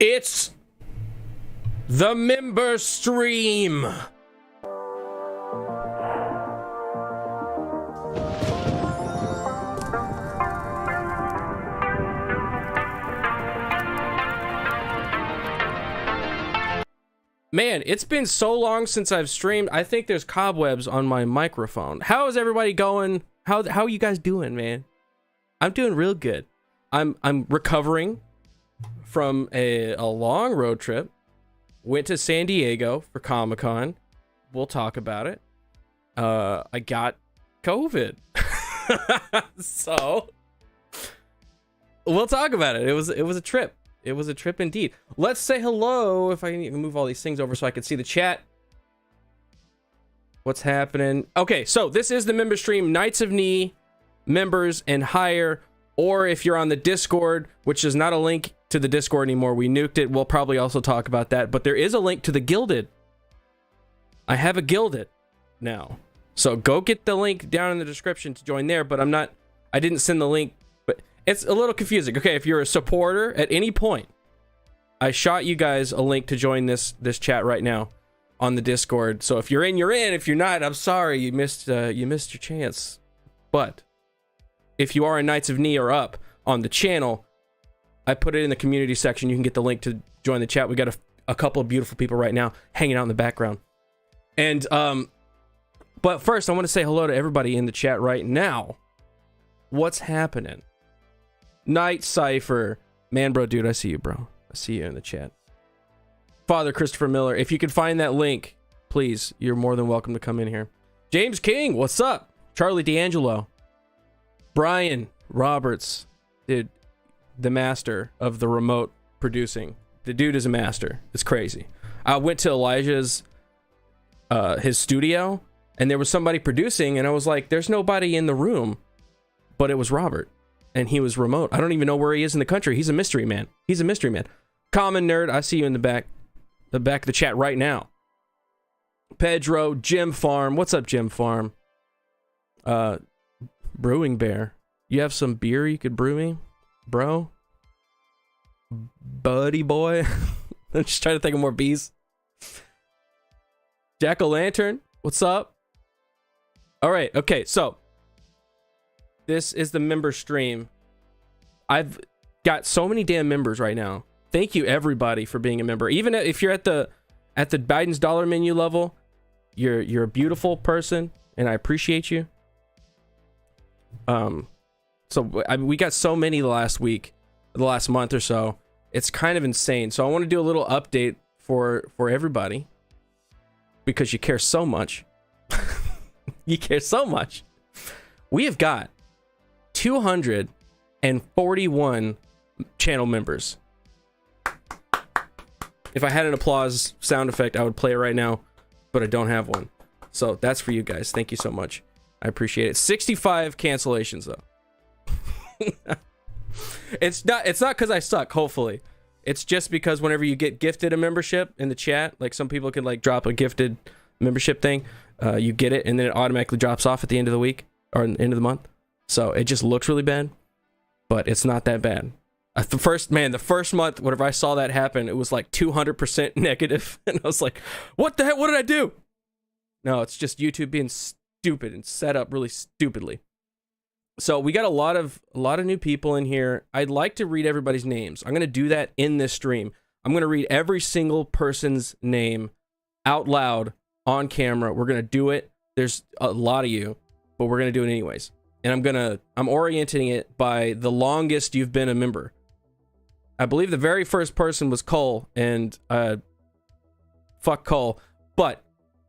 It's the member stream. Man, it's been so long since I've streamed. I think there's cobwebs on my microphone. How is everybody going? How are you guys doing, man? I'm doing real good. I'm recovering from a long road trip. Went to San Diego for Comic-Con. We'll talk about it. I got COVID. So we'll talk about it. It was a trip. It was a trip indeed. Let's say hello. If I can move all these things over so I can see the chat. What's happening? Okay, so this is the member stream. Knights of Knee members and higher. Or if you're on the Discord, which is not a link to the Discord anymore. We nuked it. We'll probably also talk about that. But there is a link to the Gilded. I have a Gilded now. So go get the link down in the description to join there. But I didn't send the link. It's a little confusing. Okay, if you're a supporter at any point, I shot you guys a link to join this chat right now on the Discord. So if you're in, you're in. If you're not, I'm sorry, you missed your chance. But if you are a Knights of Knee or up on the channel, I put it in the community section. You can get the link to join the chat. We got a couple of beautiful people right now hanging out in the background. And but first, I want to say hello to everybody in the chat right now. What's happening? Night Cypher, man, bro, dude, I see you, bro. I see you in the chat. Father Christopher Miller, if you could find that link, please, you're more than welcome to come in here. James King, what's up? Charlie D'Angelo, Brian Roberts, dude, the master of the remote producing. The dude is a master. It's crazy. I went to Elijah's, his studio, and there was somebody producing, and I was like, "There's nobody in the room," but it was Robert. And he was remote. I don't even know where he is in the country. He's a mystery man. He's a mystery man. Common Nerd, I see you in the back of the chat right now. Pedro, Jim Farm. What's up, Jim Farm? Brewing Bear. You have some beer you could brew me, bro? Buddy boy. I'm just trying to think of more bees. Jack-o'-lantern. What's up? All right. Okay, so this is the member stream. I've got so many damn members right now. Thank you everybody for being a member. Even if you're at the Biden's dollar menu level, you're a beautiful person and I appreciate you. We got so many the last month or so. It's kind of insane. So I want to do a little update for everybody because you care so much. You care so much. We have got 241 channel members. If I had an applause sound effect, I would play it right now, but I don't have one. So that's for you guys. Thank you so much. I appreciate it. 65 cancellations though. It's not because I suck, hopefully. It's just because whenever you get gifted a membership in the chat, like some people can like drop a gifted membership thing, you get it and then it automatically drops off at the end of the week or the end of the month. So it just looks really bad, but it's not that bad. The first month, whenever I saw that happen, it was like 200% negative. And I was like, what the heck? What did I do? No, it's just YouTube being stupid and set up really stupidly. So we got a lot of new people in here. I'd like to read everybody's names. I'm going to do that in this stream. I'm going to read every single person's name out loud on camera. We're going to do it. There's a lot of you, but we're going to do it anyways. And I'm orienting it by the longest you've been a member. I believe the very first person was Cole, and fuck Cole. But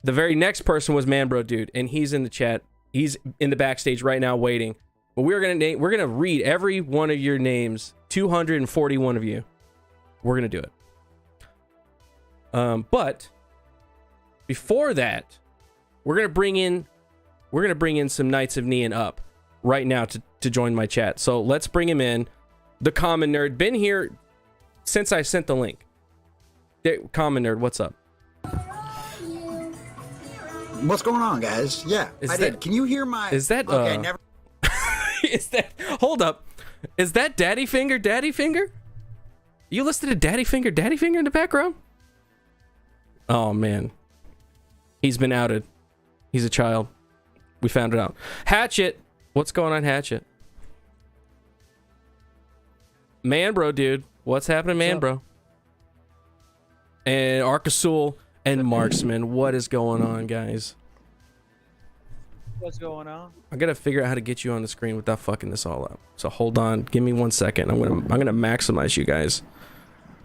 the very next person was Manbro Dude, and he's in the chat. He's in the backstage right now waiting. But we're gonna read every one of your names. 241 of you. We're gonna do it. But before that, we're gonna bring in some Knights of Knee and up right now to join my chat. So let's bring him in. The Common Nerd, been here since I sent the link. Common Nerd, what's up? What's going on, guys? Yeah, I did. Can you hear my? Is that? Okay, never. Is that? Hold up. Is that Daddy Finger? Daddy Finger? You listed a daddy finger in the background? Oh, man. He's been outed. He's a child. We found it out. Hatchet. What's going on, Hatchet? Man, bro, dude. What's happening, man, bro? And Arcasul and Marksman. What is going on, guys? What's going on? I gotta figure out how to get you on the screen without fucking this all up. So hold on. Give me 1 second. I'm gonna maximize you guys.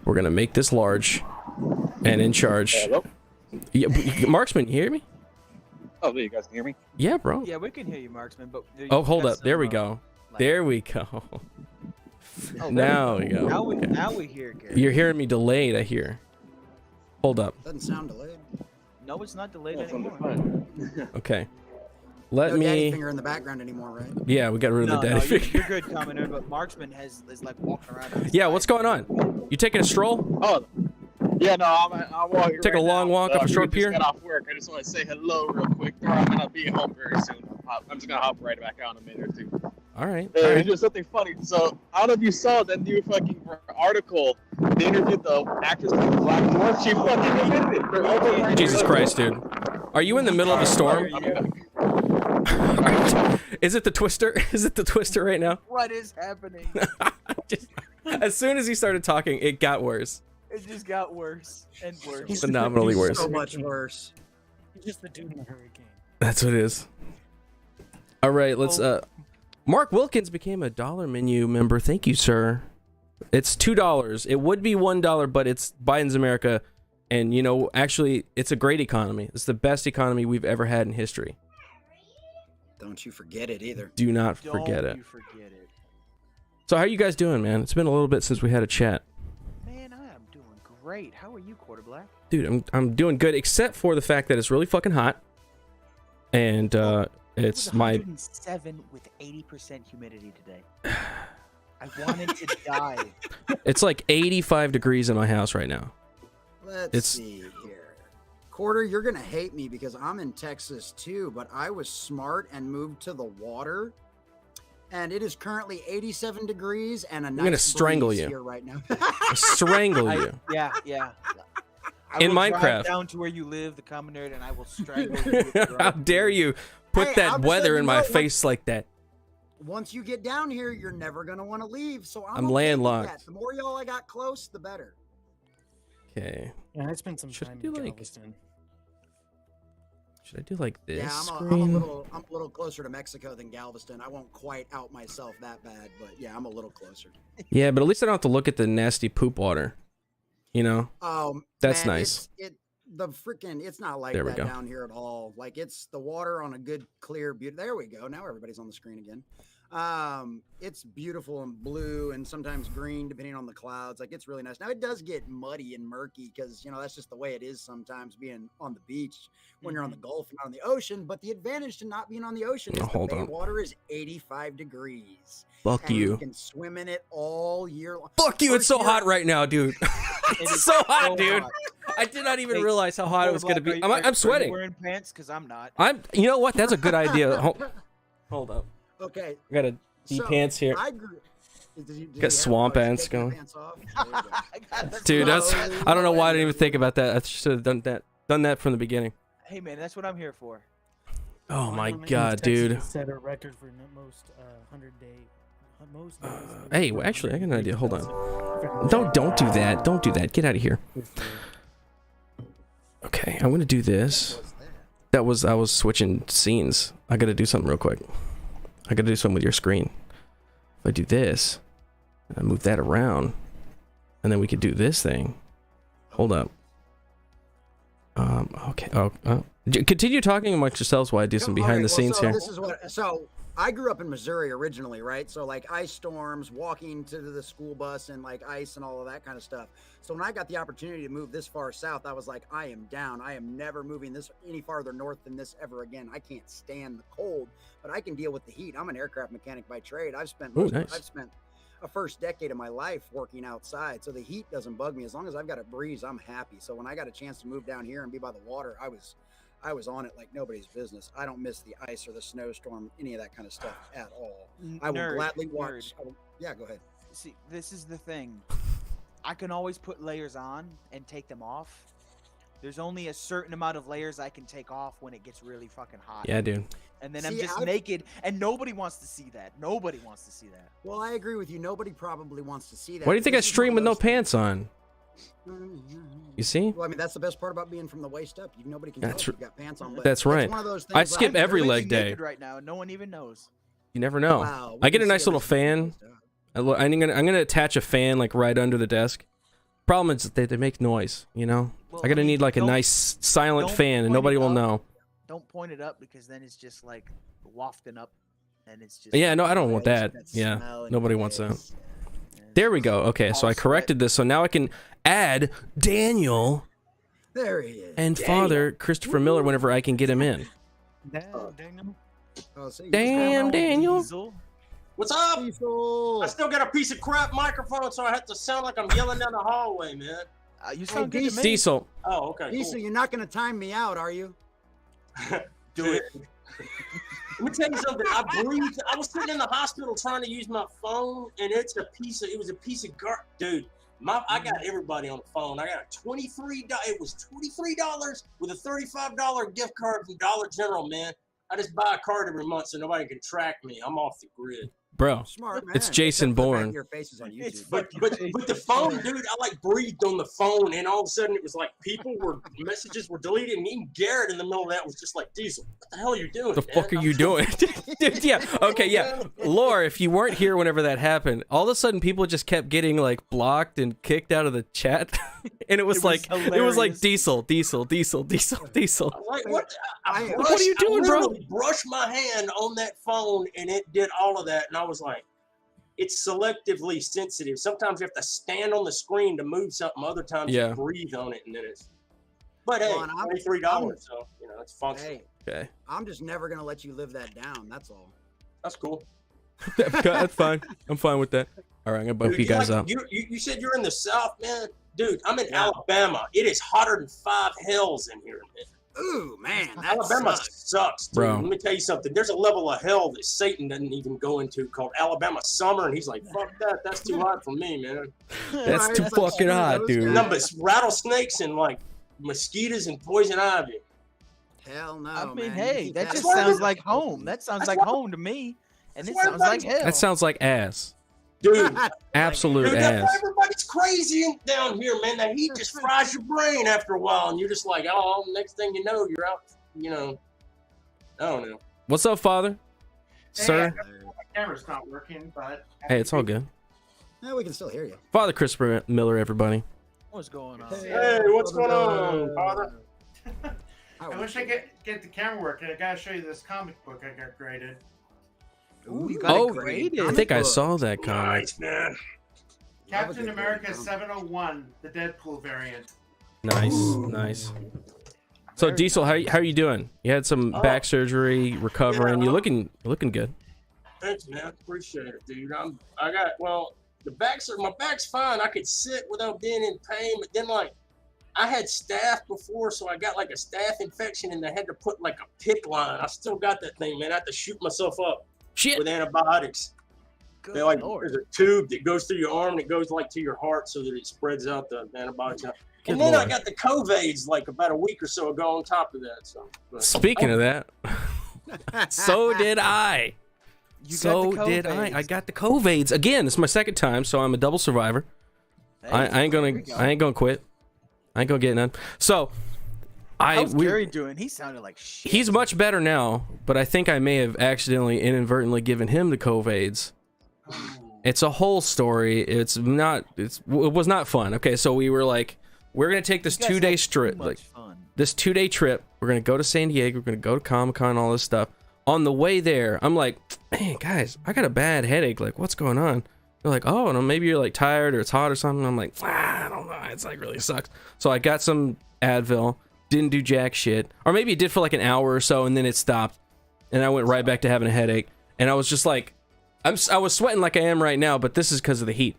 We're gonna make this large and in charge. Hello? Yeah, Marksman, you hear me? Oh, you guys can hear me? Yeah, bro. Yeah, we can hear you, Marksman. But Oh, hold up. There we go. There we go. Oh, Now we go. Now we hear Garrett. You're hearing me delayed, I hear. Hold up. Doesn't sound delayed. No, it's not delayed It's anymore. Okay. Let No daddy me. finger in the background anymore, right? Yeah, we got rid of the daddy you're, finger. you're good, Commoner, but Marksman is like walking around. on the Yeah, side. what's going on? You taking a stroll? Oh, yeah, no, I'm walking. Take a long walk up a short pier? I just got off work. I just want to say hello real quick. I'm gonna be home very soon. I'm just gonna hop right back out in a minute or two. All right. It's just something funny. So, I don't know if you saw that new fucking article. They interviewed the actress from Black Dwarf. She fucking admitted it. For over Jesus Christ, dude. Are you in the middle of a storm? Is it the Twister? Is it the Twister right now? What is happening? As soon as he started talking, it got worse. It just got worse and worse. Phenomenally worse. So much worse. He's just the dude in the hurricane. That's what it is. All right, let's Mark Wilkins became a dollar menu member. Thank you, sir. It's $2. It would be $1, but it's Biden's America, and you know, actually, it's a great economy. It's the best economy we've ever had in history. Don't you forget it either. Do not forget Don't it. you forget it. So how you guys doing, man? It's been a little bit since we had a chat. Man, I am doing great. How are you, Quarter Black? Dude, I'm doing good, except for the fact that it's really fucking hot. And it's It was my 107 with 80% humidity today. I wanted to die. it's like 85 degrees in my house right now. Let's see here. Quarter, you're gonna hate me because I'm in Texas too, but I was smart and moved to the water. And it is currently 87 degrees and a nice gonna strangle breeze you. here right now. Strangle you. Yeah. I In will Minecraft. drive down to where you live, the common nerd, and I will strangle you. With your How own dare beard. you put Hey, that I'm weather saying, in you my know, face like that? Once you get down here, you're never gonna want to leave. So I'm I'm okay with landlocked. that. The more y'all I got close, the better. Okay. Yeah, I spent some Should I time do, in like, Galveston. Should I do like this Yeah, I'm screen? a little closer to Mexico than Galveston. I won't quite out myself that bad, but yeah, I'm a little closer. Yeah, but at least I don't have to look at the nasty poop water. You know? That's Man, nice. It's not like There we that go. down here at all. Like it's the water on a good clear beauty. There we go. Now everybody's on the screen again. It's beautiful and blue and sometimes green depending on the clouds. Like it's really nice. Now it does get muddy and murky because you know that's just the way it is sometimes being on the beach when you're on the Gulf and not on the ocean. But the advantage to not being on the ocean is hold the bay on. water is 85 degrees. Fuck And you you. can swim in it all year long. Fuck you, it's so hot right now, dude. It It's is so hot, dude. I did not even Hey, realize how hot it was gonna be. I'm Are you sweating. wearing pants? Because I'm not. You know what? That's a good idea. Hold up. Okay. I got a deep pants here. I grew. Got swamp ants going. I got the Dude, that's clothes. I don't know why I didn't even think about that. I should have done that from the beginning. Hey man, that's what I'm here for. Oh my Wyoming, god, Texas dude. set a record for most 100-day. Most days. Hey, well, actually, I got an idea. Hold on. Don't do that. Don't do that. Get out of here. Okay, I'm gonna do this. I was switching scenes. I gotta do something real quick. I gotta do something with your screen. If I do this, I move that around, and then we could do this thing. Hold up. Okay. Continue talking amongst yourselves while I do some behind the scenes here. So I grew up in Missouri originally, right? So like ice storms, walking to the school bus and like ice and all of that kind of stuff. So when I got the opportunity to move this far south, I was like, I am down. I am never moving this any farther north than this ever again. I can't stand the cold, but I can deal with the heat. I'm an aircraft mechanic by trade. I've spent a first decade of my life working outside, so the heat doesn't bug me. As long as I've got a breeze, I'm happy. So when I got a chance to move down here and be by the water, I was on it like nobody's business. I don't miss the ice or the snowstorm, any of that kind of stuff at all. I will gladly watch. Yeah, go ahead. See, this is the thing. I can always put layers on and take them off. There's only a certain amount of layers I can take off when it gets really fucking hot. Yeah, dude. And then I'm See, just naked, and nobody wants to see that. Nobody wants to see that. Well, I agree with you. Nobody probably wants to see that. Why do you think I This is one stream of with no those pants on? You see? Well, I mean, that's the best part about being from the waist up. Nobody can tell That's if you've got pants on. But That's it's right. one of those I things skip like, every Literally leg day. naked right now, and no one even knows. You never know. wow, I get a we nice see little everything fan. from the waist up. I'm gonna attach a fan like right under the desk. Problem is that they make noise. You know, Well, I gotta I mean, need like a don't- nice silent don't fan, and point nobody it will up. know. Don't point it up because then it's just like wafting up, and it's just. Yeah, no, I don't want Yeah, that. that Yeah, smell in nobody your wants that. face. There we go. Okay, so all I corrected sweat. this, so now I can add Daniel There he is. and Father Christopher Miller whenever I can get him in. Daniel. Oh, see, Damn, Daniel. Diesel. What's up? Diesel. I still got a piece of crap microphone, so I have to sound like I'm yelling down the hallway, man. You sound good to me. Diesel. Oh, okay. Diesel, Cool. you're not going to time me out, are you? Do it. Let me tell you something. I breathed. I was sitting in the hospital trying to use my phone, and it was a piece of dude. I got everybody on the phone. I got it was $23 with a $35 gift card from Dollar General, man. I just buy a card every month so nobody can track me. I'm off the grid. Bro, Smart man. It's Jason Except for the fact Bourne. Your face is on It's YouTube. But the phone, dude, I like breathed on the phone, and all of a sudden it was like messages were deleted, and even Garrett in the middle of that was just like, Diesel, what the hell are you doing? the fuck are man? you doing? Dude, yeah. Okay, yeah. Lore, if you weren't here whenever that happened, all of a sudden people just kept getting like blocked and kicked out of the chat. And it was like hilarious. Diesel. I was like, what? What are you doing, bro? I literally brushed my hand on that phone, and it did all of that, and I was like, it's selectively sensitive. Sometimes you have to stand on the screen to move something. Other times Yeah. you breathe on it, and then it's. But hey, Well, and I'm- $23, so it's functional. Hey, Okay. I'm just never going to let you live that down. That's all. That's cool. That's fine. I'm fine with that. All right, I'm gonna bump Dude, you guys like, up. You said you're in the South, man. Dude, I'm in Alabama. It is hotter than 5 hells in here, man. Ooh, man. That Alabama sucks, dude. Bro. Let me tell you something. There's a level of hell that Satan doesn't even go into called Alabama summer, and he's like, fuck that. That's too hot for me, man. That's Right, too it's like fucking screw hot, those dude. guys. Nothing but rattlesnakes and like mosquitoes and poison ivy. Hell no, I mean, man. hey, Keep that just why sounds everybody- like home. That sounds That's like why- home to me, and it that's why sounds like everybody- hell. That sounds like ass. Dude, Absolute dude, that's why ass. everybody's crazy down here, man. The heat just fries your brain after a while, and you're just like, oh, next thing you know, you're out, I don't know. What's up, Father? Sir? My camera's not working, but Hey, it's all good. Yeah, we can still hear you. Father Christopher Miller, everybody. What's going on? Hey, what's going on, Father? I wish I get the camera working. I gotta show you this comic book I got graded. Ooh, you got Oh, it graded. I think I saw that comic. Nice, man. Captain good America comic. 701, the Deadpool variant. Nice, nice. So Diesel, how are you doing? You had some back surgery, recovering. Yeah, You're looking good. Thanks, man. Appreciate it, dude. My back's fine. I could sit without being in pain, but then I had staph before, so I got like a staph infection, and I had to put like a PICC line. I still got that thing, man. I had to shoot myself up Shit. with antibiotics. Good They're like, Lord. there's a tube that goes through your arm and it goes like to your heart so that it spreads out the antibiotics. Good And then I Lord. got the COVIDs like about a week or so ago on top of that. So but- Speaking of that, so did I. You So got the did I. COVIDs. I got the COVIDs again. It's my second time, so I'm a double survivor. Hey, I ain't there we go. gonna quit. I ain't gonna get none. So How's Gary doing? He sounded like shit. he's much better now, but I think I may have accidentally inadvertently given him the COVIDs. It's a whole story. It was not fun. Okay, so we were like, we're gonna take this You guys 2-day had strip, too like much fun. this 2-day trip. We're gonna go to San Diego. We're gonna go to Comic-Con, all this stuff. On the way there, I'm like, man, guys, I got a bad headache. Like, what's going on? They're like, oh, no, maybe you're like tired or it's hot or something. I'm like, I don't know. It's like really sucks. So I got some Advil, didn't do jack shit, or maybe it did for like an hour or so, and then it stopped, and I went right back to having a headache. And I was just like, I was sweating like I am right now, but this is because of the heat,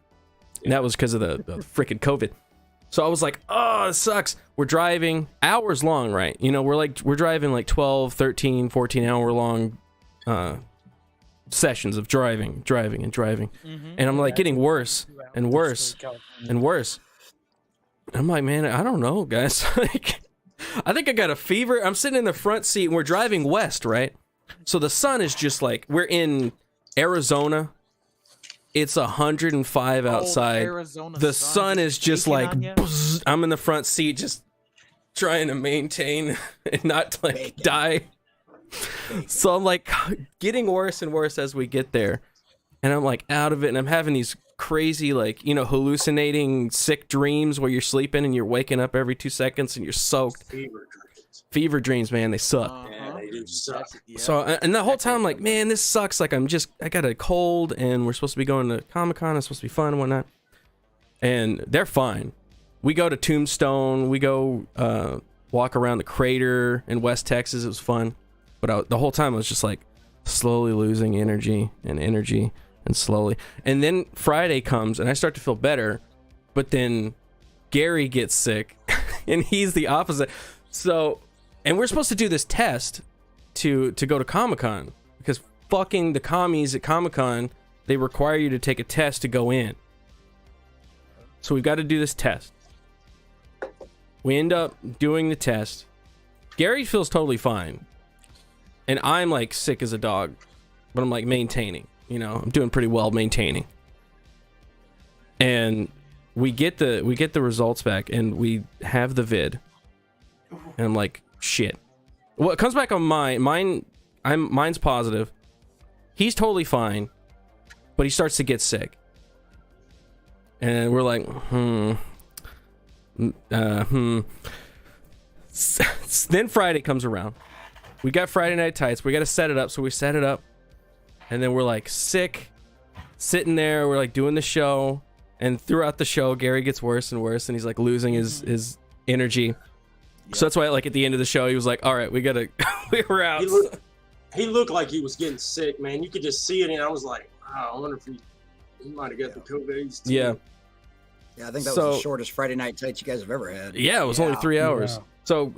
and that was because of the freaking COVID. So I was like, oh, it sucks. We're driving hours long, right? You know, we're driving like 12, 13, 14 hour long sessions of driving, and I'm like getting worse and worse and worse. I'm like, man, I don't know, guys. Like, I think I got a fever. I'm sitting in the front seat and we're driving west, right? So the sun is just like, we're in Arizona. It's 105 outside. The sun is just like, bzz. I'm in the front seat just trying to maintain and not like die. So I'm like getting worse and worse as we get there. And I'm like out of it, and I'm having these crazy, like, you know, hallucinating sick dreams where you're sleeping and you're waking up every 2 seconds and you're soaked. Fever dreams, man, they suck. Yeah, they do suck. So, and the whole time I'm like, man, this sucks. Like, I got a cold, and we're supposed to be going to Comic-Con. It's supposed to be fun and whatnot. And they're fine. We go to Tombstone. We go walk around the crater in West Texas. It was fun. But the whole time I was just like slowly losing energy and slowly. And then Friday comes and I start to feel better, but then Gary gets sick and he's the opposite. So, and we're supposed to do this test to go to Comic-Con because fucking the commies at Comic-Con, they require you to take a test to go in. So we've got to do this test. We end up doing the test. Gary feels totally fine. And I'm like sick as a dog, but I'm like maintaining, you know, I'm doing pretty well maintaining. And we get the results back and we have the vid. And I'm like, shit. Well, it comes back on mine's positive. He's totally fine, but he starts to get sick. And we're like, Then Friday comes around. We got Friday Night Tights. We got to set it up. So we set it up. And then we're like sick, sitting there. We're like doing the show. And throughout the show, Gary gets worse and worse. And he's like losing his energy. Yep. So that's why, like, at the end of the show, he was like, all right, we got to, we were out. He looked like he was getting sick, man. You could just see it. And I was like, oh, I wonder if he might have got the COVID. Yeah. Yeah, I think that was the shortest Friday Night Tights you guys have ever had. Yeah, it was only 3 hours. Yeah. So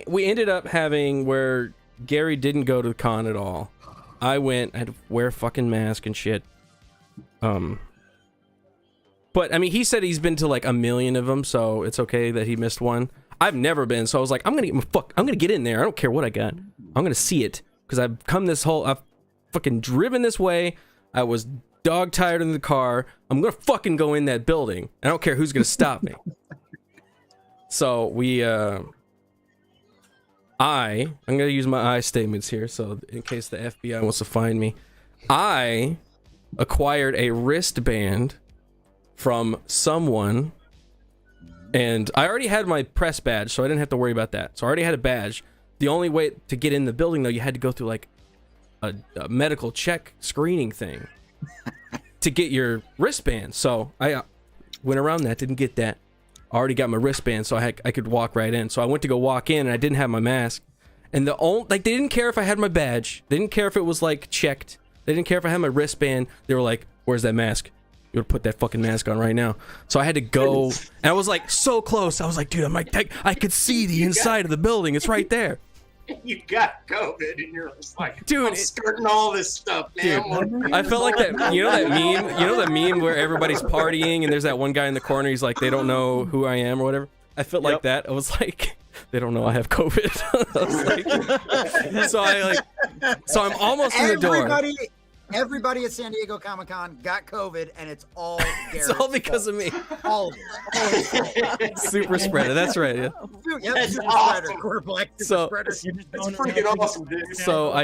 we ended up having where Gary didn't go to the con at all. I went, I had to wear a fucking mask and shit. But I mean, he said he's been to like 1 million of them, so it's okay that he missed one. I've never been, so I was like, I'm gonna get in there. I don't care what I got. I'm gonna see it because I've fucking driven this way. I was dog tired in the car. I'm gonna fucking go in that building. I don't care who's gonna stop me. So we I'm gonna use my I statements here, so in case the FBI wants to find me. I acquired a wristband from someone, and I already had my press badge, so I didn't have to worry about that. So I already had a badge. The only way to get in the building, though, you had to go through like a medical check screening thing to get your wristband. So I went around that, didn't get that. I already got my wristband, so I could walk right in. So I went to go walk in, and I didn't have my mask. And they didn't care if I had my badge. They didn't care if it was like checked. They didn't care if I had my wristband. They were like, "Where's that mask? You gotta put that fucking mask on right now." So I had to go, and I was like so close. I was like, dude, I'm like, I could see the inside of the building. It's right there. You got COVID, and you're just like, dude, I'm skirting all this stuff, man. Dude, I felt like that. You know that meme? You know that meme where everybody's partying, and there's that one guy in the corner. He's like, they don't know who I am or whatever. I felt like that. I was like, they don't know I have COVID. So I'm almost in the door. Everybody at San Diego Comic-Con got COVID, and it's all Garrett's it's all because fault. of me. All of it. Super spreader. That's right. Yeah. That's super awesome. spreader. Core black super So- spreader. It's freaking awesome, dude. So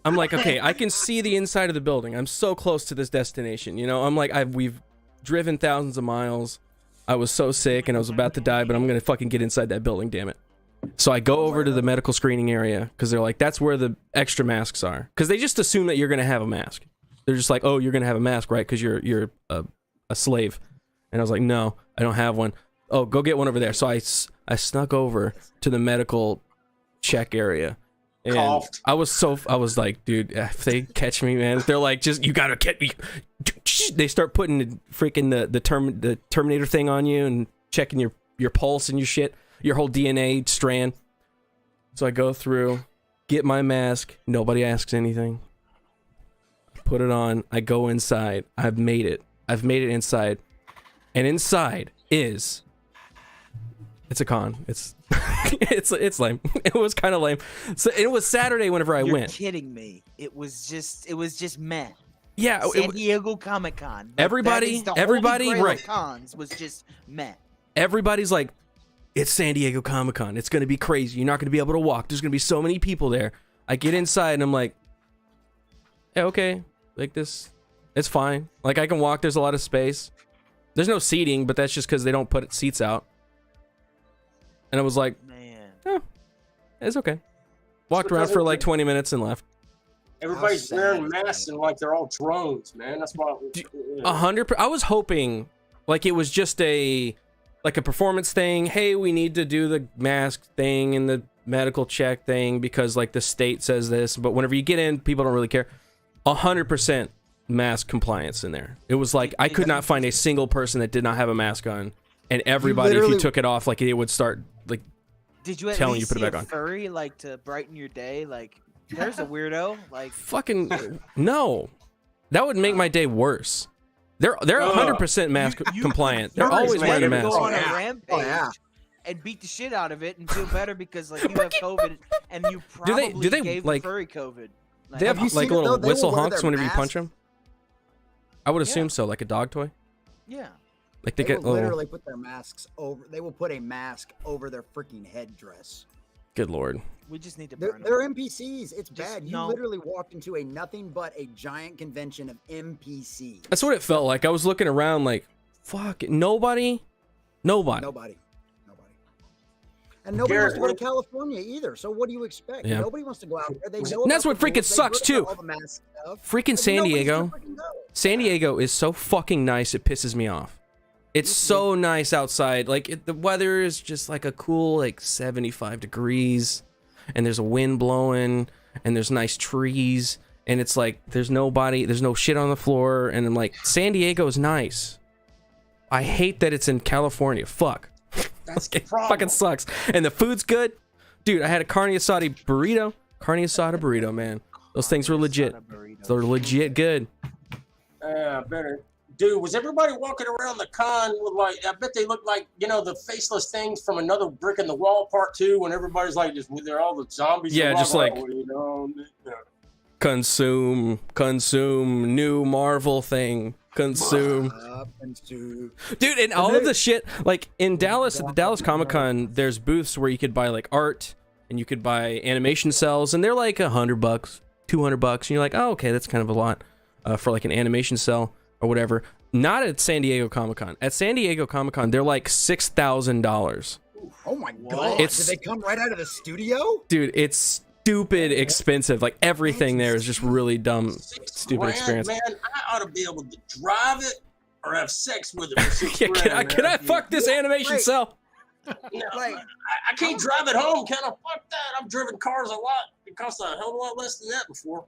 I'm like, okay, I can see the inside of the building. I'm so close to this destination. You know, I'm like, we've driven thousands of miles. I was so sick and I was about to die, but I'm gonna fucking get inside that building. Damn it. So I go over to the medical screening area because they're like, that's where the extra masks are. Because they just assume that you're going to have a mask. They're just like, oh, you're going to have a mask, right? Because you're a slave. And I was like, no, I don't have one. Oh, go get one over there. So I snuck over to the medical check area. And Coughed. I was like, dude, if they catch me, man, they're like, just, you got to get me. They start putting the freaking the Terminator thing on you and checking your pulse and your shit. Your whole DNA strand. So I go through, get my mask. Nobody asks anything. put it on. I go inside. I've made it inside. And inside is... It's a con. It's it's lame. It was kind of lame. So it was Saturday whenever I You're went. kidding me. It was just meh. Yeah, San Diego Comic-Con. Like, everybody, that is the holy grail right. of cons was just meh. Everybody's like, it's San Diego Comic-Con. It's going to be crazy. You're not going to be able to walk. There's going to be so many people there. I get inside and I'm like, yeah, okay. Like this, it's fine. Like I can walk. There's a lot of space. There's no seating, but that's just because they don't put seats out. And I was like, Man. oh, it's okay. Walked around for like 20 minutes and left. Everybody's wearing masks and like they're all drones, man. That's why. 100%. I was hoping like it was just a performance thing. Hey, we need to do the mask thing and the medical check thing because like the state says this. But whenever you get in, people don't really care. 100% mask compliance in there. It was like I could not find a single person that did not have a mask on, and everybody, if you took it off, like it would start like. Did you at telling least you put it see back a on. furry like to brighten your day? Like, there's a weirdo. Like, Fucking no, that would make my day worse. They're 100% mask compliant. They're always wearing a mask. Go on a rampage yeah. and beat the shit out of it and feel better because like you have COVID and you probably do they gave like the furry COVID. they have Have you like seen it, little though? They will whistle wear honks their whenever you punch mask. them? I would assume Yeah. so, like a dog toy. Yeah. Like they They get will little. literally put their masks over. They will put a mask over their freaking headdress. Good lord. We just need to They're, burn they're them. NPCs. It's bad. You no. literally walked into a nothing but a giant convention of NPCs. That's what it felt like. I was looking around like, fuck, nobody. Nobody. And nobody Garrett, wants to go to California either. So what do you expect? Yeah. Nobody wants to go out there. They know And that's about what the freaking rules. They sucks, really know too. all the mask stuff, Freaking but San nobody's gonna Diego. freaking go. San Diego is so fucking nice. It pisses me off. It's so nice outside. Like the weather is just like a cool like 75 degrees, and there's a wind blowing, and there's nice trees, and it's like there's nobody, there's no shit on the floor, and I'm like, San Diego is nice. I hate that it's in California. Fuck. That's the It problem. fucking sucks. And the food's good, dude. I had a carne asada burrito. Carne asada burrito, man. Those things were legit. They're legit good. Better. Dude, was everybody walking around the con with like, I bet they look like, you know, the faceless things from Another Brick in the Wall Part 2 when everybody's like, just with their all the zombies. Yeah, and just blah, like- blah, you know, yeah. Consume new Marvel thing. Consume. Up and to Dude, and all of the shit, like in Dallas, at the Dallas Comic-Con, there's booths where you could buy like art and you could buy animation cells, and they're like $100, $200, and you're like, oh, okay, that's kind of a lot for like an animation cell or whatever. Not at San Diego Comic-Con. At San Diego Comic-Con, they're like $6,000. Oh my god! It's- Did they come right out of the studio? Dude, it's stupid expensive. Like everything there is just really dumb, stupid $6,000, experience. Man, I ought to be able to drive it or have sex with it for $6,000. Yeah, can I fuck this animation Right. cell? No, Like- I can't drive it home. Can I? Fuck that. I've driven cars a lot. It costs a hell of a lot less than that before.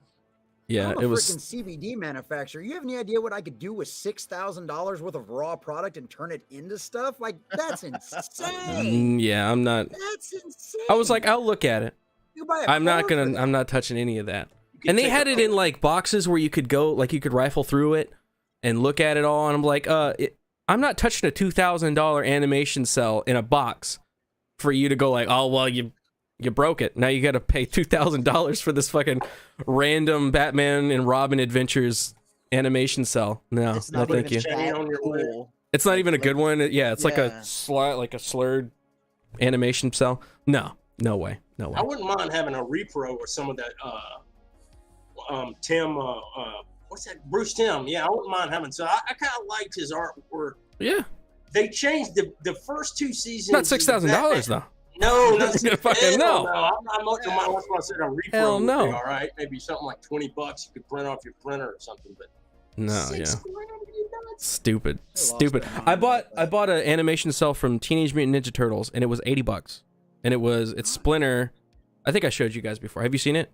Yeah, I'm a it was. freaking CBD manufacturer. You have any idea what I could do with $6,000 worth of raw product and turn it into stuff? Like that's insane. Yeah, I'm not. That's insane. I was like, I'll look at it. You buy a I'm not car for gonna. that. I'm not touching any of that. You can And they take had a it in like boxes where you could go, like you could rifle through it and look at it all. And I'm like, I'm not touching a $2,000 animation cell in a box for you to go like, oh well, you broke it. Now you got to pay $2,000 for this fucking random Batman and Robin Adventures animation cell. No, It's no, not thank even you. Shiny on your lip. cool. It's not even a good one. Yeah, it's like Yeah. a slurred animation cell. No way. No way. I wouldn't mind having a repro or some of that. Tim. What's that? Bruce Tim. Yeah, I wouldn't mind having. So I kind of liked his artwork. Yeah, They changed the first two seasons. not $6,000 though. No, no, Fucking no. I'm not. That's why I said a repro. Hell would be no. all right, maybe something like $20 you could print off your printer or something. But No, $6,000, you nuts? Stupid. lost Stupid. their I mind about bought an animation cell from Teenage Mutant Ninja Turtles, and it was $80. And it's Splinter. I think I showed you guys before. Have you seen it?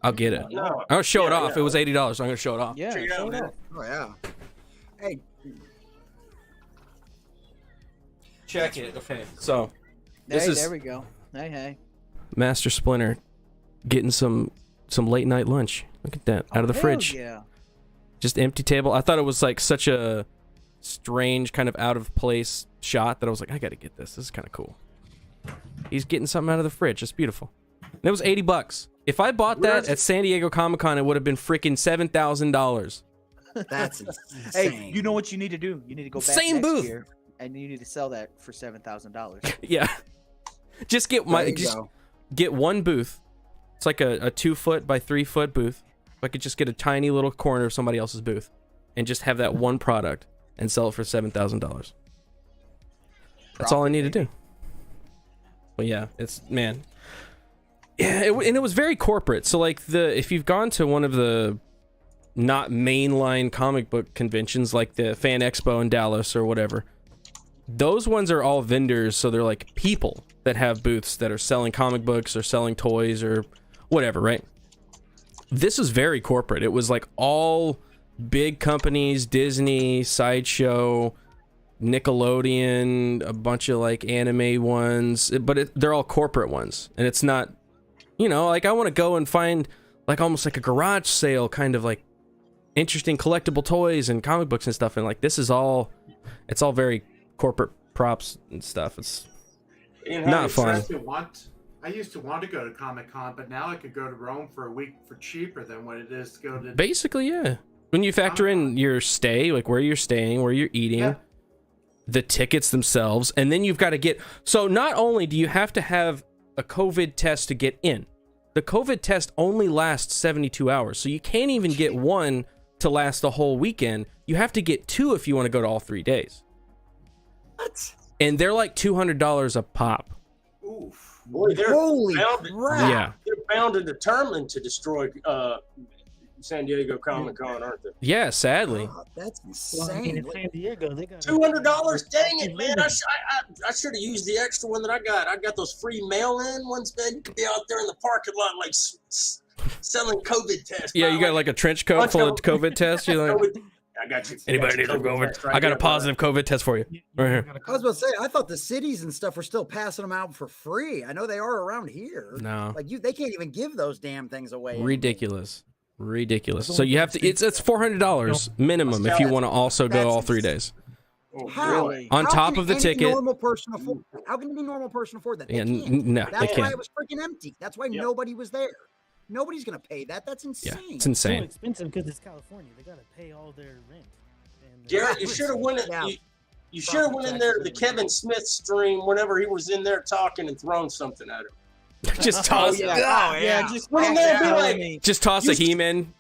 I'll get it. No. I'll show it Yeah, off. yeah. It was $80, so I'm gonna show it off. Yeah, Check it out, show it man. off. Oh yeah. Hey, Check it. Okay. So this Hey, is there we go. Hey. Master Splinter getting some late night lunch. Look at that out of the Hell fridge. Yeah. Just empty table. I thought it was like such a strange kind of out of place shot that I was like, I gotta get this. This is kind of cool. He's getting something out of the fridge. It's beautiful. And it was $80. If I bought that at San Diego Comic-Con, it would have been freaking $7,000. That's insane. Hey, you know what you need to do? You need to go back Same next booth. year, and you need to sell that for $7,000. Yeah. Just get get one booth. It's like a 2 foot by 3 foot booth. If I could just get a tiny little corner of somebody else's booth and just have that one product and sell it for $7,000. That's all I need to do. But yeah, it's, man. Yeah, and it was very corporate. So like if you've gone to one of the not mainline comic book conventions like the Fan Expo in Dallas or whatever, those ones are all vendors. So they're like people that have booths that are selling comic books or selling toys or whatever, right? This was very corporate. It was like all big companies, Disney, Sideshow, Nickelodeon, a bunch of like anime ones, but they're all corporate ones. And it's not, you know, like I want to go and find like almost like a garage sale kind of like interesting collectible toys and comic books and stuff. And like, it's all very corporate props and stuff. It's not fun. I used to want to go to Comic-Con, but now I could go to Rome for a week for cheaper than what it is to go to... Basically, yeah. When you factor in your stay, like where you're staying, where you're eating, the tickets themselves, and then you've got to get... So not only do you have to have a COVID test to get in, the COVID test only lasts 72 hours, so you can't even get one to last the whole weekend. You have to get 2 if you want to go to all 3 days. What? And they're like $200 a pop. Oof. Boy, they're Holy bound, crap. Yeah. they're bound and determined to destroy San Diego Comic-Con, aren't they? Yeah, sadly. God, that's Well, I mean, insane. in San Diego, they got $200, dang it, man! I should have used the extra one that I got. I got those free mail-in ones, man. You could be out there in the parking lot like selling COVID tests. Yeah, you got like a trench coat full of COVID tests. You're like, I got you. anybody need a COVID? I got a positive COVID test for you. Right here. I was about to say, I thought the cities and stuff were still passing them out for free. I know they are around here. No. Like they can't even give those damn things away. anymore. Ridiculous. So you have to, it's $400 minimum if you want to also go all 3 days. How? On How top can of the any ticket. Normal person afford? How can any normal person afford that? They Yeah, can't. no, they That's why can't. it was freaking empty. That's why nobody was there. Nobody's gonna pay that. That's insane. Yeah, it's so insane. expensive because it's California. They got to pay all their rent. And, Garrett, you should have went. Yeah. You should have went in there to the Kevin Smith stream whenever he was in there talking and thrown something at him. Just toss, Just went in there and be like, just toss a He-Man.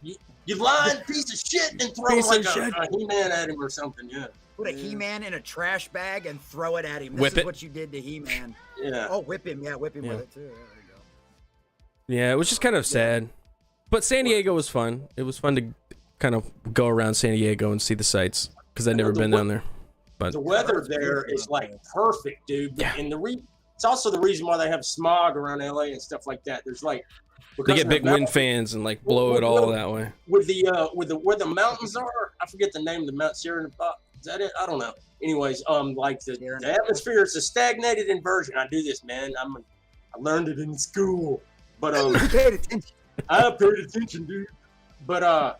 you lying piece of shit, and throw Piece like of shit. a He-Man at him or something. Yeah. Put a He-Man in a trash bag and throw it at him. This Whip is it. what you did to He-Man. Yeah. Oh, whip him. Yeah, whip him Yeah. with it too. Yeah, there you go. Yeah, it was just kind of sad. But San Diego was fun. It was fun to kind of go around San Diego and see the sights because I'd never been down there. But The weather there is like perfect, dude. Yeah. And it's also the reason why they have smog around LA and stuff like that. There's like they because get of the big wind mountain- fans and like blow it all that way. with the where the mountains are. I forget the name of the Mount Sierra Nevada. Is that it? I don't know. Anyways, like the atmosphere is a stagnated inversion. I do this, man. I learned it in school, but You paid attention. I paid attention, dude. But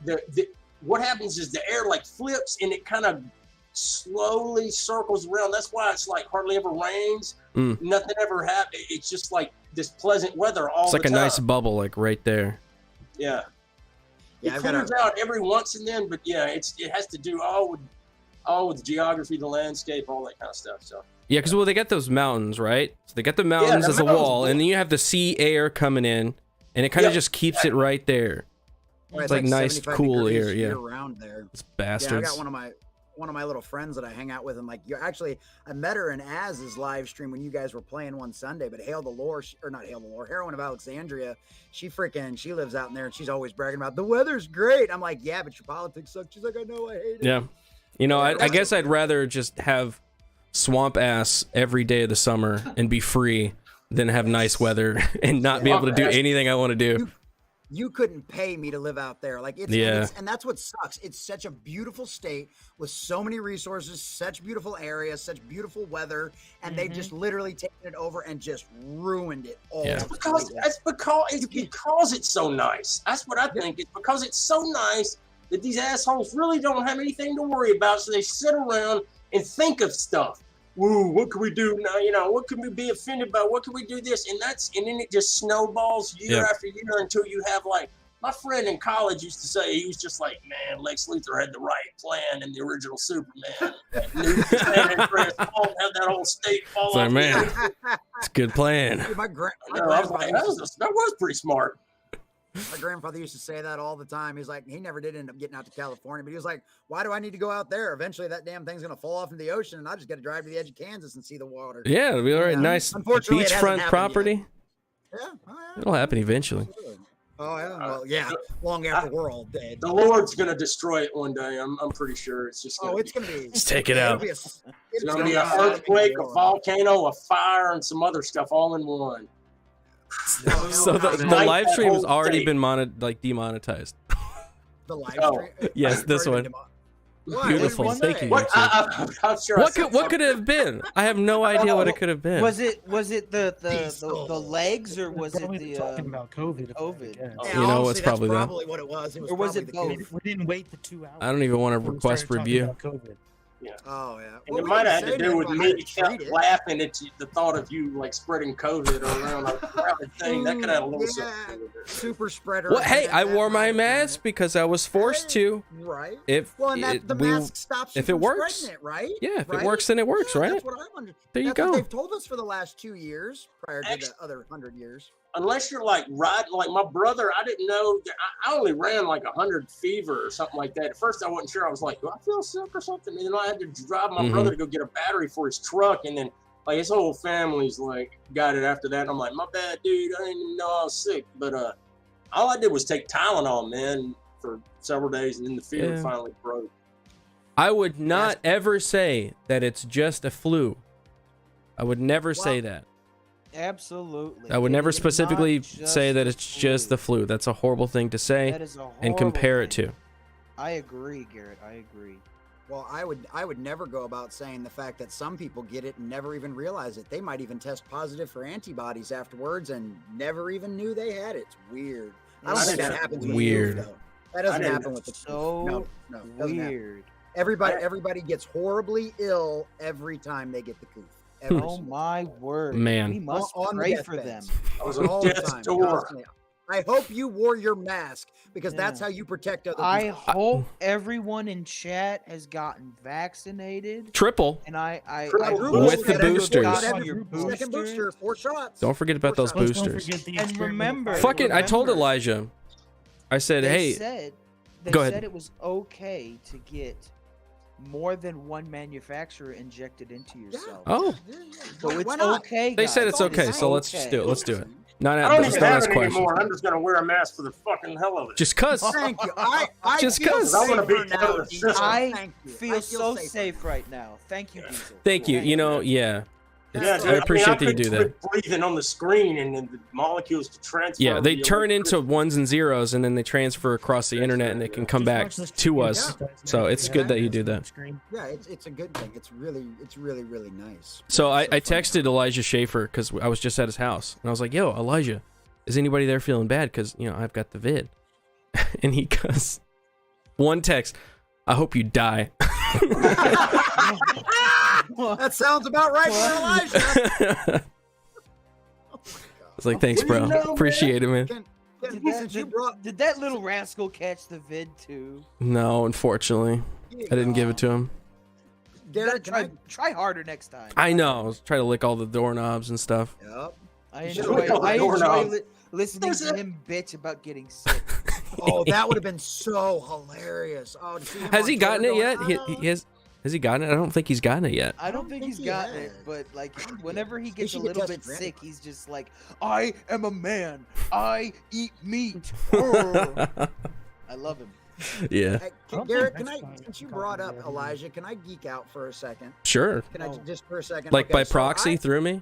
what happens is the air like flips and it kind of slowly circles around. That's why it's like hardly ever rains. Nothing ever happens. It's just like this pleasant weather all It's the like a time. nice bubble, like right there. Yeah. Yeah, It clears out every once and then, but yeah, it has to do all with geography, the landscape, all that kind of stuff. So Yeah, because they got those mountains, right? So they got the mountains the as a mountains, wall, and then you have the sea air coming in, and it kind of just keeps it right there. Right, It's like nice, 75 cool degrees air. Yeah, year-round there. it's Yeah, I bastards. got one of my little friends that I hang out with, and like I met her in Az's live stream when you guys were playing one Sunday. But Hail the Lore, or not Hail the Lore, Heroine of Alexandria, she lives out in there, and she's always bragging about the weather's great. I'm like, yeah, but your politics suck. She's like, I know, I hate it. Yeah, you know, I guess I'd rather just have swamp ass every day of the summer and be free than have nice weather and not be able to do anything I want to do. You couldn't pay me to live out there. Like and that's what sucks. It's such a beautiful state with so many resources, such beautiful areas, such beautiful weather, and they've just literally taken it over and just ruined it all. Yeah. because it's so nice. That's what I think. It's because it's so nice. that these assholes really don't have anything to worry about, so they sit around and think of stuff. Woo, what can we do now? You know, what can we be offended by? What can we do this? And then it just snowballs year after year until you have like, my friend in college used to say, he was just like, man, Lex Luthor had the right plan in the original Superman. Have that whole state fall It's like, off. man, it's a good plan. Dude, I was like, that was pretty smart. My grandfather used to say that all the time. He's like, he never did end up getting out to California, but he was like, why do I need to go out there? Eventually that damn thing's going to fall off into the ocean and I just got to drive to the edge of Kansas and see the water. Yeah, it'll be all right. Yeah. Nice Unfortunately, it hasn't beachfront happened property. Yeah. Oh, yeah. It'll happen eventually. Oh, yeah. Well, yeah. Long after we're all dead. The Lord's gonna destroy it one day. I'm pretty sure it's just. It's going to be. Let's take it out. It's gonna be an earthquake, a volcano, a fire, and some other stuff all in one. So the live stream has already been demonetized. The live Oh. stream? Yes, this one. Why? Beautiful. One Thank day. you. What? I'm sure. What could it have been? I have no idea what it could have been. Was it the legs or was it Probably the talking about COVID? COVID? Yeah, You know, honestly, it's probably that's that. probably what it was. It was Or was probably it the both? We didn't wait the 2 hours. I don't even want to before we request started talking review. about COVID. Oh, yeah. And Well, it we might can have had say to do with how me to treat it. laughing at the thought of you like spreading COVID around a crowded thing. That could have a little something to do with it. Super spreader. Well, hey, I that wore my might have been mask it. because I was forced to. Right. If Well, and that, the mask stops you if it from works. spreading it, right? Yeah, if it Right? works, then it works, Yeah, right? That's what I wonder. There you That's what go. they've told us for the last 2 years prior to the other 100 years. Unless you're like riding, like my brother, I didn't know. I only ran like 100 fever or something like that. At first, I wasn't sure. I was like, do I feel sick or something? And then I had to drive my brother to go get a battery for his truck. And then like his whole family's like got it after that. And I'm like, my bad, dude. I didn't even know I was sick. But all I did was take Tylenol, man, for several days. And then the fever finally broke. I would not ever say that it's just a flu. I would never say that. Absolutely. I would It never is specifically not just say that the it's just the flu. That's a horrible thing to say That is a and horrible compare it thing. to. I agree, Garrett. I agree. Well, I would never go about saying the fact that some people get it and never even realize it. They might even test positive for antibodies afterwards and never even knew they had it. It's weird. I don't think that happens with Weird. you, though. That doesn't happen with the So no, it doesn't happen. weird. Everybody gets horribly ill every time they get the coof. Every Oh single my word. Man. We must On the pray for them. deathbeds. I was all on the death's time. door. Constantly. I hope you wore your mask because that's Yeah. how you protect other I people. hope everyone in chat has gotten vaccinated. Triple. And I With the boosters. Have your Booster. second booster, 4 shots. Don't forget about those Let's don't boosters. forget the And experimental remember- fire. Fucking, I told Remember. Elijah. I said, hey, They go ahead. said it was okay to get more than one manufacturer injected into yourself. oh, So it's Why not? okay. they said guys. it's okay, so let's just do it. Let's do it. Not I don't let's even not have ask it questions. anymore. I'm just gonna wear a mask for the fucking hell of it. Just cause. Thank you. I Just feel 'cause. I wanna be safer now, together. Diesel. I Thank you. feel so safer. safe right now. Thank you, Diesel. Thank you. You know, yeah. Yeah, dude, I appreciate that you couldn't do that. quit breathing on the screen, and then the molecules to transfer. Yeah, they via turn into electricity. ones and zeros, and then they transfer across the internet, and they can come back to us. So it's good that you do that. Yeah, it's a good thing. It's really nice. So I It's so fun. texted Elijah Schaefer because I was just at his house, and I was like, "Yo, Elijah, is anybody there feeling bad? Because I've got the vid." And he goes, one text, "I hope you die." That sounds about right for Elijah. It's like, thanks, What do you bro. know, Appreciate it, man. Did that little rascal catch the vid too? No, unfortunately, I didn't give it to him. Garrett, Try harder next time. I know. I was trying to lick all the doorknobs and stuff. Yep. I should've enjoy, licked all the I enjoy doorknobs. listening to him bitch about getting sick. Oh, that would have been so hilarious. Oh, to see him Has on he gotten Twitter it yet? going, He has he gotten it? I don't think he's gotten it yet. I don't think he's he gotten it, has. but like whenever he gets a should get little bit tested for sick, antibodies. he's just like, "I am a man. I eat meat." I love him. Yeah. Hey, don't Garrett, think can I, that's fine. since you brought up Elijah, can I geek out for a second? Sure. Can I just for a second? Like Okay, by so proxy through me?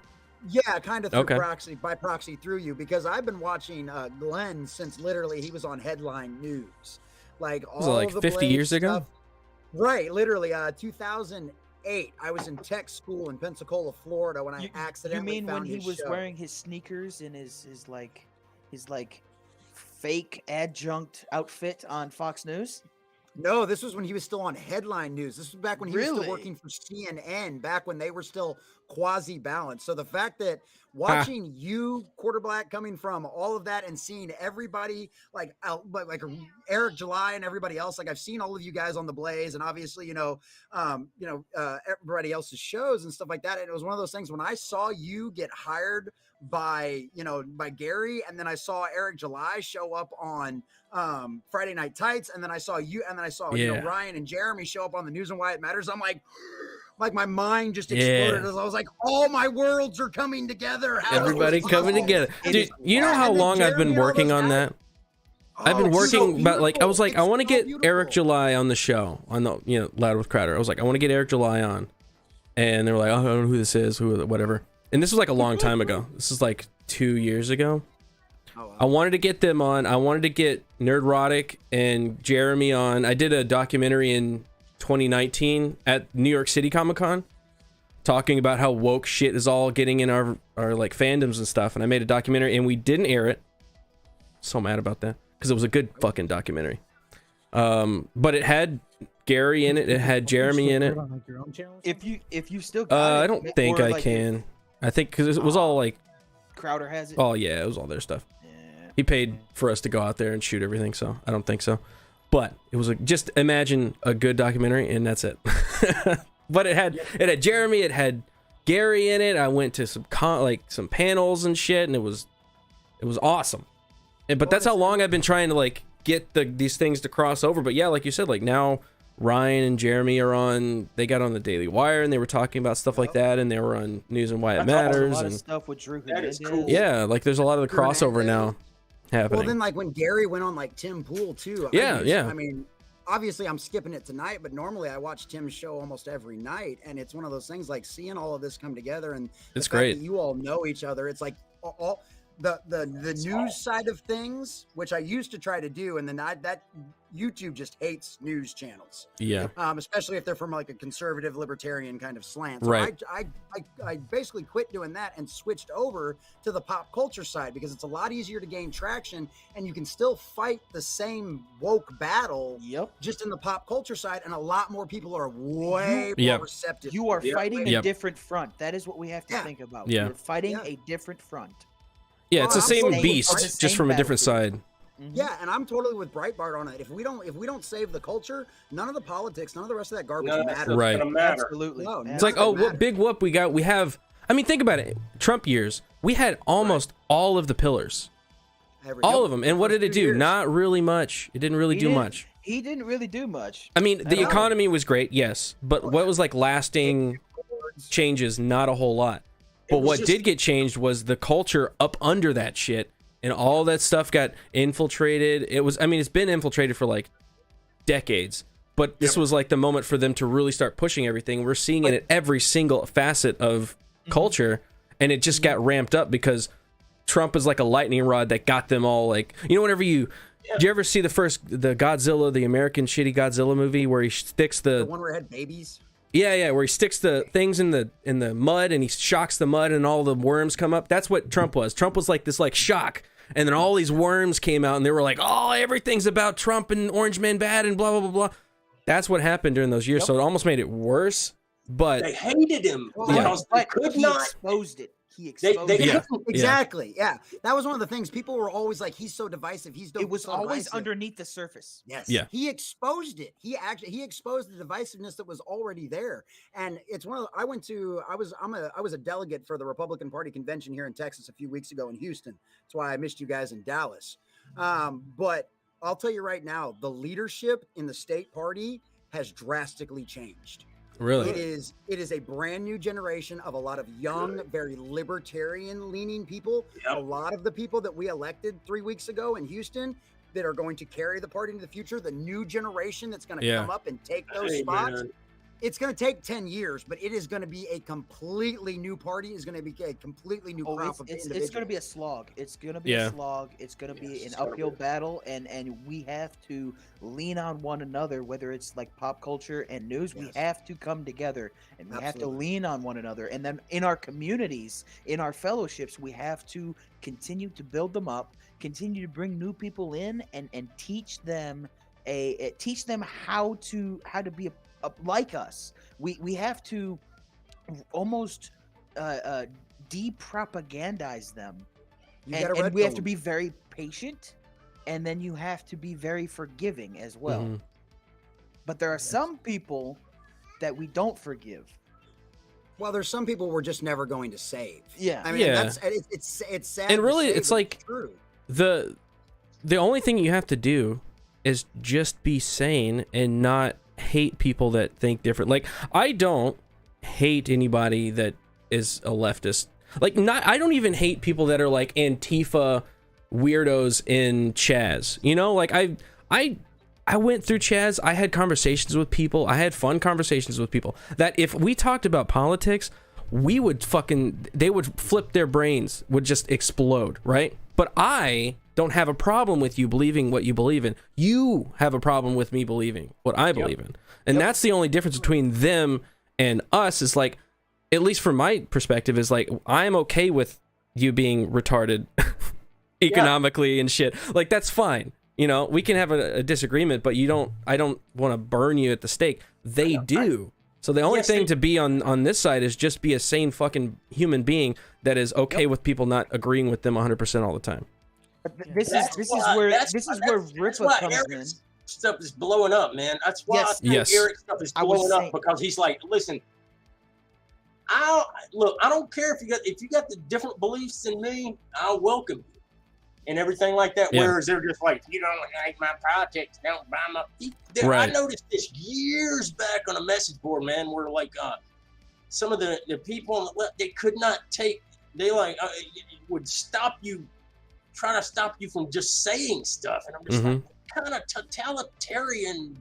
Yeah, kind of through Okay. proxy through you, because I've been watching Glenn since literally he was on headline news, like Was it all like of the 50 Blade years ago? stuff. Right, literally 2008. I was in tech school in Pensacola, Florida, when I You accidentally mean when found he his was show. wearing his sneakers and his fake adjunct outfit on Fox News? No, this was when he was still on headline news. This was back when he was Really? still working for CNN, back when they were still quasi-balanced. So the fact that watching you, Quarterback, coming from all of that and seeing everybody like Eric July and everybody else, like I've seen all of you guys on the Blaze, and obviously everybody else's shows and stuff like that. And it was one of those things when I saw you get hired by Gary, and then I saw Eric July show up on Friday Night Tights, and then I saw you, and then I saw Ryan and Jeremy show up on the News and Why It Matters. I'm like my mind just exploded as I was like, all my worlds are coming together. Everybody coming together. Dude, you know how long I've been working on that? I've been working about I was like, I want to get Eric July on the show, on the Loud with Crowder. I was like, I want to get Eric July on, and they were like, oh, I don't know who this is, whatever. And this was like a long time ago. This is like 2 years ago. Oh, wow. I wanted to get them on. I wanted to get Nerdrotic and Jeremy on. I did a documentary in 2019 at New York City Comic Con, talking about how woke shit is all getting in our like fandoms and stuff. And I made a documentary, and we didn't air it. So mad about that, because it was a good fucking documentary. But it had Gary in it. It had Jeremy in it. If you still got I don't think I can. I think because it was all like Crowder has it. Oh yeah, it was all their stuff. Yeah. He paid for us to go out there and shoot everything, so I don't think so. But it was just imagine a good documentary, and that's it. But it had Jeremy, it had Gary in it. I went to some panels and shit, and it was awesome. But that's how long I've been trying to like get these things to cross over. But yeah, like you said, like now Ryan and Jeremy are on. They got on the Daily Wire, and they were talking about stuff like that, and they were on News and Why It Matters. And stuff with Drew. That is cool. Yeah, like there's a lot of the crossover now happening. Well, then like when Gary went on like Tim Pool too. I mean, obviously I'm skipping it tonight, but normally I watch Tim's show almost every night, and it's one of those things like seeing all of this come together, and it's great. You all know each other. It's like all the news side of things, which I used to try to do, and then that YouTube just hates news channels. Yeah. Especially if they're from like a conservative libertarian kind of slant. So right. I basically quit doing that and switched over to the pop culture side, because it's a lot easier to gain traction, and you can still fight the same woke battle. Yep. Just in the pop culture side, and a lot more people are way more receptive. You are fighting a different front. That is what we have to think about. Yeah. You're fighting a different front. Yeah, it's the same beast, just from a different side. Yeah, and I'm totally with Breitbart on it. If we don't save the culture, none of the politics, none of the rest of that garbage matters. Right. Absolutely. No, it's like, oh, what big whoop we got. We have, I mean, think about it. Trump years, we had almost all of the pillars. All of them. And what did it do? Not really much. It didn't really do much. He didn't really do much. I mean, the economy was great, yes. But what was like lasting changes? Not a whole lot. But what did get changed was the culture up under that shit, and all that stuff got infiltrated. It's been infiltrated for like decades, but this was like the moment for them to really start pushing everything. We're seeing it at every single facet of culture, and it just got ramped up because Trump is like a lightning rod that got them all like, whenever did you ever see the Godzilla, the American shitty Godzilla movie where he sticks the one where it had babies? Yeah, where he sticks the things in the mud, and he shocks the mud, and all the worms come up. That's what Trump was. Trump was like this like shock, and then all these worms came out, and they were like, oh, everything's about Trump and Orange Man bad and blah blah blah blah. That's what happened during those years. So it almost made it worse. But they hated him. They could not exposed it. He exposed it. Exactly. Yeah. That was one of the things. People were always like, he's so divisive. It was always underneath the surface. Yes. Yeah. He exposed it. He exposed the divisiveness that was already there. And it's one of I was a delegate for the Republican Party convention here in Texas a few weeks ago in Houston. That's why I missed you guys in Dallas. But I'll tell you right now, the leadership in the state party has drastically changed. Really? It is a brand new generation of a lot of young, very libertarian leaning people. Yep. A lot of the people that we elected 3 weeks ago in Houston that are going to carry the party into the future, the new generation that's going to come up and take those spots. Man. It's going to take 10 years, but it is going to be a completely new party. It's going to be a completely new crop of individuals. It's going to be a slog. It's going to be a slog. It's going to be an uphill battle, and we have to lean on one another, whether it's like pop culture and news. We have to come together, and we have to lean on one another. And then in our communities, in our fellowships, we have to continue to build them up, continue to bring new people in, and teach them teach them how to be like us. We have to almost de-propagandize them, and we have to be very patient, and then you have to be very forgiving as well. But there are some people that we don't forgive. Well, there's some people we're just never going to save. Yeah, I mean, it's sad. And really, to say, it's like true. the only thing you have to do is just be sane and not hate people that think different. Like, I don't hate anybody that is a leftist. Like, I don't even hate people that are like Antifa weirdos in Chaz. You know, like I went through Chaz. I had conversations with people. I had fun conversations with people that if we talked about politics, they would flip their brains, would just explode, right? But I don't have a problem with you believing what you believe in. You have a problem with me believing what I believe in. And that's the only difference between them and us, is like, at least from my perspective, is like, I'm okay with you being retarded economically and shit. Like, that's fine. You know, we can have a disagreement, but I don't want to burn you at the stake. They do. So the only thing to be on this side is just be a sane fucking human being that is okay with people not agreeing with them 100% all the time. But this is where Ripa comes in. Stuff is blowing up, man. That's why I think Garrett stuff is blowing up, because he's like, listen, I don't care if you got the different beliefs than me, I'll welcome you and everything like that. Whereas they're just like, you don't like my politics, don't buy my. I noticed this years back on a message board, man, where like some of the people on the left, they could not take, they like would stop you, trying to stop you from just saying stuff, and I'm just like, what kind of totalitarian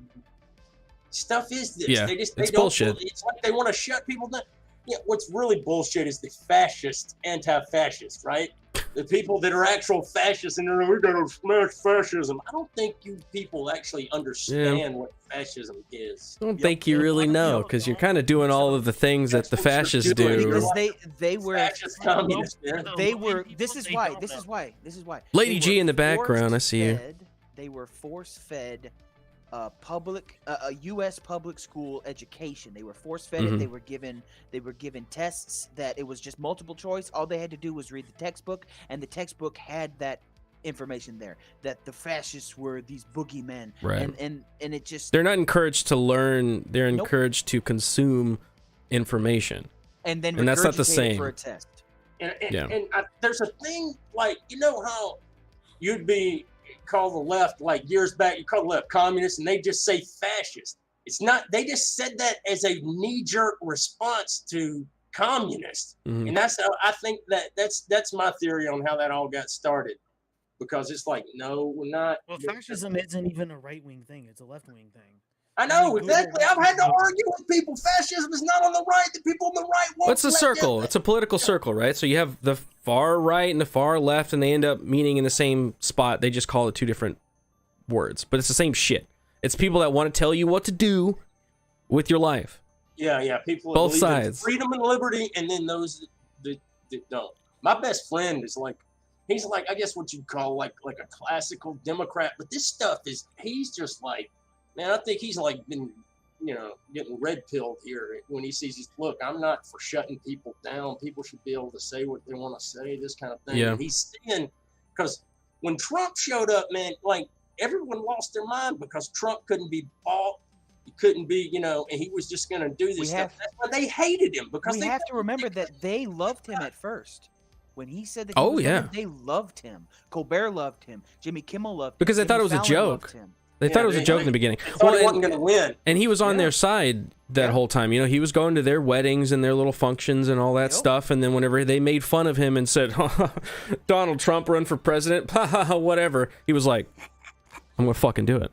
stuff is this? It's bullshit. It's like they want to shut people down. Yeah, what's really bullshit is the fascist, anti-fascist, right? The people that are actual fascists and they're like, we gotta smash fascism. I don't think you people actually understand what fascism is. I don't think you really know, because you're kind of doing all of the things that the fascists do. Because they were fascist communists, man. They were. This is why. Lady G in the background, I see you. They were force-fed a U.S. public school education. They were force-fed it. They were given tests that it was just multiple choice. All they had to do was read the textbook, and the textbook had that information there, that the fascists were these boogeymen. Right. And it just, they're not encouraged to learn. They're encouraged to consume information. And then that's not the same for a test. And there's a thing, like, you know how you'd be call the left, like years back, you call the left communist, and they just say fascist. It's not, they just said that as a knee-jerk response to communists. And that's how I think that's my theory on how that all got started, because it's like, no, we're not. Well, fascism isn't even a right-wing thing, it's a left-wing thing. I know, exactly. I've had to argue with people. Fascism is not on the right. The people on the right won't. What's a circle? It's a political circle, right? So you have the far right and the far left, and they end up meeting in the same spot. They just call it two different words, but it's the same shit. It's people that want to tell you what to do with your life. Yeah. People both believe sides, in freedom and liberty, and then those that don't. My best friend is like, he's like, I guess what you'd call like a classical Democrat, but this stuff is, he's just like, man, I think he's like been, getting red pilled here when he sees, look, I'm not for shutting people down. People should be able to say what they want to say, this kind of thing. Yeah. And he's seeing, because when Trump showed up, man, like everyone lost their mind because Trump couldn't be bought. He couldn't be, and he was just going to do this stuff. That's why they hated him, because we have to remember that they loved him at first. When he said that, they loved him. Colbert loved him. Jimmy Kimmel loved him. Because they thought it was a joke. They thought it was a joke in the beginning. Well, he wasn't going to win. And he was on their side that whole time. He was going to their weddings and their little functions and all that stuff. And then whenever they made fun of him and said, Donald Trump run for president, whatever, he was like, I'm going to fucking do it.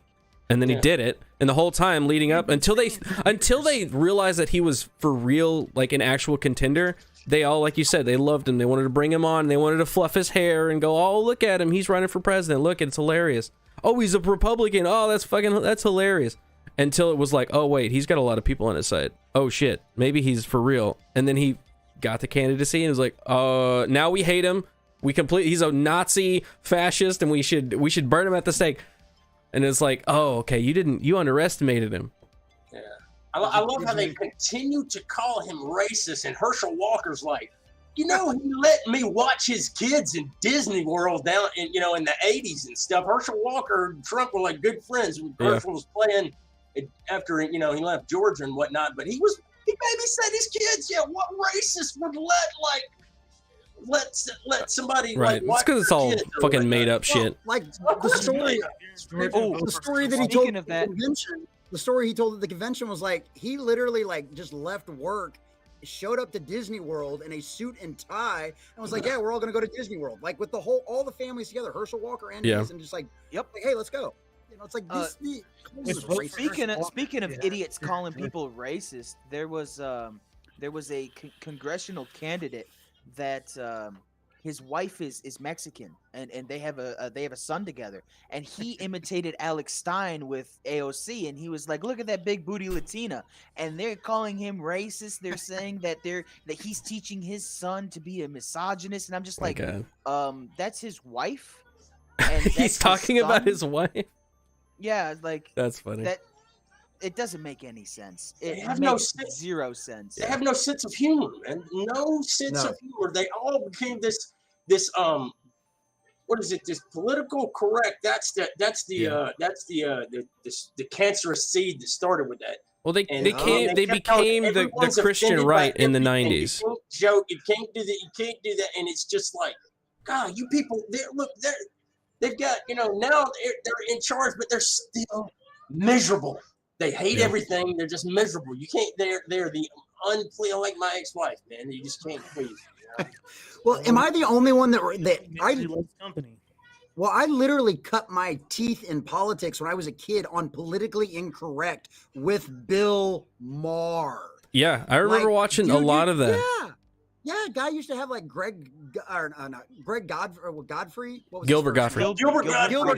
And then he did it. And the whole time leading up, until they realized that he was for real, like an actual contender, they all, like you said, they loved him. They wanted to bring him on. They wanted to fluff his hair and go, oh, look at him. He's running for president. Look, it's hilarious. Oh, he's a Republican. Oh, that's hilarious. Until it was like, oh, wait, he's got a lot of people on his side. Oh, shit. Maybe he's for real. And then he got the candidacy and was like, now we hate him. He's a Nazi fascist and we should burn him at the stake. And it's like, oh, okay, you underestimated him. Yeah. I love how they continue to call him racist, and Herschel Walker's like, he let me watch his kids in Disney World down in the 80s and stuff. Herschel Walker and Trump were like good friends when Herschel was playing after he left Georgia and whatnot. But he babysat his kids. Yeah, what racist would let somebody right? It's because it's all fucking made up shit. Like the story that he told at the convention. The story he told at the convention was like he literally like just left work, showed up to Disney World in a suit and tie, and was like, "Yeah, we're all gonna go to Disney World." Like with all the families together, Herschel Walker and his, and just like, "Yep, like, hey, let's go." It's like speaking of idiots calling people racist, there was a congressional candidate that his wife is Mexican, and they have a son together, and he imitated Alex Stein with AOC, and he was like, "Look at that big booty Latina," and they're calling him racist. They're saying that he's teaching his son to be a misogynist, and I'm just like, that's his wife. And he's talking about his wife. Yeah, like that's funny. That it doesn't make any sense. It makes zero sense. They have no sense of humor, man. No sense of humor. They all became this what is it? This political correct. That's the cancerous seed that started with that. Well, they became the Christian right in the 90s. You can't do that. You can't do that. And it's just like, God, you people. They've got now they're in charge, but they're still miserable. They hate everything. They're just miserable. You can't. They're the like my ex-wife, man. You just can't please. Well, am I the only one that I loves company? Well, I literally cut my teeth in politics when I was a kid on Politically Incorrect with Bill Maher. Yeah, I remember watching a lot of that. Yeah, guy used to have like Godfrey. What was Gilbert Gottfried. Gilbert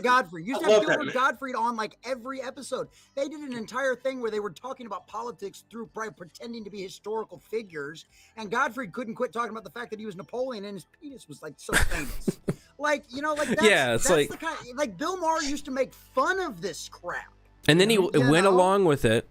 Gottfried. Used to have Gilbert Gottfried on like every episode. They did an entire thing where they were talking about politics through pretending to be historical figures, and Gottfried couldn't quit talking about the fact that he was Napoleon and his penis was like so famous. Like that's the kind like Bill Maher used to make fun of this crap. And then he went along with it.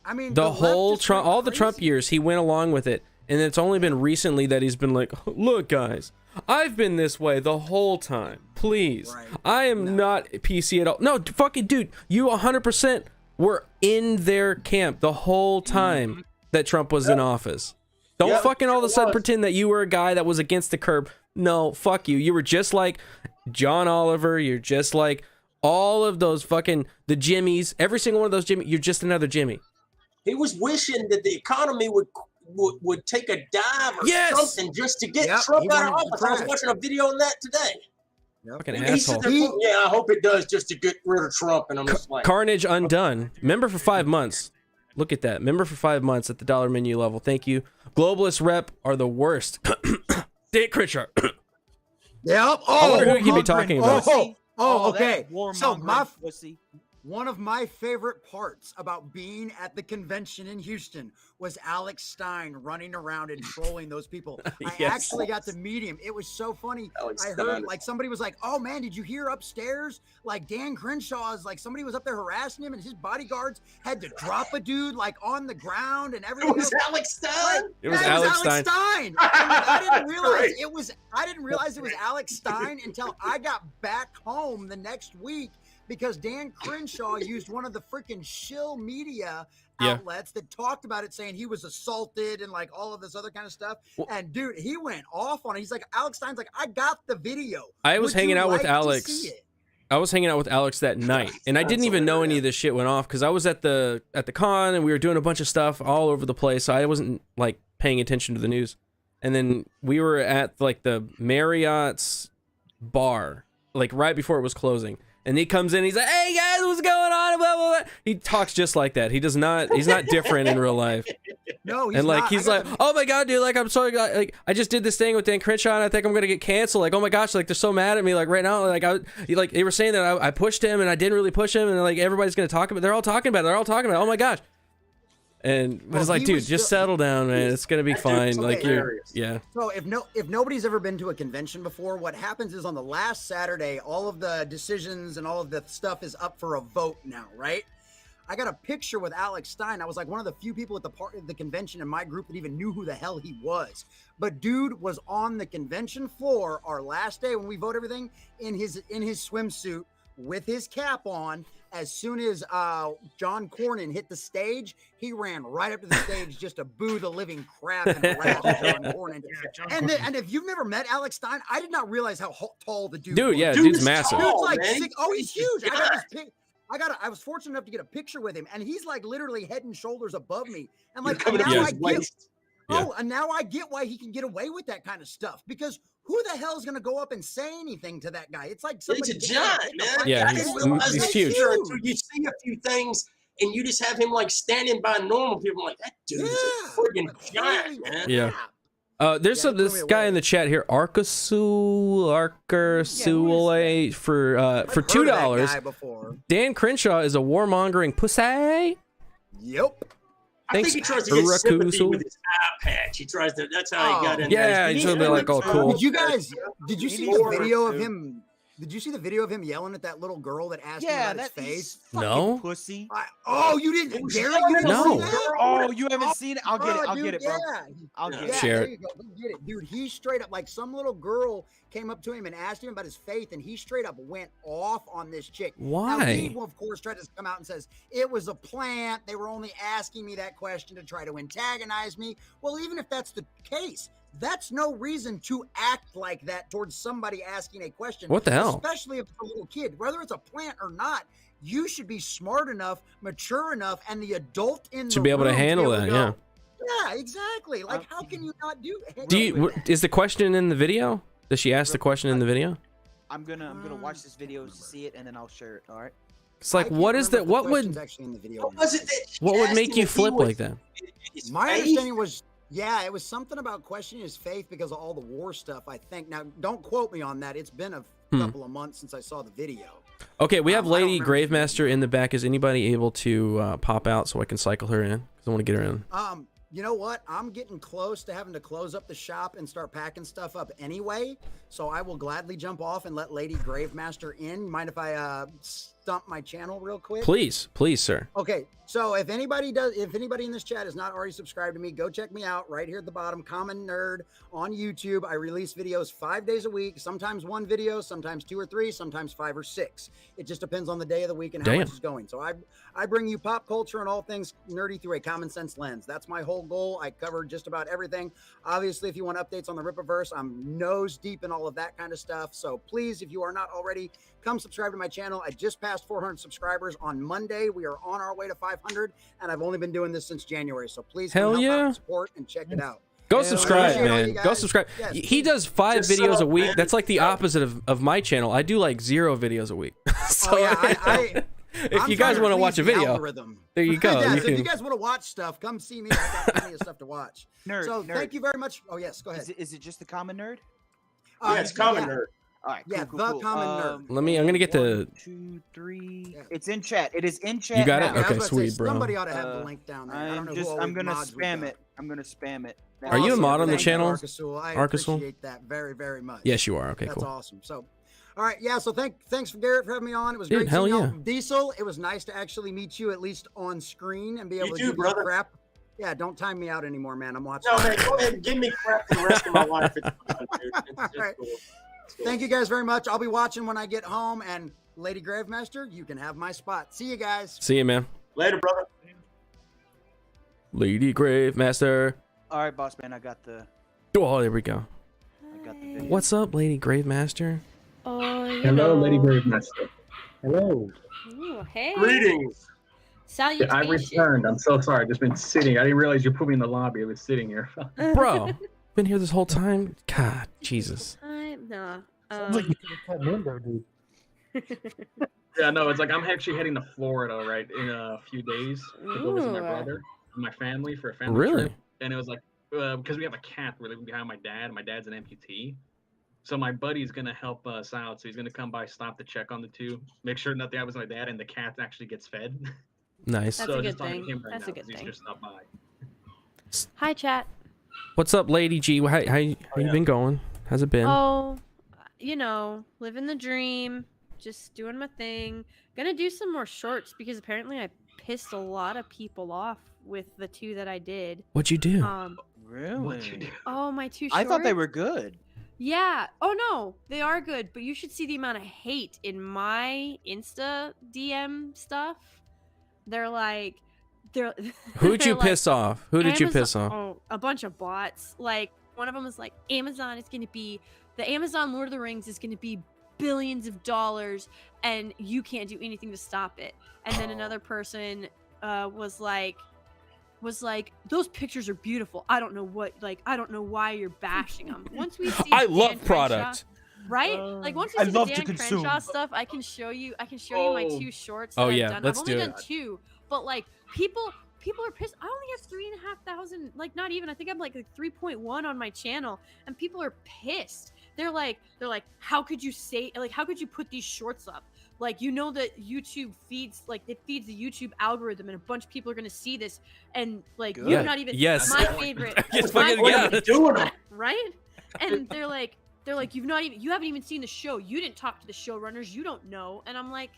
I mean, the whole Trump, all the Trump years, he went along with it. And it's only been recently that he's been like, look, guys, I've been this way the whole time. Please. Right. I am not PC at all. No, fucking dude, you 100% were in their camp the whole time that Trump was in office. Don't fucking all of a sudden pretend that you were a guy that was against the curb. No, fuck you. You were just like John Oliver. You're just like all of those fucking, the Jimmies. Every single one of those Jimmy. You're just another Jimmy. He was wishing that the economy would take a dive or something just to get Trump out of office. I was watching a video on that today. Fucking asshole. I hope it does just to get rid of Trump. And I'm just like, Carnage Undone. Member for 5 months. Look at that. Member for 5 months at the dollar menu level. Thank you. Globalist rep are the worst. Dick Critcher. Yep. Oh, who you be talking about? Okay. So one of my favorite parts about being at the convention in Houston was Alex Stein running around and trolling those people. I actually got to meet him. It was so funny. I heard like somebody was like, "Oh man, did you hear upstairs? Like Dan Crenshaw's like somebody was up there harassing him, and his bodyguards had to drop a dude like on the ground and everything." It was Alex Stein. It was Alex Stein. I didn't realize it was. I didn't realize it was Alex Stein until I got back home the next week. Because Dan Crenshaw used one of the freaking shill media outlets that talked about it, saying he was assaulted and like all of this other kind of stuff. Well, and dude, he went off on it. He's like, Alex Stein's like, I got the video. I was hanging out with Alex. I was hanging out with Alex that night, and I didn't even know any of this shit went off because I was at the con and we were doing a bunch of stuff all over the place. So I wasn't like paying attention to the news. And then we were at like the Marriott's bar, like right before it was closing. And he comes in, he's like, "Hey guys, what's going on?" Blah, blah, blah. He talks just like that. He's not different in real life. No, he's not. He's like, "Oh my god, dude, like I'm so like I just did this thing with Dan Crenshaw and I think I'm gonna get canceled. Like, oh my gosh, like they're so mad at me, like right now, like they were saying that I pushed him and I didn't really push him, and like everybody's gonna talk about they're all talking about it. Oh my gosh. And it's like, dude, just settle down, man. It's gonna be fine. Like yeah. So if nobody's ever been to a convention before, what happens is on the last Saturday, all of the decisions and all of the stuff is up for a vote now, right? I got a picture with Alex Stein. I was like one of the few people at the convention in my group that even knew who the hell he was. But dude was on the convention floor our last day when we vote everything in his swimsuit with his cap on. As soon as John Cornyn hit the stage, he ran right up to the stage just to boo the living crap and harass John Cornyn. And if you've never met Alex Stein, I did not realize how tall the dude was. Yeah, dude's massive. Dude's like he's huge. I was fortunate enough to get a picture with him, and he's like literally head and shoulders above me. And like now I get why he can get away with that kind of stuff, because who the hell is going to go up and say anything to that guy? It's like somebody. It's a giant, man. Yeah, he's huge. You see a few things, and you just have him like standing by normal people. I'm like, that dude is a freaking giant, man. Yeah. There's this guy in the chat here, Arcasule for $2. Dan Crenshaw is a warmongering pussy. Yep. I think he tries to get sympathy with his eye patch. He tries to. That's how he got in. Yeah, he's gonna be like, "Oh, cool." Did you see the video of him? Did you see the video of him yelling at that little girl that asked him about his face? No, pussy. You didn't, Garrett? You didn't see that? Oh, you haven't seen it? I'll get it, bro. I'll get it. Share there you go. Get it, dude. He straight up, like, some little girl came up to him and asked him about his faith, and he straight up went off on this chick. Why? Now, he, of course, tried to come out and says it was a plant. They were only asking me that question to try to antagonize me. Well, even if that's the case, that's no reason to act like that towards somebody asking a question. What the hell? Especially if it's a little kid. Whether it's a plant or not, you should be smart enough, mature enough, and the adult in the be able to handle that. Yeah. Yeah, exactly. Like, how can you not do that? Is the question in the video? Does she ask the question in the video? I'm gonna watch this video to see it, and then I'll share it. All right. It's like, what is that? What would make you flip like that? My understanding was. Yeah, it was something about questioning his faith because of all the war stuff, I think. Now, don't quote me on that. It's been a couple of months since I saw the video. Okay, we have Lady Gravemaster in the back. Is anybody able to pop out so I can cycle her in? Because I want to get her in. You know what? I'm getting close to having to close up the shop and start packing stuff up anyway. So I will gladly jump off and let Lady Gravemaster in. Mind if I stump my channel real quick? Please, sir. Okay, so if anybody in this chat is not already subscribed to me, go check me out right here at the bottom, Common Nerd on YouTube. I release videos 5 days a week, sometimes one video, sometimes 2 or 3, sometimes 5 or 6. It just depends on the day of the week and how much is going. So I bring you pop culture and all things nerdy through a common sense lens. That's my whole goal. I cover just about everything. Obviously, if you want updates on the Rippaverse, I'm nose deep in all of that kind of stuff. So please, if you are not already, come subscribe to my channel. I just passed 400 subscribers on Monday. We are on our way to 500, and I've only been doing this since January. So please help out, support, and check it out. Go subscribe, man. Go subscribe. Yes, he does 5 videos a week. That's like the opposite of my channel. I do like 0 videos a week. So if you guys want to watch a video, there you go. So if you guys want to watch stuff, come see me. I've got plenty of stuff to watch. Nerd. Thank you very much. Oh, yes, go ahead. Is it just the Common Nerd? Yeah, it's Common Nerd. All right, cool. Common Nerd. I'm gonna get the 1, 2, 3. Yeah. It's in chat. It is in chat. You got it? now. Okay, sweet, bro. Somebody ought to have the link down there. I'm gonna spam it. I'm gonna spam it. Are you a mod on the channel? I appreciate that very, very much. Yes, you are. Okay, That's cool. That's awesome. So, all right, yeah. So thanks for Garrett for having me on. It was great. Hell yeah. Diesel, it was nice to actually meet you at least on screen and be able to give you crap. Yeah, don't time me out anymore, man. I'm watching. No, man, go ahead and give me crap for the rest of my life. It's fun, dude. All right. Cool. Thank you guys very much. I'll be watching when I get home. And Lady Gravemaster, you can have my spot. See you guys. See you, man. Later, brother. Lady Gravemaster. All right, boss man. I got the. Oh, there we go. I got the video. What's up, Lady Gravemaster? Hello, Lady Gravemaster. Hello. Ooh, hey. Greetings. Salutations. I returned. I'm so sorry. I've just been sitting. I didn't realize you put me in the lobby. I was sitting here. Bro, been here this whole time? God, Jesus. No. Sounds like you could have come in there, dude. Yeah, no, it's like I'm actually heading to Florida, right, in a few days to go visit my brother and my family for a family trip. And it was like, because we have a cat we're living behind my dad. My dad's an amputee. So my buddy's going to help us out. So he's going to come by, stop to check on the two, make sure nothing happens to my dad, and the cat actually gets fed. Nice. That's So a good just talking to thing. him right That's now, a good 'cause he's thing. just stopped by. Hi, chat. What's up, Lady G? How you been going? How's it been? Oh, you know, living the dream, just doing my thing. Gonna do some more shorts because apparently I pissed a lot of people off with the 2 that I did. What'd you do? Really? Oh, my 2 shorts. I thought they were good. Yeah. Oh no, they are good, but you should see the amount of hate in my Insta DM stuff. They're like, Who'd you they're like, piss off? Who did you piss off? Oh, a bunch of bots. Like one of them was like, Amazon is gonna be the Amazon Lord of the Rings is gonna be billions of dollars, and you can't do anything to stop it. And then another person was like, those pictures are beautiful. I don't know why you're bashing them. Once we see I Dan love Crenshaw, product. right? Like once we see the Dan Crenshaw stuff, I can show you my 2 shorts that Oh, I've yeah, done. let's I've only do done it. 2, but like people are pissed. I only have 3,500, like not even. I think I'm like 3.1 on my channel, and people are pissed. They're like, how could you put these shorts up? Like, you know that YouTube feeds, like, it feeds the YouTube algorithm, and a bunch of people are gonna see this, and like, Good. you're not even Yes. my favorite. Yes, my fucking yeah. favorite, right? And they're like, you haven't even seen the show. You didn't talk to the showrunners. You don't know. And I'm like,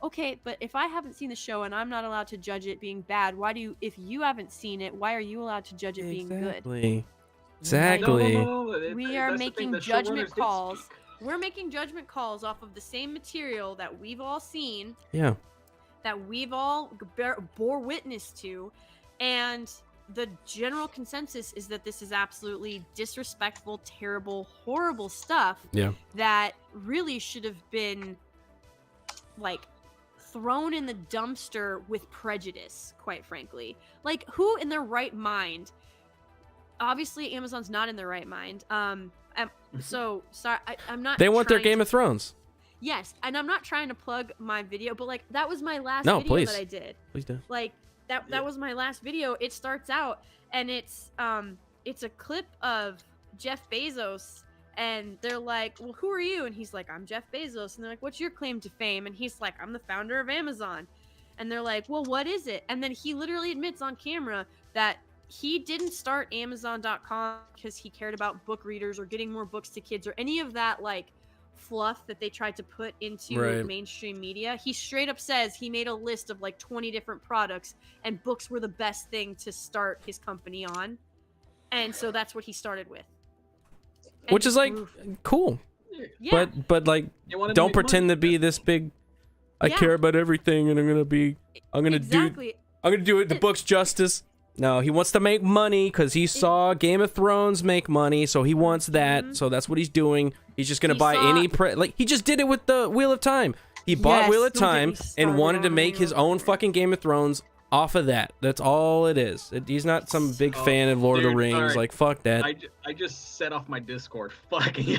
okay, but if I haven't seen the show and I'm not allowed to judge it being bad, if you haven't seen it, why are you allowed to judge it being good? Exactly. No, We are making judgment calls. We're making judgment calls off of the same material that we've all seen, Yeah. that we've all bore witness to, and the general consensus is that this is absolutely disrespectful, terrible, horrible stuff. Yeah. That really should have been like thrown in the dumpster with prejudice, quite frankly. Like, who in their right mind? Obviously, Amazon's not in their right mind. So sorry, I'm not. They want their trying Game to- of Thrones. Yes, and I'm not trying to plug my video, but like that was my last No, video please. that I did. Please do. Like that was my last video. It starts out and it's a clip of Jeff Bezos, and they're like, well, who are you? And he's like, I'm Jeff Bezos. And they're like, what's your claim to fame? And he's like, I'm the founder of Amazon. And they're like, well, what is it? And then he literally admits on camera that he didn't start Amazon.com because he cared about book readers or getting more books to kids or any of that like fluff that they tried to put into mainstream media. He straight up says he made a list of like 20 different products, and books were the best thing to start his company on. And so that's what he started with. And Which is like cool. Yeah. But like, don't pretend to be this big. I care about everything, and I'm gonna do it the book's justice. No, he wants to make money because he saw Game of Thrones make money, so he wants that. So that's what he's doing. He's just gonna buy any like he just did it with the Wheel of Time. He bought Wheel of Time and wanted to make his own fucking Game of Thrones off of that. That's all it is. He's not some big fan of Lord of the Rings. Right. Like, fuck that. I just set off my Discord. Fucking.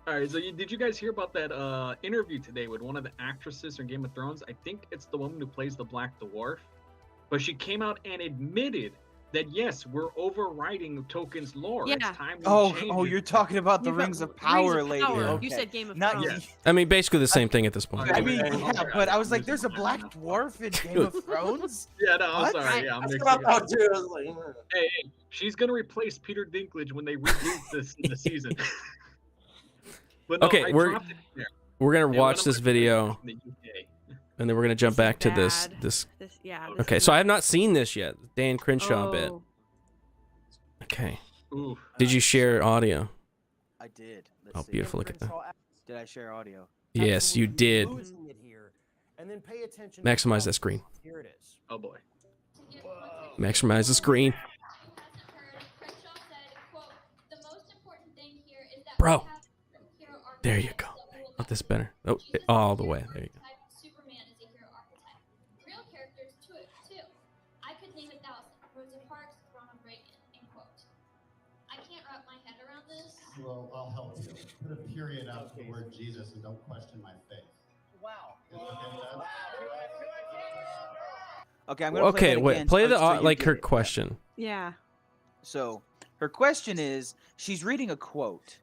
All right, so did you guys hear about that interview today with one of the actresses from Game of Thrones? I think it's the woman who plays the Black Dwarf. But she came out and admitted that, yes, we're overwriting Tolkien's lore. Yeah. It's time we change Oh, it. you're talking about the Rings of Power lady. Yeah. Okay. You said Game of Not Thrones. yes. I mean, basically the same thing at this point. I mean, yeah, but I was like, there's a Black Dwarf in Game of Thrones? Yeah, no, I'm What? sorry. Yeah, I'm That's mixing what I it thought up. too. I was like, Hey, she's gonna replace Peter Dinklage when they reboot the season. But no, Okay, I we're dropped it there. gonna And watch one of this my video, friends in the UK. and then we're gonna jump back to this. This Okay, so I have not seen this yet. Dan Crenshaw bit. Oh. Okay. Ooh. Did you share audio? I did. Oh, beautiful! Look at that. Did I share audio? Yes, you did. Maximize that screen. Here it is. Oh boy. Maximize the screen. Bro. There you go. Oh, this better. Oh, all the way. There you go. Superman is a hero archetype. Real characters too. I could name 1,000. Rosa Parks, Ronald Reagan, end quote. I can't wrap my head around this. Well, I'll help you. Put a period after the word Jesus and don't question my faith. Wow. Okay, I'm gonna play that wait. again Play so the you like get her it. question. Yeah. So her question is, she's reading a quote,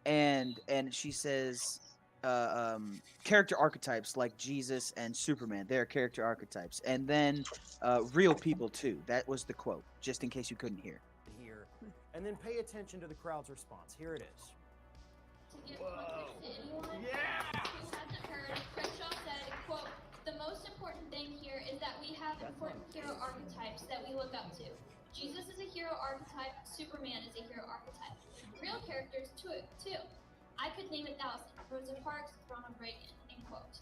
and she says, character archetypes like Jesus and Superman. They're character archetypes, and then real people too. That was the quote, just in case you couldn't hear. Here, and then pay attention to the crowd's response. Here it is. Yeah! Who hasn't heard, Crenshaw said, quote, "The most important thing here is that we have important hero archetypes that we look up to. Jesus is a hero archetype, Superman is a hero archetype. Real characters too. I could name 1,000. Rosa Parks, Ronald Reagan," end quote.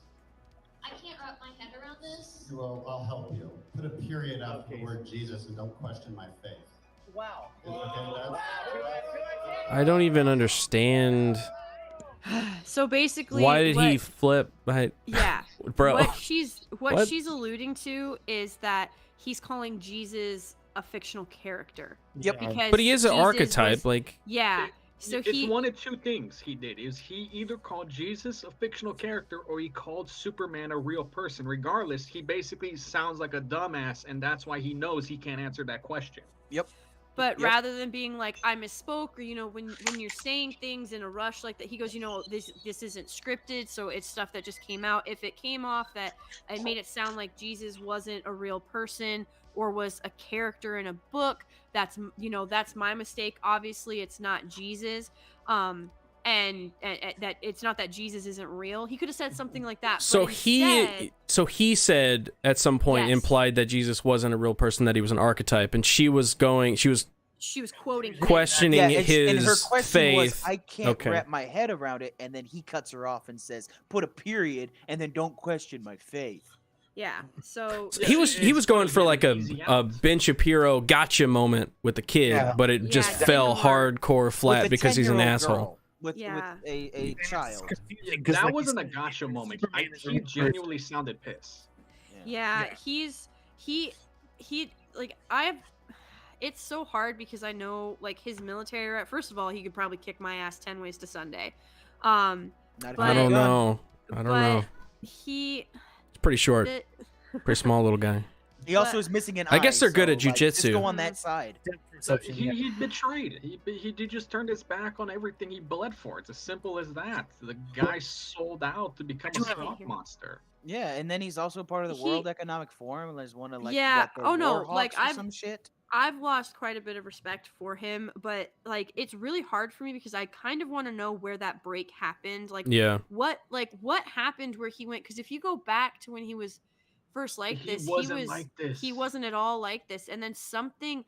I can't wrap my head around this. Well, I'll help you. Put a period after the word Jesus and don't question my faith. Wow. I don't even understand. So basically, why did he flip? Yeah, bro. What she's alluding to is that he's calling Jesus a fictional character. Yep. Because but he is an Jesus archetype, like. Yeah. So it's one of two things he did. Is he either called Jesus a fictional character or he called Superman a real person. Regardless, he basically sounds like a dumbass, and that's why he knows he can't answer that question. Yep. But rather than being like, I misspoke, or when you're saying things in a rush like that, he goes, this isn't scripted, so it's stuff that just came out. If it came off that it made it sound like Jesus wasn't a real person or was a character in a book, that's my mistake. Obviously, it's not Jesus. And that it's not that Jesus isn't real. He could have said something like that. So he said at some point, implied that Jesus wasn't a real person, that he was an archetype, and she was quoting and questioning his her question faith. Was, I can't wrap my head around it, and then he cuts her off and says, "Put a period, and then don't question my faith." Yeah. So he was going for like a Ben Shapiro gotcha moment with the kid, but it just fell hardcore flat because he's an asshole. With a child. That wasn't a gotcha moment. He genuinely sounded pissed. Yeah, he like it's so hard because I know like his military. First of all, he could probably kick my ass 10 ways to Sunday. I don't know. He's pretty short, pretty small little guy. He also is missing an eye. I guess they're good at jujitsu. Just go on that side. He betrayed. He just turned his back on everything he bled for. It's as simple as that. The guy sold out to become a stock monster. Yeah, and then he's also part of the World Economic Forum, and there's one of some shit. I've lost quite a bit of respect for him, but like it's really hard for me because I kind of want to know where that break happened. Like, what happened where he went? Because if you go back to when he was first like this, he wasn't at all like this, and then something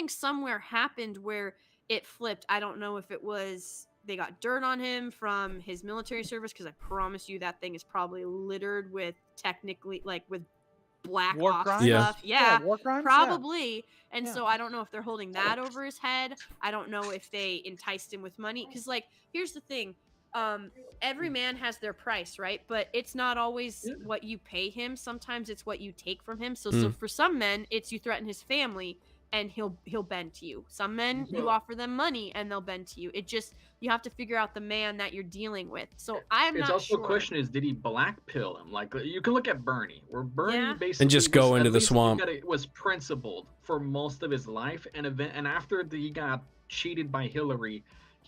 somewhere happened where it flipped. I don't know if it was they got dirt on him from his military service, because I promise you that thing is probably littered with with black ops stuff. Yeah, war crimes, probably. And so I don't know if they're holding that over his head. I don't know if they enticed him with money, because like here's the thing, every man has their price, right? But it's not always what you pay him. Sometimes it's what you take from him. So for some men, it's you threaten his family and he'll bend to you. Some men, you offer them money and they'll bend to you. It just, you have to figure out the man that you're dealing with. So I'm not sure. It's also a question is, did he black pill him? Like, you can look at Bernie, where Bernie basically and just go into the swamp. Was principled for most of his life, and after he got cheated by Hillary,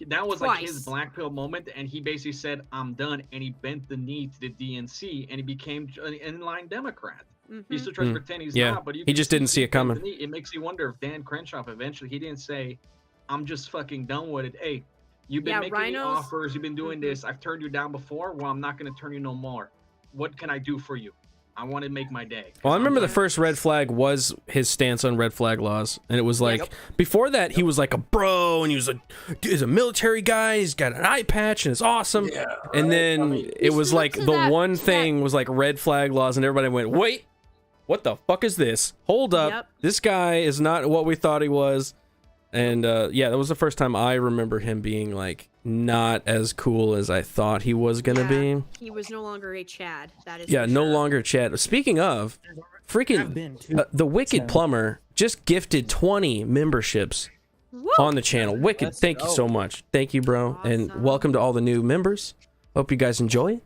that was like his black pill moment, and he basically said, "I'm done," and he bent the knee to the DNC, and he became an inline Democrat. He still tries to pretend he's not, but he just didn't see it coming. It makes you wonder if Dan Crenshaw eventually, he didn't say, "I'm just fucking done with it. Hey, you've been making me offers, you've been doing this, I've turned you down before, well, I'm not going to turn you no more. What can I do for you? I want to make my day." Well, I remember the first red flag was his stance on red flag laws, and it was like before that he was like a bro, and he's a military guy. He's got an eye patch, and it's awesome. Yeah, and then it was like the one thing was like red flag laws, and everybody went, "Wait, what the fuck is this? Hold up, this guy is not what we thought he was." And yeah, that was the first time I remember him being like not as cool as I thought he was gonna be. He was no longer a Chad. That is no longer Chad. Speaking of, freaking the Wicked Plumber just gifted 20 memberships on the channel. Wicked, thank you so much. Thank you, bro, and welcome to all the new members. Hope you guys enjoy it.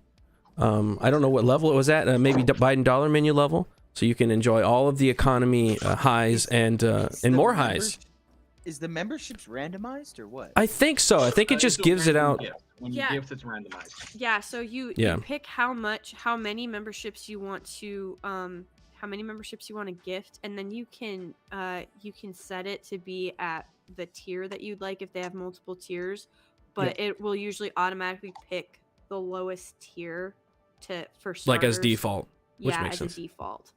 I don't know what level it was at. Maybe Biden dollar menu level, so you can enjoy all of the economy highs and more highs. Is the memberships randomized or what? I think so. I think it just gives it out. When you gift, it's randomized. Yeah, so you pick how many memberships you want to gift, and then you can set it to be at the tier that you'd like if they have multiple tiers, but it will usually automatically pick the lowest tier for starters. Like as default, which makes sense. As a default.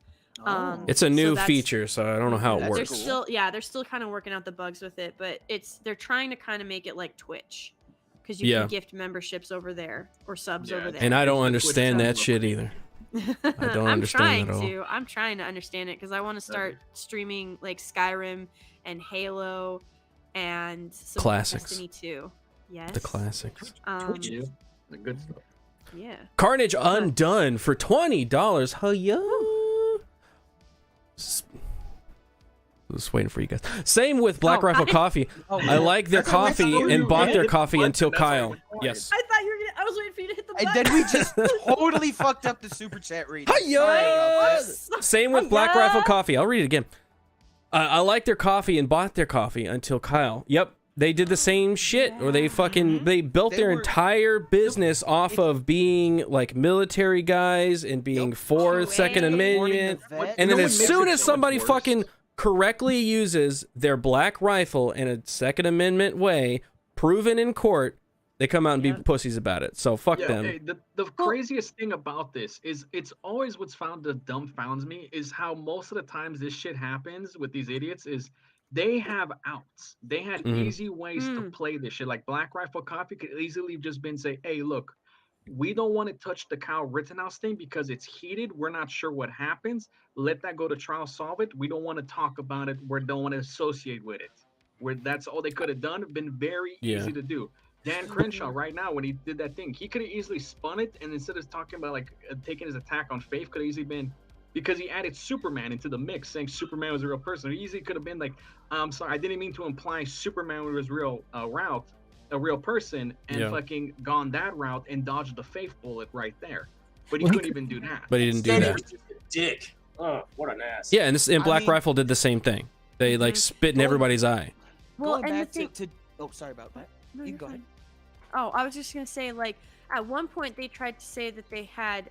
It's a new feature, so I don't know how it works. They're still kind of working out the bugs with it, but they're trying to kind of make it like Twitch, because you can gift memberships over there or subs over there. And I don't understand that shit either. I don't understand it at all. I'm trying to understand it because I want to start streaming like Skyrim and Halo and some classics. Destiny 2. Yes. The classics. The good stuff. Yeah. Carnage Undone for $20. Hi-yo. Just waiting for you guys. Same with Black Rifle Coffee. I like their coffee and bought their coffee until Kyle. Yes. I thought you were gonna. I was waiting for you to hit the button. And then we just totally fucked up the super chat reading. Same with Black Rifle Coffee. I'll read it again. I like their coffee and bought their coffee until Kyle. Yep. They did the same shit, or they built their entire business off of being like military guys and being for Second Amendment. And then as soon as somebody fucking correctly uses their black rifle in a Second Amendment way, proven in court, they come out and be pussies about it. So fuck them. Hey, the craziest thing about this is it's always what's found that dumbfounds me is how most of the times this shit happens with these idiots is they have outs. They had easy ways to play this shit. Like Black Rifle Coffee could easily just been say, hey, look, we don't want to touch the Kyle Rittenhouse thing because it's heated. We're not sure what happens. Let that go to trial, solve it. We don't want to talk about it. We don't want to associate with it. That's all they could have done. Been very easy to do. Dan Crenshaw right now, when he did that thing, he could have easily spun it, and instead of talking about like taking his attack on Faith, could have easily been, because he added Superman into the mix, saying Superman was a real person. He easily could have been like, I'm sorry, I didn't mean to imply Superman was a real person, and fucking gone that route and dodged the Faith bullet right there. But he couldn't even do that. But he didn't do that. Dick. Oh, what an ass. Yeah, and Black Rifle did the same thing. They like spit in everybody's eye. Well, Going and back to oh, sorry about that. No, you you're go ahead. fine. Oh, I was just gonna say, like, at one point they tried to say that they had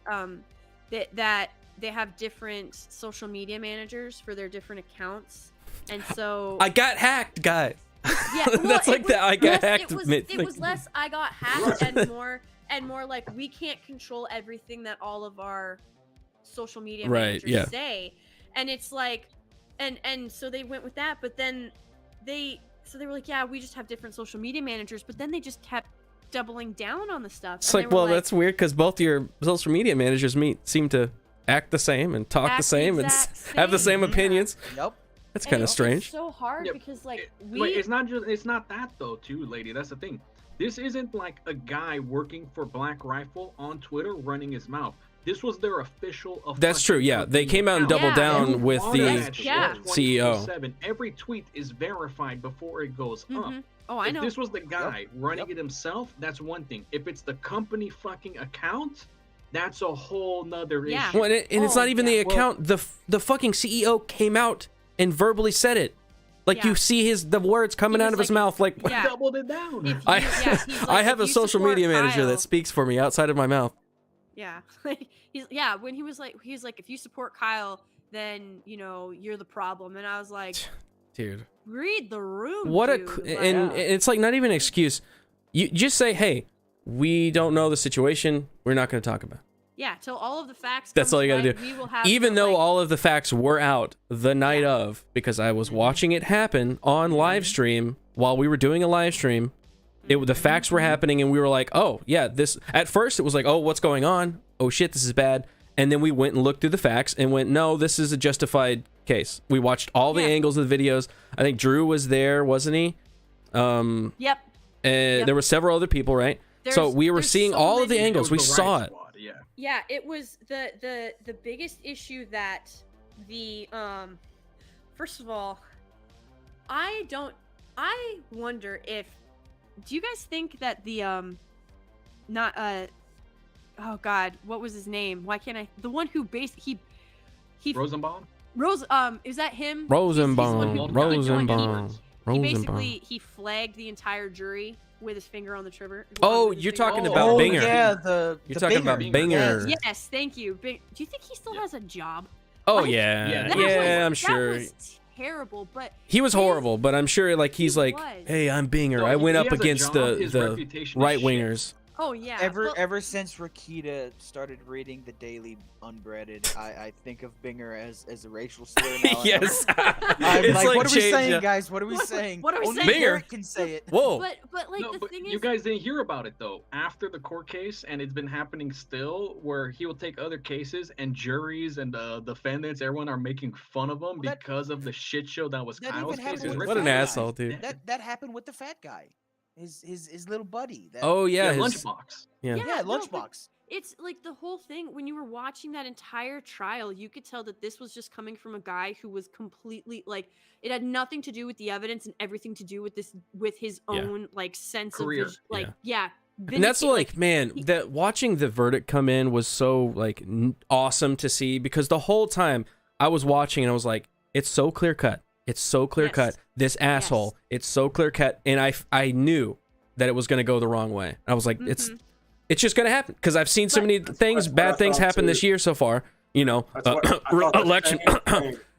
that they have different social media managers for their different accounts, and so I got hacked, guys. Yeah, well, that's like that. I got hacked. It was less I got hacked and more like we can't control everything that all of our social media managers say, and it's like, and so they went with that, but then they were like, yeah, we just have different social media managers, but then they just kept doubling down on the stuff. It's like, well, that's weird because both your social media managers seem to act the same and talk the same and have the same opinions. Yep. That's kind of strange. It's so hard because like it's not that though, too, lady. That's the thing. This isn't like a guy working for Black Rifle on Twitter running his mouth. This was their official. That's true. Yeah, they came out and doubled down with the CEO. Every tweet is verified before it goes up. Oh, I know. If this was the guy running it himself, that's one thing. If it's the company fucking account, that's a whole nother issue. Well, and it's not even the account. The fucking CEO came out and verbally said it. Like you see the words coming out of his mouth. Like doubled it down. I have a social media manager that speaks for me outside of my mouth. Yeah, when he was like, if you support Kyle, then you're the problem, and I was like, dude, read the room. And it's like not even an excuse. You just say, hey, we don't know the situation. We're not going to talk about it. Yeah, till all of the facts. That's all you got to do. Even though all of the facts were out the night of, because I was watching it happen on live stream while we were doing a live stream. The facts were happening, and we were like, oh, yeah, this... At first, it was like, oh, what's going on? Oh, shit, this is bad. And then we went and looked through the facts and went, no, this is a justified case. We watched all the angles of the videos. I think Drew was there, wasn't he? Yep. And there were several other people, right? So we were seeing all of the angles. We saw it. Yeah, it was the biggest issue that first of all, I wonder if... Do you guys think that the oh god, what was his name? Why can't I? The one who he Rosenbaum? Is that him? Rosenbaum. He basically flagged the entire jury with his finger on the trigger. Oh, you're talking about Binger. Yeah, you're talking about Binger. Yes, thank you. Do you think he still has a job? Oh Like, yeah, I'm sure. That was terrible, but He was horrible, but I'm sure like he's like, hey, I'm Binger. No, I went he up has a against job, his the reputation is right shit. wingers. Oh yeah. Ever since Rakita started reading the Daily Unbreaded, I think of Binger as a racial slur now. Yes. I'm It's like, like what are we change- saying, guys? What are we saying? What are we Only saying? Garrett can say it. Whoa. But like No, the but thing you is, guys didn't hear about it though. After the court case, and it's been happening still, where he will take other cases and juries and defendants, everyone are making fun of him because of the shit show that was That Kyle's even case. happened with What an the fat guy. asshole, dude. That happened with the fat guy, his little buddy. That, Oh yeah, Yeah, his lunchbox. Yeah. yeah, no, but lunchbox. it's like the whole thing when you were watching that entire trial, you could tell that this was just coming from a guy who was completely like it had nothing to do with the evidence and everything to do with his own like sense Career. of like yeah. And that's like, man, he- that watching the verdict come in was so like awesome to see, because the whole time I was watching and I was like, it's so clear cut. It's so clear cut. This asshole, it's so clear cut, and I knew that it was going to go the wrong way. I was like, it's just going to happen, because I've seen so many things, bad things happen this year so far. You know, election,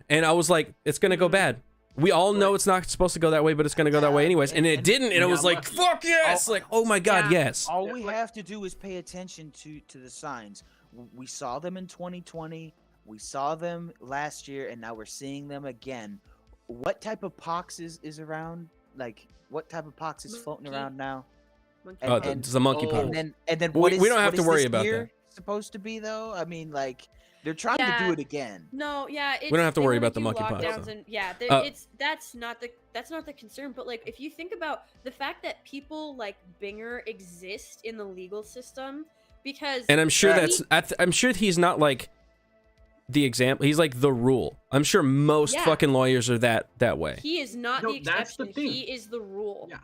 and I was like, it's going to go bad. We all know it's not supposed to go that way, but it's going to go that way anyways. And it didn't, and it was like, fuck yes! Like, oh my god, yes. All we have to do is pay attention to the signs. We saw them in 2020. We saw them last year, and now we're seeing them again. What type of pox is around? Like, what type of pox is floating around now? Oh, it's the monkeypox. And then We don't have to worry about that. Supposed to be though. I mean, like they're trying to do it again. No, yeah, We don't have to they worry wanna about the do monkeypox, lockdowns though. and yeah, that's not the concern. But like, if you think about the fact that people like Binger exist in the legal system, because And I'm sure I'm sure he's not like the example. He's like the rule. I'm sure most fucking lawyers are that way. he is not No, the that's the exception. thing. He is the rule. Yeah.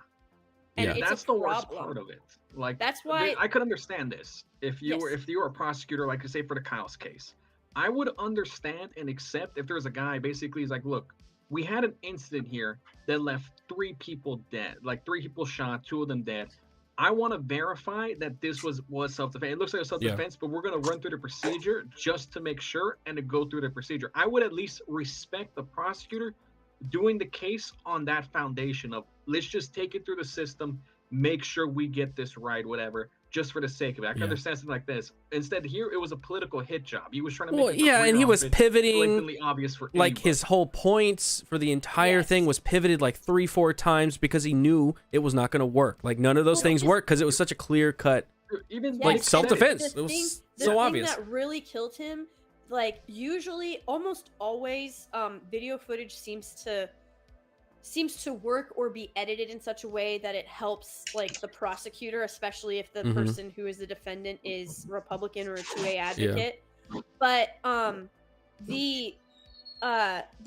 And Yeah. it's That's a the worst problem. part of it. Like That's why I could understand this if you were Yes. if you were a prosecutor, like say for the Kyle's case. I would understand and accept if there was a guy basically he's like, look, we had an incident here that left 3 people dead, like 3 people shot, 2 of them dead. I want to verify that this was self-defense. It looks like a self-defense, but we're going to run through the procedure just to make sure and to go through the procedure. I would at least respect the prosecutor doing the case on that foundation of let's just take it through the system, make sure we get this right, whatever, just for the sake of it. I can understand something like this. Instead, here it was a political hit job. He was trying to make and he was pivoting. blatantly obvious for Like anybody. his whole points for the entire thing was pivoted like 3-4 times because he knew it was not going to work. Like none of those things worked because it was such a clear cut, even like self-defense. The It was thing so obvious. that really killed him, like usually, almost always, video footage seems to work or be edited in such a way that it helps like the prosecutor, especially if the person who is the defendant is Republican or a 2A advocate. But the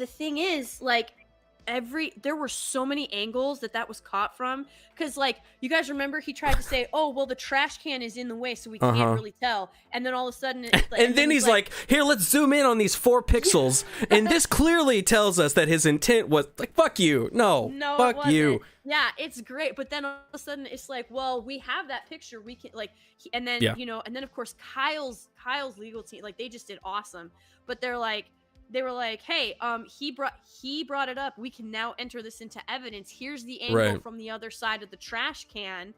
thing is, like, there were so many angles that was caught from, because like you guys remember he tried to say, oh well, the trash can is in the way so we can't really tell, and then all of a sudden and then he's like, here, let's zoom in on these 4 pixels, and this clearly tells us that his intent was like, fuck you, no fuck it wasn't. you. Yeah, it's great, but then all of a sudden it's like, well, we have that picture, we can like, and then you know, and then of course Kyle's legal team, like they just did awesome, but they were like, hey, he brought it up, we can now enter this into evidence, here's the angle from the other side of the trash can,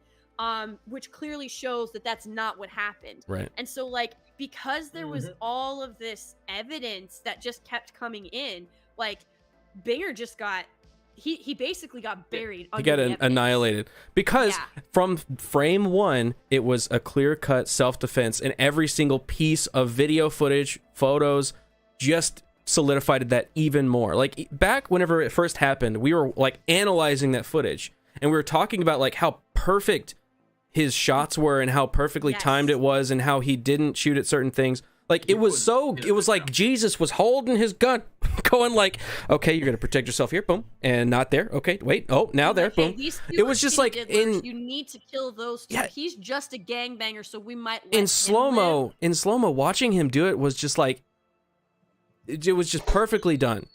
which clearly shows that that's not what happened. And so like, because there was all of this evidence that just kept coming in, like Binger just got he basically got buried. He got annihilated because from frame 1 it was a clear-cut self-defense, and every single piece of video footage, photos, just solidified that even more. Like back whenever it first happened, we were like analyzing that footage, and we were talking about like how perfect his shots were and how perfectly timed it was and how he didn't shoot at certain things. Like it was like Jesus was holding his gun going like, okay, you're gonna protect yourself here, boom, and not there, okay, wait, oh, now there, boom. It was just like you need to kill those two. He's just a gangbanger, so we might let in slow-mo watching him do it was just like, it was just perfectly done.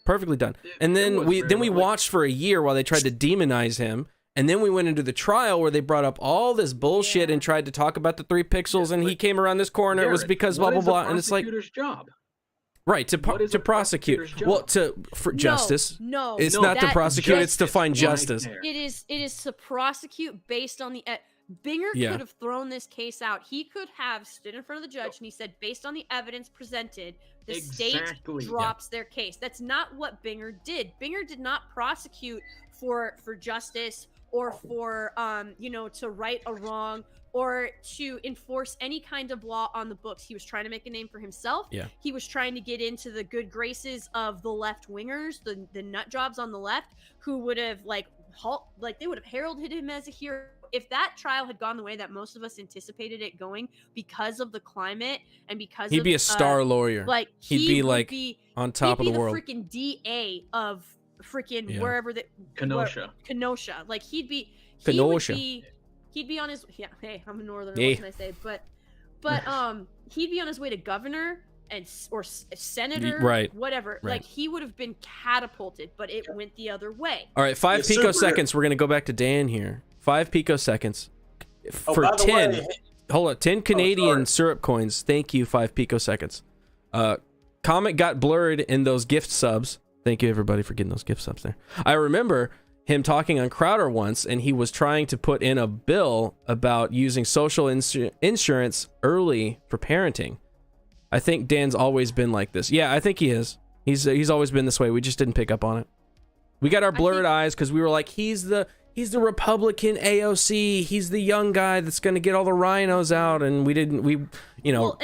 And then we watched for a year while they tried to demonize him, And then we went into the trial where they brought up all this bullshit and tried to talk about the 3 pixels, and he came around this corner. It was because blah blah blah, and it's like job. Right, to prosecute. Well, for justice. No, it's not to prosecute. It's to find justice. It is to prosecute based on the. Binger could have thrown this case out. He could have stood in front of the judge and he said, based on the evidence presented, the state drops their case. That's not what Binger did. Binger did not prosecute for justice or for to right a wrong or to enforce any kind of law on the books. He was trying to make a name for himself. Yeah. He was trying to get into the good graces of the left wingers, the nut jobs on the left, who would have they would have heralded him as a hero. If that trial had gone the way that most of us anticipated it going because of the climate and because he'd be a star lawyer. Like he'd be like on top of the world. He'd be the freaking DA of freaking wherever that Kenosha. Like he'd be on his hey, I'm a northerner, what can I say? But he'd be on his way to governor or senator, whatever. Right. Like he would have been catapulted, but it went the other way. All right, 5 picoseconds. We're gonna go back to Dan here. 5 picoseconds for 10. Hold on, 10 Canadian syrup coins. Thank you, 5 picoseconds. Comet got blurred in those gift subs. Thank you, everybody, for getting those gift subs there. I remember him talking on Crowder once, and he was trying to put in a bill about using social insurance early for parenting. I think Dan's always been like this. Yeah, I think he is. He's always been this way. We just didn't pick up on it. We got our blurred eyes because we were like, he's the Republican AOC. He's the young guy that's going to get all the rhinos out, and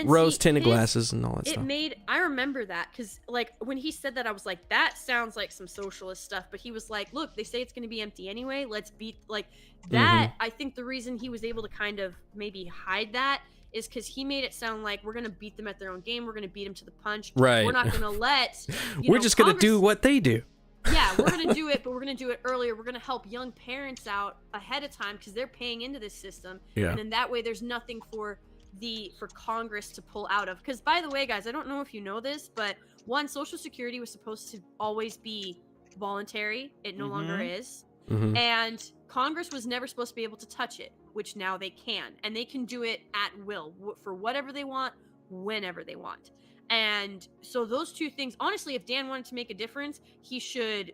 rose-tinted glasses and all that stuff. I remember that because, like, when he said that, I was like, that sounds like some socialist stuff. But he was like, look, they say it's going to be empty anyway. Let's beat, like, that. I think the reason he was able to kind of maybe hide that is because he made it sound like we're going to beat them at their own game. We're going to beat them to the punch. Right. We're not going to let, we're just going to do what they do. Yeah, we're going to do it, but we're going to do it earlier. We're going to help young parents out ahead of time because they're paying into this system. Yeah. And then that way there's nothing for Congress to pull out of. Because, by the way, guys, I don't know if you know this, but Social Security was supposed to always be voluntary. It no longer is. And Congress was never supposed to be able to touch it, which now they can. And they can do it at will for whatever they want, whenever they want. And so those two things, honestly, if Dan wanted to make a difference, he should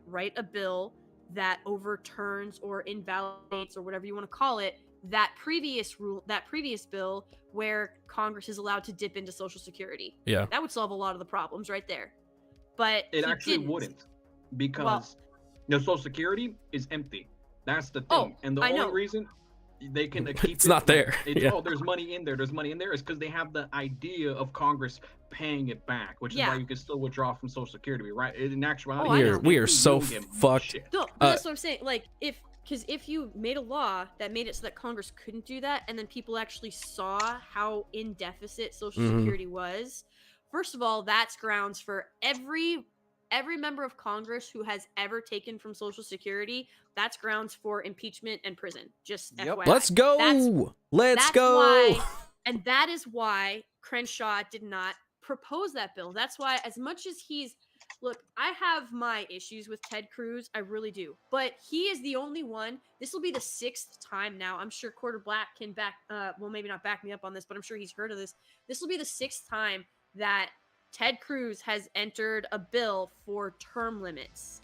write a bill that overturns or invalidates or whatever you want to call it, that previous bill where Congress is allowed to dip into Social Security. Yeah. That would solve a lot of the problems right there. But it actually wouldn't, because Social Security is empty. That's the thing. And the only reason they can keep it's not there. There's money in there. There's money in there. Is because they have the idea of Congress paying it back, which is why you can still withdraw from Social Security, right? In actuality, we are so fucked. No, that's what I'm saying. Like, if you made a law that made it so that Congress couldn't do that, and then people actually saw how in deficit Social Security was, first of all, that's grounds for every member of Congress who has ever taken from Social Security. That's grounds for impeachment and prison. Just FYI. Let's go. Let's go. Why, and that is why Crenshaw did not propose that bill. That's why, as much as look, I have my issues with Ted Cruz. I really do. But he is the only one. This will be the 6th time now. I'm sure Quarter Black can maybe not back me up on this, but I'm sure he's heard of this. This will be the 6th time that Ted Cruz has entered a bill for term limits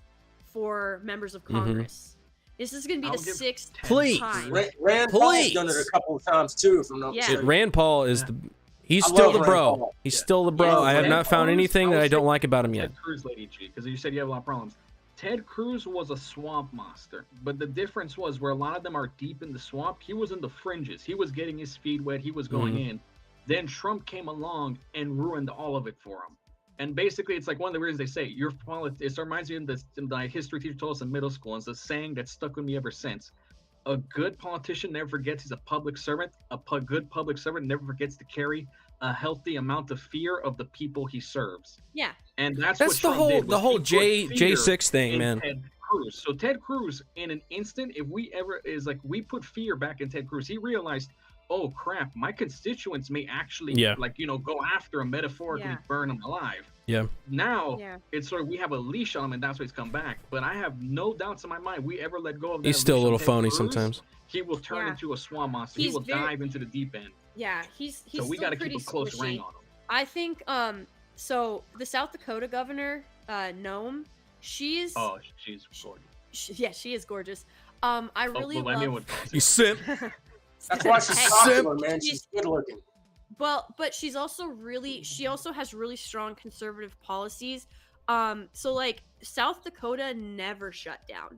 for members of Congress. This is going to be the 6th time. Rand Paul's done it a couple of times too. If I'm not mistaken. Rand Paul is he's still the bro. He's still the bro. I have not found anything that I don't like about him yet. Ted Cruz, Lady G, because you said you have a lot of problems. Ted Cruz was a swamp monster, but the difference was where a lot of them are deep in the swamp, he was in the fringes. He was getting his feet wet. He was going in. Then Trump came along and ruined all of it for him. And basically, it's like one of the reasons they say it reminds me of the history teacher told us in middle school. And it's a saying that stuck with me ever since. A good politician never forgets he's a public servant. A good public servant never forgets to carry a healthy amount of fear of the people he serves. Yeah. And that's the whole J6 thing, man. Ted Cruz. So Ted Cruz, in an instant, we put fear back in Ted Cruz. He realized, oh crap, my constituents may actually like, you know, go after him, metaphorically burn him alive. Yeah. Now it's sort of, we have a leash on him, and that's why he's come back. But I have no doubts in my mind, we ever let go of that. He's still a little leash phony Bruce, sometimes. He will turn into a swamp monster. He will dive into the deep end. Yeah, he's so we got to keep a close rein on him. I think so the South Dakota governor, Noam, she's she's gorgeous. She is gorgeous. I really love. You simp. That's why she's popular, man. She's good looking. Well, but she's also she also has really strong conservative policies. So like South Dakota never shut down.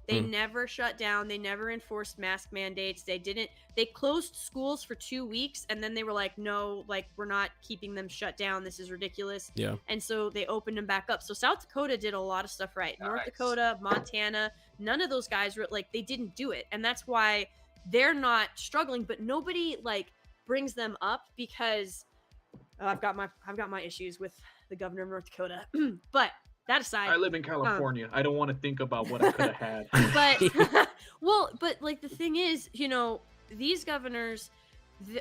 They never shut down. They never enforced mask mandates. They closed schools for 2 weeks, and then they were like, no, like, we're not keeping them shut down. This is ridiculous. Yeah. And so they opened them back up. So South Dakota did a lot of stuff right. North Dakota, Montana, none of those guys were like, they didn't do it. And that's why they're not struggling, but nobody like brings them up because I've got my issues with the governor of North Dakota. But that aside, I live in California. I don't want to think about what I could have had. But well, but like the thing is, you know, these governors,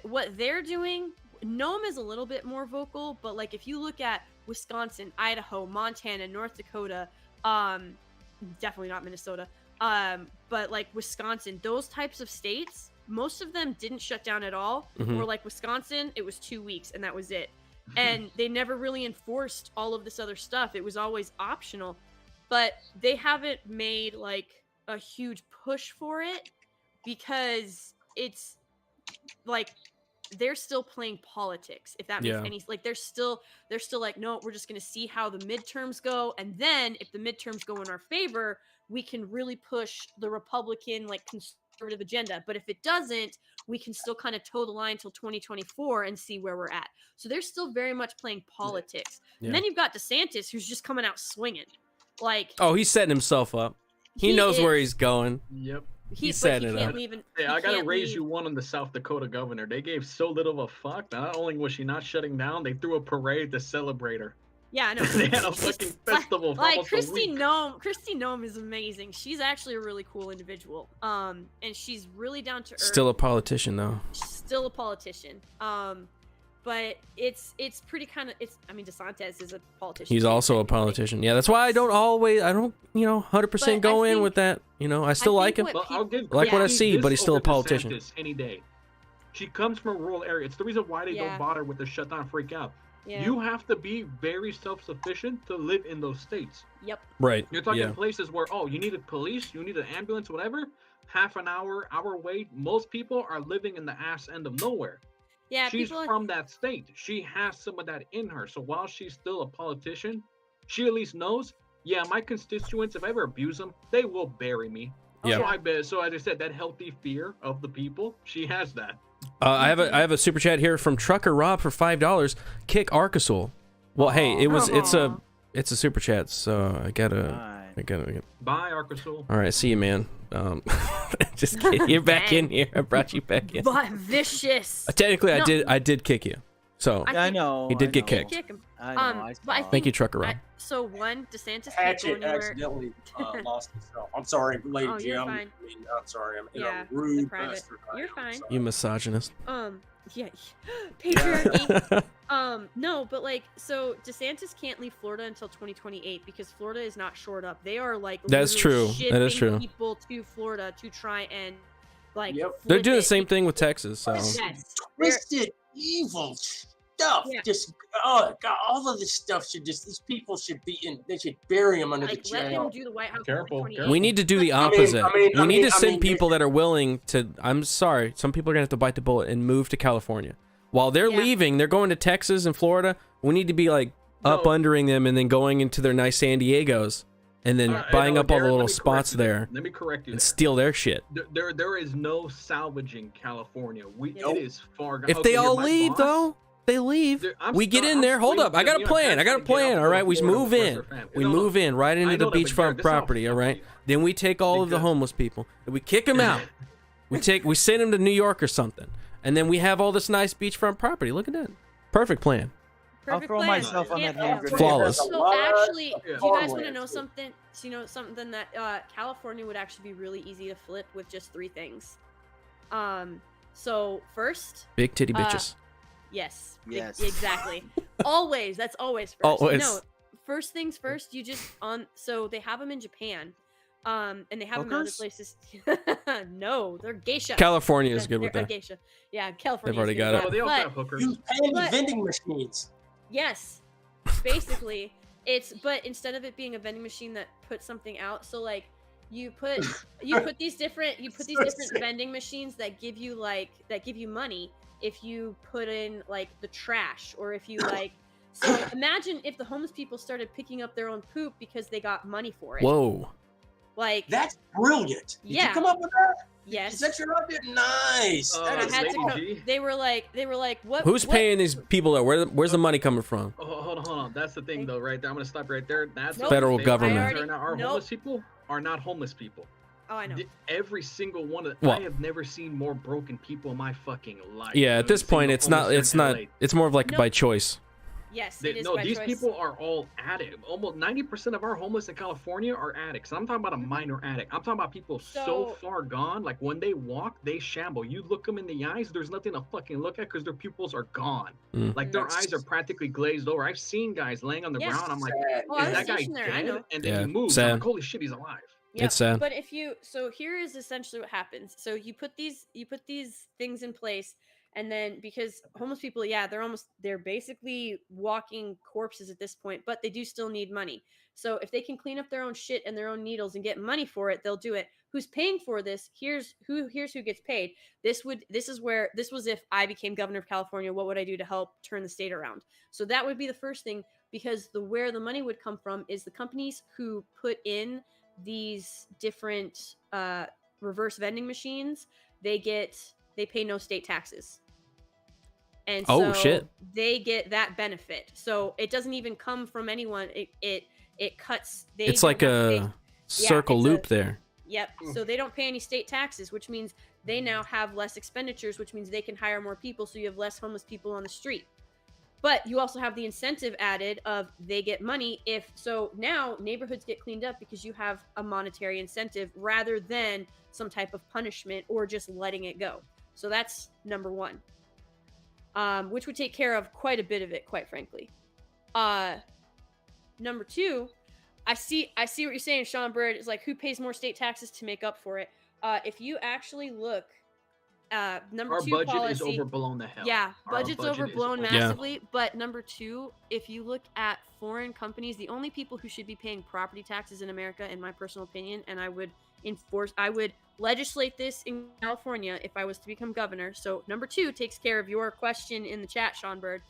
what they're doing, Noam is a little bit more vocal, but like if you look at Wisconsin, Idaho, Montana, North Dakota, definitely not Minnesota, but like Wisconsin, those types of states, most of them didn't shut down at all. Or like Wisconsin, it was 2 weeks and that was it. And they never really enforced all of this other stuff. It was always optional, but they haven't made like a huge push for it because it's like they're still playing politics, if that makes any like they're still like, no, we're just going to see how the midterms go, and then if the midterms go in our favor, we can really push the Republican like conservative agenda. But if it doesn't, we can still kind of toe the line till 2024 and see where we're at. So they're still very much playing politics. And then you've got DeSantis, who's just coming out swinging. Like, oh, he's setting himself up. He knows where he's going. Yep. He's setting it up. Hey, I gotta raise you one on the South Dakota governor. They gave so little of a fuck that not only was she not shutting down, they threw a parade to celebrate her. Yeah, I know. They had a fucking festival for like almost Kristi a week. Noem is amazing. She's actually a really cool individual. And she's really down to earth. Still a politician though. Still a politician. But it's pretty kind of I mean, DeSantis is a politician. He's also a politician. Yeah, that's why I don't 100% go in with that. You know, I still like him. Well, I'll give like what I Kristi see, this but he's still a over politician. DeSantis any day. She comes from a rural area. It's the reason why they don't bother with the shutdown freak out. Yeah. You have to be very self-sufficient to live in those states. Yep. Right. You're talking places where, you need a police, you need an ambulance, whatever. Half an hour wait. Most people are living in the ass end of nowhere. Yeah, she's from that state. She has some of that in her. So while she's still a politician, she at least knows, my constituents, if I ever abuse them, they will bury me. Yeah. So as I said, that healthy fear of the people, she has that. I have a super chat here from Trucker Rob for $5. Kick Arkansas. Well, hey, it's a super chat, so I gotta. Bye, Arkansas. All right, see you, man. Just kidding. You're back in here. I brought you back in. But vicious. Technically, I did kick you. So I know he did get kicked. Thank you, Trucker Rob. So one, DeSantis Hatchet can't go anywhere. accidentally lost himself. I'm sorry, lady Oh, G. you're I'm fine. sorry. I'm Yeah, a rude the private. bastard. You're fine. You misogynist. Yeah, patriarchy. No, but like, so DeSantis can't leave Florida until 2028 because Florida is not shored up. They are like, That's true. That is shipping true. people to Florida to try and like. They're doing the same thing with Texas. So. Yes. Twisted, evil stuff. Yeah. Just God, all of this stuff should these people should be in. They should bury him under the Let him jail. do the White House. Careful. We need to do the opposite. We need to send people that are willing to. I'm sorry, some people are gonna have to bite the bullet and move to California. While they're leaving, they're going to Texas and Florida. We need to be like up-undering them and then going into their nice San Diegos and then buying up all the little spots there. Let me correct you. And steal their shit. There is no salvaging California. It is far gone. If they all leave, though, they leave. We get in there. Hold up. I got a plan. All right. We move in. We move in right into the beachfront property. All right. Then we take all of the homeless people and we kick them out. We send them to New York or something. And then we have all this nice beachfront property. Look at that. Perfect plan. I'll throw myself on that hand grenade. Flawless. So actually, do you guys want to know something? So, something that California would actually be really easy to flip with just 3 things. So first, big titty bitches. Yes. Yes. Exactly. Always. That's always first. Always. No. First things first. You just So they have them in Japan, and they have them in other places. No, they're geisha. California is good with they're that. Geisha. Yeah, California. They've already got it. Oh, they also have hookers. You pay me vending machines. Yes. Basically, but instead of it being a vending machine that puts something out, so like you put these different vending machines that give you money if you put in like the trash, or if you like. So imagine if the homeless people started picking up their own poop because they got money for it. Whoa. Like that's brilliant. Did you come up with that? Yes. Is that your idea? Nice. They were like, what? Who's paying these people? Where's the money coming from? Oh, hold on. That's the thing, though, right there. I'm gonna stop right there. That's Federal government. Our homeless people are not homeless people. Oh, I know. Every single one of them. Well, I have never seen more broken people in my fucking life. Yeah, at this point, it's not. It's more of like by choice. Yes, these people are all addicts. Almost 90% of our homeless in California are addicts. I'm talking about a minor addict. I'm talking about people so far gone. Like when they walk, they shamble. You look them in the eyes, there's nothing to fucking look at because their pupils are gone. Like their eyes are practically glazed over. I've seen guys laying on the ground. I'm like, is that guy dead? And then he moves. I'm like, holy shit, he's alive. Yep. It's sad. But so here is essentially what happens. So you put these things in place. And then because homeless people, they're basically walking corpses at this point, but they do still need money. So if they can clean up their own shit and their own needles and get money for it, they'll do it. Who's paying for this? Here's who gets paid. This was if I became governor of California, what would I do to help turn the state around? So that would be the first thing, because where the money would come from is the companies who put in these different reverse vending machines. They pay no state taxes. And so shit. They get that benefit. So it doesn't even come from anyone. It cuts. It's like a circle loop there. Yep. So they don't pay any state taxes, which means they now have less expenditures, which means they can hire more people. So you have less homeless people on the street. But you also have the incentive added of they get money so now neighborhoods get cleaned up because you have a monetary incentive rather than some type of punishment or just letting it go. So that's number one. Which would take care of quite a bit of it, quite frankly. Number two, I see what you're saying, Sean Bird. It's like, who pays more state taxes to make up for it? If you actually look, number two policy. Our budget is overblown the hell. Yeah, budget's overblown massively. Yeah. But number two, if you look at foreign companies, the only people who should be paying property taxes in America, in my personal opinion, and I would legislate this in California if I was to become governor. So number two takes care of your question in the chat, Sean Bird.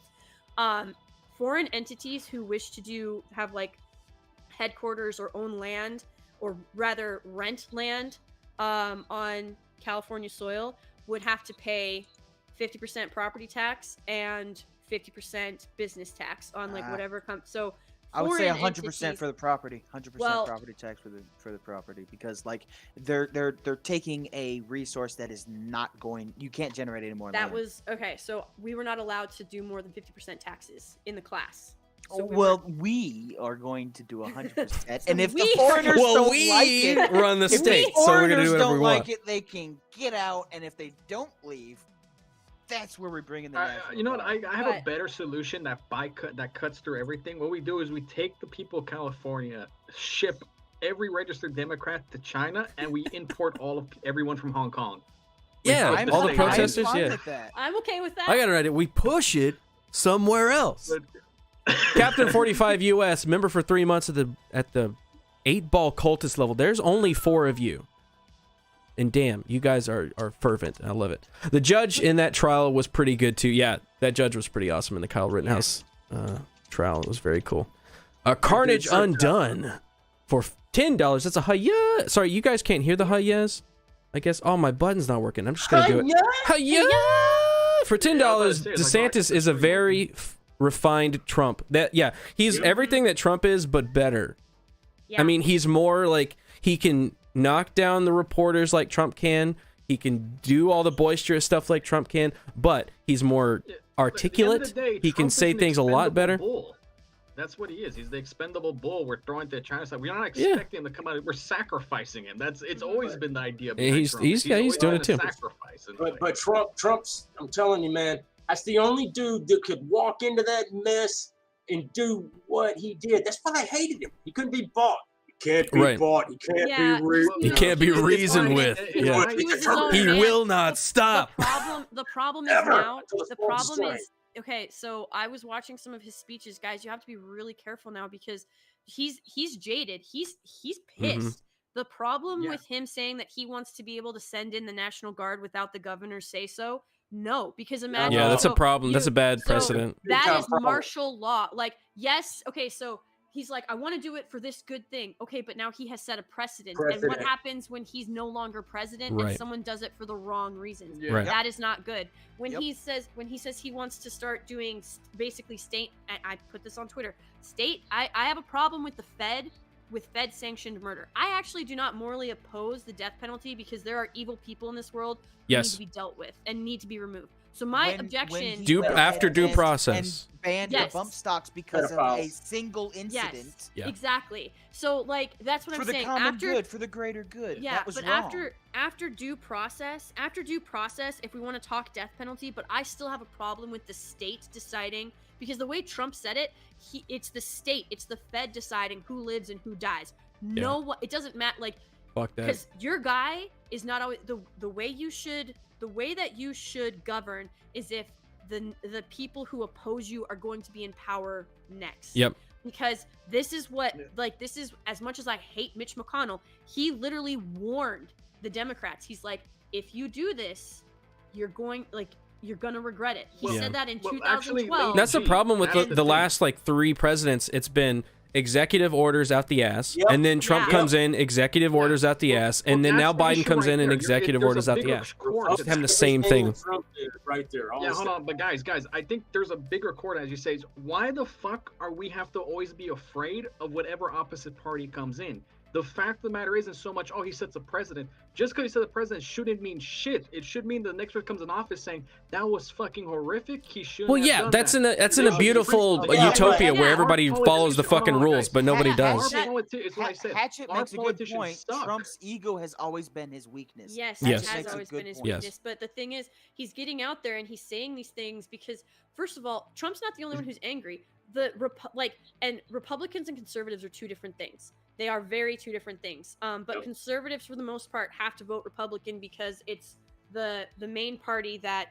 Foreign entities who wish to have like headquarters or own land, or rather rent land on California soil, would have to pay 50% property tax and 50% business tax on like whatever so I would say 100% for the property, 100% property tax for the property, because like they're taking a resource that is not going. You can't generate any more. That was okay. So we were not allowed to do more than 50% taxes in the class. So we are going to do 100%, and if the foreigners don't like it, run the state, so we're gonna do whatever we want. Like it, they can get out, and if they don't leave, that's where we bring in the. You know what? I have a better solution that cuts through everything. What we do is we take the people of California, ship every registered Democrat to China, and we import everyone from Hong Kong. Yeah, all the protesters. Yeah, I'm okay with that. I got it right. We push it somewhere else. Captain 45 US, member for 3 months at the 8-ball cultist level. There's only 4 of you. And damn, you guys are fervent. I love it. The judge in that trial was pretty good too. Yeah, that judge was pretty awesome in the Kyle Rittenhouse trial. It was very cool. Carnage Undone for $10. That's a hi-ya. Sorry, you guys can't hear the hi-yas? I guess. Oh, my button's not working. I'm just going to do it. Hi-ya! For $10, DeSantis is a very refined Trump. He's everything that Trump is, but better. I mean, he's more like, he can knock down the reporters like Trump can. He can do all the boisterous stuff like Trump can, but he's more articulate. He can say things a lot better. That's what he is. He's the expendable bull we're throwing to the China side. We're not expecting him to come out. We're sacrificing him. It's always been the idea. He's doing it too. But Trump's, I'm telling you, man, that's the only dude that could walk into that mess and do what he did. That's why I hated him. He couldn't be bought. He can't be bought. He can't be reasoned. He can't be reasoned with. Yeah. He will not stop. The problem is now. The problem is. Okay, so I was watching some of his speeches, guys. You have to be really careful now because he's jaded. He's pissed. The problem with him saying that he wants to be able to send in the National Guard without the governor say so, no, because imagine. Yeah, that's a problem. That's a bad precedent. That is martial law. Like, yes, okay, so he's like, I want to do it for this good thing. Okay, but now he has set a precedent. And what happens when he's no longer president and someone does it for the wrong reasons? That is not good. When he says he wants to start doing basically state, I put this on Twitter, I have a problem with the Fed, with Fed sanctioned murder. I actually do not morally oppose the death penalty because there are evil people in this world who need to be dealt with and need to be removed. So my objection after due process and banned the bump stocks because of a single incident. Yes, exactly. So like that's what I'm saying. For the common good, for the greater good. Yeah, that was but wrong. after due process, if we want to talk death penalty, but I still have a problem with the state deciding because the way Trump said it, it's the state, it's the Fed deciding who lives and who dies. It doesn't matter. Like, fuck that. Because your guy is not always the way you should. The way that you should govern is if the people who oppose you are going to be in power next. Yep. Because this is this is, as much as I hate Mitch McConnell, he literally warned the Democrats. He's like, if you do this, you're gonna regret it. He said that in 2012. That's the problem with the last 3 presidents. It's been executive orders out the ass, and then Trump comes in, executive orders out the ass, and then now Biden comes in and executive orders out the ass. Just having the same thing. Right there. Yeah, hold on, but guys, I think there's a bigger chord, as you say. Why the fuck are we have to always be afraid of whatever opposite party comes in? The fact of the matter isn't so much, he sets a president. Just because he sets a president shouldn't mean shit. It should mean the next one comes in office saying that was fucking horrific. He shouldn't. Well, yeah, that's in a beautiful utopia where everybody follows the fucking rules, but nobody does. Hatchet makes a good point. Trump's ego has always been his weakness. Yes, it has always been his weakness. But the thing is, he's getting out there and he's saying these things because, first of all, Trump's not the only one who's angry. And Republicans and conservatives are two different things. They are very two different things. But conservatives, for the most part, have to vote Republican because it's the main party that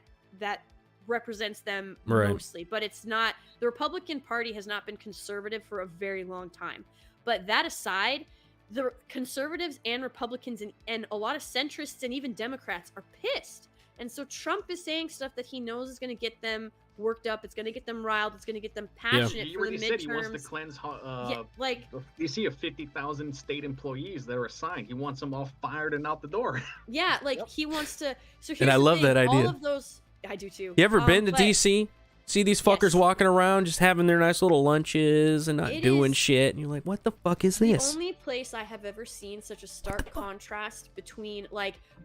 represents them mostly. But it's not, the Republican Party has not been conservative for a very long time. But that aside, the conservatives and Republicans and a lot of centrists and even Democrats are pissed. And so Trump is saying stuff that he knows is going to get them worked up. It's going to get them riled. It's going to get them passionate for the midterms. Said he wants to cleanse DC of 50,000 state employees that are assigned. He wants them all fired and out the door. Yeah, he wants to. So here's and I love that idea. All of those, I do too. You ever been to DC? See these fuckers walking around just having their nice little lunches and not doing shit. And you're like, what the fuck is this? The only place I have ever seen such a stark contrast between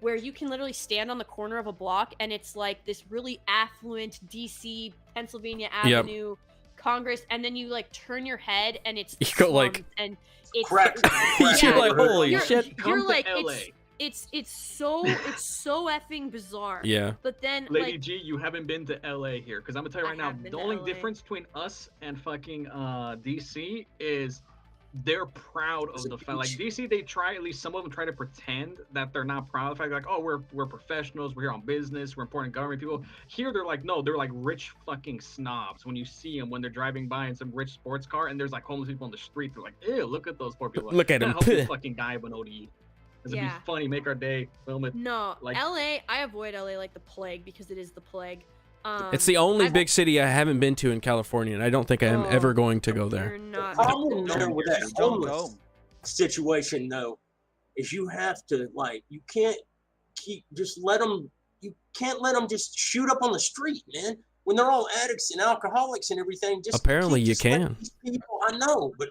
where you can literally stand on the corner of a block and it's like this really affluent DC, Pennsylvania Avenue, Congress, and then you turn your head and it's you go and it's crack. You're like, holy shit. You're like, it's so effing bizarre. Yeah. But then Lady G, you haven't been to LA here, because I'm gonna tell you right now, the only difference between us and fucking DC is they're proud of the fact. DC, they try, at least some of them try to pretend that they're not proud of the fact, we're professionals, we're here on business, we're important government people. Here they're like, no, they're like rich fucking snobs. When you see them when they're driving by in some rich sports car and there's homeless people on the street, they're like, ew, look at those poor people. Look at them. Help this fucking guy with an ODE. It'd be funny, make our day, film it. No, LA, I avoid LA like the plague because it is the plague. It's the only big city I haven't been to in California, and I don't think I am ever going to go there. The problem there with that homeless situation, though, is you have to you can't let them just shoot up on the street, man. When they're all addicts and alcoholics and everything, apparently you can. These people, I know, but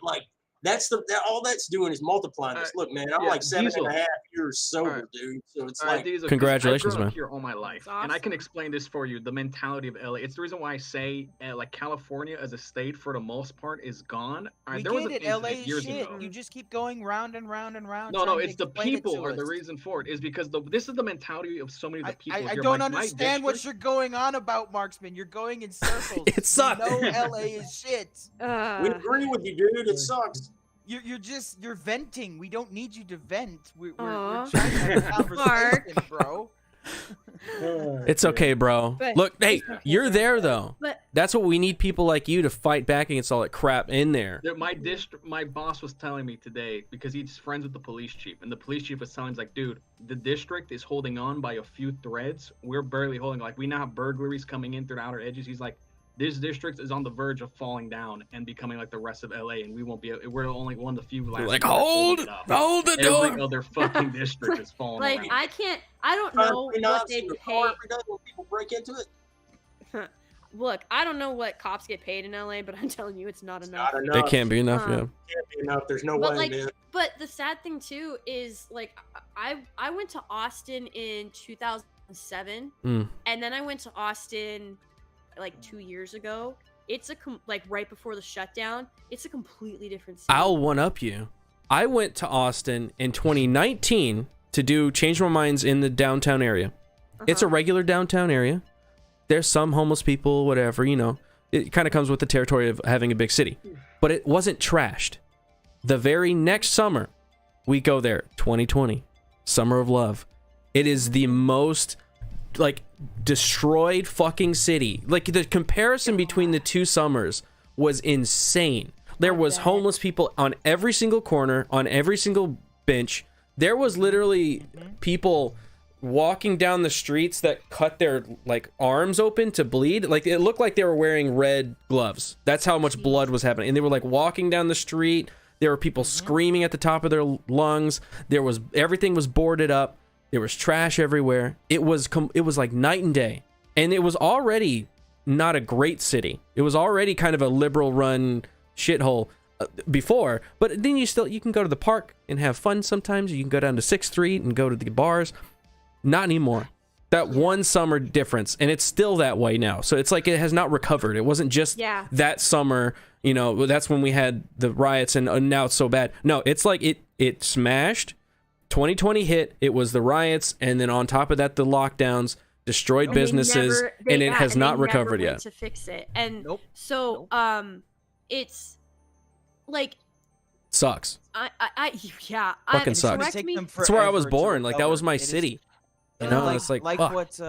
that's all that's doing is multiplying this. Look, man, I'm 7.5 years sober, dude. So it's like Congratulations, I've grown man. up here all my life, and I can explain this for you. The mentality of LA. It's the reason why I say like California as a state for the most part is gone. We there was get an it. LA incident is years shit. ago. You just keep going round and round and round. No, trying to it's the explain it people to are the us. reason for it. Is because this is the mentality of so many of the people I here. don't My understand what district- you're going on about, Marksman. You're going in circles. It sucks. You know LA is shit. we agree with you, dude. It sucks. You're venting. We don't need you to vent. We're Aw. trying to have a conversation, bro. It's okay, bro. But- Look, hey, it's okay, you're bro. there though. But That's what we need, people like you to fight back against all that crap in there. My boss was telling me today, because he's friends with the police chief, and the police chief was telling us, like, dude, the district is holding on by a few threads. We're barely holding. Like, we now have burglaries coming in through the outer edges. He's like, this district is on the verge of falling down and becoming like the rest of LA, and we won't be. We're only one of the few. Like, hold the door. Every other fucking district is falling. like around. I don't know what they pay. When people break into it. Look, I don't know what cops get paid in LA, but I'm telling you, it's not enough. Not It enough. can't be enough, yeah. Can't be enough. There's no But way, like, man. but the sad thing too is like I went to Austin in 2007, Mm. and then I went to Austin like 2 years ago. It's like right before the shutdown. It's a completely different city. I'll one up you. I went to Austin in 2019 to do Change My Minds in the downtown area. It's a regular downtown area. There's some homeless people, whatever, you know. It kind of comes with the territory of having a big city. But it wasn't trashed. The very next summer, we go there, 2020, Summer of Love. It is the most like destroyed fucking city. Like the comparison between the two summers was insane. There was homeless people on every single corner, on every single bench. There was literally people walking down the streets that cut their like arms open to bleed. Like it looked like they were wearing red gloves. That's how much blood was happening. And they were like walking down the street. There were people screaming at the top of their lungs. Everything was boarded up. There was trash everywhere. It was like night and day. And it was already not a great city. It was already kind of a liberal run shithole before. But then you can go to the park and have fun sometimes. You can go down to 6th Street and go to the bars. Not anymore. That one summer difference. And it's still that way now. So it's like it has not recovered. It wasn't just that summer, you know, that's when we had the riots and now it's so bad. No, it's like it smashed. 2020 hit, it was the riots, and then on top of that, the lockdowns destroyed businesses, and it has not recovered yet. To fix it, and so it's like sucks. Fucking sucks. That's where I was born. Like that was my city. You know, it's like fuck. What?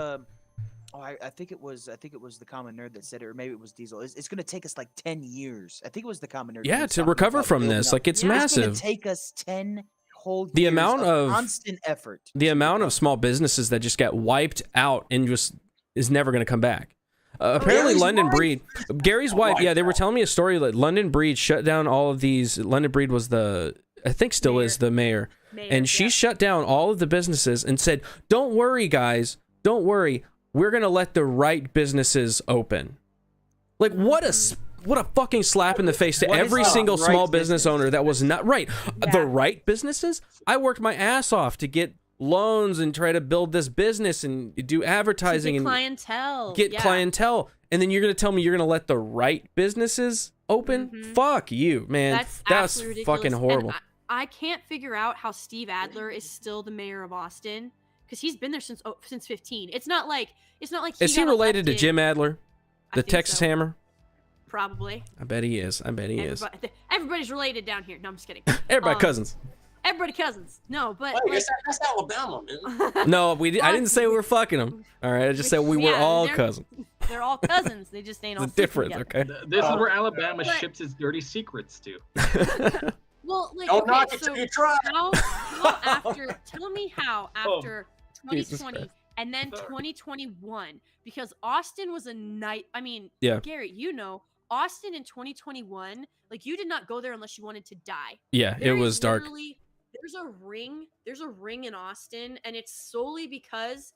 I think it was the Common Nerd that said it, or maybe it was Diesel. It's going to take us like 10 years. I think it was the Common Nerd. Yeah, to recover from this, like it's massive. It's going to take us 10 whole the years amount of constant effort. The amount of small businesses that just got wiped out and just is never going to come back. Apparently, London Breed, Gary's wife. Yeah, they were telling me a story that London Breed shut down all of these. London Breed was I think still is the mayor, and she shut down all of the businesses and said, "Don't worry, guys, don't worry. We're gonna let the right businesses open." Like what a fucking slap in the face to every single small business owner that was not right. The right businesses? I worked my ass off to get loans and try to build this business and do advertising and clientele. Get clientele. And then you're going to tell me you're going to let the right businesses open? Fuck you, man. That's fucking horrible. And I can't figure out how Steve Adler is still the mayor of Austin because he's been there since 15. It's not like is he related to Jim Adler, the Texas Hammer? Probably. I bet he is. Everybody's related down here. No, I'm just kidding. Everybody cousins. Everybody cousins. No, but that's Alabama, man. No, I didn't say we were fucking them. All right, I just said we were all cousins. They're all cousins. They just ain't all the difference. Okay. This is where Alabama ships its dirty secrets to. Well, like, don't knock it till you try. Tell me how after 2020 and then 2021, because Austin was a night. I mean, Garrett, you know, Austin in 2021, like you did not go there unless you wanted to die. Yeah, it was dark. There's a ring in Austin, and it's solely because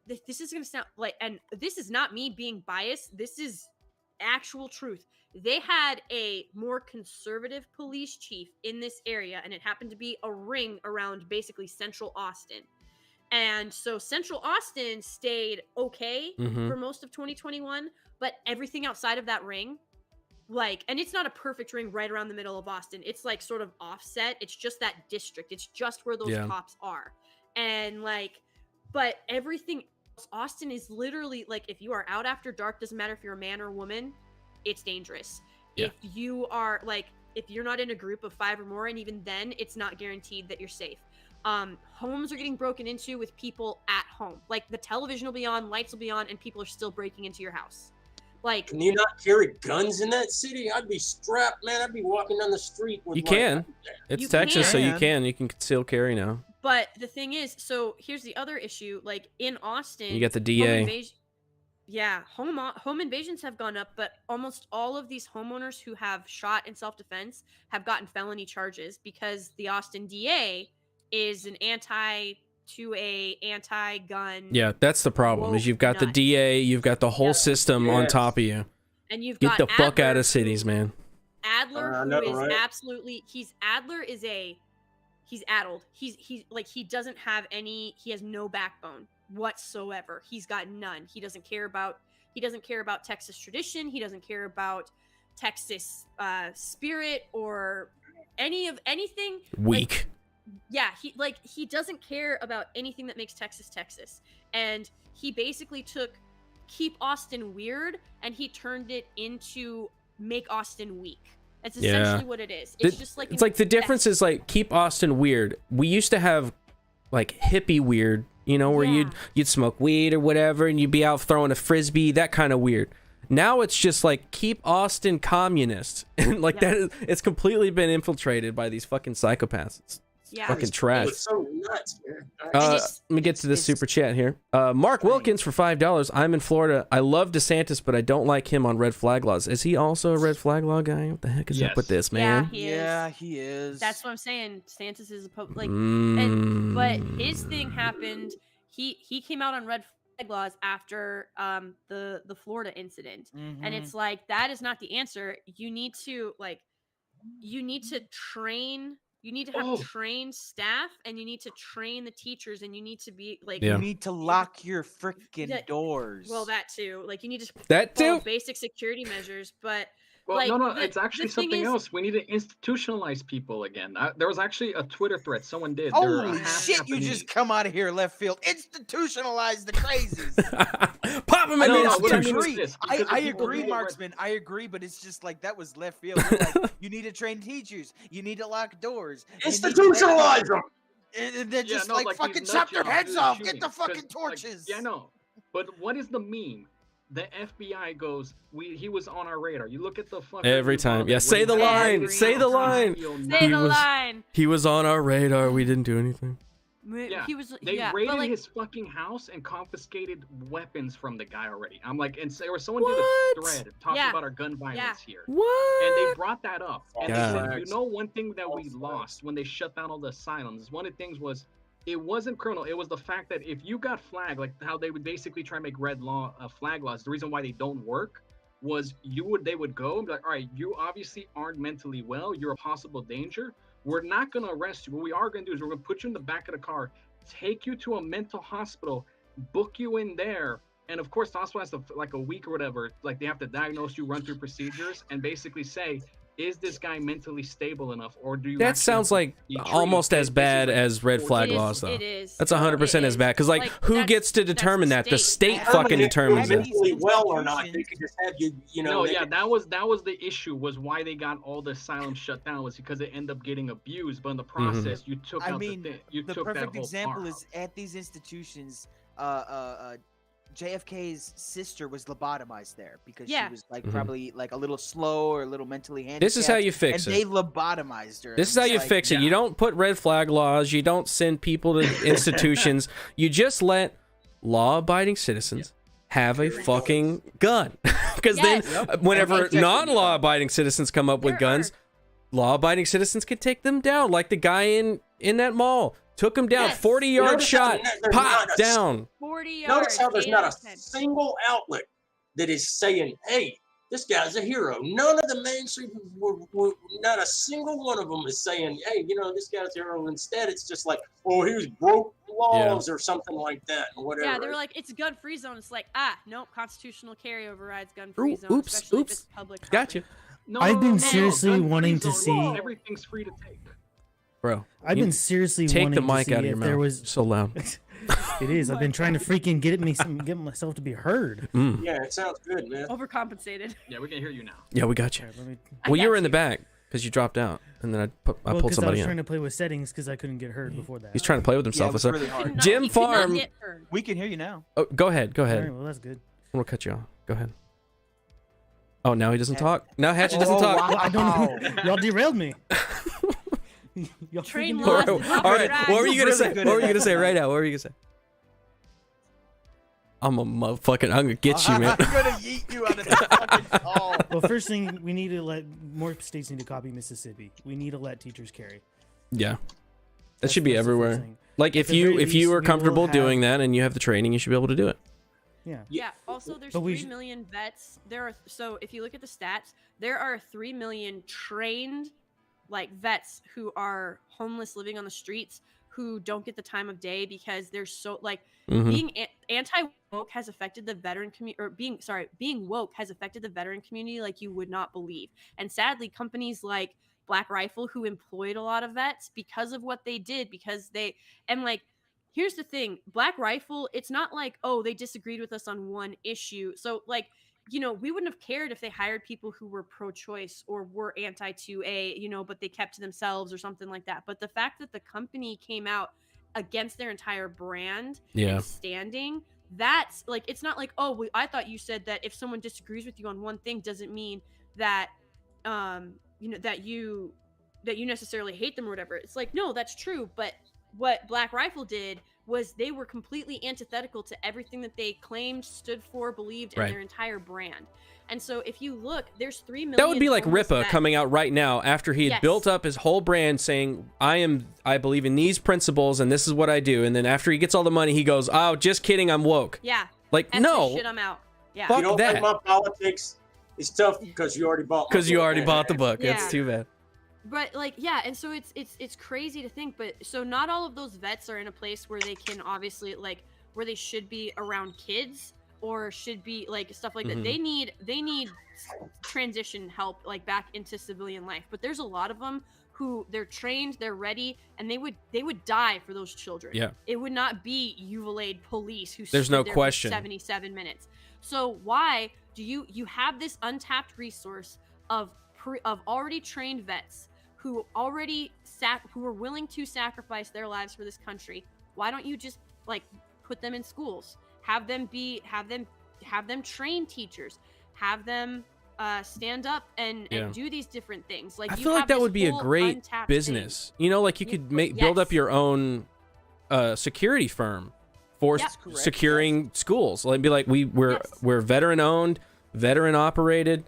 this is going to sound like, and this is not me being biased. This is actual truth. They had a more conservative police chief in this area, and it happened to be a ring around basically central Austin. And so central Austin stayed okay for most of 2021, but everything outside of that ring, like, and it's not a perfect ring right around the middle of Austin. It's like sort of offset. It's just that district. It's just where those cops are. And like, but everything else, Austin is literally like, if you are out after dark, doesn't matter if you're a man or a woman, it's dangerous. If you are like, if you're not in a group of 5 or more, and even then it's not guaranteed that you're safe. Homes are getting broken into with people at home. Like the television will be on, lights will be on, and people are still breaking into your house. Like, can you not carry guns in that city? I'd be strapped, man. I'd be walking down the street with. You can. It's Texas, so you can conceal carry now. But the thing is, so here's the other issue. Like in Austin, you get the DA. Home invasions have gone up, but almost all of these homeowners who have shot in self-defense have gotten felony charges because the Austin DA is an anti-gun. Yeah, that's the problem. Is you've got the DA, you've got the whole system on top of you. And you've get got the fuck out of cities, man. Adler, who is absolutely he's addled. He doesn't have any. He has no backbone whatsoever. He's got none. He doesn't care about Texas tradition. He doesn't care about Texas spirit or anything. Weak. He doesn't care about anything that makes Texas Texas. And he basically took Keep Austin Weird and he turned it into Make Austin Weak. That's essentially what it is. It's just like, it's like the difference is like Keep Austin Weird. We used to have like hippie weird, you know, where you'd smoke weed or whatever and you'd be out throwing a frisbee, that kind of weird. Now it's just like Keep Austin Communist. And like that, it's completely been infiltrated by these fucking psychopaths. It's fucking trash. It's so nuts, man. Let me get to this super chat here. Mark Wilkins for $5. I'm in Florida. I love DeSantis, but I don't like him on red flag laws. Is he also a red flag law guy? What the heck is up with this, man? Yeah, he is. That's what I'm saying. DeSantis is but his thing happened. He came out on red flag laws after the Florida incident, and it's like that is not the answer. You need to train. You need to have trained staff, and you need to train the teachers, and you need to be like you need to lock your freaking doors. Well, that too. Like you need to follow basic security measures, but it's actually something else. We need to institutionalize people again. There was actually a Twitter thread someone did. Holy shit! You just come out of here left field. Institutionalize the crazies. Pop them in I agree, Marksman. I agree, but it's just like that was left field. Like, you need to train teachers. You need to lock doors. Institutionalize them. And they're just fucking chop their heads off. Get the fucking torches. But what is the meme? The FBI goes, he was on our radar. You look at the fucking every time. Yeah, say the line. Say the line. Say the line. He was on our radar. We didn't do anything. Yeah, they raided his fucking house and confiscated weapons from the guy already. I'm like, and someone did a thread talking about our gun violence here. What? And they brought that up. And they said, you know, one thing that we lost when they shut down all the asylums, one of the things was, it wasn't criminal. It was the fact that if you got flagged, like how they would basically try to make flag laws, the reason why they don't work was they would go and be like, all right, you obviously aren't mentally well. You're a possible danger. We're not going to arrest you. What we are going to do is we're going to put you in the back of the car, take you to a mental hospital, book you in there. And of course, the hospital has to, like a week or whatever, like they have to diagnose you, run through procedures, and basically say, is this guy mentally stable enough, or do you? That sounds like almost as bad as red flag laws, though. It is. That's 100% as bad. Because like, who gets to determine that? The state fucking determines it. Well or not, they could just have you. You know. No, yeah, that was the issue. Was why they got all the asylums shut down was because it ended up getting abused. But in the process, you took out the perfect example is at these institutions. JFK's sister was lobotomized there because she was like probably like a little slow or a little mentally handicapped. This is how you fix it. And they lobotomized her. This is how you fix it. You don't put red flag laws. You don't send people to institutions. You just let law-abiding citizens have a fucking gun. Because then whenever non-law-abiding citizens come up with guns, law-abiding citizens can take them down. Like the guy in that mall. Took him down, 40-yard shot, popped down. 40 yards. Notice how there's not a single outlet that is saying, hey, This guy's a hero. None of the mainstream were not a single one of them is saying, hey, you know, this guy's a hero. Instead, it's just like, oh, he was broke laws or something like that, or whatever. Yeah, they were like, it's a gun-free zone. It's like, nope, constitutional carry overrides gun-free zone, especially if it's public property. Gotcha. No, I've been seriously wanting to see. Everything's free to take. Bro, I've been seriously take wanting the mic to see out of your if mouth. there was so loud. It is. I've been trying to freaking get myself to be heard. Yeah, it sounds good, man. Overcompensated. Yeah, we can hear you now. Yeah, we got you. Right, well, you were in the back because you dropped out, and then I pulled somebody I was in. trying to play with settings because I couldn't get heard before that. He's trying to play with himself. Yeah, it was really hard. Jim Farm. We can hear you now. Oh, go ahead. Go ahead. All right, well, that's good. We'll cut you off. Go ahead. Oh, now he doesn't talk. Now Hatchet doesn't talk. Well, I don't know. Y'all derailed me. Y'all Train all right. What were you gonna say? What were you gonna say right now? What were you gonna say? I'm a motherfucking. I'm gonna get you, man. I'm gonna yeet you out of this fucking call. Well, first thing, we need to let more states need to copy Mississippi. We need to let teachers carry. Yeah, that should be everywhere. Like if At the very you least, are we comfortable will doing that and you have the training, you should be able to do it. Yeah. Yeah. Also, there's But we 3 million vets. So if you look at the stats, there are 3 million trained, like vets who are homeless, living on the streets, who don't get the time of day because they're so like being anti-woke has affected the veteran community, or being woke has affected the veteran community like you would not believe. And sadly, companies like Black Rifle, who employed a lot of vets because of what they did, here's the thing, Black Rifle, it's not like, oh, they disagreed with us on one issue. So like, you know, we wouldn't have cared if they hired people who were pro-choice or were anti-2A, you know, but they kept to themselves or something like that. But the fact that the company came out against their entire brand and standing, that's like, it's not like, oh, I thought you said that if someone disagrees with you on one thing doesn't mean that, you know, that you necessarily hate them or whatever. It's like, no, that's true. But what Black Rifle did was they were completely antithetical to everything that they claimed, stood for, believed in their entire brand. And so if you look, there's 3 million. That would be like Ripa coming out right now after he had built up his whole brand saying, I believe in these principles and this is what I do. And then after he gets all the money, he goes, oh, just kidding, I'm woke. Yeah. Like, no. Shit, I'm out. Yeah. Fuck you don't that. think my politics is tough because you already bought. Because you already bought the book. Yeah. It's too bad. But like, yeah, and so it's crazy to think, but so not all of those vets are in a place where they can obviously like where they should be around kids or should be like stuff like that. They need transition help like back into civilian life. But there's a lot of them who they're trained, they're ready, and they would die for those children. Yeah. It would not be Uvalade police who there's no there question for 77 minutes. So why do you have this untapped resource of already trained vets who were willing to sacrifice their lives for this country? Why don't you just like put them in schools, have them train teachers, have them stand up and do these different things? Like, I feel like that would be a great business. You know, like you could build up your own security firm for securing schools. Like, be like, we're veteran owned, veteran operated,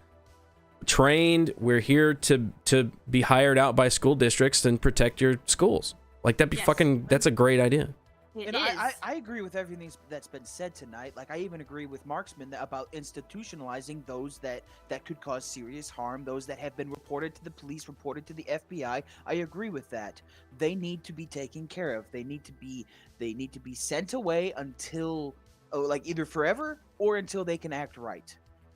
trained. We're here to be hired out by school districts and protect your schools. Like, that'd be that's a great idea. And I agree with everything that's been said tonight. Like, I even agree with Marksman about institutionalizing those that could cause serious harm, those that have been reported to the police, reported to the FBI. I agree with that. They need to be taken care of. They need to be sent away until, like, either forever or until they can act right.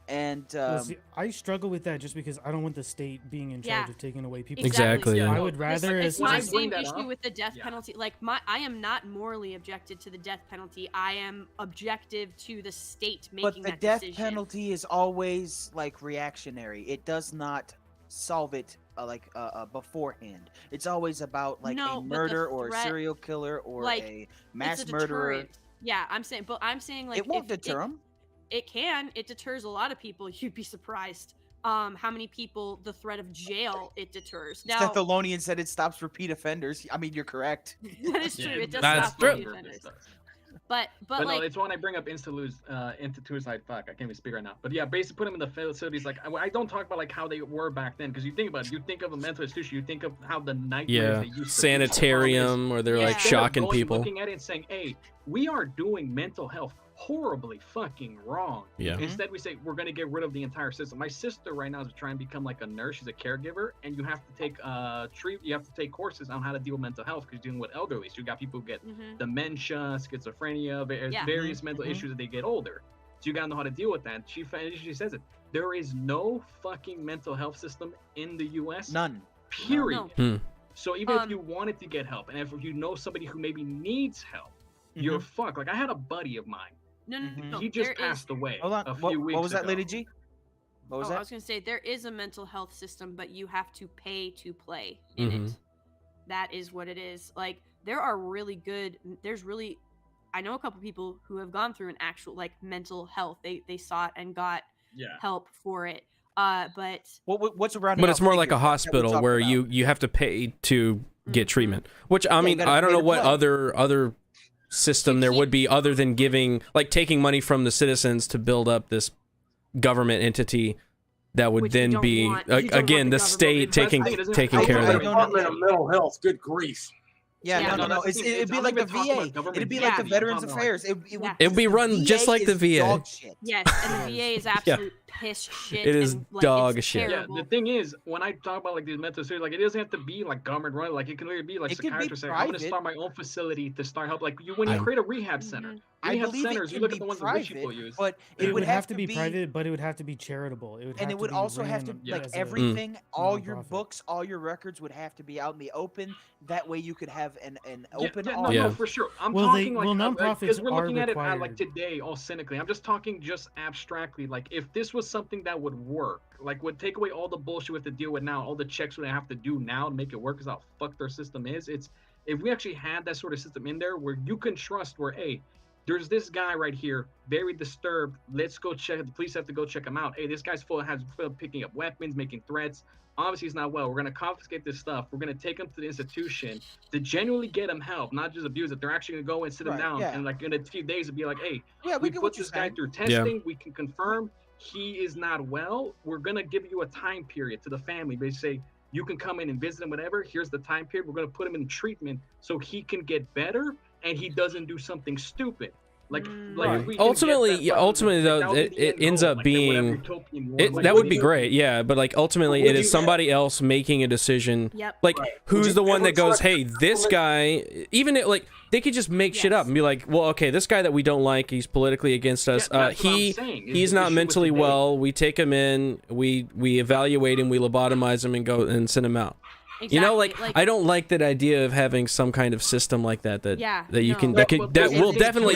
And see, I struggle with that just because I don't want the state being in charge of taking away people. Exactly. I would rather. It's my same issue with the death penalty. Like, I am not morally objected to the death penalty. I am objective to the state making that decision. But the death penalty is always like reactionary. It does not solve it beforehand. It's always about like a murder or a serial killer or like, a mass murderer. Yeah, I'm saying like it won't deter them. It can. It deters a lot of people. You'd be surprised how many people the threat of jail it deters. Now, Thelonian said it stops repeat offenders. I mean, you're correct. That is true. It does stop repeat offenders. But like, no, it's when I bring up institutionalized. Fuck, I can't even speak right now. But yeah, basically put them in the facilities. Like, I don't talk about like how they were back then, because you think about it, you think of a mental institution, you think of how the nightmares they used to sanitarium, or they're like shocking people. Looking at it and saying, "Hey, we are doing mental health horribly fucking wrong. Yeah. Instead, we say we're going to get rid of the entire system. My sister right now is trying to become like a nurse. She's a caregiver, and you have to take you have to take courses on how to deal with mental health because you're dealing with elderly. So you got people who get dementia, schizophrenia, various mental issues as they get older. So you got to know how to deal with that. She says it. There is no fucking mental health system in the U.S. None. Period. No. So even if you wanted to get help, and if you know somebody who maybe needs help, you're fucked. Like I had a buddy of mine. No. He just passed away. Hold on. A few weeks what was that, ago. Lady G? What was that? I was gonna say there is a mental health system, but you have to pay to play in it. That is what it is. Like there are really good. I know a couple people who have gone through an actual like mental health. They sought and got help for it. But what's around? But it's more like a hospital where you have to pay to get treatment. Which I mean, I don't know what other system there would be other than taking money from the citizens to build up this government entity that would then be again the state taking care of it. Department of Mental Health. Good grief. Yeah, no. It'd be like the VA. It'd be like the Veterans Affairs. It'd be run just like the VA. Yes, and the VA is absolute piss shit. It is dog it's shit. Yeah, the thing is, when I talk about like these mental issues, like it doesn't have to be like government run. Like it can literally be like psychiatrists saying, "I'm going to start my own facility to start help." Like when you create a rehab center, rehab centers, you look at the ones that rich people use. But it would have to be private, but it would have to be charitable. It would also have to like everything, all your books, all your records would have to be out in the open. That way, you could have an open. No, for sure. I'm talking like nonprofits because we're looking at it required. like today, all cynically. I'm just talking just abstractly. Like if this was something that would work, like would take away all the bullshit we have to deal with now, all the checks we have to do now to make it work, because how fucked our system is. It's if we actually had that sort of system in there where you can trust, where hey, there's this guy right here, very disturbed. Let's go check. The police have to go check him out. Hey, this guy's full of picking up weapons, making threats. Obviously, he's not well. We're going to confiscate this stuff. We're going to take him to the institution to genuinely get him help, not just abuse it. They're actually going to go and sit him down and like in a few days it'll be like, hey, we put this guy through testing. We can confirm he is not well. We're going to give you a time period to the family. They say you can come in and visit him, whatever. Here's the time period. We're going to put him in treatment so he can get better and he doesn't do something stupid. Like ultimately though, it ends up being that would be great, yeah. But like ultimately, it is somebody else making a decision. Like who's the one that goes, hey, this guy, even like they could just make shit up and be like, well, okay, this guy that we don't like, he's politically against us. He's not mentally well. We take him in, we evaluate him, we lobotomize him, and go and send him out. Exactly. You know, like I don't like that idea of having some kind of system like that will definitely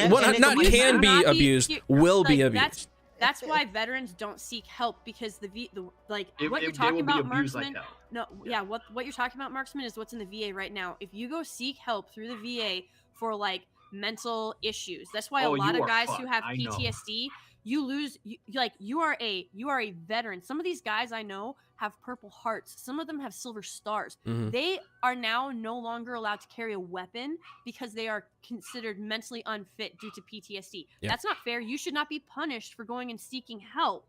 can be abused, will be abused. That's why veterans don't seek help, because what you're talking about, marksman. What you're talking about, marksman, is what's in the VA right now. If you go seek help through the VA for like mental issues, that's why a lot of guys who have PTSD, you are a veteran. Some of these guys I know have Purple Hearts. Some of them have Silver Stars. They are now no longer allowed to carry a weapon because they are considered mentally unfit due to PTSD. That's not fair. You should not be punished for going and seeking help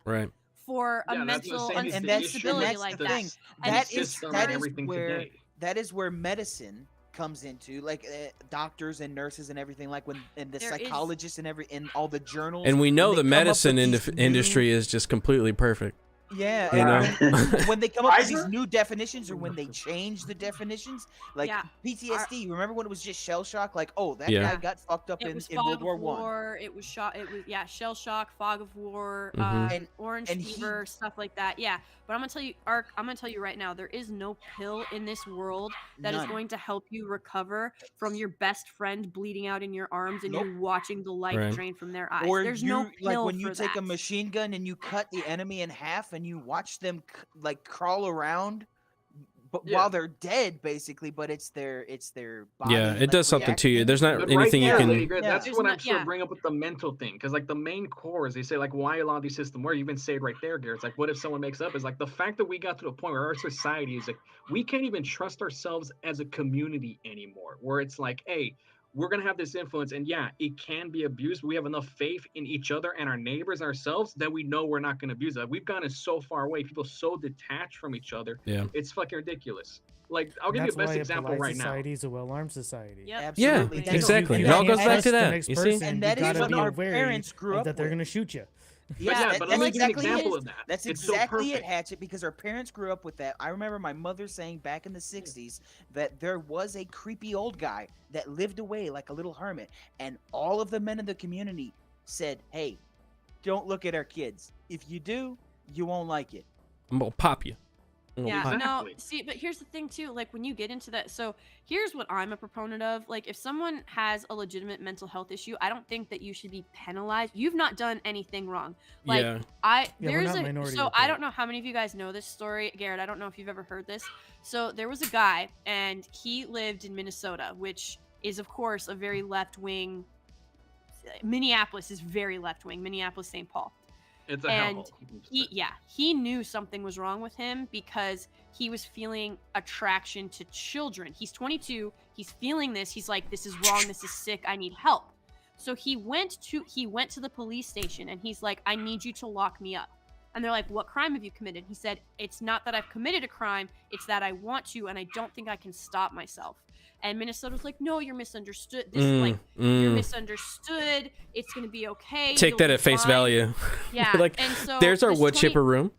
for a mental instability like that. That is where medicine comes into, like doctors and nurses and everything, like the psychologists and all the journals. And we know the medicine industry is just completely perfect. Yeah, you know? When they come up with these new definitions, or when they change the definitions, like PTSD. Remember when it was just shell shock? Like, oh, that guy got fucked up in World War I. It was shell shock, fog of war, and orange fever, stuff like that. Yeah, but I'm gonna tell you, Ark. I'm gonna tell you right now, there is no pill in this world that is going to help you recover from your best friend bleeding out in your arms and you watching the life drain from their eyes. Or there's no pill like when you take that. a machine gun and you cut the enemy in half and you watch them like crawl around, but while they're dead, basically. But it's their body. Yeah, it does something to you. There's not anything you can. That's what I'm sort of bring up with the mental thing, because like the main core is they say like why a lot of these systems work. You even say it right there, Garrett. It's like what if someone makes up? Is like the fact that we got to the point where our society is like we can't even trust ourselves as a community anymore. Where it's like, hey, we're going to have this influence, and yeah, it can be abused, but we have enough faith in each other and our neighbors, ourselves, that we know we're not going to abuse that. We've gotten so far away, people so detached from each other. Yeah. It's fucking ridiculous. Like, I'll give you the best example right now. Society is a well-armed society. Yep. Absolutely. Yeah, exactly. It all goes back to that. You see? And that is what our parents grew up that they're with. going to shoot you. Yeah, but that's let me give you an exactly example it. of that. That's It's so exactly it, perfect. Hatchet, because our parents grew up with that. I remember my mother saying back in the 60s that there was a creepy old guy that lived away like a little hermit, and all of the men in the community said, hey, don't look at our kids. If you do, you won't like it. I'm going to pop you. Yeah, no, see, but here's the thing too, like when you get into that, so here's what I'm a proponent of. Like if someone has a legitimate mental health issue, I don't think that you should be penalized. You've not done anything wrong. Like I don't know how many of you guys know this story. Garrett, I don't know if you've ever heard this. So there was a guy and he lived in Minnesota, which is of course a very left-wing. Minneapolis is very left-wing, Minneapolis, St. Paul. It's a and hellhole. he knew something was wrong with him because he was feeling attraction to children. He's 22. He's feeling this. He's like, this is wrong. This is sick. I need help. So he went to the police station and he's like, I need you to lock me up. And they're like, what crime have you committed? He said, it's not that I've committed a crime. It's that I want to, and I don't think I can stop myself. And Minnesota's like, no, you're misunderstood. This is like, you're misunderstood. It's going to be okay. Take that at face value. Yeah. Like, and so there's our wood chipper room.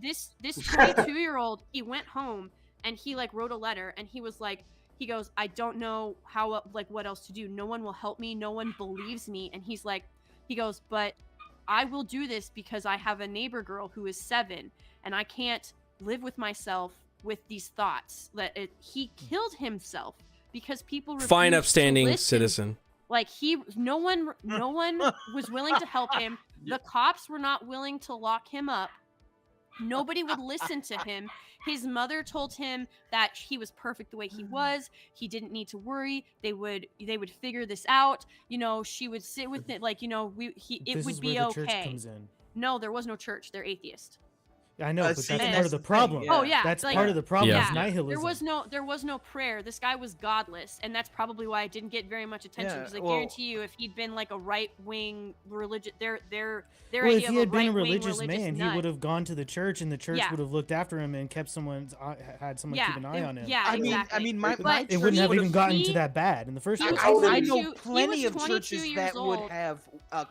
This 22-year-old, he went home and he like wrote a letter and he was like, he goes, I don't know how, like what else to do. No one will help me. No one believes me. And he's like, he goes, but I will do this because I have a neighbor girl who is 7 and I can't live with myself with these thoughts that he killed himself. Because people fine, upstanding citizen. Like no one was willing to help him. The cops were not willing to lock him up. Nobody would listen to him. His mother told him that he was perfect the way he was. He didn't need to worry. They would figure this out. You know, she would sit with it like, you know, it would be okay. Church comes in. No, there was no church. They're atheist. I know, but that's part of the problem. Oh yeah, that's like, part of the problem. Yeah. Is nihilism. There was no prayer. This guy was godless, and that's probably why I didn't get very much attention. Because I guarantee you, if he'd been like a right wing religious, their well, idea if he had been a religious man, nut, he would have gone to the church, and the church would have looked after him and kept had someone keep an eye on him. Yeah, exactly. I mean, my it wouldn't have even gotten to that bad in the first place. I know plenty of churches that would have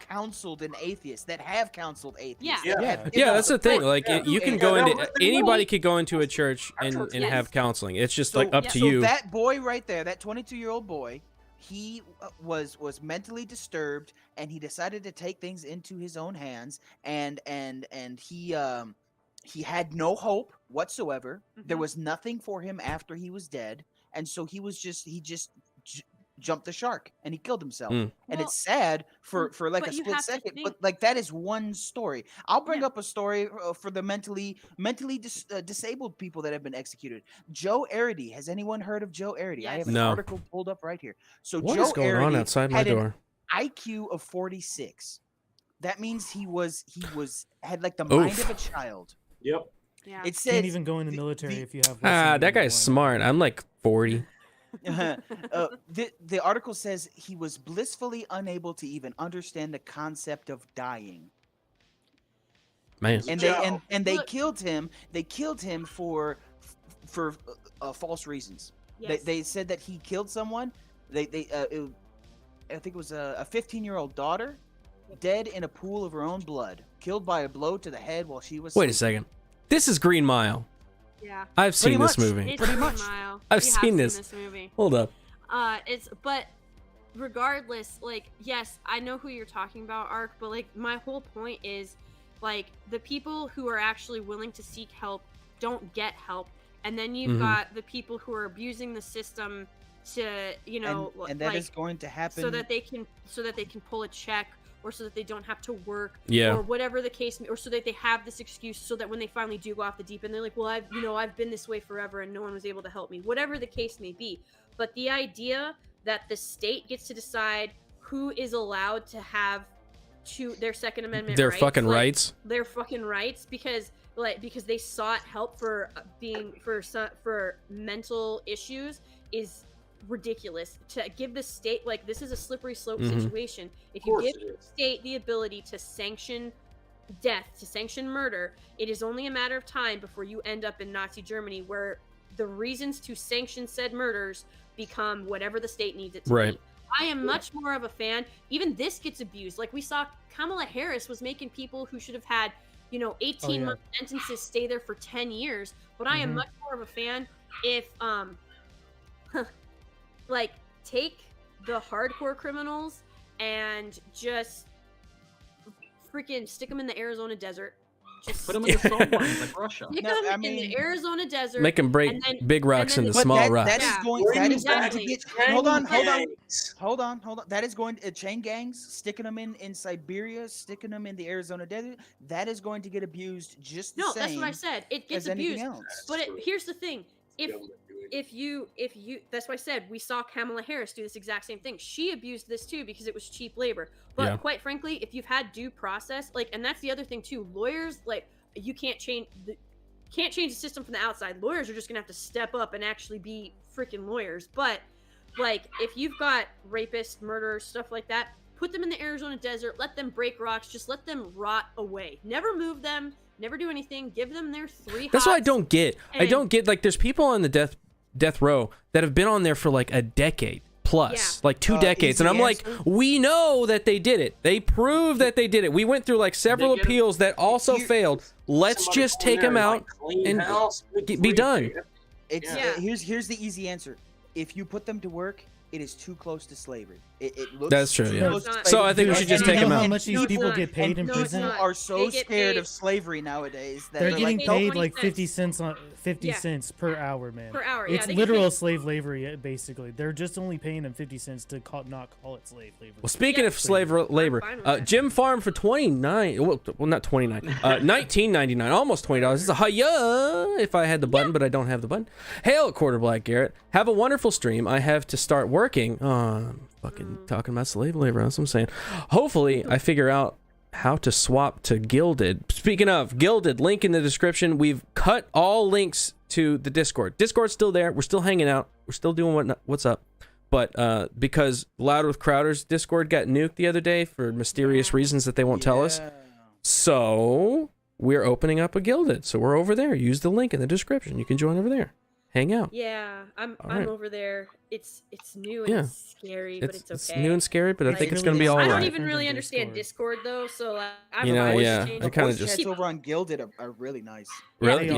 counseled an atheist, that have counseled atheists. Yeah, that's the thing. Like you can go into anybody could go into a church and have counseling. It's just like up to you. So that boy right there, that 22-year-old boy, he was mentally disturbed, and he decided to take things into his own hands, and he had no hope whatsoever. There was nothing for him after he was dead, and so he just jumped the shark and he killed himself. And it's sad for like a split second, but like that is one story. I'll bring up a story for the mentally disabled people that have been executed. Joe Arity. Has anyone heard of Joe Arity? Yes. I have an article pulled up right here. So what Joe is going on outside my door? An IQ of 46. That means he had like the mind of a child. Yep. Yeah. It said, can't even go in the military if you have. That guy's smart. I'm like 40. The article says he was blissfully unable to even understand the concept of dying. Man. And they killed him. They killed him for false reasons. Yes. They said that he killed someone. I think it was a 15-year-old daughter, dead in a pool of her own blood, killed by a blow to the head while she was. Wait a second. This is Green Mile. Yeah. I've seen this movie. It's pretty much. I've seen this movie. Hold up. But regardless, like, yes, I know who you're talking about, Ark, but like my whole point is like the people who are actually willing to seek help don't get help. And then you've got the people who are abusing the system to, you know, and that is going to happen so that they can pull a check, or so that they don't have to work, or whatever the case, or so that they have this excuse, so that when they finally do go off the deep end, they're like, well, I've been this way forever and no one was able to help me, whatever the case may be. But the idea that the state gets to decide who is allowed to have their Second Amendment their rights, fucking rights, their fucking rights, because they sought help for mental issues is ridiculous to give the state, like, this is a slippery slope situation. If you give the state the ability to sanction death, to sanction murder, it is only a matter of time before you end up in Nazi Germany, where the reasons to sanction said murders become whatever the state needs it to be. I am much more of a fan. Even this gets abused. Like, we saw Kamala Harris was making people who should have had, 18-month sentences stay there for 10 years. But I am much more of a fan if, like, take the hardcore criminals and just freaking stick them in the Arizona desert. Just put them in the salt mines like Russia. Stick them in the Arizona desert. Make them break big rocks into small rocks. That is going to get. Hold on. That is going to chain gangs, sticking them in Siberia, sticking them in the Arizona desert. That is going to get abused just the same. No, that's what I said. It gets abused. But here's the thing: if you, that's why I said we saw Kamala Harris do this exact same thing. She abused this too because it was cheap labor. But quite frankly, if you've had due process, like, and that's the other thing too, lawyers, like, you can't change the system from the outside. Lawyers are just gonna have to step up and actually be freaking lawyers. But like, if you've got rapists, murderers, stuff like that, put them in the Arizona desert, let them break rocks, just let them rot away. Never move them, never do anything. Give them their 3 That's what I don't get. I don't get, like, there's people on the death row that have been on there for like a decade plus, like 2 decades, and I'm like, we know that they did it. They proved that they did it. We went through like several appeals that also failed. Let's just take them out and be done. Here's the easy answer. If you put them to work, it is too close to slavery. It looks That's true, yeah. So I think we should just take them out. How much these people get paid in prison? People are so scared of slavery nowadays that they're getting paid like 50 cents per hour, man. Per hour, it's literal slave labor, basically. They're just only paying them 50 cents to not call it slave labor. Well, speaking of slave labor, Jim Farm for $19.99, almost $20. It's a hiya if I had the button, but I don't have the button. Hail, Quarter Black Garrett. Have a wonderful stream. I have to start working. Fucking talking about slave labor. That's what I'm saying. Hopefully, I figure out how to swap to Gilded. Speaking of Gilded, link in the description. We've cut all links to the Discord. Discord's still there. We're still hanging out. We're still doing what's up. But because Loud with Crowder's Discord got nuked the other day for mysterious reasons that they won't tell us, so we're opening up a Gilded. So we're over there. Use the link in the description. You can join over there. Hang out. Yeah, I'm over there. It's new and it's scary, but it's okay. It's new and scary, but I think it's gonna be all right. I don't even really understand Discord though, so like, I kind of just over on Gilded are really nice. Really?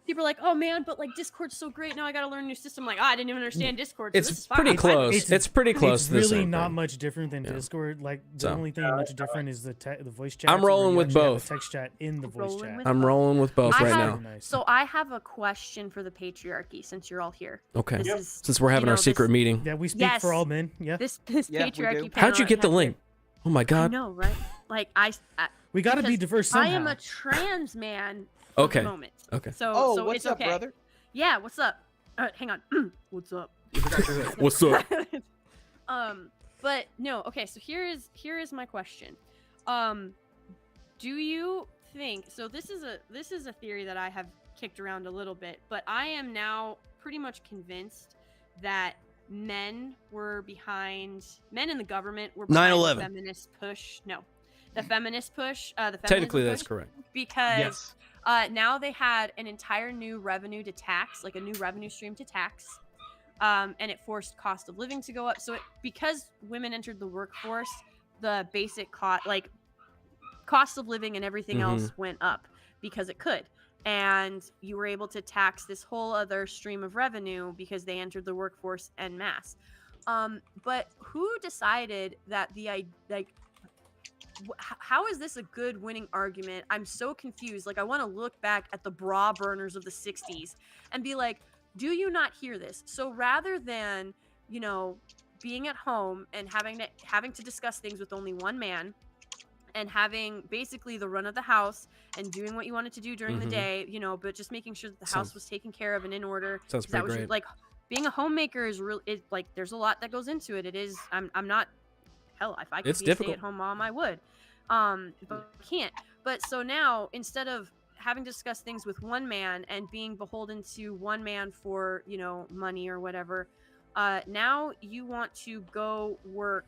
People are like, oh man, but like Discord's so great now. I gotta learn a new system. Like, I didn't even understand Discord. So it's pretty close. It's pretty close. It's really not much different than Discord. Like the only thing much different is the voice chat. I'm rolling with both. Text chat in the voice chat. I'm rolling with both right now. So I have a question for the patriarchy since you're all here. Okay. Since we're having our secret meeting. Yeah, we speak for all men. Yeah. This patriarchy. How'd you get the link? Oh my God. I know, right? Like we gotta be diverse somehow. I am a trans man. Okay. At the moment. Okay. So what's it's up, okay. brother? Yeah, what's up? Hang on. What's up? What's up? But no. Okay. So here is my question. Do you think so? This is a theory that I have kicked around a little bit, but I am now pretty much convinced that men in the government were behind 9/11. the feminist push. No, the feminist push. Technically, that's correct. Because now they had an entire new revenue to tax, like a new revenue stream to tax, and it forced cost of living to go up. So because women entered the workforce, the basic cost of living and everything else went up because it could. And you were able to tax this whole other stream of revenue because they entered the workforce en masse. But who decided that how is this a good winning argument? I'm so confused. Like, I want to look back at the bra burners of the 60s and be like, do you not hear this? So rather than, being at home and having to discuss things with only one man, and having basically the run of the house and doing what you wanted to do during the day, but just making sure that the house was taken care of and in order. Sounds pretty great. Like, being a homemaker is like, there's a lot that goes into it. It is, I'm not, hell, if I could be a stay-at-home mom, I would. But I can't. But so now, instead of having to discuss things with one man and being beholden to one man for, money or whatever, Now you want to go work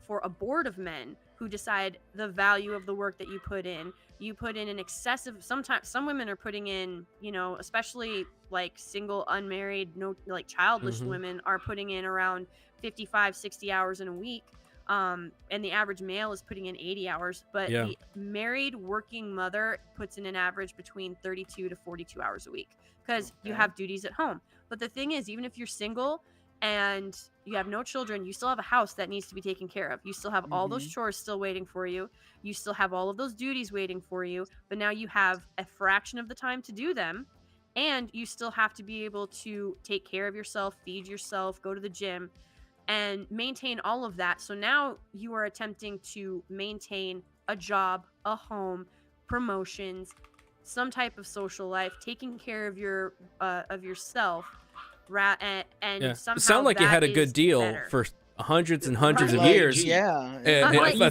for a board of men who decide the value of the work that you put in. You put in an excessive, sometimes some women are putting in, you know, especially like single, unmarried, no, like childless women are putting in around 55, 60 hours in a week. And the average male is putting in 80 hours, but the married working mother puts in an average between 32 to 42 hours a week because you have duties at home. But the thing is, even if you're single and you have no children, you still have a house that needs to be taken care of. You still have all those chores still waiting for you. You still have all of those duties waiting for you, but now you have a fraction of the time to do them. And you still have to be able to take care of yourself, feed yourself, go to the gym, and maintain all of that. So now you are attempting to maintain a job, a home, promotions, some type of social life, taking care of your of yourself. And somehow sound like you had a good deal better. For hundreds and hundreds of years,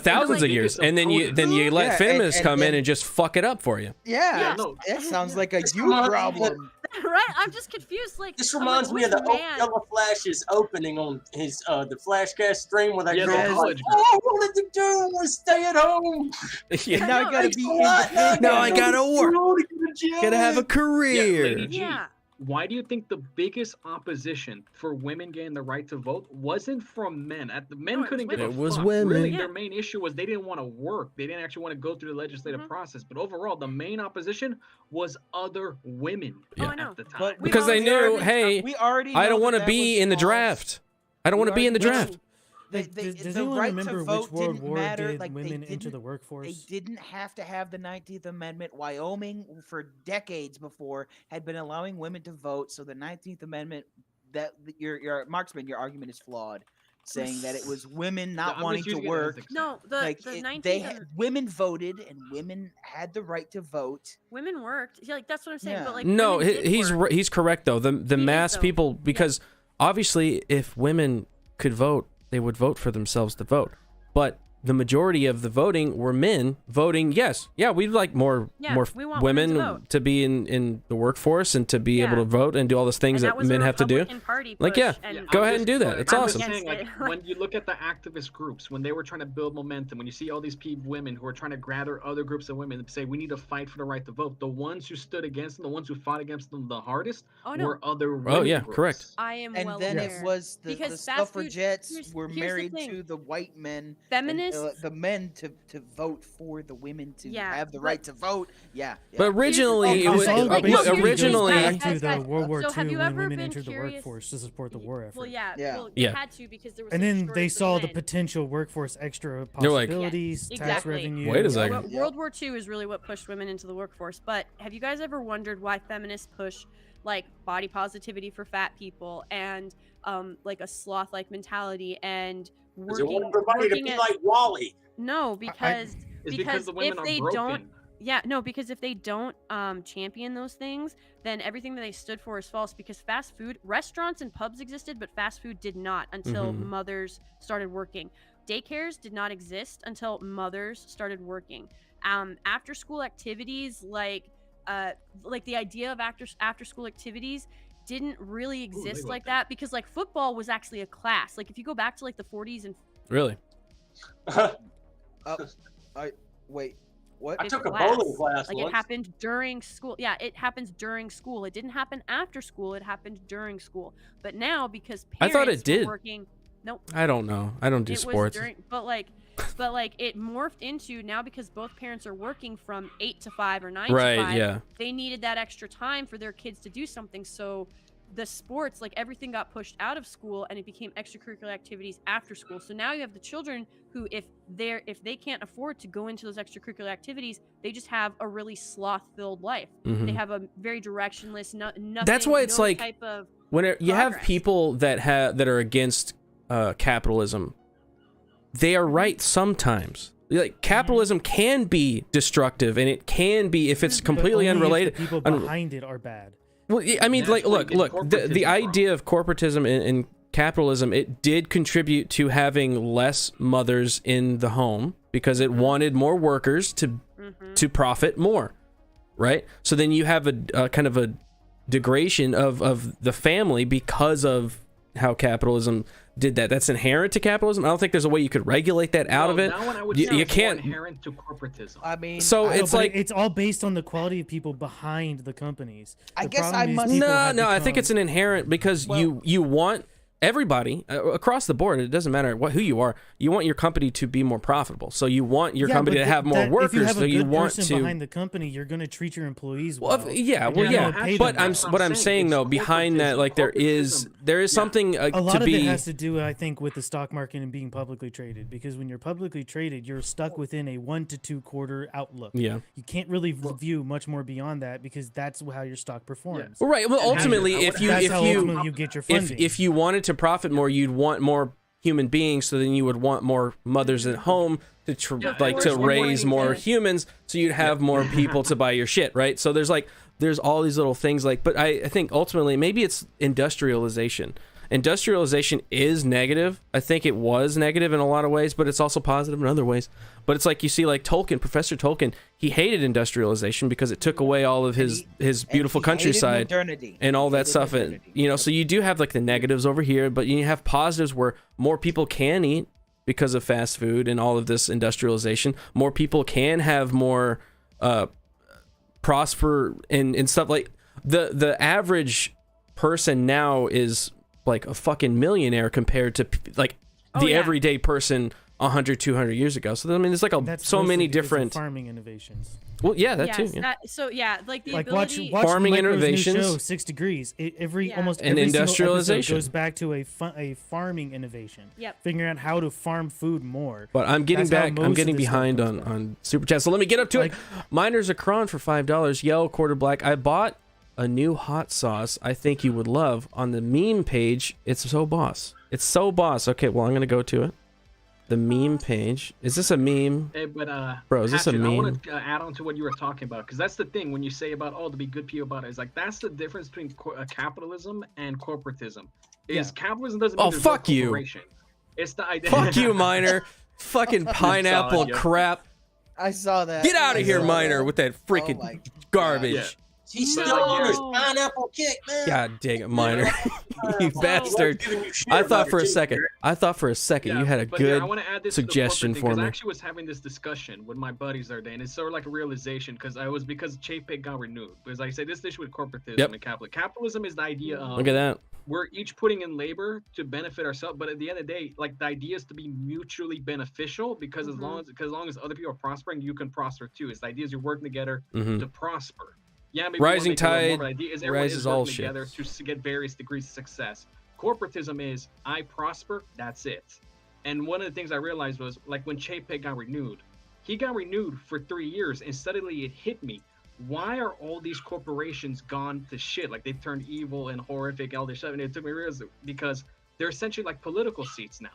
thousands of years, and then you let feminists come in and just fuck it up for you. Yeah, that sounds like a you problem. Right? I'm just confused. Like this reminds me of the Yellow Flash's opening on his the Flashcast stream where that girl was like, all I wanted to do was stay at home. Yeah. Now I gotta be now I gotta work. Gotta have a career. Yeah. Why do you think the biggest opposition for women getting the right to vote wasn't from men? The men couldn't give a fuck. It was women. Really, their main issue was they didn't want to work. They didn't actually want to go through the legislative process. But overall, the main opposition was other women at the time. Because they knew, hey, I don't want to be in the draft. I don't want to be in the draft. Does anyone remember which World War did women enter the workforce? They didn't have to have the 19th Amendment. Wyoming, for decades before, had been allowing women to vote. So the 19th Amendment, that your Marksman, your argument is flawed, saying that it was women not wanting to work. No, the 19th women voted and women had the right to vote. Women worked. Yeah, like that's what I'm saying. But like no, he's correct though. The mass people, because obviously if women could vote, they would vote for themselves to vote. But the majority of the voting were men voting yes. Yeah, we'd like more women to be in the workforce and to be able to vote and do all those things that men have to do. Like, go ahead and do that. It's awesome. Saying, like, when you look at the activist groups, when they were trying to build momentum, when you see all these women who are trying to gather other groups of women and say, we need to fight for the right to vote, the ones who stood against them, the ones who fought against them the hardest were other women groups. Correct. I am and well then aware. it was the suffragettes were married to the white men. Feminists. The men to vote for the women to have the right to vote. But originally, it was originally back to the World War II when women entered the workforce to support the war effort. Well, you had to because there was. And then they saw the potential workforce extra possibilities, tax revenue. Wait a second. World War II is really what pushed women into the workforce. But have you guys ever wondered why feminists push like body positivity for fat people and like a sloth-like mentality and working everybody to be like Wally? No, because the women if they are don't, because if they don't champion those things, then everything that they stood for is false. Because fast food restaurants and pubs existed, but fast food did not until mothers started working. Daycares did not exist until mothers started working. After school activities, like the idea of after school activities didn't really exist like that because like football was actually a class. Like if you go back to like the 40s and really. Wait, what? I took a bowling class like once. It happened during school. Yeah, it happens during school. It didn't happen after school. It happened during school. But now because parents I thought it did. were working, nope. I don't know. I don't do sports. But it morphed into now because both parents are working from 8 to 5 or 9 to 5. Yeah. They needed that extra time for their kids to do something. So the sports, like everything got pushed out of school and it became extracurricular activities after school. So now you have the children who if they can't afford to go into those extracurricular activities, they just have a really sloth-filled life. They have a very directionless, nothing. That's why it's like type of when you have people that are against capitalism, they are right sometimes. Like capitalism can be destructive, and it can be if it's completely unrelated. If the people behind it are bad. Well, I mean, like, look. The idea of corporatism and capitalism, it did contribute to having less mothers in the home because it wanted more workers to profit more, right? So then you have a kind of a degradation of the family because of how capitalism did that. That's inherent to capitalism. I don't think there's a way you could regulate that out of it. That one I would You can't. Inherent to corporatism. I mean, So it's like it's all based on the quality of people behind the companies. I guess I must. No, I think it's an inherent because you want everybody across the board. It doesn't matter who you are. You want your company to be more profitable. So you want your company to have more workers. If you have so a you good want person to behind the company, you're going to treat your employees well. But I'm saying though, behind that, like there is something a lot to of be. it has to do, I think, with the stock market and being publicly traded. Because when you're publicly traded, you're stuck within a 1 to 2 quarter outlook. Yeah, you can't really view much more beyond that because that's how your stock performs. Well, right. Well, ultimately, if you get your funding. if you wanted to profit more, you'd want more human beings, so then you would want more mothers at home to raise more humans, so you'd have more people to buy your shit, right? So there's all these little things but I think ultimately maybe it's industrialization. Industrialization is negative. I think it was negative in a lot of ways, but it's also positive in other ways. But it's like you see, like Tolkien, Professor Tolkien, he hated industrialization because it took away all of his beautiful countryside and all that stuff. And, so you do have like the negatives over here, but you have positives where more people can eat because of fast food and all of this industrialization. More people can have more prosper and stuff. Like the average person now is like a fucking millionaire compared to like the everyday person 100, 200 years ago. So I mean, it's like so many different farming innovations. Well, yeah, that too. Yeah. Like ability. Watch farming Micro's innovations, new show, 6 Degrees. Almost and every industrialization goes back to a farming innovation. Yep. Figuring out how to farm food more. But I'm getting behind on super chat. So let me get up to it. Miners a cron for $5. Yellow quarter black. I bought a new hot sauce I think you would love on the meme page. It's so boss. Okay, well I'm gonna go to it. The meme page. Is this a meme? Hey, but bro, is this a meme? I want to add on to what you were talking about, because that's the thing when you say about to be good people about it. Is like that's the difference between capitalism and corporatism. Capitalism doesn't mean there's no corporation. It's the idea. Fuck you, Miner. Fucking pineapple crap. I saw that. Get out of here, Miner, with that freaking garbage. He's still on his pineapple kick, man. God dang it, Miner. You bastard. I thought for a second you had a good I want to add this suggestion for me. I actually was having this discussion with my buddies the other day, and it's sort of like a realization because Chapek got renewed. Because like I say, this issue with corporatism and capitalism. Capitalism is the idea of look at that. We're each putting in labor to benefit ourselves, but at the end of the day, like the idea is to be mutually beneficial because as long as other people are prospering, you can prosper too. It's the idea is you're working together to prosper. Yeah, maybe rising tide rises all together to get various degrees of success. Corporatism is I prosper, that's it. And one of the things I realized was like when Chapek got renewed, he got renewed for 3 years, and suddenly it hit me. Why are all these corporations gone to shit? Like they've turned evil and horrific, all this stuff, and it took me to realize because they're essentially like political seats now.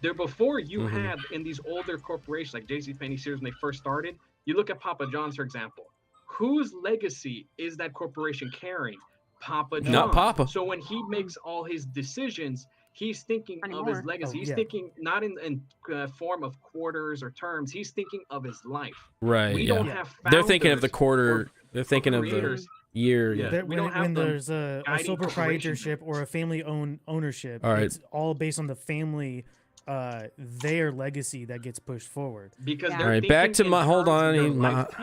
They're before you had in these older corporations like JCPenney, Sears when they first started. You look at Papa John's, for example. Whose legacy is that corporation carrying? Papa John. Not Papa. So when he makes all his decisions, he's thinking of his legacy. He's thinking not in form of quarters or terms. He's thinking of his life. Right. We don't have they're thinking of the quarter. They're thinking of the year. Yeah. When there's a sole proprietorship or a family-owned ownership, it's all based on the family. Their legacy that gets pushed forward. Because all right, back to my hold on.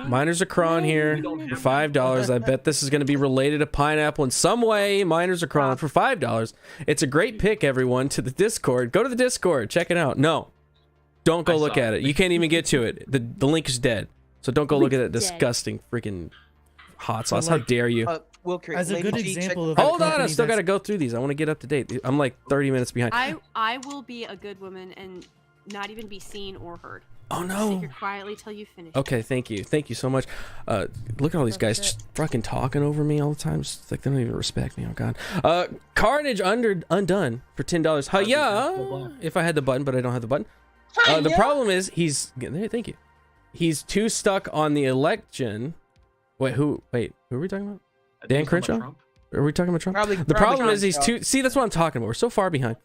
Miners a cron here for $5. I bet this is going to be related to pineapple in some way. Miners a cron for $5. It's a great pick, everyone. To the Discord, go to the Discord, check it out. No, don't go look at it. You can't even get to it. The link is dead. So don't go look at that disgusting freaking hot sauce. How dare you? As a good example of hold on, I still got to go through these. I want to get up to date. I'm like 30 minutes behind. I will be a good woman and not even be seen or heard. Oh no! Sit here quietly till you finish. Okay, thank you so much. Look at all these guys just fucking talking over me all the time. Just like they don't even respect me. Oh god. Carnage undone for $10. Hiya! If I had the button, but I don't have the button. The problem is thank you. He's too stuck on the election. Wait, who are we talking about? Dan Crenshaw? Are we talking about Trump? The problem is he's too. See, that's what I'm talking about. We're so far behind.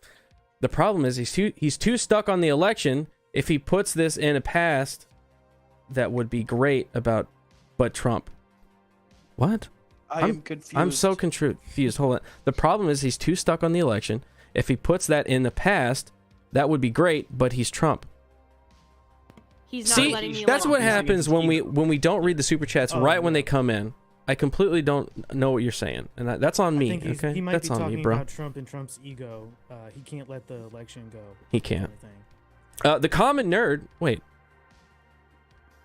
The problem is he's too stuck on the election. If he puts this in a past, that would be great but Trump. What? I'm confused. I'm so confused. Hold on. The problem is he's too stuck on the election. If he puts that in the past, that would be great, but he's Trump. He's not See, letting me that's alone. what happens when we don't read the super chats right when they come in. I completely don't know what you're saying, and that's on me. Okay, he might that's be on talking me, bro. about Trump and Trump's ego. He can't let the election go. He can't. The common nerd. Wait.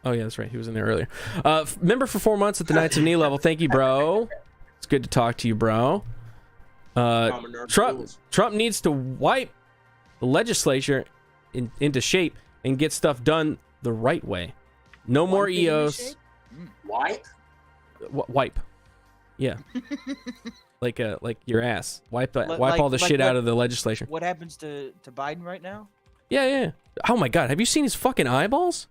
Oh yeah, that's right. He was in there earlier. Member for 4 months at the Knights of Knee level. Thank you, bro. It's good to talk to you, bro. Trump needs to wipe the legislature into shape and get stuff done the right way. No more EOs. Wipe? Wipe. Yeah. like your ass. Wipe all the shit out of the legislature. What happens to Biden right now? Yeah. Oh my God, have you seen his fucking eyeballs?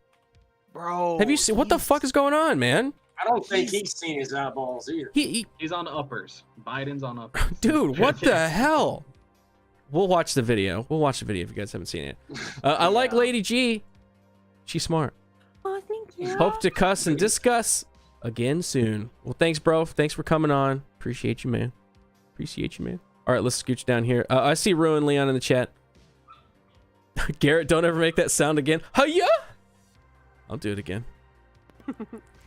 Bro. Have you seen what the fuck is going on, man? I don't think he's seen his eyeballs either. He's on uppers. Biden's on uppers. Dude, what the hell? We'll watch the video. We'll watch the video if you guys haven't seen it. I like Lady G. She's smart. Oh, thank you. Hope to cuss and discuss again soon. Well, thanks, bro. Thanks for coming on. Appreciate you, man. All right, let's scooch down here. I see Ruin Leon in the chat. Garrett, don't ever make that sound again. Hiya! I'll do it again.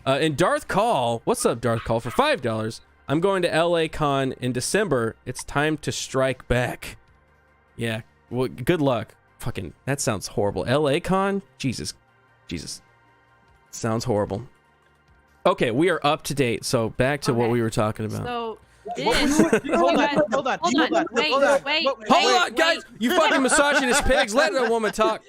And Darth Call, what's up, Darth Call? For $5, I'm going to LA Con in December. It's time to strike back. Yeah, well, good luck. Fucking, that sounds horrible. LA Con? Jesus. Sounds horrible. Okay, we are up to date. So back to what we were talking about. So Hold on. Wait, guys. You fucking misogynist pigs. Let a woman talk.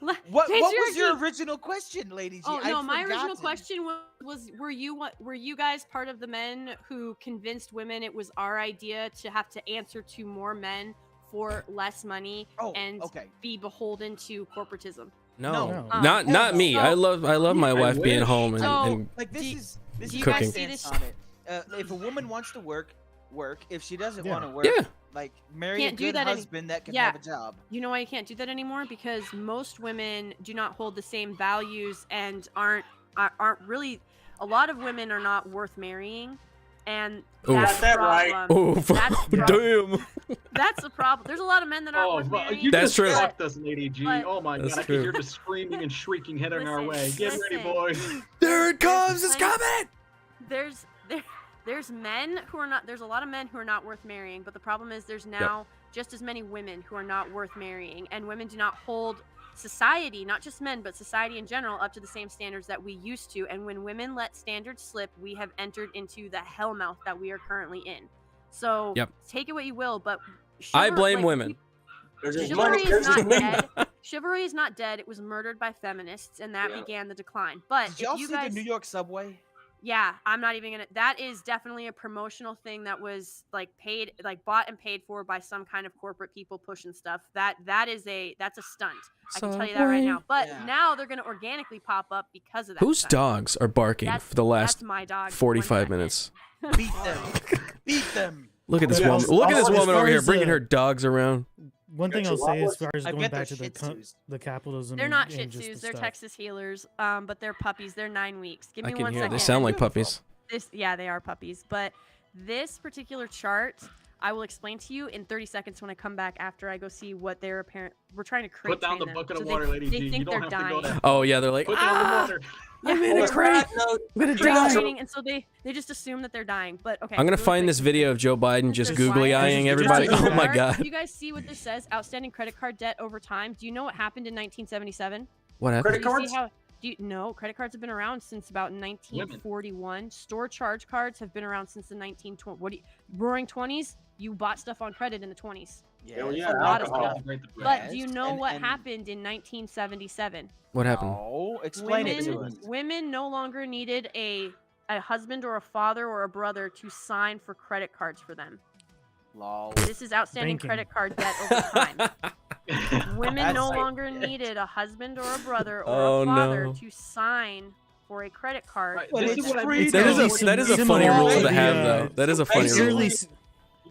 What was your original question, Lady G? Oh no, my original question was were you guys part of the men who convinced women it was our idea to have to answer to more men for less money and be beholden to corporatism? No. Not me. I love my wife being home and like this is cooking. If a woman wants to work. If she doesn't want to work, like marry a good husband that can have a job. You know why you can't do that anymore? Because most women do not hold the same values and aren't really. A lot of women are not worth marrying, and that's the problem. Damn. That's the problem. There's a lot of men that aren't worth marrying. That's true. Fucked us, Lady G. Oh my God, I can hear just screaming and shrieking heading our way. Get ready, boys. There it comes. It's coming. There's men who are not. There's a lot of men who are not worth marrying, but the problem is there's now just as many women who are not worth marrying, and women do not hold society, not just men, but society in general, up to the same standards that we used to. And when women let standards slip, we have entered into the hellmouth that we are currently in. So take it what you will, but I blame women. Chivalry is not dead. Chivalry is not dead. It was murdered by feminists, and that began the decline. But did y'all see the New York subway? Yeah, I'm not even gonna. That is definitely a promotional thing that was paid, bought and paid for by some kind of corporate people pushing stuff. That's a stunt. I can tell you that right now. But now they're gonna organically pop up because of that. Whose dogs are barking for the last 45 minutes? Beat them. Look at this woman. Look at this woman over here bringing her dogs around. One thing I'll say as far as going back to the capitalism, they're not Shih Tzus, they're Texas Healers, but they're puppies. They're 9 weeks. Give me 1 second. They sound like puppies. Yeah, they are puppies. But this particular chart, I will explain to you in 30 seconds when I come back after I go see what they're we're trying to create. Put down the bucket of water, Lady G. They think they're dying. Oh yeah, they're like, put down the water. I'm in a crate. I'm gonna die. And so they just assume that they're dying. But okay. I'm gonna find this video of Joe Biden just googly eyeing everybody. Oh my God. Do you guys see what this says? Outstanding credit card debt over time. Do you know what happened in 1977? What happened? Credit cards? No, credit cards have been around since about 1941. Store charge cards have been around since the 1920s. Roaring 20s? You bought stuff on credit in the 20s. Yeah, a lot of stuff. But do you know what happened in 1977? What happened? Oh, explain it to us. Women no longer needed a husband or a father or a brother to sign for credit cards for them. Lol. This is outstanding credit card debt over time. Women no longer needed a husband or a brother or a father to sign for a credit card. That is a funny rule to have, though. That is a funny rule.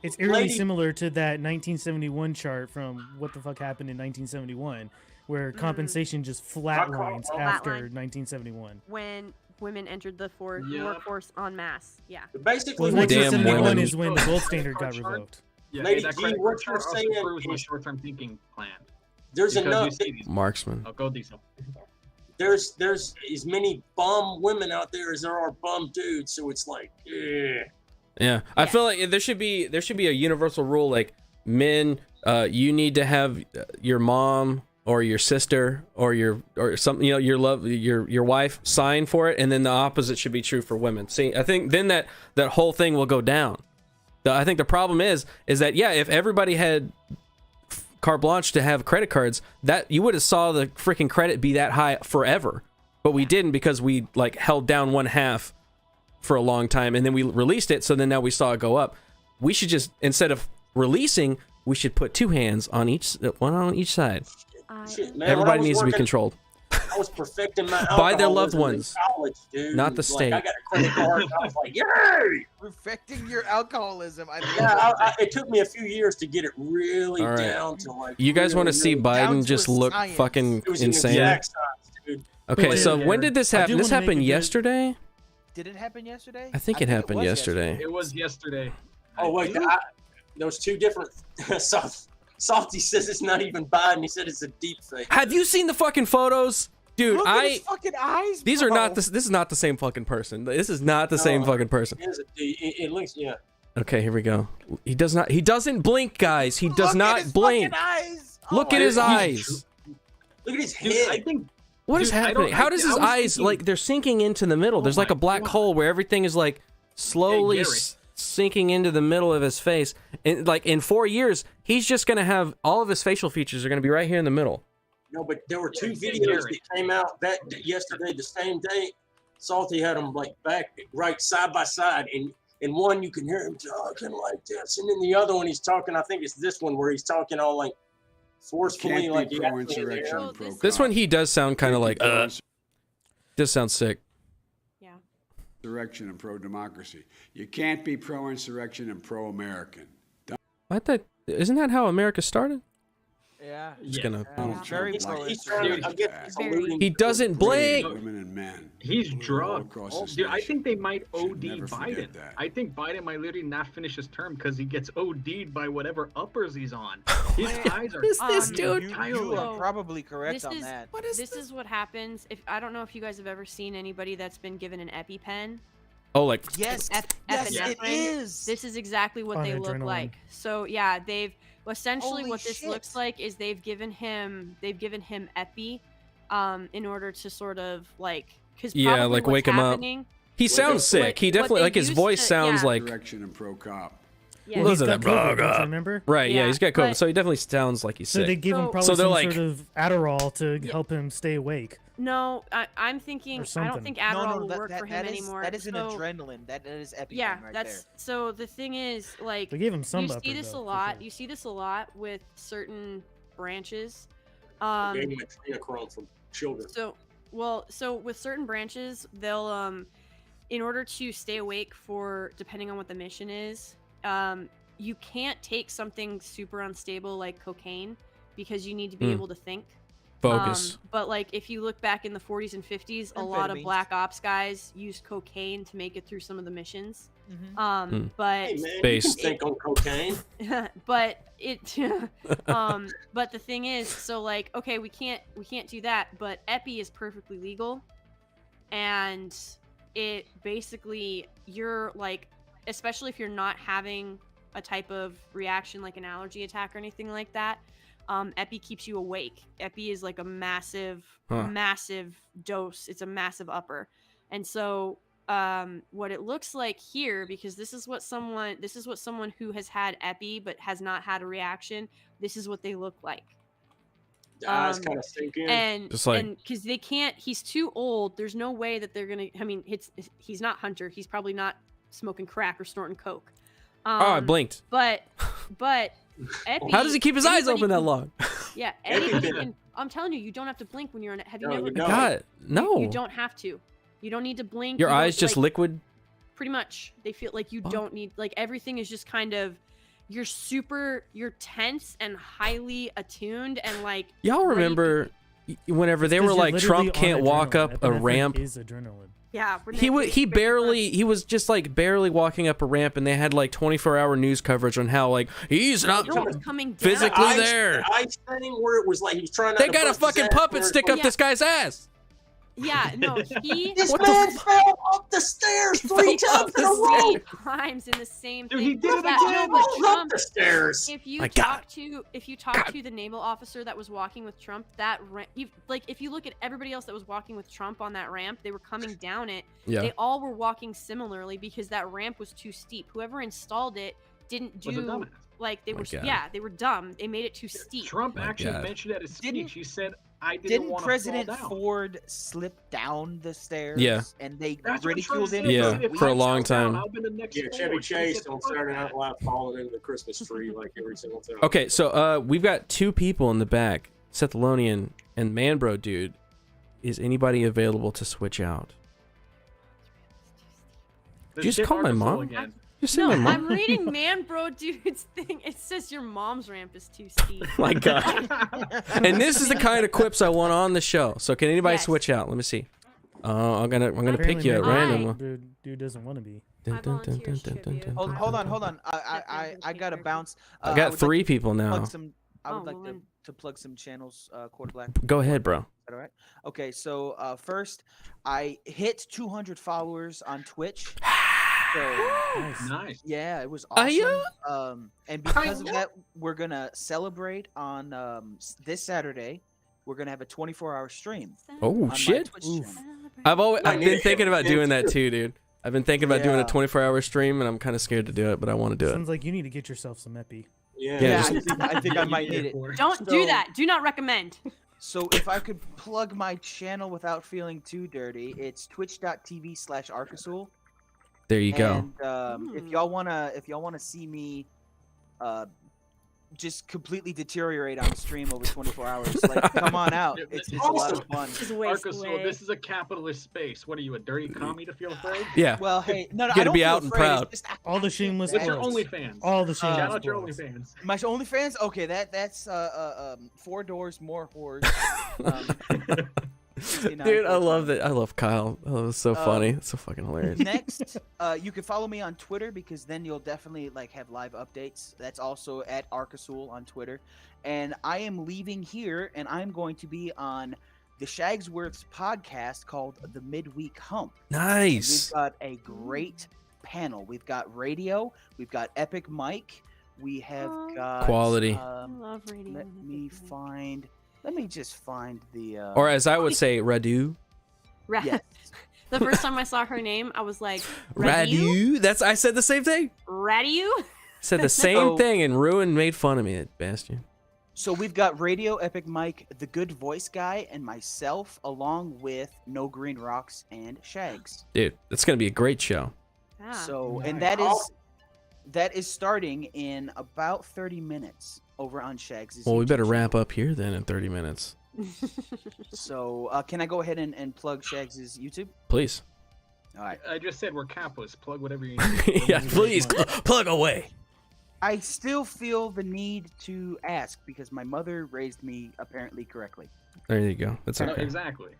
It's eerily similar to that 1971 chart from What the Fuck Happened in 1971, where compensation just flatlines after 1971. When women entered the workforce en masse. Yeah. Basically, 1971 is when the gold standard got revoked. Yeah, Lady that G, credit what card you're also saying proves my is short-term thinking plan. there's Because enough. you see these- Marksman. Oh, go Diesel. There's as many bum women out there as there are bum dudes, so it's like, Yeah, I feel like there should be a universal rule, like men, you need to have your mom or your sister or something, you know, your wife sign for it, and then the opposite should be true for women. See, I think then that whole thing will go down. I think the problem is that if everybody had carte blanche to have credit cards, that you would have saw the freaking credit be that high forever, but we didn't because we like held down one half for a long time, and then we released it, so then now we saw it go up. We should just, instead of releasing, we should put two hands on one on each side. shit, man. Everybody needs to be controlled I was perfecting my by their loved alcoholism in ones, college, dude. not the Like, state. I got a credit card. And I was like, yay! Perfecting your alcoholism. It took me a few years to get it really All right. down to like. You guys want to see really down Biden to just a look science. fucking It was an insane? exact science, dude. Okay, so when did this happen? This happened yesterday? Did it happen yesterday? I think it happened yesterday. It was yesterday. Oh wait, those two different. Softy says it's not even Biden. He said it's a deep fake. Have you seen the fucking photos? Dude, Look at his fucking eyes. These are not this is not the same fucking person. This is not the same fucking person. It looks, yeah. Okay, here we go. He doesn't blink, guys. He does not blink. Look at his eyes. Look at his Dude, head. I think. What is Dude, I happening? don't- How does his I was eyes thinking- like they're sinking into the middle? There's like a black hole where everything is like slowly Garrett. sinking into the middle of his face. And like in 4 years, he's just gonna have all of his facial features are gonna be right here in the middle. No, but there were two Yeah, videos Garrett. that came out yesterday, the same day. Salty had them like back right side by side, and in one you can hear him talking like this, and in the other one he's talking. I think it's this one where he's talking all like forcefully, like he actually there. This one he does sound kind of like This sounds sick. Insurrection and pro-democracy. You can't be pro-insurrection and pro-American. I thought, isn't that how America started? Yeah. Just gonna. Very He doesn't blink. Women and men. He's drugged. across this Dude, I nation. think they might OD never forget Biden. that. I think Biden might literally not finish his term because he gets OD'd by whatever uppers he's on. His eyes are. is this, dude? You are probably correct This on is that. this is what happens if I don't know if you guys have ever seen anybody that's been given an EpiPen. Oh, like Yes, yes, it epinephrine. is. This is exactly what they look Adrenaline. like. So yeah, they've essentially Holy what this shit. looks like is they've given him epi, in order to sort of like because Yeah, like wake him up. He sounds sick. He definitely like his voice sounds like. Insurrection and pro-cop. Yeah. Listen He's to got that, COVID, don't you remember? Right, yeah, Yeah, he's got COVID, but- so he definitely sounds like he's So sick. they gave him So- probably So they're some like- sort of Adderall to help him stay awake. No, I'm thinking Or I something. don't think Adderall will that, work that, for that him is, anymore. That is an So- adrenaline. That is EpiPen Yeah, right that's there. so the thing is like They gave him some you upper, see this though, a for lot. sure. You see this a lot with certain branches. Gave him adrenochrome from children. So with certain branches, they'll in order to stay awake for depending on what the mission is, you can't take something super unstable like cocaine because you need to be able to think. Focus. But like if you look back in the 40s and 50s, a lot of Amphetamines. black ops guys used cocaine to make it through some of the missions. Mhm. But Hey man, Based. you can think on cocaine. but it but the thing is, so like okay, we can't do that, but epi is perfectly legal, and it basically you're like, especially if you're not having a type of reaction like an allergy attack or anything like that, epi keeps you awake. Epi is like a massive dose. It's a massive upper. And so what it looks like here, because this is what someone who has had epi but has not had a reaction, this is what they look like. The eyes kind of sink in. And Just like- and because they can't, he's too old. There's no way that they're gonna. I mean, he's not Hunter. He's probably not smoking crack or snorting coke. Oh, I blinked. But epi, How does he keep his eyes anybody open that can- long? Yeah, anybody can. I'm telling you, you don't have to blink when you're in it. Have you No, never? you don't. God, no. You don't have to. You don't need to blink. Your you don't, eyes just like, liquid. pretty much. They feel like you don't need, like, everything is just kind of, you're tense and highly attuned and like Y'all ready- remember whenever they were like, Trump can't walk up a ramp. Is adrenaline. Yeah, he was just like barely walking up a ramp, and they had like 24-hour news coverage on how like he's not physically there. The ice thing where it was like he was trying. They got a fucking puppet stick up this guy's ass. Yeah, no, This man fell up the stairs 3 times in a row. Times in the same thing. Dude, he did it Yeah, again. no, but He Trump, jumped the stairs. If you My talk to the naval officer that was walking with Trump, if you look at everybody else that was walking with Trump on that ramp, they were coming down it. Yeah. They all were walking similarly because that ramp was too steep. Whoever installed it didn't do like they were. Yeah, they were dumb. They made it too steep. Trump actually mentioned at his speech. He said, "I didn't want to President fall down." Ford slip down the stairs? Yeah. And they That's what ridiculed Trump him. said. For a long time. Yeah, Chevy Chase on Saturday Night Live falling into the Christmas tree like every single time. Okay, so we've got 2 people in the back, Sethalonian and Manbro Dude. Is anybody available to switch out? Just call my mom. Just say No, my mom. I'm reading Man Bro Dude's thing. It says your mom's ramp is too steep. My God. And this is the kind of quips I want on the show. So can anybody Yes. switch out? Let me see. I'm gonna pick you at Apparently random. Dude doesn't want to be. Hold on. I gotta bounce. I got 3 people now. I would like to plug some channels. Quarter Black. Go ahead, bro. All right. Okay. So first, I hit 200 followers on Twitch. So, nice. Yeah, it was awesome. And because of that, we're gonna celebrate on this Saturday. We're gonna have a 24-hour stream. Oh on shit! my Twitch channel. I've been thinking about doing that too, dude. I've been thinking about doing a 24-hour stream, and I'm kind of scared to do it, but I want to do it. Sounds like you need to get yourself some epi. Yeah, I think I might need it. Don't do that. Do not recommend. So if I could plug my channel without feeling too dirty, it's twitch.tv/Arcasul. There you go. And if y'all wanna see me, just completely deteriorate on stream over 24 hours, like come on out. It's a lot of fun. Arkansas, this is a capitalist space. What are you, a dirty commie to feel afraid? Yeah. Well, hey, no, You I gotta don't be feel out and afraid. proud. It's just, All the shameless What's your plugs. OnlyFans? All the shameless Shout out your plugs. OnlyFans. My OnlyFans? Okay, that's 4 doors, more whores. Dude, I love that. I love Kyle. Oh, it's so funny. It's so fucking hilarious. Next, you can follow me on Twitter because then you'll definitely have live updates. That's also at Arcasul on Twitter. And I am leaving here, and I'm going to be on the Shagsworth's podcast called The Midweek Hump. Nice. And we've got a great panel. We've got Radio. We've got Epic Mike. We have got Quality. I love radio. Let me just find the. Or as I would say, Radu. Yes. The first time I saw her name, I was like, Radu. I said the same thing. Radu? Said the same thing, and Ruin made fun of me at Bastion. So we've got Radio, Epic Mike, the Good Voice Guy, and myself, along with No Green Rocks and Shags. Dude, it's gonna be a great show. So, and that is starting in about 30 minutes over on Shags'. Well, we better wrap up here then in 30 minutes. So, can I go ahead and plug Shags' YouTube? Please. All right. I just said we're capitalists. Plug whatever you need. Yeah, please plug away. I still feel the need to ask because my mother raised me apparently correctly. There you go. That's okay. No, exactly.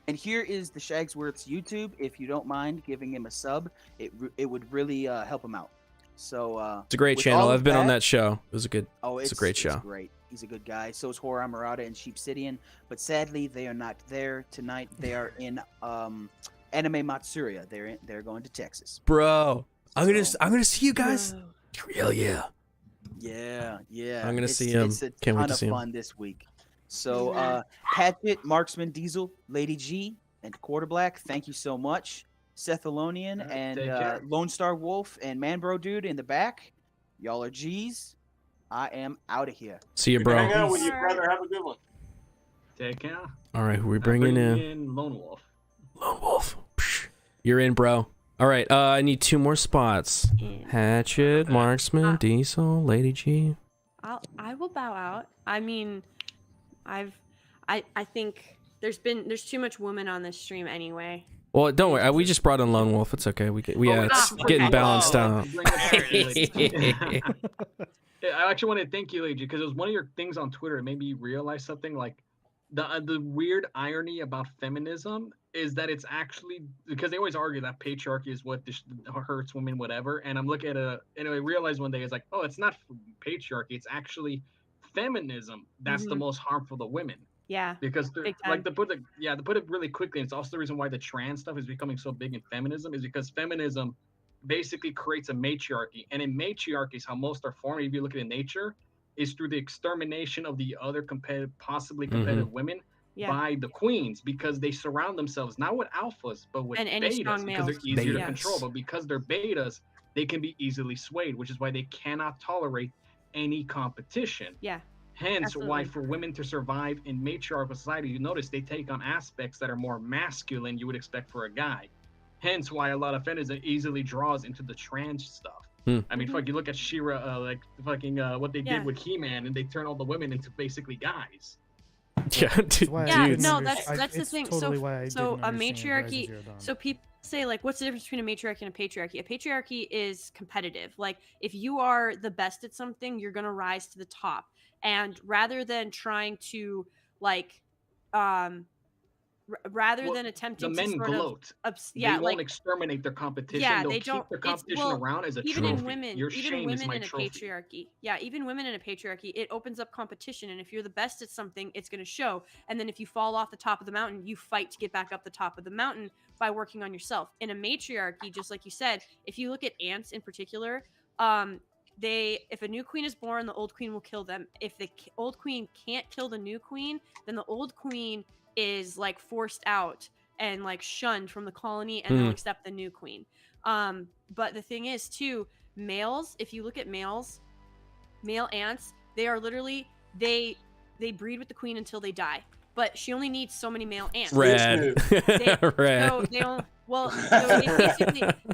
And here is the Shagsworth's YouTube. If you don't mind giving him a sub, it would really help him out. So it's a great channel. I've been on that show. It was a good. It's a great show. It's great. He's a good guy. So is Horror Amarada and Sheepsidian. But sadly, they are not there tonight. They are in Anime Matsuria. They're going to Texas. Bro, I'm gonna see you guys. Hell yeah. Yeah. I'm gonna see him. It's a Can't wait ton to of see him. fun this week. So Hatchet, Marksman Diesel, Lady G, and Quarter Black, thank you so much. Sethalonian and Lone Star Wolf and Manbro Dude in the back. Y'all are G's. I am out of here. See you, bro. Hang out with you, brother. Have a good one. Take care. All right, who are we bringing in? Lone Wolf. Lone Wolf. You're in, bro. All right, I need 2 more spots. Hatchet, Marksman, Diesel, Lady G. I will bow out. I mean, I think there's too much woman on this stream anyway. Well, don't worry. We just brought in Lone Wolf. It's okay. It's getting balanced out. I actually want to thank you, Lady, because it was one of your things on Twitter. It made me realize something. Like, the weird irony about feminism is that it's actually, because they always argue that patriarchy is what hurts women, whatever. And I'm looking at it, and I realized one day, it's like, oh, it's not patriarchy, it's actually feminism that's the most harmful to women. Yeah. Because like to put it really quickly, and it's also the reason why the trans stuff is becoming so big in feminism, is because feminism basically creates a matriarchy. And in matriarchies, how most are formed, if you look at it in nature, is through the extermination of the other possibly competitive women by the queens, because they surround themselves not with alphas but with betas, because they're easier to control. But because they're betas, they can be easily swayed, which is why they cannot tolerate any competition. Hence why for women to survive in matriarchal society, you notice they take on aspects that are more masculine you would expect for a guy. Hence why a lot of feminism easily draws into the trans stuff. I mean, fuck, you look at She-Ra, like fucking what they did with He-Man, and they turn all the women into basically guys. No, that's the thing. Totally so a matriarchy. So people say, like, what's the difference between a matriarchy and a patriarchy? A patriarchy is competitive. Like, if you are the best at something, you're gonna rise to the top. And rather than trying to like, rather than attempting the men to sort gloat. of, they won't exterminate their competition. They'll keep their competition around as a even trophy. in women, Your even shame women is my in a trophy. patriarchy. Yeah, even women in a patriarchy, it opens up competition, and if you're the best at something, it's going to show. And then if you fall off the top of the mountain, you fight to get back up the top of the mountain by working on yourself. In a matriarchy, just like you said, if you look at ants in particular, if a new queen is born, the old queen will kill them. If the old queen can't kill the new queen, then the old queen is like forced out and like shunned from the colony, and they'll accept the new queen. But the thing is too, males, if you look at male ants, they are literally, they breed with the queen until they die. But she only needs so many male ants. Rad. Rad.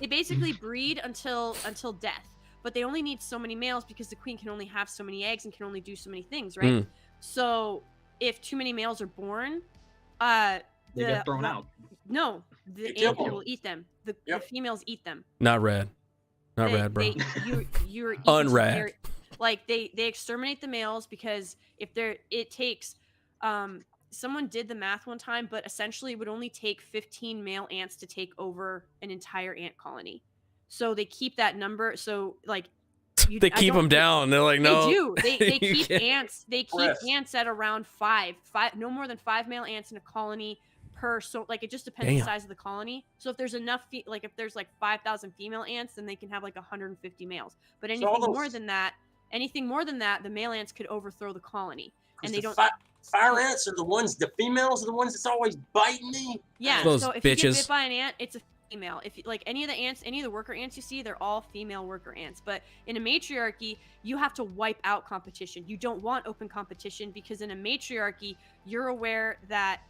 They basically breed until death. But they only need so many males because the queen can only have so many eggs and can only do so many things, right? So if too many males are born, they get thrown out. No, the ant will eat them. The females eat them. Not rad. Not rad, bro. You're unrad. Like they exterminate the males because it takes someone did the math one time, but essentially it would only take 15 male ants to take over an entire ant colony. So they keep that number. So like they keep them down. They're like, no. They do. They keep ants. They keep ants at around five, no more than 5 male ants in a colony per. So like it just depends on the size of the colony. So if there's enough, like if there's like 5,000 female ants, then they can have like 150 males. But anything more than that, the male ants could overthrow the colony. And they don't. Fire ants are the ones. The females are the ones that's always biting me. Yeah. Those so if bitches. you get bit by an ant, it's a female. If you, like any of the ants, any of the worker ants you see, they're all female worker ants. But in a matriarchy, you have to wipe out competition. You don't want open competition because in a matriarchy, you're aware that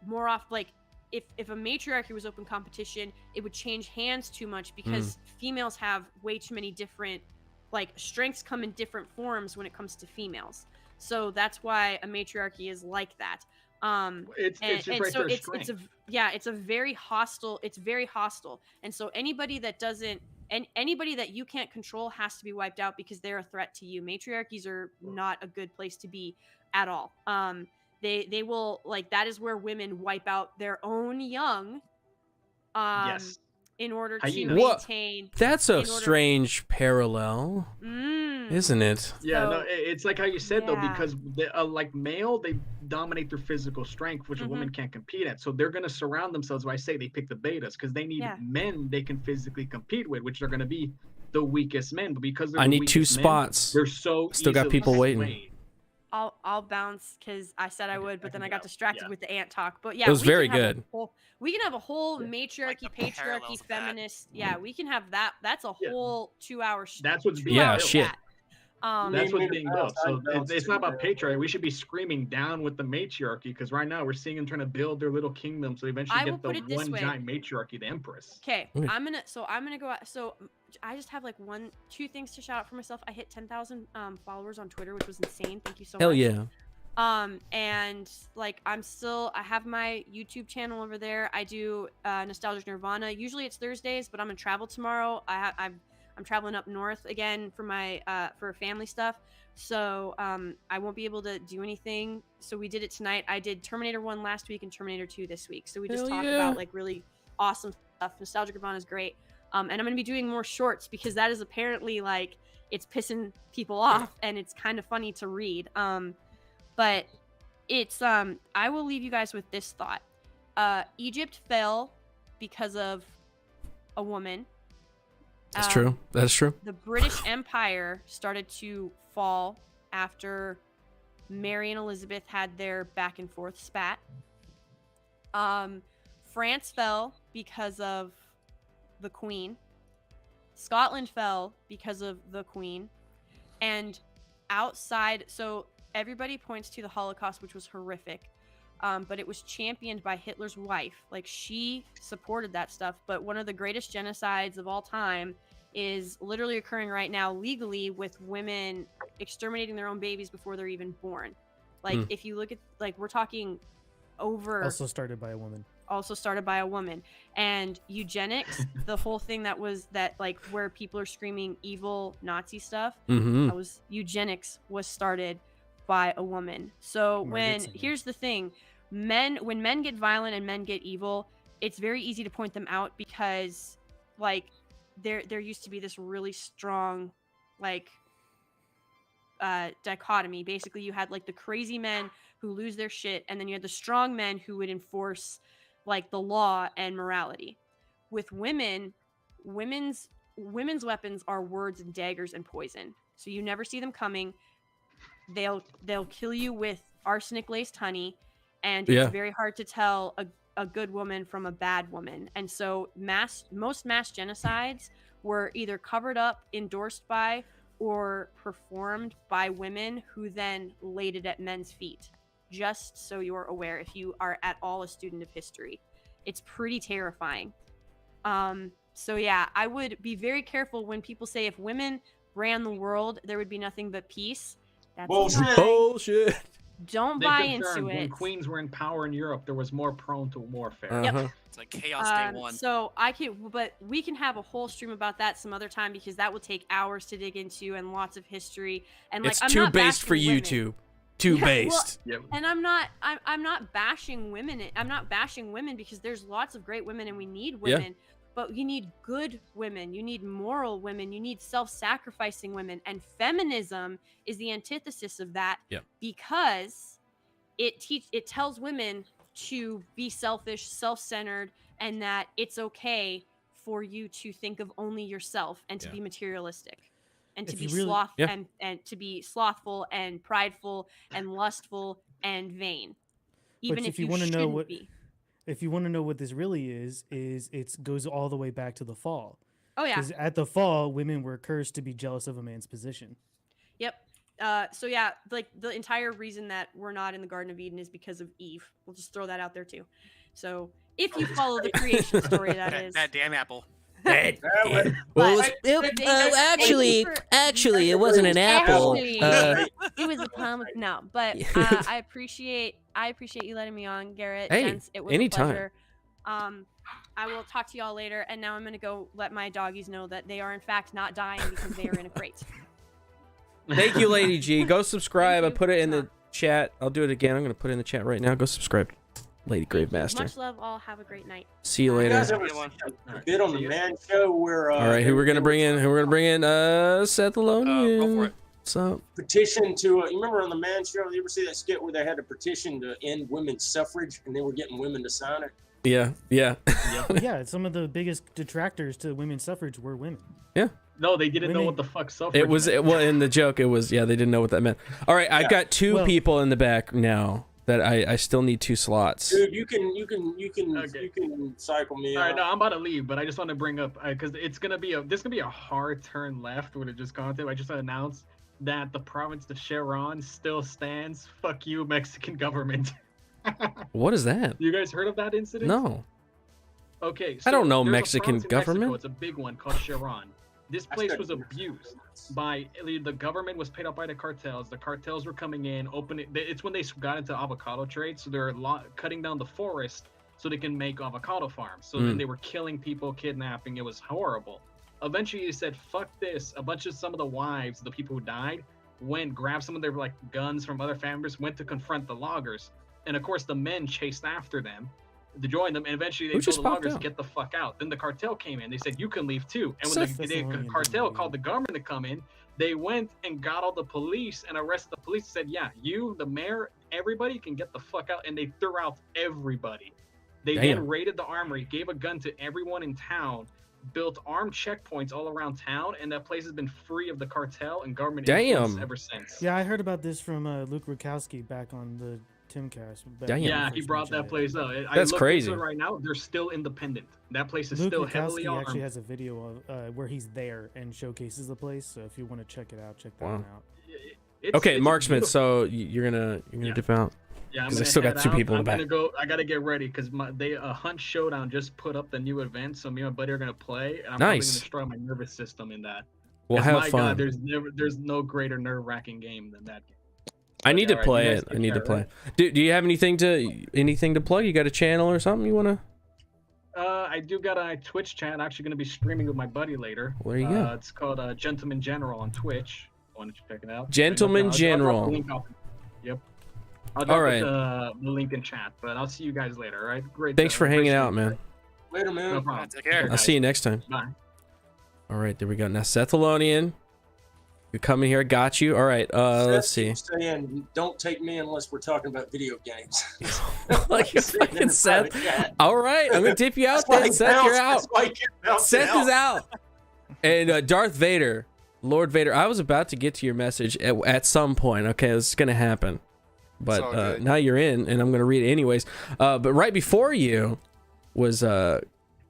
more often, like if a matriarchy was open competition, it would change hands too much because females have way too many different, like strengths come in different forms when it comes to females. So that's why a matriarchy is like that. It's a very hostile. It's very hostile. And so anybody that you can't control has to be wiped out because they're a threat to you. Matriarchies are not a good place to be at all. They will, like, that is where women wipe out their own young. Yes. In order to maintain. That's a strange parallel, isn't it? Yeah, no, it's like how you said though, because like male, they dominate their physical strength, which a woman can't compete at. So they're gonna surround themselves. Why I say they pick the betas because they need men they can physically compete with, which are gonna be the weakest men. But because they're need 2 spots. They're so still got people waiting. Swayed. I'll bounce because I said I would, but then I got distracted with the ant talk. But yeah, it was very good. We can have a whole matriarchy, like patriarchy, feminist. Yeah, we can have that. That's a whole 2-hour. That's what's being built. Shit. That's what's being built. So it's not about patriarchy. We should be screaming down with the matriarchy because right now we're seeing them trying to build their little kingdom. So they eventually get the one giant matriarchy, the empress. Okay, I'm gonna go out. So I just have like 2 things to shout out for myself. I hit 10,000 followers on Twitter, which was insane. Thank you so much. Hell yeah. And like I have my YouTube channel over there. I do Nostalgic Nirvana. Usually it's Thursdays, but I'm gonna travel tomorrow. I'm traveling up north again for my for family stuff. So I won't be able to do anything. So we did it tonight. I did Terminator 1 last week and Terminator 2 this week. So we just talked about like really awesome stuff. Nostalgia Gravana is great. And I'm going to be doing more shorts because that is apparently like it's pissing people off and it's kind of funny to read. But it's I will leave you guys with this thought. Egypt fell because of a woman. That's true. That's true. The British Empire started to fall after Mary and Elizabeth had their back and forth spat. France fell because of the Queen. Scotland fell because of the Queen. And outside, so everybody points to the Holocaust, which was horrific. But it was championed by Hitler's wife. Like, she supported that stuff. But one of the greatest genocides of all time is literally occurring right now legally with women exterminating their own babies before they're even born. Like, if you look at, like, we're talking over... Also started by a woman. And eugenics, the whole thing that was that, like, where people are screaming evil Nazi stuff, that was eugenics was started by a woman. So here's the thing, when men get violent and men get evil, it's very easy to point them out because, like, there used to be this really strong, like, dichotomy. Basically, you had like the crazy men who lose their shit, and then you had the strong men who would enforce like the law and morality. With women's weapons are words and daggers and poison. So you never see them coming. They'll kill you with arsenic laced honey, and it's very hard to tell a good woman from a bad woman. And so most mass genocides were either covered up, endorsed by, or performed by women who then laid it at men's feet. Just so you're aware, if you are at all a student of history, it's pretty terrifying. So yeah, I would be very careful when people say if women ran the world, there would be nothing but peace. That's bullshit. Don't buy into it. When queens were in power in Europe, there was more prone to warfare. Yep. It's like chaos day one. So but we can have a whole stream about that some other time because that will take hours to dig into and lots of history. And like, it's I'm too not based for bashing women. YouTube. Too based. Well, and I'm not bashing women. I'm not bashing women because there's lots of great women and we need women. But you need good women. You need moral women. You need self-sacrificing women. And feminism is the antithesis of that because it tells women to be selfish, self-centered, and that it's okay for you to think of only yourself and to be materialistic. And to be and to be slothful and prideful and lustful and vain. Even if you want to know what if you want to know what this really is it goes all the way back to the fall. Oh yeah. Because at the fall, women were cursed to be jealous of a man's position. Yep. So yeah, like the entire reason that we're not in the Garden of Eden is because of Eve. We'll just throw that out there too. So if you follow the creation story, that damn apple. Well, actually, it wasn't an apple. It was a pomegranate. No, but I appreciate you letting me on, Garrett. Hey, it was anytime. a pleasure. I will talk to y'all later, and now I'm gonna go let my doggies know that they are in fact not dying because they are in a crate. Thank you, Lady G. Go subscribe. I put it in the chat. I'll do it again. I'm gonna put it in the chat right now. Go subscribe. Lady Gravemaster. Much love, all. Have a great night. See you later. You guys ever seen a bit on the Man Show where all right, who we're gonna bring in? Seth Alonian. Go for it. What's up? Petition to you remember on the Man Show? You ever see that skit where they had a petition to end women's suffrage and they were getting women to sign it? Yeah. Yeah, some of the biggest detractors to women's suffrage were women. Yeah. No, they didn't know what the fuck suffrage It was meant. well in the joke. It was they didn't know what that meant. All right, I've got two people in the back now that I still need 2 slots. Dude, you can cycle me. All right, no, I'm about to leave, but I just want to bring up because this gonna be a hard turn left when it just gone through. I just announced that the province of Sharon still stands. Fuck you, Mexican government. What is that? You guys heard of that incident? No. Okay, I don't know there's a Mexican province in Mexico, government. it's a big one called Sharon. This place was abused by the government. Was paid up by the cartels. The cartels were coming in, opening. It's when they got into avocado trade, so they're cutting down the forest so they can make avocado farms. So then they were killing people, kidnapping. It was horrible. Eventually, he said, "Fuck this." Some of the wives, the people who died, grabbed some of their like guns from other families, went to confront the loggers, and of course the men chased after them to join them, and eventually they told the loggers to get the fuck out. Then the cartel came in. They said, "You can leave too." And when the cartel called the government to come in, they went and got all the police and arrested the police. Said, "Yeah, you, the mayor, everybody can get the fuck out." And they threw out everybody. They then raided the armory, gave a gun to everyone in town, built armed checkpoints all around town, and that place has been free of the cartel and government influence ever since. Yeah, I heard about this from Luke Rukowski back on the Timcast. Yeah, he brought that place up. That's crazy. Right now, they're still independent. That place is Luke still Rukowski heavily armed. actually has a video of where he's there and showcases the place. So if you want to check it out, check that one out. Okay, Marksman. So you're gonna dip out. Yeah, because I still got two people in the back. I gotta get ready because Hunt Showdown just put up the new event, so me and my buddy are gonna play. And I'm probably gonna destroy my nervous system in that. Well, have my fun. God, there's no greater nerve-wracking game than that game. I need to play it. I need to play. Do you have anything to plug? You got a channel or something you wanna? I do got a Twitch channel. Actually, gonna be streaming with my buddy later. Well, there you go. It's called Gentleman General on Twitch. Why don't you check it out? Gentleman General. Yep. I'll drop the link in chat, but I'll see you guys later. All right. Great. Thanks for hanging out, man. Later, man. No problem. Take care. I'll see you next time. Bye. All right, there we go. Now, Sethalonian, you're coming here. Got you. All right. Let's see. Saying, don't take me unless we're talking about video games. Like you fucking Seth. All right, I'm gonna dip you out then. Seth, you're out. Seth is out. And Darth Vader, Lord Vader. I was about to get to your message at some point. Okay, this is gonna happen. But now you're in, and I'm going to read it anyways. But right before you was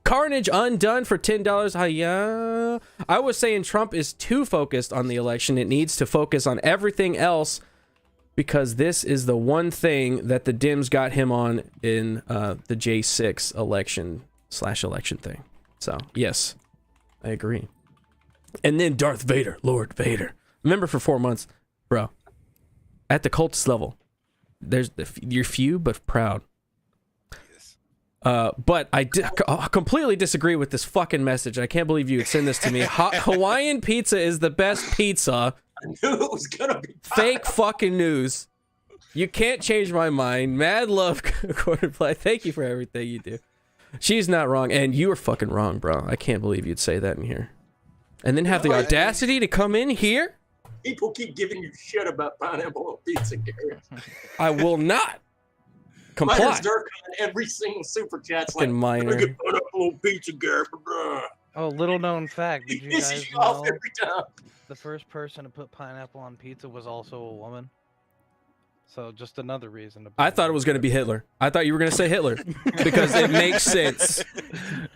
Carnage Undone for $10. Hiya. I was saying Trump is too focused on the election. It needs to focus on everything else because this is the one thing that the Dems got him on in the J6 election thing. So, yes, I agree. And then Darth Vader, Lord Vader. Remember for 4 months, bro, at the cultist level, you're few but proud. But I completely disagree with this fucking message. I can't believe you would send this to me. Hawaiian pizza is the best pizza. I knew it was gonna be fake fucking news. You can't change my mind. Mad love, Quarterplay. Thank you for everything you do. She's not wrong, and you were fucking wrong, bro. I can't believe you'd say that in here, and then have the audacity to come in here. People keep giving you shit about pineapple on pizza, Garrett. I will not comply. Miner's Dirk on every single super chat's like, Miner. get pineapple on pizza, Garrett. Oh, little known fact. Did you guys know the first person to put pineapple on pizza was also a woman? So just another reason to. I thought it was going to be Hitler. I thought you were going to say Hitler because it makes sense.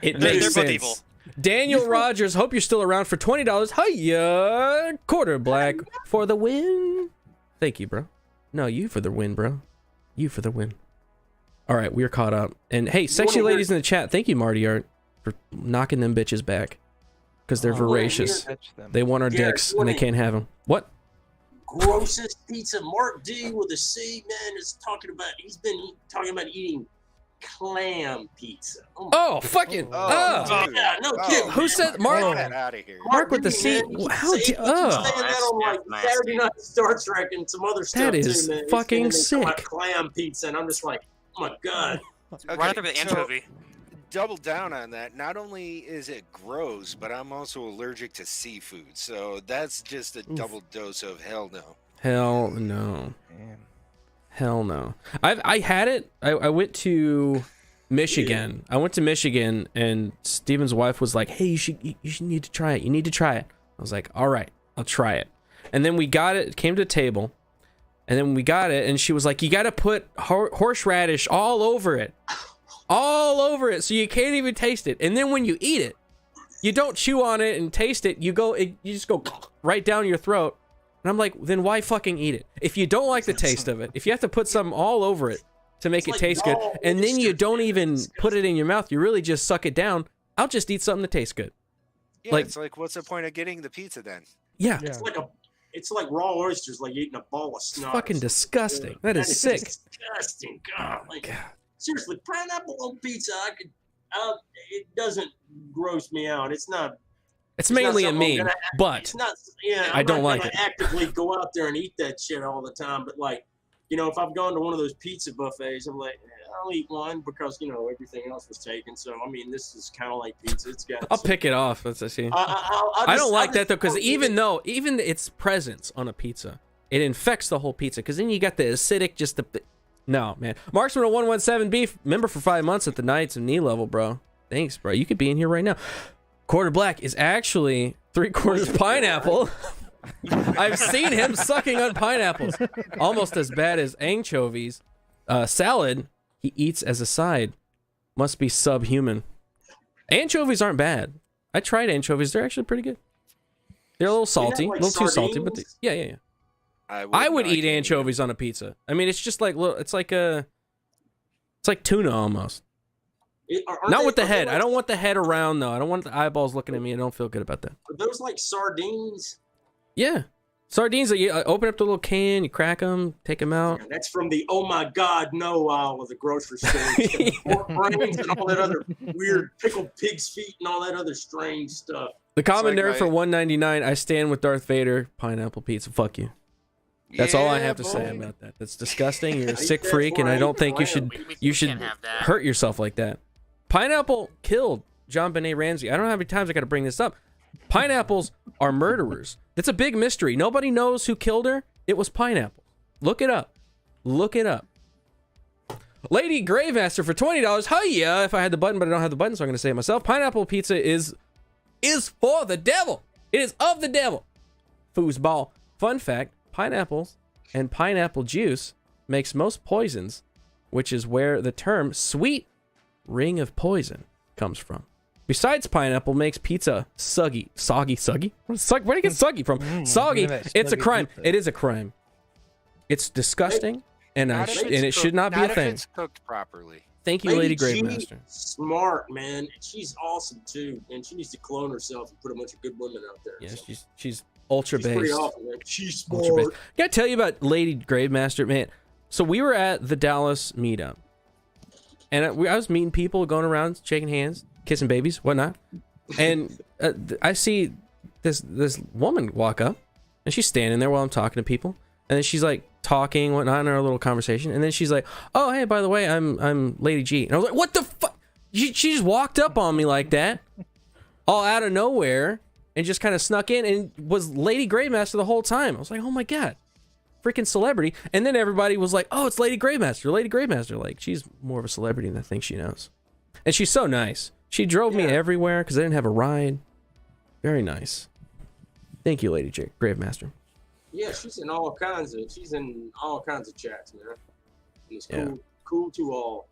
It makes sense. Daniel Rogers, hope you're still around for $20. Hiya! Quarter black for the win. Thank you, bro. No, you for the win, bro. You for the win. All right, we're caught up. And hey, sexy ladies in the chat, thank you, Marty Art, for knocking them bitches back. Because they're voracious. They want our dicks, and they can't have them. What? Grossest pizza. Mark D with a C, man, is talking about, he's been talking about eating clam pizza. Fucking yeah, no kidding. Who said Mark? Get out of here. Mark with the C. How saying that on like Saturday Night Star Trek and some other stuff that is too, man. Fucking sick. Clam pizza, and I'm just like, oh my god. Okay, right after the anchovy. Double down on that. Not only is it gross, but I'm also allergic to seafood, so that's just a double dose of hell no. Hell no. Man. Hell no. I had it. I went to Michigan. I went to Michigan, and Steven's wife was like, "Hey, you need to try it. You need to try it." I was like, "All right, I'll try it." And then we got it. It came to the table, and then we got it, and she was like, "You got to put horseradish all over it, so you can't even taste it. And then when you eat it, you don't chew on it and taste it. You just go right down your throat." And I'm like, then why fucking eat it? If you don't like the taste of it, if you have to put something all over it to make it taste good, and then you don't even put it in your mouth, you really just suck it down, I'll just eat something that tastes good. Yeah, it's like, what's the point of getting the pizza then? Yeah. It's like raw oysters, like eating a ball of snot. It's fucking disgusting. That is sick. Disgusting. God. Seriously, pineapple on pizza, it doesn't gross me out. It's not It's mainly a something I'm meme, gonna but it's not. Yeah, I don't I'm not like gonna it. actively go out there and eat that shit all the time. But like, you know, if I've gone to one of those pizza buffets, I'm like, I'll eat one because you know everything else was taken. So I mean, this is kind of like pizza. It's got. I'll pick it off. Let's see. I I don't like that though, because even its presence on a pizza, it infects the whole pizza. Because then you got the acidic, just the. No, man. Marksman 117 Beef, member for 5 months at the Knights of Knee level, bro. Thanks, bro. You could be in here right now. Quarter Black is actually 3/4 pineapple. I've seen him sucking on pineapples. Almost as bad as anchovies. Salad, he eats as a side. Must be subhuman. Anchovies aren't bad. I tried anchovies. They're actually pretty good. They're a little salty. like a little too salty, but sardines? yeah. I would eat anchovies on a pizza. I mean, it's just like it's like tuna almost. Not with the head. I don't want the head around though. I don't want the eyeballs looking at me. I don't feel good about that. Are those like sardines? Yeah, sardines. You open up the little can, you crack them, take them out. That's from the oh my god no aisle of the grocery store. Pork brains and all that other weird pickled pig's feet and all that other strange stuff. The common nerd for $1.99. I stand with Darth Vader. Pineapple pizza. Fuck you. That's all I have to say about that. That's disgusting. You're a sick freak, and I don't think you should hurt yourself like that. Pineapple killed John Benet Ramsey. I don't know how many times I got to bring this up. Pineapples are murderers. It's a big mystery. Nobody knows who killed her. It was pineapple. Look it up. Look it up. Lady Gravemaster for $20. Hiya! If I had the button, but I don't have the button, so I'm going to say it myself. Pineapple pizza is for the devil. It is of the devil. Foosball. Fun fact, pineapples and pineapple juice makes most poisons, which is where the term sweet ring of poison comes from. Besides, pineapple makes pizza soggy. Where do you get soggy from? Soggy. It's a crime. Pizza. It is a crime. It's disgusting, and it should not be a thing. It's cooked properly. Thank you, Lady Gravemaster. Smart, man. She's awesome too, and she needs to clone herself and put a bunch of good women out there. Yeah, she's ultra based. Pretty awesome, man. She's smart. Gotta tell you about Lady Gravemaster, man. So we were at the Dallas meetup, and I was meeting people, going around, shaking hands, kissing babies, whatnot. And I see this woman walk up, and she's standing there while I'm talking to people, and then she's like talking, whatnot, in our little conversation, and then she's like, "Oh, hey, by the way, I'm Lady G," and I was like, "What the fuck?" She just walked up on me like that, all out of nowhere, and just kind of snuck in and was Lady Gravemaster the whole time. I was like, "Oh my god, freaking celebrity!" And then everybody was like, "Oh, it's Lady Gravemaster, Lady Gravemaster." Like, she's more of a celebrity than I think she knows, and she's so nice. She drove me everywhere because I didn't have a ride. Very nice. Thank you, Lady Gravemaster. Yeah, she's in all kinds of chats, man. And it's cool to all.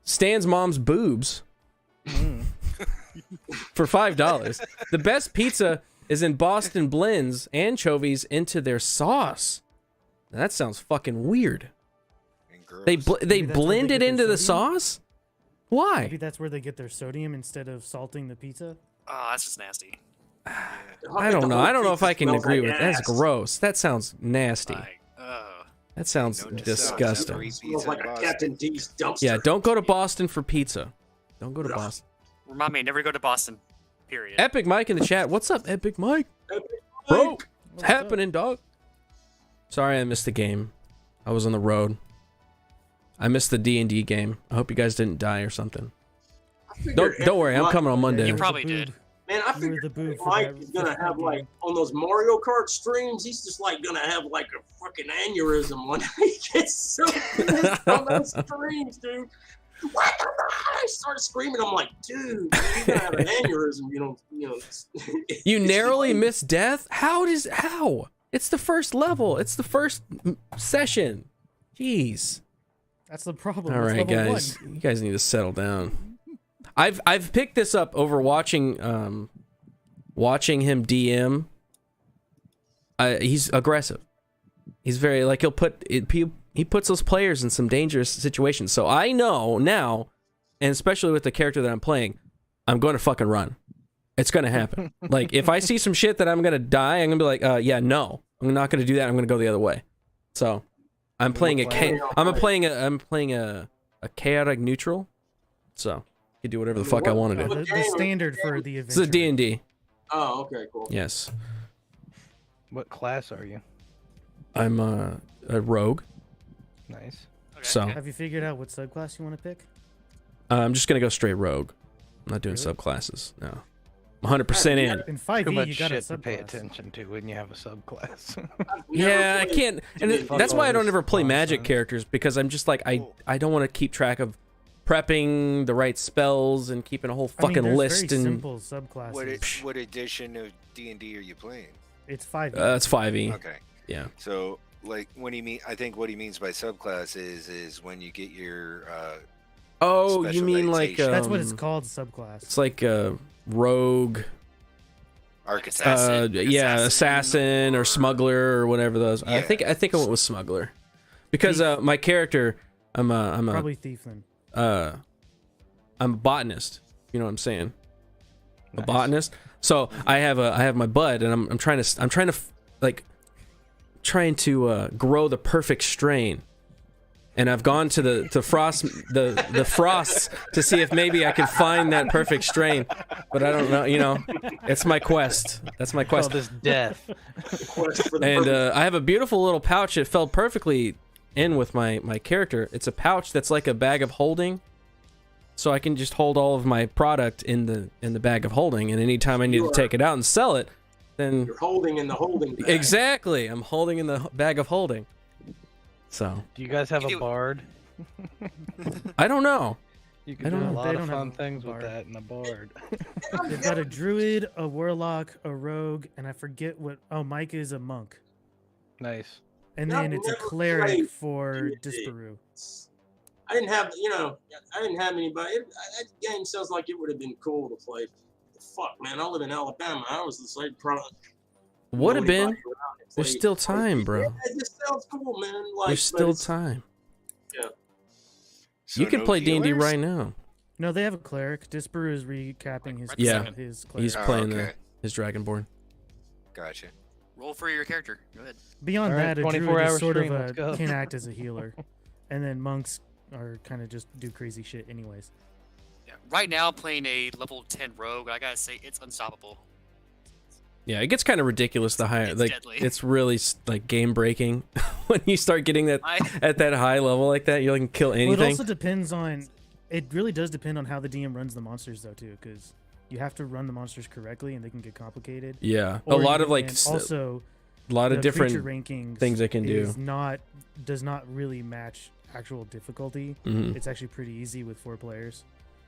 Stan's mom's boobs for $5. The best pizza is in Boston blends anchovies into their sauce. Now, that sounds fucking weird. They blend it into the sauce? Why? Maybe that's where they get their sodium instead of salting the pizza. Oh, that's just nasty. I don't know. I don't know if I can agree with that. That's gross. That sounds nasty. That sounds disgusting. Smells like a Captain D's dumpster. Yeah, don't go to Boston for pizza. Don't go to Boston. Remind me, never go to Boston. Period. Epic Mike in the chat. What's up, Epic Mike? Bro, what's happening, dog? Sorry I missed the game. I was on the road. I missed the D&D game. I hope you guys didn't die or something. Don't worry, I'm coming on Monday. You probably did. Man, I figured Mike is gonna have like on those Mario Kart streams. He's just like gonna have like a fucking aneurysm when he gets so pissed on those streams, dude. What the fuck? I started screaming. I'm like, dude, you're gonna have an aneurysm. You know. You narrowly missed death. How? It's the first level. It's the first session. Jeez. That's the problem. All right, guys. You guys need to settle down. I've picked this up over watching him DM. He's aggressive. He's very like he puts those players in some dangerous situations. So I know now, and especially with the character that I'm playing, I'm going to fucking run. It's going to happen. Like if I see some shit that I'm going to die, I'm going to be like, yeah, no, I'm not going to do that. I'm going to go the other way. So I'm playing a chaotic neutral. So. Do whatever the fuck I want to do. The standard for the event. It's a D&D. Oh, okay, cool. Yes. What class are you? I'm a rogue. Nice. So Have you figured out what subclass you want to pick? I'm just gonna go straight rogue. I'm not doing Really? subclasses. No. I'm 100% in. In 5e, Too much you got a shit to pay subclass. attention to when you have a subclass. Yeah, I can't, and that's why I don't ever play magic nonsense. characters, because I'm just like I don't want to keep track of prepping the right spells and keeping a whole fucking there's list. very And simple subclasses. What edition of D&D are you playing? It's 5e. It's 5e. Okay. Yeah. So, like, when he mean, I think what he means by subclass is when you get your. Oh, you mean like That's what it's called, subclass. It's like rogue. Architect. Yeah, assassin or smuggler or whatever those. I think I went with smuggler, because my character, I'm a Probably thief then. I'm a botanist. You know what I'm saying? A botanist. So I have my bud, and I'm trying to grow the perfect strain. And I've gone to the frosts to see if maybe I can find that perfect strain, but I don't know. You know, it's my quest. That's my quest. Call this death. And I have a beautiful little pouch. It fell perfectly in with my character. It's a pouch that's like a bag of holding, so I can just hold all of my product in the bag of holding. And anytime I need to take it out and sell it, then You're holding in the holding bag. exactly, I'm holding in the bag of holding. So Do you guys have a bard? I don't know. You can I do don't a know. lot They of don't have fun a things with bard. that in a bard. They've got a druid, a warlock, a rogue, and I forget what. Oh, Micah is a monk. Nice. And I've then it's a never cleric played for D&D. Disparu. I didn't have, I didn't have anybody. That game sounds like it would have been cool to play. Fuck, man, I live in Alabama. I was just like, Would have been. There's still time, bro. It just sounds cool, man. Like, There's but still it's- time. Yeah. You can play D&D right now. No, they have a cleric. Disparu is recapping his Yeah, his cleric. he's playing his dragonborn. Gotcha. Roll for your character. Go ahead. Beyond All right, that, a druid 24-hour is sort stream, of let's go. can act as a healer, and then monks are kind of just do crazy shit anyways. Yeah. Right now, I'm playing a level 10 rogue. I gotta say, it's unstoppable. Yeah, it gets kind of ridiculous. The higher, It's like, deadly. it's really like game breaking when you start getting that at that high level like that. You can kill Well, anything. it also depends on. It really does depend on how the DM runs the monsters, though, too, because you have to run the monsters correctly, and they can get complicated. Yeah, Or a lot of you like can also a lot of the different creature rankings things they can do. Does not really match actual difficulty. Mhm. It's actually pretty easy with 4 players.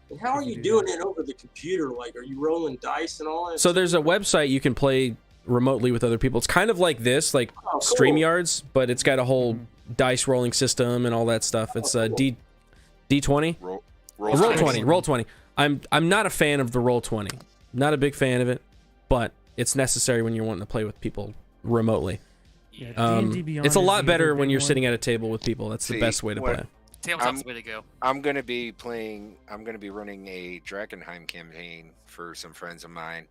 And how are if you you do doing it over the computer? Like, are you rolling dice and all that? So there's a website you can play remotely with other people. It's kind of like this, like cool. StreamYards, but it's got a whole dice rolling system and all that stuff. It's D20. Roll20. I'm not a fan of the Roll20. Not a big fan of it, but it's necessary when you're wanting to play with people remotely. Yeah, D&D Beyond It's a is lot the better other when big you're one. sitting at a table with people. That's the See, best way to what- play. Tabletop's the way to go. I'm gonna be running a Drakenheim campaign for some friends of mine,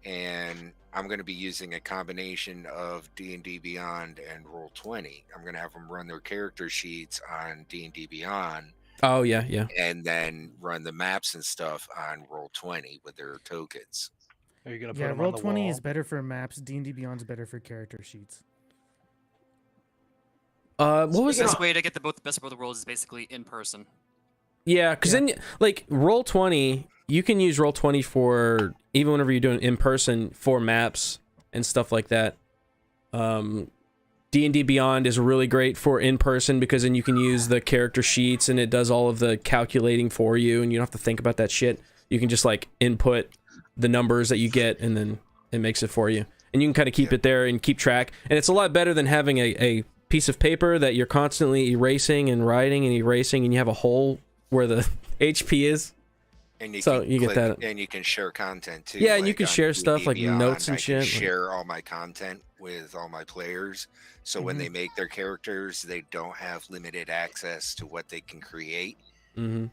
and I'm gonna be using a combination of D&D Beyond and Roll20. I'm gonna have them run their character sheets on D&D Beyond. Oh yeah, yeah. And then run the maps and stuff on Roll20 with their tokens. Are you gonna put Yeah, them on the Roll20 wall? is better for maps. D&D Beyond is better for character sheets. What was the that? best way to get the best of both worlds is basically in person. Yeah, because then like Roll20, you can use Roll20 for even whenever you're doing in person for maps and stuff like that. D&D Beyond is really great for in person because then you can use the character sheets and it does all of the calculating for you, and you don't have to think about that shit. You can just like input the numbers that you get and then it makes it for you, and you can kind of keep it there and keep track. And it's a lot better than having a piece of paper that you're constantly erasing and writing and erasing, and you have a hole where the HP is. And you So can you get click, that. and you can share content too. Yeah, and you like can on share stuff D&D like Beyond, notes and I shit, can like- share all my content with all my players, so when Mhm. they make their characters, they don't have limited access to what they can create. Mm-hmm.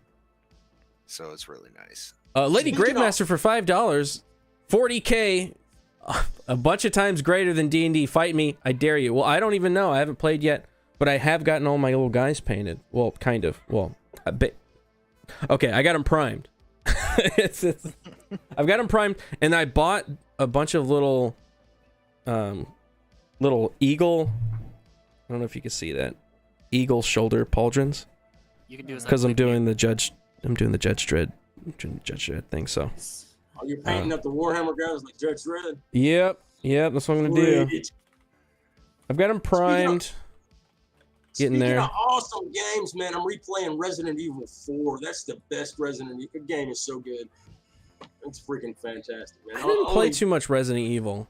So it's really nice. Lady Speaking Gravemaster for $5, 40K, a bunch of times greater than D&D. Fight me, I dare you. Well, I don't even know. I haven't played yet, but I have gotten all my little guys painted. Well, kind of. Well, a bit. Okay, I got them primed. I've got them primed, and I bought a bunch of little eagle. I don't know if you can see that. Eagle shoulder pauldrons. You can do it because I'm doing the Judge Dredd thing. So. Oh, you're painting up the Warhammer guys like Judge Dredd. Yep. That's what I'm gonna do. I've got them primed. Getting there. Speaking of awesome games, man, I'm replaying Resident Evil 4. That's the best Resident Evil game. Is so good. It's freaking fantastic, man. I didn't play too much Resident Evil.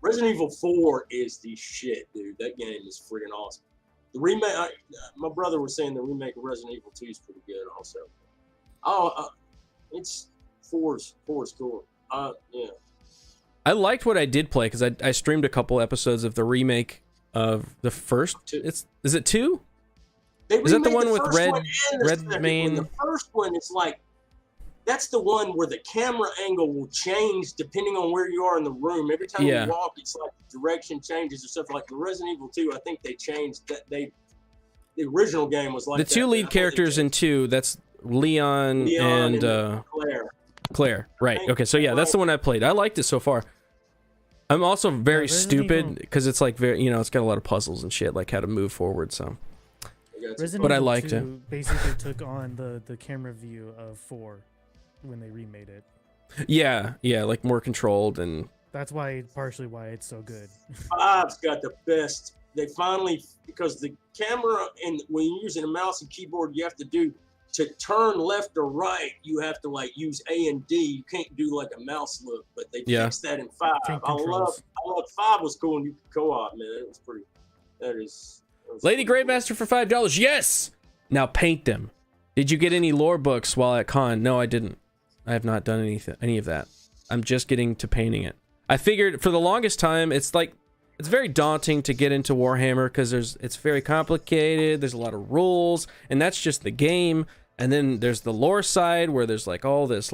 Resident Evil 4 is the shit, dude. That game is freaking awesome. The remake, my brother was saying the remake of Resident Evil 2 is pretty good also. It's 4's cool. Yeah. I liked what I did play because I streamed a couple episodes of the remake of the first. Is it 2? Is that the one with Red Main? The first one, it's like that's the one where the camera angle will change depending on where you are in the room. Every time you walk, it's like the direction changes or stuff. Like the Resident Evil 2, I think they changed that. The original game was like the two lead characters in 2. That's Leon and Claire. Right. Okay. So yeah, that's the one I played. I liked it so far. I'm also very stupid because it's like it's got a lot of puzzles and shit, like how to move forward. So, but I liked it. Basically, took on the camera view of 4 when they remade it. Yeah, like more controlled, and that's partially why it's so good. 5's got the best. They finally, because the camera and when you're using a mouse and keyboard, you have to to turn left or right, you have to like use A and D. You can't do like a mouse look, but they fixed that in 5. I love 5 was cool and you could co-op, man. It was pretty. Lady Gravemaster for $5. Yes. Now paint them. Did you get any lore books while at con? No, I didn't. I have not done any of that. I'm just getting to painting it. I figured for the longest time, it's very daunting to get into Warhammer because it's very complicated. There's a lot of rules, and that's just the game. And then there's the lore side where there's like all this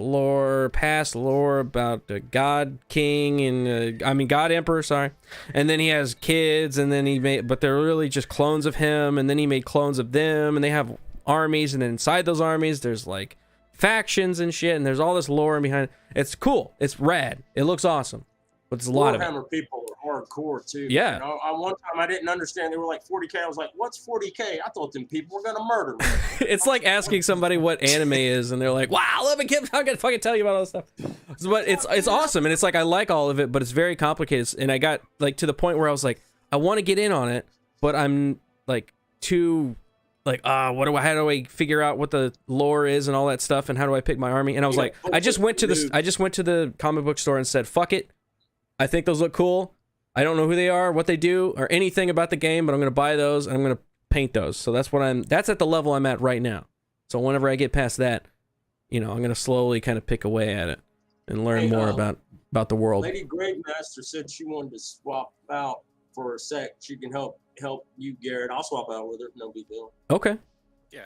past lore about the God King and God Emperor, sorry. And then he has kids, and then but they're really just clones of him. And then he made clones of them, and they have armies. And then inside those armies, there's like factions and shit. And there's all this lore behind it. It's cool. It's rad. It looks awesome. But there's a lot of it. Warhammer people are hardcore too. Yeah. One time I didn't understand. They were like 40K. I was like, what's 40K? I thought them people were gonna murder me. It's like asking somebody what anime is, and they're like, "Wow, I'm gonna fucking tell you about all this stuff." But it's awesome, and it's like I like all of it, but it's very complicated. And I got like to the point where I was like, I want to get in on it, but I'm like too like, how do I figure out what the lore is and all that stuff, and how do I pick my army? And I was like, I just went to the comic book store and said, "Fuck it, I think those look cool. I don't know who they are, what they do, or anything about the game, but I'm gonna buy those and I'm gonna paint those." So that's at the level I'm at right now. So whenever I get past that, I'm gonna slowly kind of pick away at it and learn more about the world. Lady Gravemaster said she wanted to swap out for a sec. She can help you, Garrett. I'll swap out with her. No big deal. Okay. Yeah.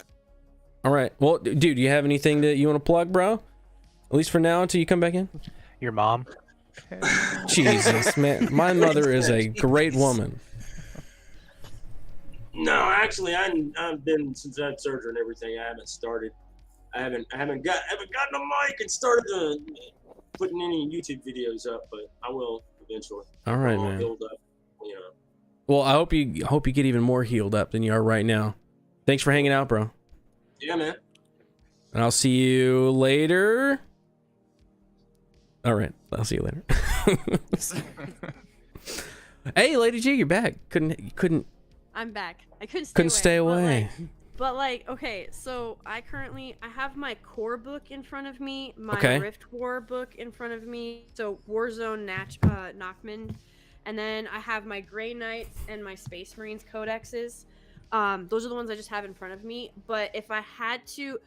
All right. Well, dude, do you have anything that you want to plug, bro? At least for now, until you come back in. Your mom. Jesus, man. My mother is a great woman. No, actually, I've been since I had surgery and everything. I haven't started. I haven't gotten a mic and started putting any YouTube videos up, but I will eventually. All right, man. Build up, Well, I hope you get even more healed up than you are right now. Thanks for hanging out, bro. Yeah, man. And I'll see you later. All right, I'll see you later. Hey, Lady G, you're back. Couldn't. I'm back. I couldn't stay away. But okay, so I have my core book in front of me, my Rift War book in front of me, so Warzone Nachman, and then I have my Grey Knights and my Space Marines codexes. Those are the ones I just have in front of me. But if I had to,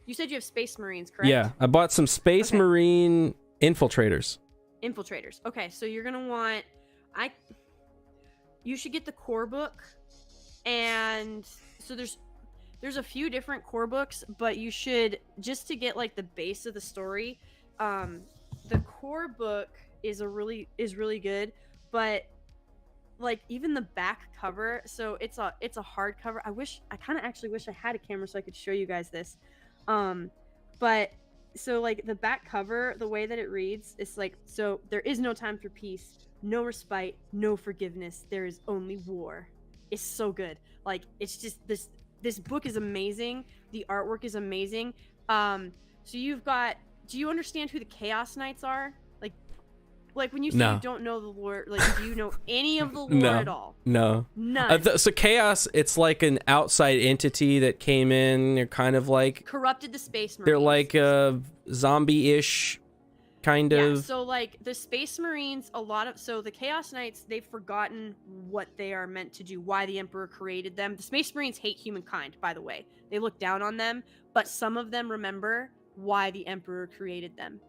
you said you have Space Marines, correct? Yeah, I bought some Space Marine infiltrators. Okay, so you're gonna want you should get the core book, and so there's a few different core books, but you should, just to get like the base of the story, the core book is really good, but like even the back cover, so it's a hardcover. I kind of actually wish I had a camera so I could show you guys this, but so like the back cover, the way that it reads, it's like, so there is no time for peace, no respite, no forgiveness. There is only war. It's so good. Like, it's just this book is amazing. The artwork is amazing. So you've got. Do you understand who the Chaos Knights are? Like when you say you don't know the lore, like do you know any of the lore at all? No. None. So Chaos, it's like an outside entity that came in. They're kind of like corrupted the Space Marines. They're like zombie-ish kind of. Yeah, so like the Space Marines, so the Chaos Knights, they've forgotten what they are meant to do, why the Emperor created them. The Space Marines hate humankind, by the way. They look down on them, but some of them remember why the Emperor created them.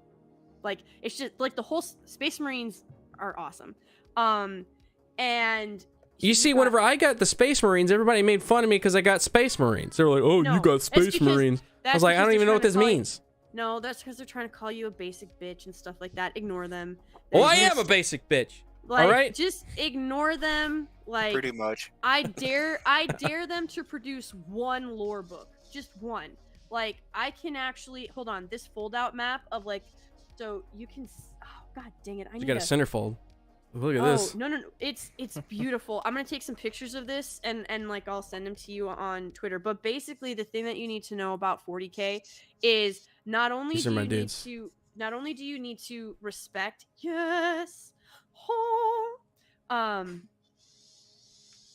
Like, it's just like the whole Space Marines are awesome. And you see, whenever I got the Space Marines, everybody made fun of me because I got Space Marines. They were like, "Oh, you got Space Marines." I was like, "I don't even know what this means." No, that's because they're trying to call you a basic bitch and stuff like that. Ignore them. Well, I am a basic bitch. Like, all right, just ignore them. Like, pretty much. I dare them to produce one lore book, just one. Like, I can actually hold on. This fold-out map of like. So you can, oh god dang it! You got a centerfold. Look at this. No, it's beautiful. I'm gonna take some pictures of this and like I'll send them to you on Twitter. But basically, the thing that you need to know about 40K is not only do you need to respect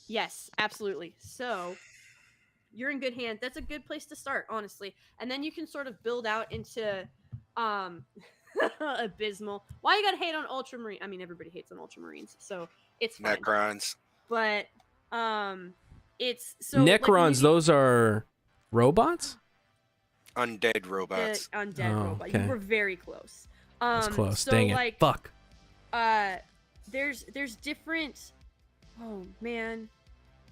yes, absolutely. So you're in good hands. That's a good place to start, honestly. And then you can sort of build out into abysmal. Why you gotta hate on Ultramarine? I mean, everybody hates on Ultramarines, so it's fine. Necrons. But it's so Necrons. Like, those are robots. Undead robots. Undead robot. Okay. You were very close. That's close. So, Dang it. like, fuck. There's different. Oh man,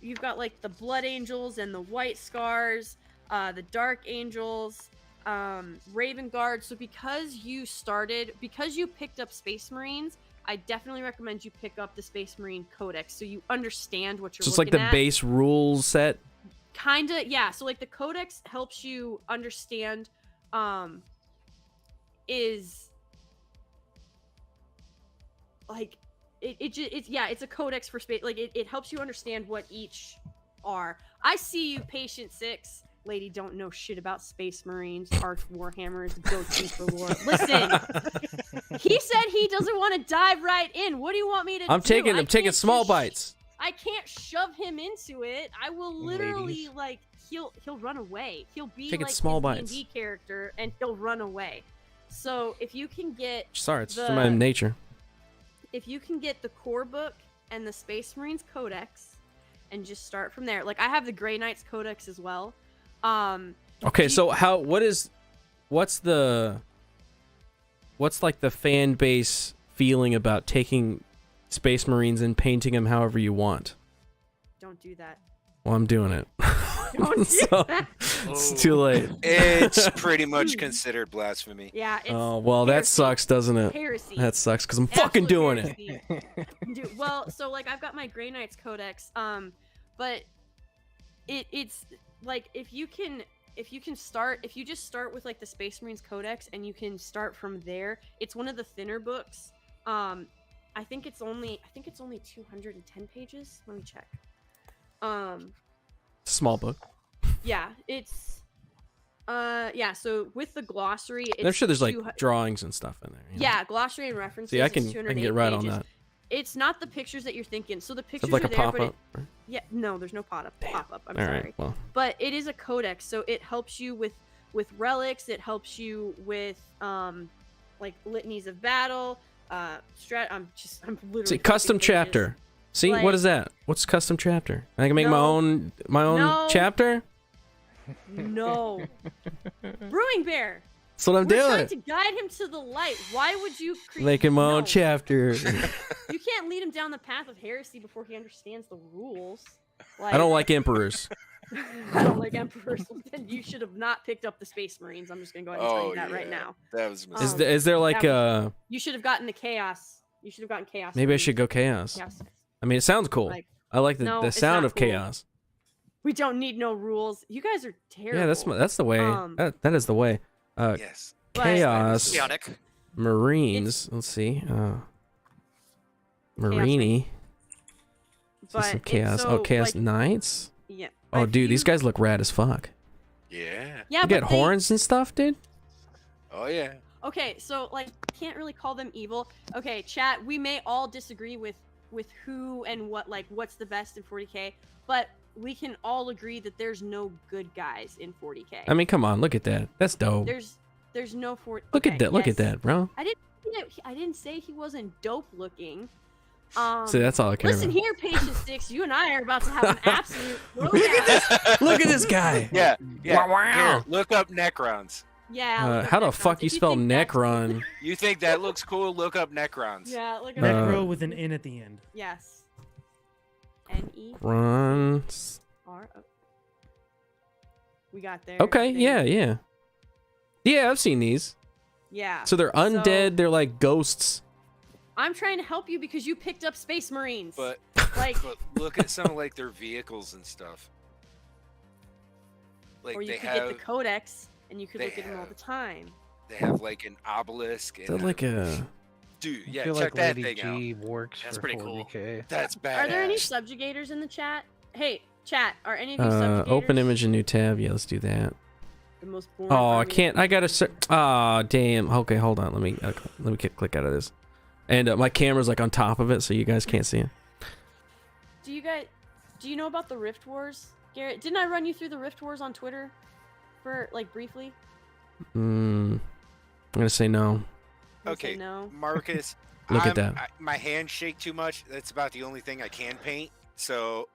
you've got like the Blood Angels and the White Scars, the Dark Angels. Raven Guard. So because you picked up Space Marines, I definitely recommend you pick up the Space Marine Codex so you understand what you're So it's looking like the at. base rules set. Kinda, yeah. So like the Codex helps you understand is like it's a codex for space. Like it helps you understand what each are. I see you, Patient 6. Lady don't know shit about Space Marines. Arch Warhammer is the go-to for lore. Listen, he said he doesn't want to dive right in. What do you want me to do? I'm taking small bites. I can't shove him into it. I will literally like he'll run away. He'll be Taking like small his bites. D&D character and he'll run away. So if you can get Sorry, it's just my nature. If you can get the core book and the Space Marines Codex and just start from there. Like I have the Grey Knights Codex as well. Okay, so what's like the fan base feeling about taking Space Marines and painting them however you want? Don't do that. Well, I'm doing it. Don't do So, that. it's too late. It's pretty much considered blasphemy. Yeah. It's Oh, well, that sucks, doesn't it? Heresy. That sucks because I'm fucking doing it. Dude, well, so like I've got my Grey Knights Codex, but it's like if you just start with like the Space Marines Codex and you can start from there. It's one of the thinner books. I think it's only 210 pages. Let me check. Small book. Yeah, it's yeah, so with the glossary it's I'm sure there's like drawings and stuff in there. Yeah, glossary and references. See, I is can 208 get right pages. on that. It's not the pictures that you're thinking. So the pictures like are a there, but pop-up? yeah, no, there's no pop-up. I'm All sorry. right, well. But it is a codex, so it helps you with relics. It helps you with like litanies of battle. I'm literally See, custom flipping pages. chapter. See, Like- what is that? What's custom chapter? I can make my own No. chapter. No, Brewing Bear. That's what I'm We're trying doing. to guide him to the light. Why would you create? Making my own No. chapter. You can't lead him down the path of heresy before he understands the rules. I don't like emperors. I don't like emperors. Then you should have not picked up the Space Marines. I'm just gonna go ahead and tell Oh, you that right yeah. now. That was Is there like You should have gotten the chaos. You should have gotten chaos. maybe I Marines. should go chaos. Chaos. I mean, it sounds cool. Like, I like no, the it's sound not of cool. chaos. We don't need no rules. You guys are terrible. Yeah, that's the way. Um, That is the way. Yes. Chaos Chaotic. Marines. Let's see. Marini. But Some it's chaos. so, Chaos like- Knights. Yeah. Oh, dude, these guys look rad as fuck. Yeah. Yeah, You but get they- horns and stuff, dude. Oh yeah. Okay, so like, can't really call them evil. Okay, chat. We may all disagree with who and what, like, what's the best in 40K, but we can all agree that there's no good guys in 40K. I mean, come on, look at that. That's dope. There's no 40. Look at that. Look at that, bro. I didn't say he wasn't dope looking. See, that's all I care Listen about. here, Patient Sticks. You and I are about to have an absolute Look at this guy. Yeah. Wow, wow. Here, look up Necrons. Yeah. How the fuck you spell Necron? You think that looks cool? Look up Necrons. Yeah, look at Necro with an N at the end. Yes. N-E. Runs. R-O. We got there. Okay, yeah. Yeah, I've seen these. Yeah. So they're undead. So, They're like ghosts. I'm trying to help you because you picked up Space Marines. But like, but look at some of like their vehicles and stuff. Like or you they could have get the Codex, and you could they look at them all the time. they have like an obelisk. Is that like a? Dude, I yeah, feel check like that Lady thing G out. works That's for pretty cool. 40K. That's badass. Are there any subjugators in the chat? Hey, chat. Are any of you subjugators? Open image and new tab. Yeah, let's do that. The most boring Oh, I army can't. I gotta. Oh, damn. Okay, hold on. Let me click out of this. And my camera's like on top of it, so you guys can't see it. Do you know about the Rift Wars, Garrett? Didn't I run you through the Rift Wars on Twitter, for like briefly? I'm gonna say no. Okay, no. Marcus. Look at that. My hands shake too much. That's about the only thing I can paint. So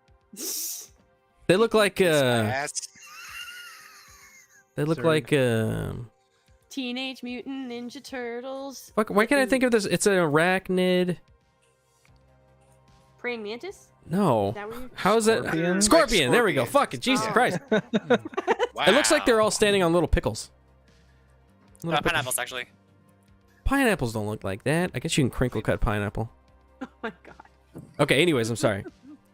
They look like ass. They look Sorry. like Teenage Mutant Ninja Turtles. Fuck, why can't I think of this? It's an arachnid. Praying Mantis? No. Is that what you're- How is that? Scorpion? Scorpion. Like There we go. scorpions. Fuck it. Jesus Oh. Christ. It looks like they're all standing on little pickles. Little pickles. Pineapples, actually. Pineapples don't look like that. I guess you can crinkle cut pineapple. Oh my god. Okay. Anyways, I'm sorry.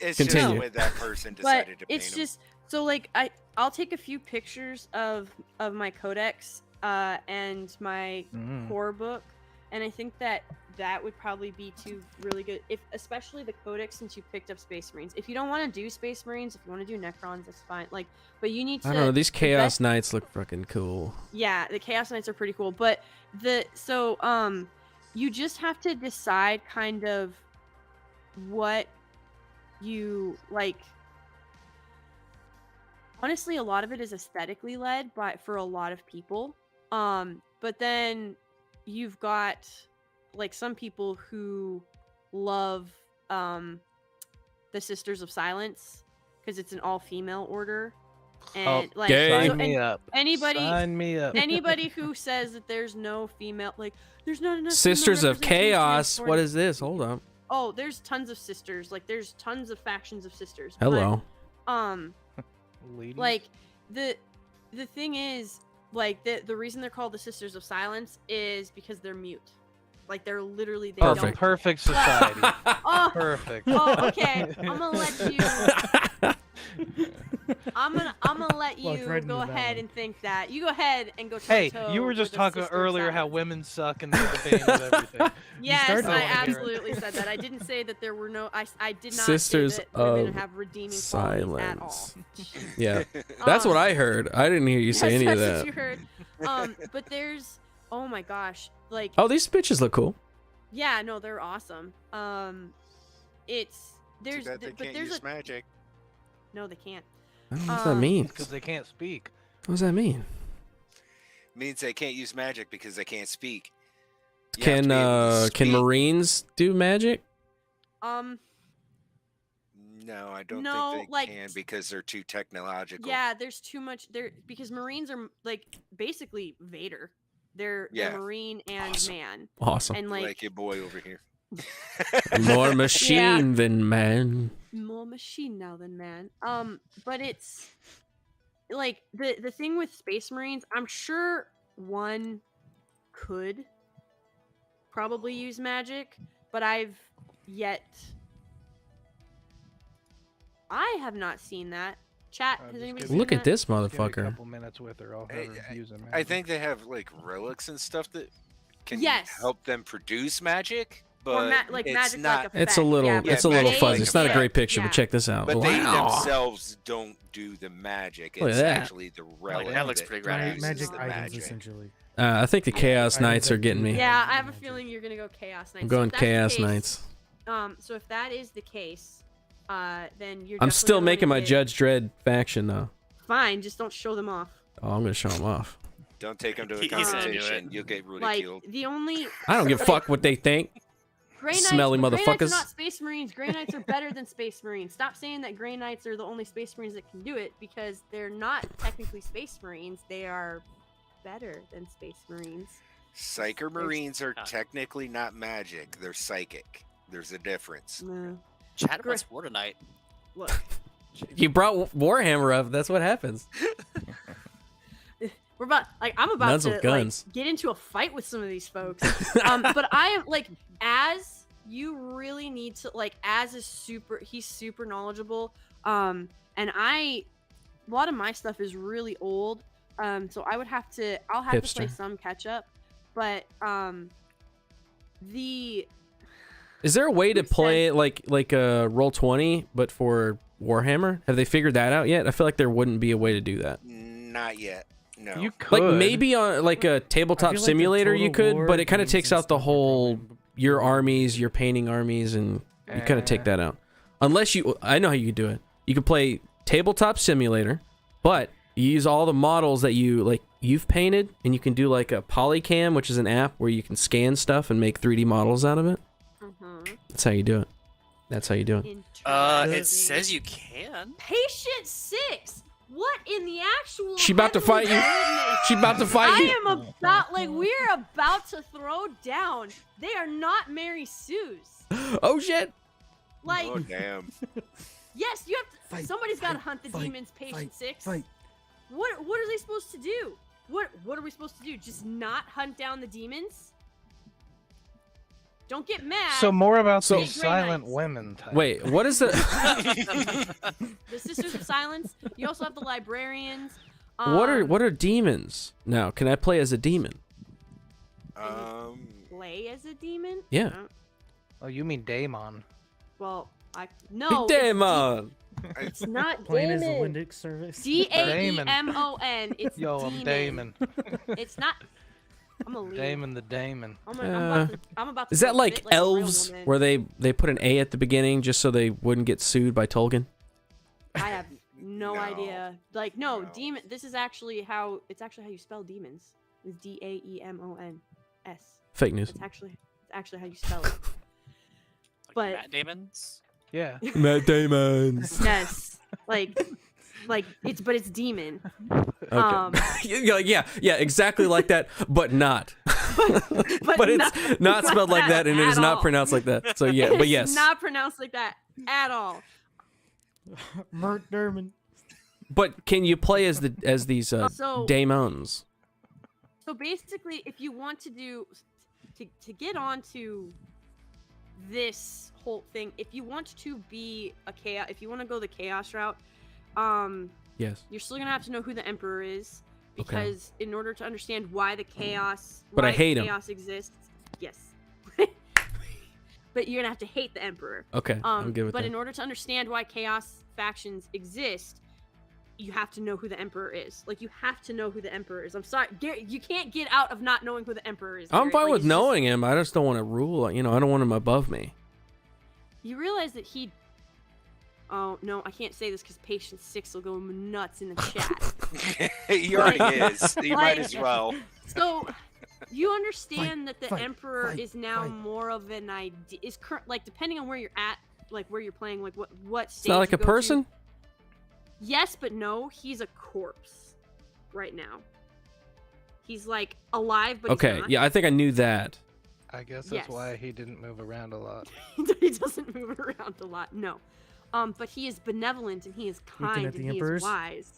It's Continue. just the way that person But decided to paint it's them. just so like I'll take a few pictures of my codex and my core book, and I think that would probably be two really good, if especially the codex, since you picked up Space Marines. If you don't want to do Space Marines, if you want to do Necrons, that's fine. Like, but you need to. I don't know. These the Chaos best- Knights look fucking cool. Yeah, the Chaos Knights are pretty cool, but you just have to decide kind of what you like. Honestly, a lot of it is aesthetically led for a lot of people. But then you've got like some people who love the Sisters of Silence because it's an all-female order. And like Sign so- me and up. Anybody Sign me up. Anybody who says that there's no female, like there's not enough Sisters female of representation in Chaos. What 40 is this? Hold on. Oh, there's tons of sisters. Like there's tons of factions of sisters. Hello. But, Ladies? like the thing is, like the reason they're called the Sisters of Silence is because they're mute. Like they're literally they Perfect. don't. Perfect society. Oh, Perfect. Oh, okay. I'm gonna let you. I'm gonna let Walked you right go into that ahead one. and think that. You go ahead and go. Hey, toe-to-toe you were just with the talking Sister of earlier how Silence. women suck and they're debating with everything. Yes, started I with it. absolutely said that. I didn't say that there were no. I did not Sisters say that women of have redeeming qualities at all. Silence. Yeah, that's what I heard. I didn't hear you say Yes, any of that's that. what you heard. But there's. Oh my gosh! Like. Oh, these bitches look cool. Yeah, no, they're awesome. It's Too there's bad they but can't there's use a magic. no, they can't. I don't know what that means. Because they can't speak. What does that mean? Means they can't use magic because they can't speak. You have to Can be able to can speak. Marines do magic? No, I don't No, think they like- can because they're too technological. Yeah, there's too much there because Marines are like basically Vader. They're Yeah. Marine and man. Awesome. And like, like your boy over here. More machine than man. more machine now than man. But it's like the thing with Space Marines, I'm sure one could probably use magic, but I have not seen that. chat? Has anybody Look seen at that? this Give me a motherfucker. couple minutes with her. I'll have her use it. I think they have like relics and stuff that can Yes. help them produce magic, Or but like it's magic not. like It's a little, Yeah, it's a little magic fuzzy. like It's not a effect. great picture, but check this out. But they Wow. themselves don't do the magic. Look at It's that. actually the relic that looks pretty great. produces Magic the items, magic. essentially. I think the Chaos Knights are getting me. Yeah, I have a feeling you're gonna go Chaos Knights. I'm So going if that's the Chaos case- Knights. So if that is the case, then you're. I'm definitely still gonna making my get- Judge Dredd faction though. Fine, just don't show them off. Oh, I'm gonna show them off. Don't take them to a He said do competition. You'll get Like ridiculed. the only. I don't give a fuck what they think. Grey Knights, Smelly but Grey Knights are motherfuckers. not Space Marines. Grey Knights are better than Space Marines. Stop saying that Grey Knights are the only Space Marines that can do it, because they're not technically Space Marines. They are better than Space Marines. Psyker Marines are technically not magic. They're psychic. There's a difference. No. Chat wants war tonight. Look, You brought Warhammer up. That's what happens. we're about I'm about Nuns to with guns. like, get into a fight with some of these folks. But I am like, as you really need to like, as he's super knowledgeable. And a lot of my stuff is really old. So I'll have to play Hipster. some catch up. But Is there a way to play it like Roll20 but for Warhammer? Have they figured that out yet? I feel like there wouldn't be a way to do that. Not yet. No. You could. Like maybe on like a tabletop I feel like the simulator you Total could, War but it kind of games takes and out the stuff are whole your armies, your painting armies, and you kind of take that out. Unless I know how you could do it. You could play tabletop simulator, but you use all the models that you've painted, and you can do like a Polycam, which is an app where you can scan stuff and make 3D models out of it. That's how you do it. That's how you do it. It says you can. Patient 6. What in the actual? She about to fight you. goodness? She about to fight you. I am about we're about to throw down. They are not Mary Sue's. Oh shit. Like, Oh damn. yes, you have to. Somebody's got to hunt the demons. Patient 6. What are they supposed to do? What are we supposed to do? Just not hunt down the demons? Don't get mad. So more about So- these silent women type. Wait, what is the? The Sisters of Silence. You also have the librarians. What are demons? Now, can I play as a demon? Play as a demon? Yeah. Oh, you mean Daemon? Well, no. Damon. It's not Playing as the Damon. Windex service. Daemon. It's Yo, I'm demon. Damon. It's not. I'm a leave. Damon the Damon. I'm about to Is that go like fit like a real elves, woman. where they put an A at the beginning just so they wouldn't get sued by Tolkien? I have no idea. Like, no, demon. This is actually how you spell demons. It's Daemons. Fake news. It's actually how you spell it. But Matt Damon's? Yeah. Matt Damon's. yes, like it's demon. Okay. You're like, yeah, exactly like that, but not. but it's not spelled like that, and it is not pronounced like that. So yeah, but yes. It's not pronounced like that at all. Mert Derman. But can you play as these So- daemons? So basically, if you want to do to get onto this whole thing, if you want to be a chaos, if you want to go the chaos route, Yes. you're still gonna have to know who the emperor is, because in order to understand why the chaos, But I why hate him. chaos exists, yes. But you're gonna have to hate the emperor. Okay, I'm good with but that. in order to understand why chaos factions exist, you have to know who the emperor is. Like, you have to know who the emperor is. I'm sorry, Garrett, you can't get out of not knowing who the emperor is. I'm Garrett. fine Like, with it's just- knowing him. I just don't want to rule. You know, I don't want him above me. You realize that he. Oh no, I can't say this because Patient 6 will go nuts in the chat. He already is. You might as well. So, you understand that the emperor is now more of an idea. Is like, depending on where you're at, like where you're playing, like what stage. It's not like you a go to. person. Yes, but no. He's a corpse right now. He's like alive, but Okay, he's not. yeah, I think I knew that. I guess that's Yes. why he didn't move around a lot. He doesn't move around a lot. No. But he is benevolent and he is kind at and the he emperors? is wise.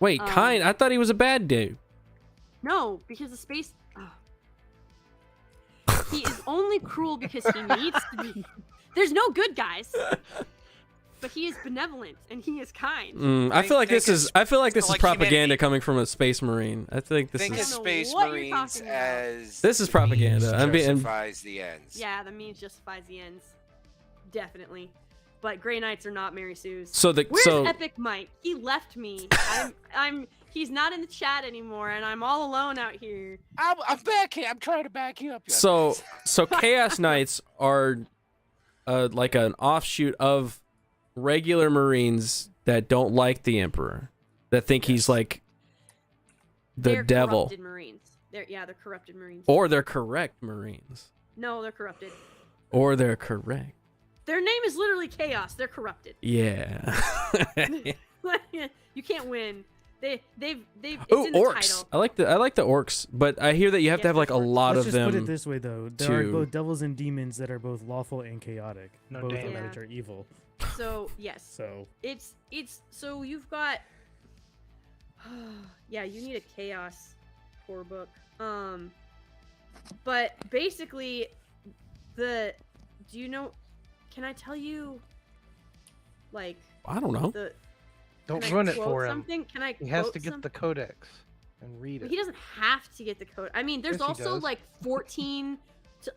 Wait, kind? I thought he was a bad dude. No, because the space. He is only cruel because he needs to be. There's no good guys. but he is benevolent and he is kind. I feel like this is propaganda coming from a space marine. I think this think is of space marines as this is propaganda. I'm being justifies the ends. Yeah, the means justifies the ends. Definitely. But Grey Knights are not Mary Sue's. Where's Epic Mike? He left me. He's not in the chat anymore, and I'm all alone out here. I'm back here. I'm trying to back you up. So Chaos Knights are like an offshoot of regular Marines that don't like the Emperor, that think he's like the devil. Corrupted Marines. They're corrupted Marines. Or they're correct Marines. No, they're corrupted. Or they're correct. Their name is literally Chaos. They're corrupted. Yeah. You can't win. They've Oh, orcs. I like the orcs, but I hear that you have to have like a lot Let's of just them. put it this way though, there are both devils and demons that are both lawful and chaotic, both of which are evil. So yes. So it's so you've got yeah, you need a chaos core book. But basically can I tell you like I don't know. Don't ruin it for him. Something? Can I he has quote to get something? the codex and read it. He doesn't have to get the code. I mean, there's Yes, he also does. like 14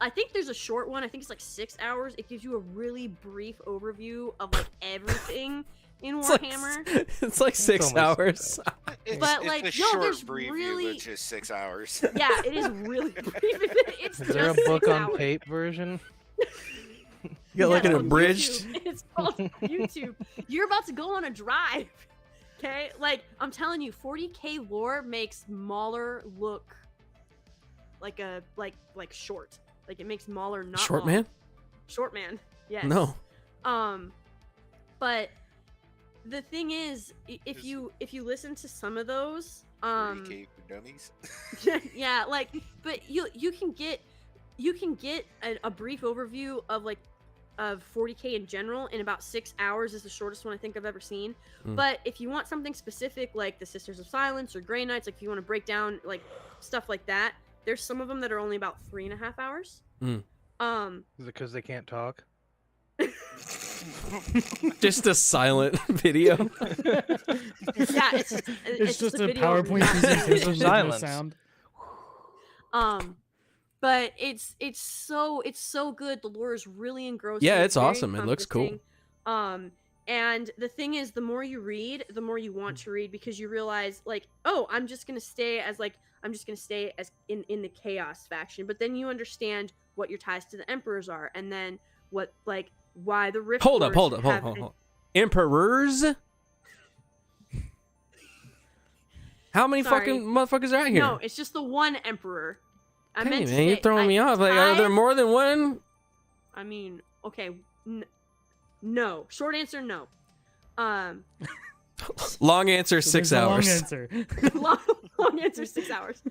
I think there's a short one. I think it's like 6 hours. It gives you a really brief overview of like everything in Warhammer. It's like 6 hours. But like, it's a no, short there's preview, really which is 6 hours. Yeah, it is really brief. It's Is there a just book 6 on hours. tape version? You got like an it's on abridged. YouTube. It's called YouTube. You're about to go on a drive. Okay, like I'm telling you, 40k lore makes Mauler look like a like short. Like it makes Mauler not Short long. man? Short man. Yes. No. But the thing is, if you listen to some of those, 40K for dummies. yeah, like, but you can get a brief overview of 40k in general in about 6 hours. Is the shortest one I think I've ever seen. But if you want something specific like the Sisters of Silence or Grey Knights, like if you want to break down like stuff like that, there's some of them that are only about 3.5 hours. Is it because they can't talk? Just a silent video. Yeah, it's just a video PowerPoint presentation with no sound. But it's so good. The lore is really engrossing. Yeah, it's very awesome. It looks cool. encompassing. And the thing is, the more you read, the more you want to read, because you realize like, oh, I'm just gonna stay as in the chaos faction. But then you understand what your ties to the emperors are, and then what like why the Rift Hold up. Wars Emperors? How many Sorry. fucking motherfuckers are out here? No, it's just the one emperor. I Hey, meant to man, you're say- throwing me off. Like, are there more than one? I mean, okay, no. Short answer, no. Long answer, So 6 there's a long hours. answer. long answer, 6 hours.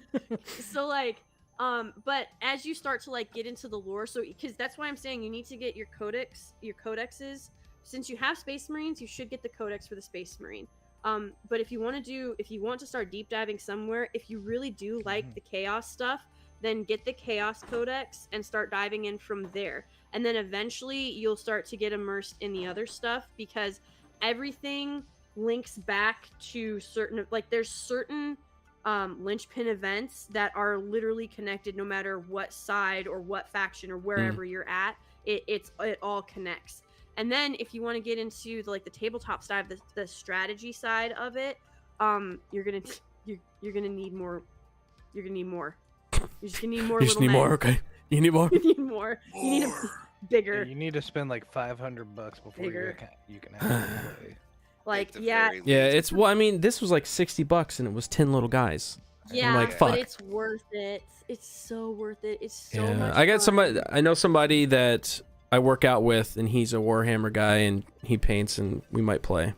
So like, but as you start to like get into the lore, so because that's why I'm saying you need to get your codexes. Since you have Space Marines, you should get the codex for the Space Marine. But if you want to start deep diving somewhere, if you really do like the chaos stuff, then get the chaos codex and start diving in from there. And then eventually you'll start to get immersed in the other stuff, because everything links back to certain, like there's certain linchpin events that are literally connected no matter what side or what faction or wherever you're at. It all connects. And then if you want to get into the tabletop side, the strategy side of it, you're gonna need more. You're gonna need more. You're just gonna need more. You just little need more, men. okay? You need more? You need more. You need a bigger. Yeah, you need to spend like $500 before Bigger. you can actually play. Like yeah, It's well, I mean, this was like $60 and it was 10 little guys. yeah, I'm like, fuck. but it's worth it. It's so worth it. It's so Yeah, much. I got fun. somebody. I know somebody that I work out with, and he's a Warhammer guy, and he paints, and we might play.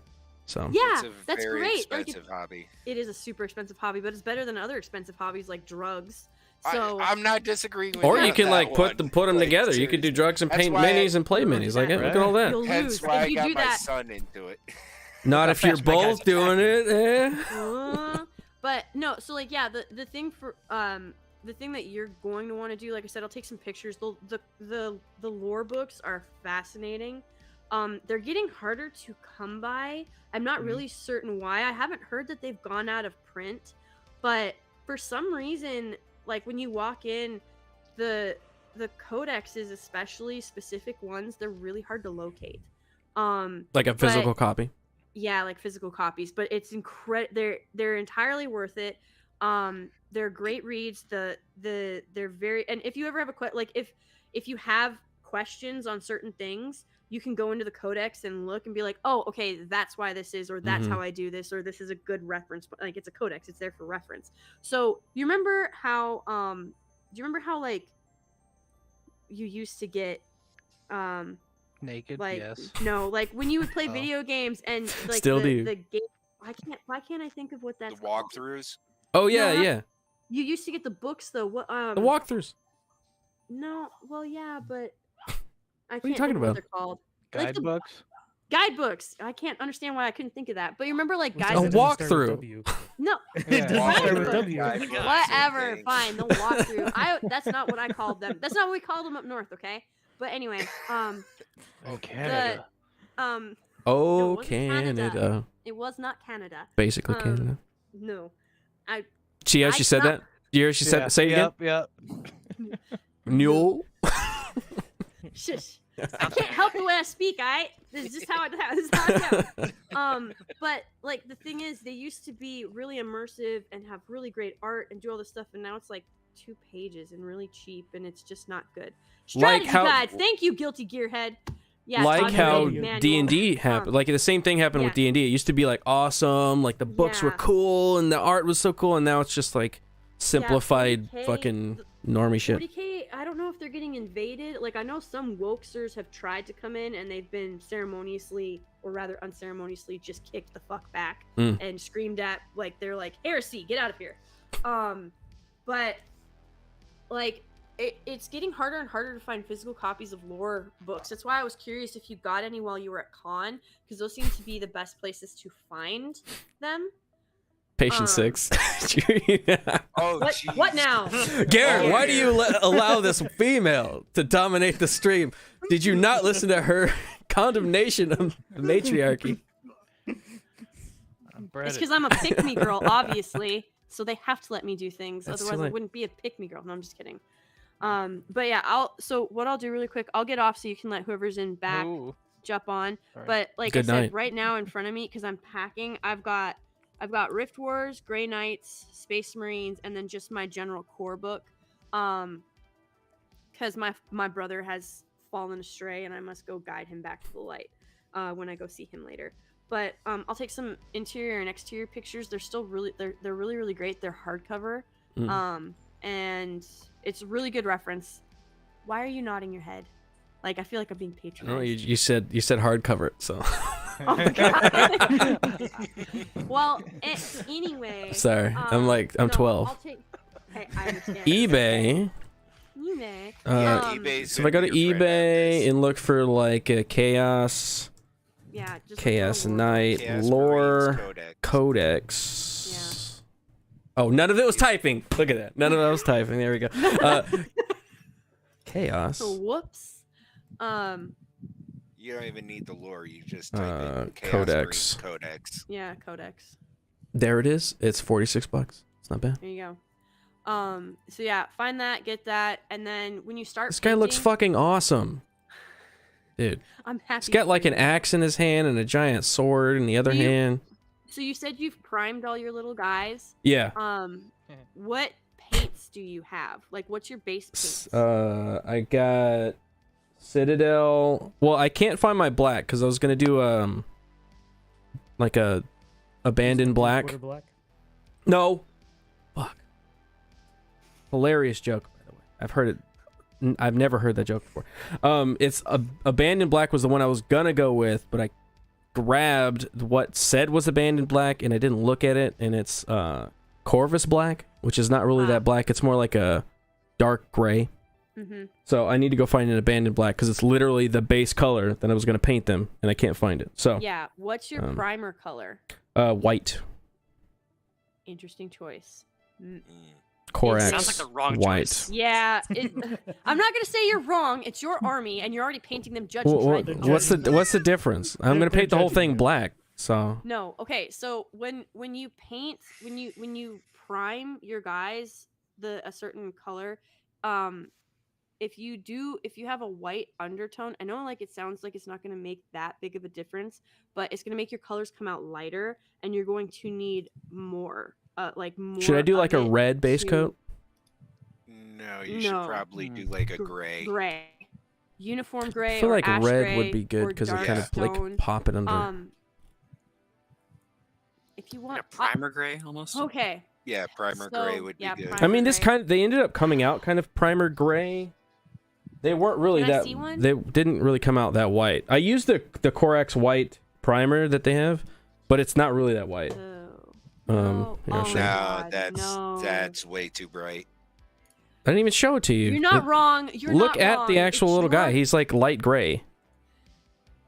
So Yeah, It's a that's very great. Like, expensive hobby. It is a super expensive hobby, but it's better than other expensive hobbies like drugs. So I'm not disagreeing with or you you on can that like one. put them together. You could do drugs and That's paint why minis and play minis. Like, look at all that. You'll Hence lose. why If I you got do my that- son into it. Not if you're Fast, my guy's both doing it. But no, so like yeah, the thing for the thing that you're going to want to do, like I said, I'll take some pictures. The lore books are fascinating. They're getting harder to come by. I'm not really certain why. I haven't heard that they've gone out of print, but for some reason, like when you walk in, the codexes, especially specific ones, they're really hard to locate. Like a physical copy. Yeah, like physical copies, but it's they're entirely worth it. They're great reads. They're very, and if you ever have if you have questions on certain things, you can go into the codex and look and be like, oh, okay, that's why this is, or that's how I do this, or this is a good reference. But like, it's a codex, it's there for reference. So you remember how do you remember how like you used to get naked? Like, yes. no, like when you would play video games and like Still do. the game. Why can't I think of what that's called? Walkthroughs. Oh yeah, No, yeah. You used to get the books though. What The walkthroughs. No, well yeah, but I are you can't talking think of what about? they're called. Like the Guidebooks. guidebooks. I can't understand why I couldn't think of that. But you remember like A guidebooks? walkthrough. No. It doesn't start with Guidebooks. W. Whatever. Fine. The walkthrough. That's not what I called them. That's not what we called them up north. Okay. But anyway, Oh, Canada. Oh, it wasn't Canada. It was not Canada. Basically Canada. No. See how she said that? You hear she said say it again? Yep. No. Shush. I can't help the way I speak, alright? This is just how it goes. But like the thing is, they used to be really immersive and have really great art and do all this stuff, and now it's like 2 pages and really cheap, and it's just not good. Strategy guide. Thank you, guilty gearhead. Yeah, like how manual. D&D happened. Like the same thing happened with D&D. It used to be like awesome, like the books were cool and the art was so cool, and now it's just like simplified 40K, fucking normie shit. 40K, I don't know if they're getting invaded. Like I know some wokesters have tried to come in and they've been ceremoniously, or rather unceremoniously, just kicked the fuck back and screamed at, like they're like, heresy, get out of here. But like it's getting harder and harder to find physical copies of lore books. That's why I was curious if you got any while you were at con, because those seem to be the best places to find them. Patient 6. Oh, what now? Garrett, why do you allow this female to dominate the stream? Did you not listen to her condemnation of the matriarchy? It's because I'm a pick-me girl, obviously, so they have to let me do things. That's Otherwise, I silly. wouldn't be a pick-me girl. No, I'm just kidding. But yeah, so what I'll do really quick, I'll get off so you can let whoever's in back jump on. Sorry. But like Good I said, night. right now in front of me, because I'm packing, I've got Rift Wars, Grey Knights, Space Marines, and then just my general core book. Because my brother has fallen astray, and I must go guide him back to the light when I go see him later. But I'll take some interior and exterior pictures. They're still really they're really, really great. They're hardcover, and it's a really good reference. Why are you nodding your head? Like I feel like I'm being patronized. No, you said hardcover it, so. Oh my God. Well, anyway. Sorry, I'm 12. I'll take. Hey, I understand. eBay. eBay. So if I go to eBay and look for like a chaos. Yeah, just Chaos Knight lore codex. Yeah. Oh, none of it was typing. Look at that. None of that was typing. There we go. Chaos. So whoops. You don't even need the lore. You just type in Chaos codex. Marines codex. Yeah, codex. There it is. It's $46. It's not bad. There you go. So yeah, find that, get that, and then when you start. This guy looks fucking awesome. Dude. I'm happy. He's got like an axe in his hand and a giant sword in the other hand. So you said you've primed all your little guys. Yeah. What paints do you have? Like, what's your base paints? I got Citadel. Well, I can't find my black because I was gonna do like a abandoned black. No. Fuck. Hilarious joke, by the way. I've heard it. I've never heard that joke before. It's abandoned black was the one I was gonna go with, but I grabbed what said was abandoned black and I didn't look at it, and it's Corvus black, which is not really that black. It's more like a dark gray. So I need to go find an abandoned black because it's literally the base color that I was gonna paint them, and I can't find it. So yeah, what's your primer color? White. Interesting choice. Corax Sounds like the wrong white. choice. Yeah, I'm not gonna say you're wrong. It's your army, and you're already painting them Judge Dredd. What's the difference? I'm gonna paint the whole thing black. So No, okay. So when you paint, when you prime your guys a certain color, if you have a white undertone, I know like it sounds like it's not gonna make that big of a difference, but it's gonna make your colors come out lighter, and you're going to need more. More. Should I do like a red base coat? No, you should probably do like a gray. Gray. Uniform gray. I feel like ash red gray would be good because it kind of stone. like pop it under. If you want a primer gray almost. Okay. Yeah, primer gray would be good. I mean, they ended up coming out kind of primer gray. They weren't really Can I that. see one? They didn't really come out that white. I used the Corax white primer that they have, but it's not really that white. No, that's way too bright. I didn't even show it to you. You're not wrong. You're Look not at wrong. the actual little guy. He's like light gray.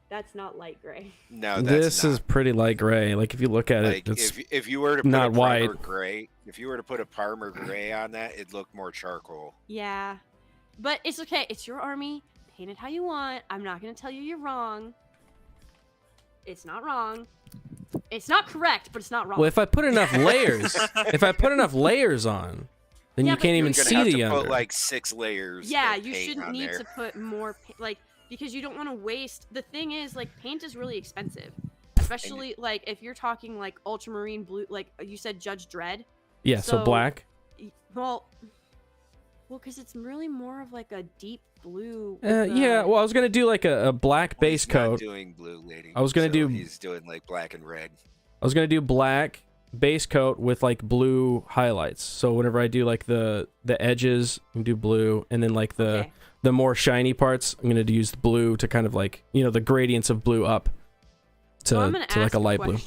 That's not light gray. No, that's This is pretty light gray. Like if you look at it, it's if you were to put not a primer white. gray, if you were to put a primer gray on that, it'd look more charcoal. Yeah, but it's okay. It's your army. Paint it how you want. I'm not gonna tell you you're wrong. It's not wrong. It's not correct, but it's not wrong. Well, if I put enough layers, on, then you can't even see the under. Put like 6 layers. Yeah, of you paint shouldn't on need there. to put more because you don't want to waste. The thing is, like, paint is really expensive, especially like if you're talking like ultramarine blue, like you said, Judge Dredd. Yeah, so black. Well, because it's really more of like a deep blue. Yeah, well, I was gonna do like a black base coat. He's not doing blue, lady. I was gonna do. He's doing like black and red. I was gonna do black base coat with like blue highlights. So whenever I do like the edges, I can do blue, and then like the more shiny parts, I'm gonna use blue to kind of like the gradients of blue up to like a light blue.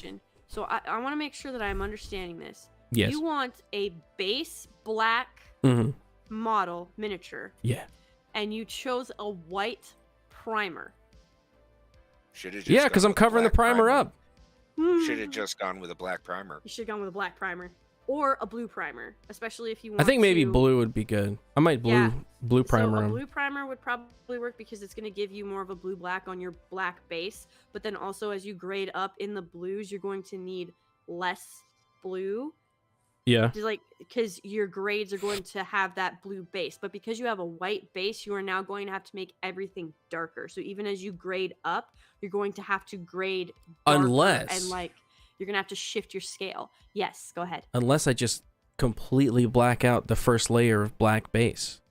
So I want to make sure that I'm understanding this. Yes. You want a base black model miniature. Yeah. And you chose a white primer. Yeah, because I'm covering the primer up. Should have just gone with a black primer. You should have gone with a black primer or a blue primer, especially if you want. I think maybe blue would be good. I might blue primer So a him. blue primer would probably work because it's going to give you more of a blue black on your black base. But then also as you grade up in the blues, you're going to need less blue. Yeah. Because your grades are going to have that blue base, but because you have a white base, you are now going to have to make everything darker. So even as you grade up, you're going to have to grade darker, Unless- and you're gonna have to shift your scale. Yes, go ahead. Unless I just completely black out the first layer of black base.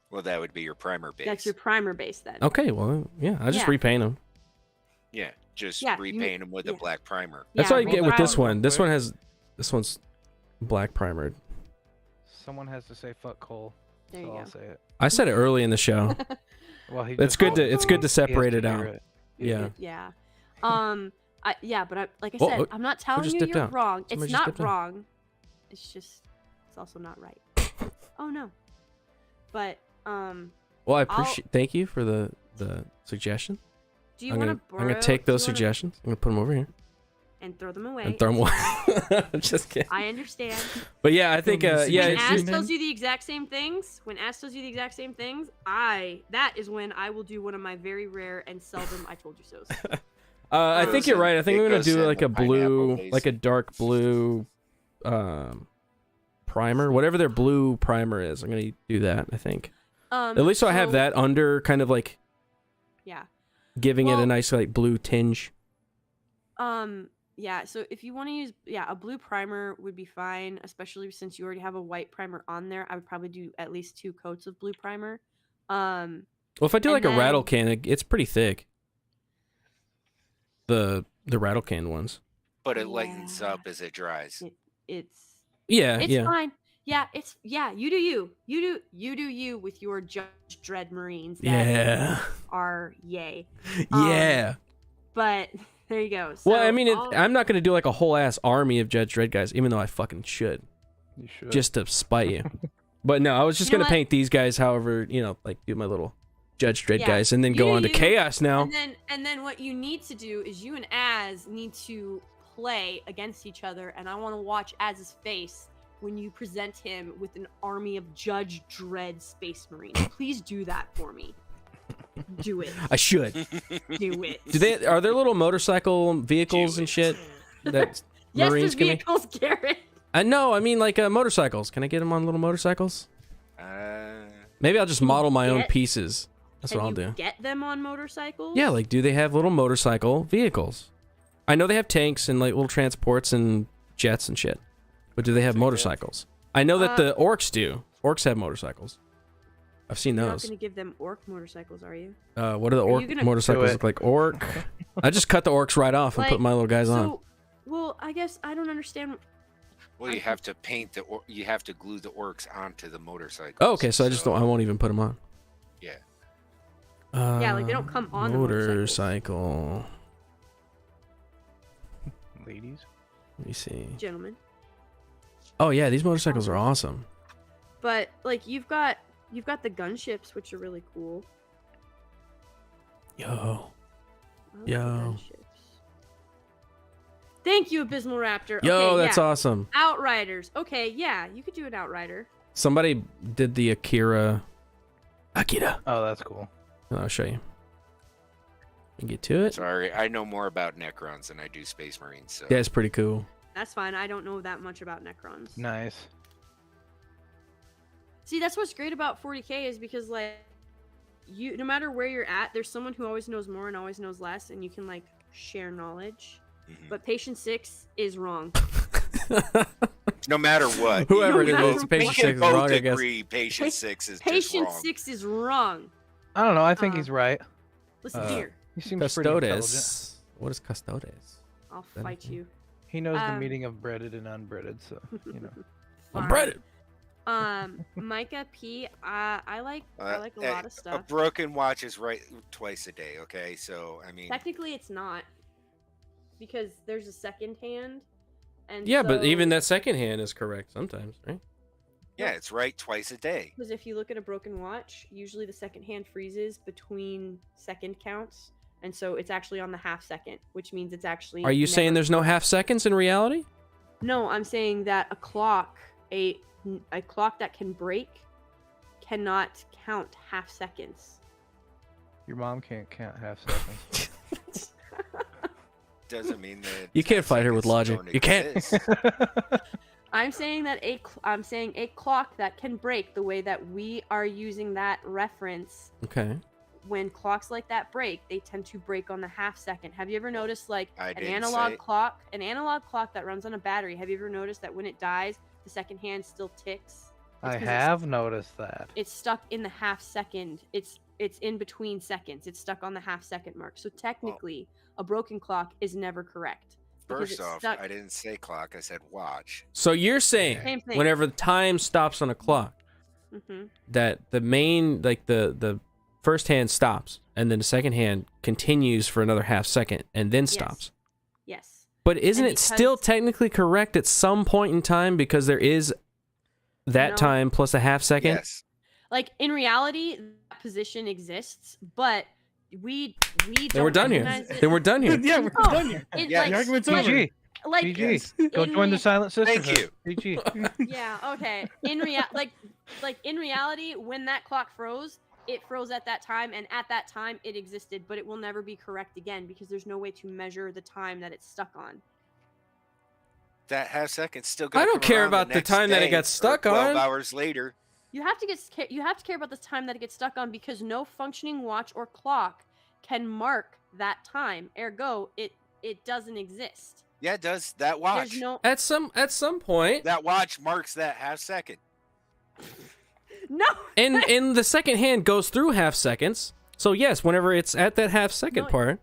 Well, that would be your primer base. That's your primer base then. Okay, well, yeah, I'll just Yeah. repaint them. Yeah, just Yeah, repaint them with a black primer. That's what I get with this one. This one's black primered. Someone has to say fuck Cole. There you so go. I'll say it. I said it early in the show. Well, he it's just good told to me. it's good to He has separate to it hear out. it. Yeah. Yeah. But like I Oh, said, I'm not who telling just you dipped you're out? wrong. Somebody It's just not dipped out. wrong. It's also not right. Oh no. But Well, I appreciate. Thank you for the suggestion. Do you I'm want gonna to I'm gonna take those suggestions. I'm gonna put them over here and throw them away? and throw them away. I'm just kidding. I understand. But yeah, I think When it's- Ash tells you the exact same things, that is when I will do one of my very rare and seldom I told you so's. I think you're right. I think I'm gonna do like a blue, base. like a dark blue, primer, whatever their blue primer is. I'm gonna do that. I think. At least so I have that under, kind of like. Yeah. Giving it a nice like blue tinge. Yeah, so if you want to use a blue primer would be fine, especially since you already have a white primer on there. I would probably do at least 2 coats of blue primer. Well, if I do like a rattle can, it's pretty thick. The rattle can ones. But it lightens up as it dries. It's Yeah. fine. Yeah, you do you. You do you with your Judge Dredd Marines that are yay. Yeah. But there you go. So Well, I mean, I'm not gonna do like a whole ass army of Judge Dredd guys, even though I fucking should. You should. Just to spite you. But no, I was just You know gonna what? paint these guys, however, like do my little Judge Dredd Yeah. guys, and then You go do on to you, Chaos now. And then what you need to do is you and Az need to play against each other, and I want to watch Az's face when you present him with an army of Judge Dredd Space Marines. Please do that for me. Do it. I should. Do it. Are there little motorcycle vehicles and shit that Yes, Marines there's can make? vehicles, Garrett. No, I mean like motorcycles. Can I get them on little motorcycles? Maybe I'll just model my own pieces. That's what I'll do. Get them on motorcycles? Yeah, like do they have little motorcycle vehicles? I know they have tanks and like little transports and jets and shit. But do they have motorcycles? I know that the orcs do. Orcs have motorcycles. I've seen You're not those. going to give them orc motorcycles, are you? What do the orc motorcycles look like? Orc. I just cut the orcs right off and put my little guys on. Well, I guess I don't understand. Well, you have to paint you have to glue the orcs onto the motorcycle. Oh, okay, so I won't even put them on. Yeah. Yeah, like they don't come on the motorcycle. Ladies. Let me see. Gentlemen. Oh yeah, these motorcycles are awesome. But like you've got the gunships, which are really cool. Yo. Thank you, Abysmal Raptor. Yo, okay, that's awesome. Outriders. Okay, yeah, you could do an Outrider. Somebody did the Akira. Oh, that's cool. I'll show you. Get to it. Sorry, I know more about Necrons than I do Space Marines. So. Yeah, it's pretty cool. That's fine. I don't know that much about Necrons. Nice. See, that's what's great about 40K is because like no matter where you're at, there's someone who always knows more and always knows less, and you can like share knowledge. But Patient 6 is wrong. No matter what. Whoever it is, Patient 6 is wrong, I guess. Patient 6 is just Patient wrong. 6 is wrong. I don't know. I think he's right. Listen here. He seems pretty intelligent. Custodes. What is Custodes? I'll fight you. He knows the meaning of breaded and unbreaded, so you know. Unbreaded. Micah P. I like a lot of stuff. A broken watch is right twice a day. Okay, so I mean. Technically, it's not because there's a second hand, and yeah, but even that second hand is correct sometimes, right? Yeah, it's right twice a day. Because if you look at a broken watch, usually the second hand freezes between second counts, and so it's actually on the half second, which means it's actually. Are you saying there's no half seconds in reality? No, I'm saying that a clock that can break cannot count half seconds. Your mom can't count half seconds. Doesn't mean that you can't fight her with logic. You can't. I'm saying that a clock that can break the way that we are using that reference. Okay. When clocks like that break, they tend to break on the half second. Have you ever noticed an analog clock that runs on a battery? Have you ever noticed that when it dies, the second hand still ticks? I have noticed that. It's stuck in the half second. It's in between seconds. It's stuck on the half second mark. So technically, a broken clock is never correct. First off, I didn't say clock. I said watch. So you're saying whenever the time stops on a clock, that the main, like the first hand stops, and then the second hand continues for another half second, and then stops. Yes. But isn't it still technically correct at some point in time because there is that time plus a half second? Yes. Like in reality, that position exists, but we don't. Then we're done here. Then we're done here. Yeah, we're done here. Yeah, the argument's over. GG. Like GG. Go join the Silent Sisterhood. Thank you. GG. Yeah. Okay. In in reality, when that clock froze, it froze at that time, and at that time it existed, but it will never be correct again because there's no way to measure the time that it's stuck on. That half second's still. I don't care about the time that it got stuck on. 12 hours later. You have to care about the time that it gets stuck on because no functioning watch or clock can mark that time. Ergo, it doesn't exist. Yeah, it does. That watch. There's no... At some point. That watch marks that half second. No. And the second hand goes through half seconds. So yes, whenever it's at that half second part,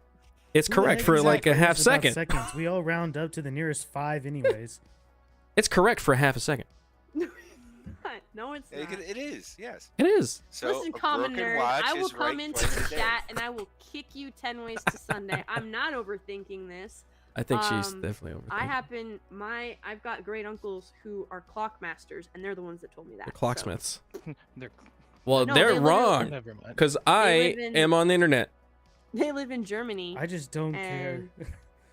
it's correct for like a half second. Seconds. We all round up to the nearest 5 anyways. It's correct for a half a second. No, it's not. It is, yes. It is. So listen, common nerd, I will come into the chat and I will kick you 10 ways to Sunday. I'm not overthinking this. I think she's definitely overthinking. I've got great uncles who are clock masters, and they're the ones that told me that. They're clocksmiths. No, they're wrong. Because I am on the internet. They live in Germany. I just don't care.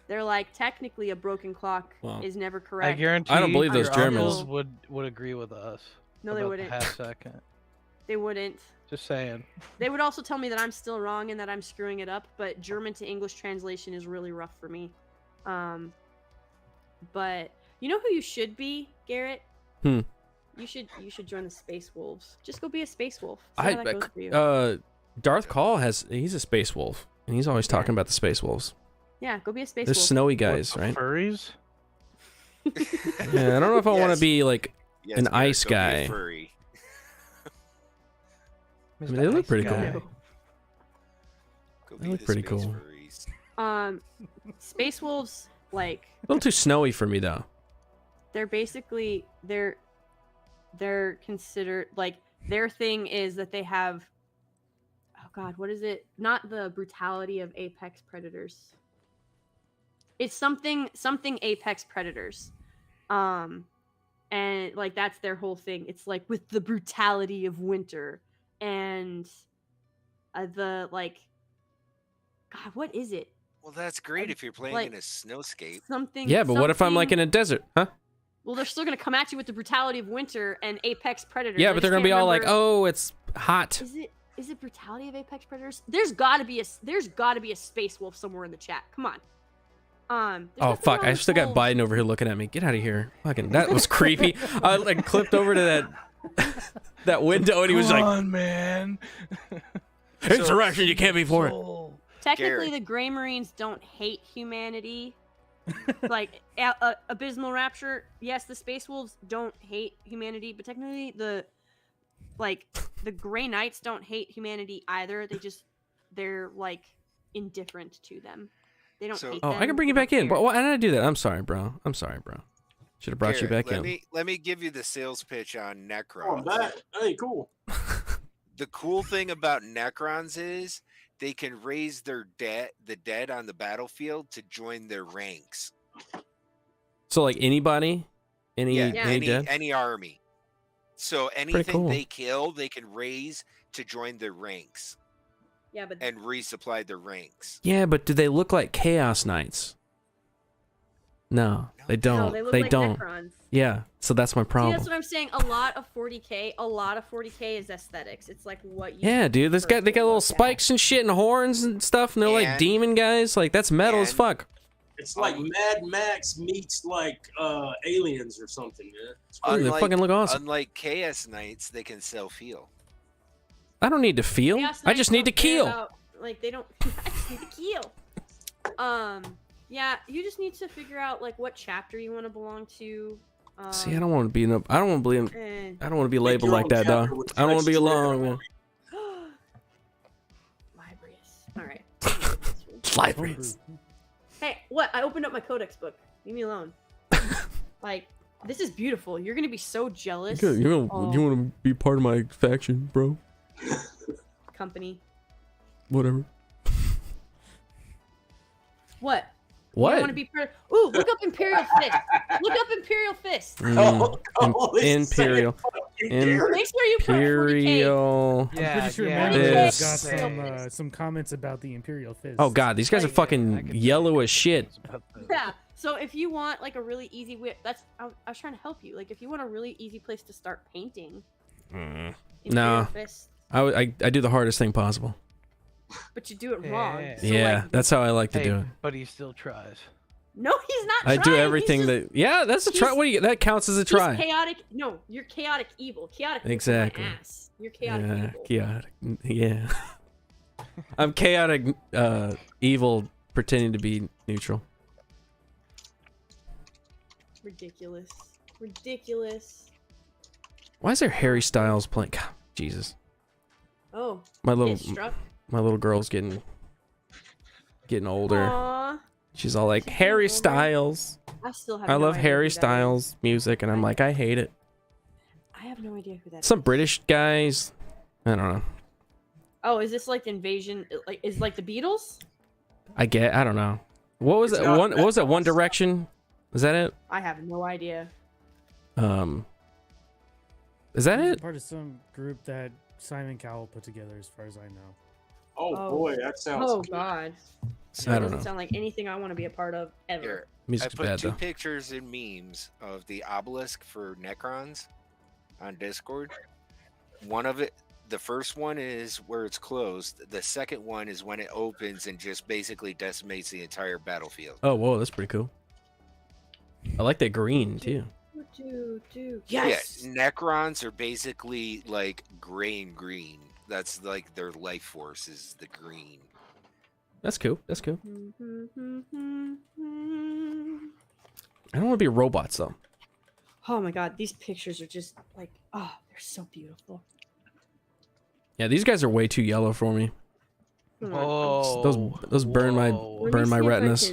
They're like, technically, a broken clock Well, is never correct. I guarantee. I don't believe those your Germans uncles would agree with us. No, they about the wouldn't. half second. They wouldn't. Just saying. They would also tell me that I'm still wrong and that I'm screwing it up, but German to English translation is really rough for me. But you know who you should be, Garrett? You should join the Space Wolves. Just go be a Space Wolf. See how that goes for you. Darth Call he's a Space Wolf, and he's always talking about the Space Wolves. Yeah, go be a Space They're Wolf. snowy guys, right? Furries? Yeah, I don't know if I want to be like an ice guy. I mean, they look pretty cool. They look pretty cool. Space Wolves, like, A little too snowy for me though. they're basically they're considered, like, their thing is that they have, oh god, what is it? Not the brutality of apex predators. It's something apex predators. And like that's their whole thing. It's like with the brutality of winter and the like, god, what is it? Well, that's great if you're playing like, in a snowscape. Something. Yeah, but what if I'm like in a desert, huh? Well, they're still gonna come at you with the brutality of winter and apex predators. Yeah, but they're gonna be all like, "Oh, it's hot." Is it brutality of apex predators? There's gotta be a space wolf somewhere in the chat. Come on. Oh fuck! I still got Biden over here looking at me. Get out of here! Fucking, that was creepy. I like clipped over to that window, and he was Come like, on, man. "Insurrection! You can't be for it." Technically, the Gray Marines don't hate humanity. Like Abysmal Rapture, yes, the Space Wolves don't hate humanity, but technically the Gray Knights don't hate humanity either. They're like indifferent to them. They don't hate them. I can bring you back in. But why did I do that? I'm sorry, bro. Should have brought you back in. Let me give you the sales pitch on Necrons. Oh, I'm back. Hey, cool. The cool thing about Necrons is they can raise the dead on the battlefield to join their ranks. So like anybody, any army. So anything cool. they kill, they can raise to join their ranks. Yeah, but and resupply their ranks. Yeah, but do they look like Chaos Knights? No, they don't. No, they look like don't. Necrons. Yeah, so that's my problem. See, that's what I'm saying. A lot of 40k is aesthetics. It's like what you. Yeah, dude, they got little spikes and shit and horns and stuff, and they're like demon guys. Like that's metal as fuck. It's like Mad Max meets like aliens or something, man. They fucking look awesome. Unlike Chaos Knights, they can self-heal. I don't need to feel. I just need to kill. Like they don't. I just need to kill. Yeah, you just need to figure out like what chapter you want to belong to. See, I don't want to be I don't want to be I don't want to be labeled like that, dog. I don't want to be alone, man. Libraries. All right. Libraries. Hey, what? I opened up my codex book. Leave me alone. Like, this is beautiful. You're gonna be so jealous. You want to be part of my faction, bro? Company. Whatever. What? What? You want to be part of... Ooh, look up Imperial Fist. Look up Imperial Fist. Imperial. Make sure you put 40K. 40K. I'm pretty sure Manny got some comments about the Imperial Fist. Oh god, these guys are fucking yellow as shit. Yeah. So if you want like a really easy way, I was trying to help you. Like if you want a really easy place to start painting. No. I do the hardest thing possible. But you do it wrong. So Yeah, that's how I like to do it. But he still tries. No, he's not I trying. do everything that. Yeah, that's a try. That counts as a try. He's chaotic. No, you're chaotic evil. Chaotic. Exactly. My ass. You're chaotic evil. Chaotic. Yeah. I'm chaotic evil pretending to be neutral. Ridiculous. Ridiculous. Why is there Harry Styles playing? God, Jesus. Oh. My little girl's getting older. Aww. She's all like Harry Styles. I love Harry Styles music, and I'm like, I hate it. I have no idea who that is. Some British guys. I don't know. Oh, is this like the Invasion? Like, is like the Beatles? I don't know. What was that? What was that? One Direction? Is that it? I have no idea. Is that it? Part of some group that Simon Cowell put together, as far as I know. Oh boy, that sounds. Oh god. So it doesn't sound like anything I want to be a part of ever. Here, Music's I put bad, two though. pictures in memes of the obelisk for Necrons on Discord. One of it, the first one is where it's closed. The second one is when it opens and just basically decimates the entire battlefield. Oh, whoa, that's pretty cool. I like that green too. Yes. Yeah, Necrons are basically like gray and green. That's like their life force is the green. That's cool. That's cool. I don't want to be robots though. Oh my god, these pictures are just like, oh, they're so beautiful. Yeah, these guys are way too yellow for me. Oh, Those burn my retinas.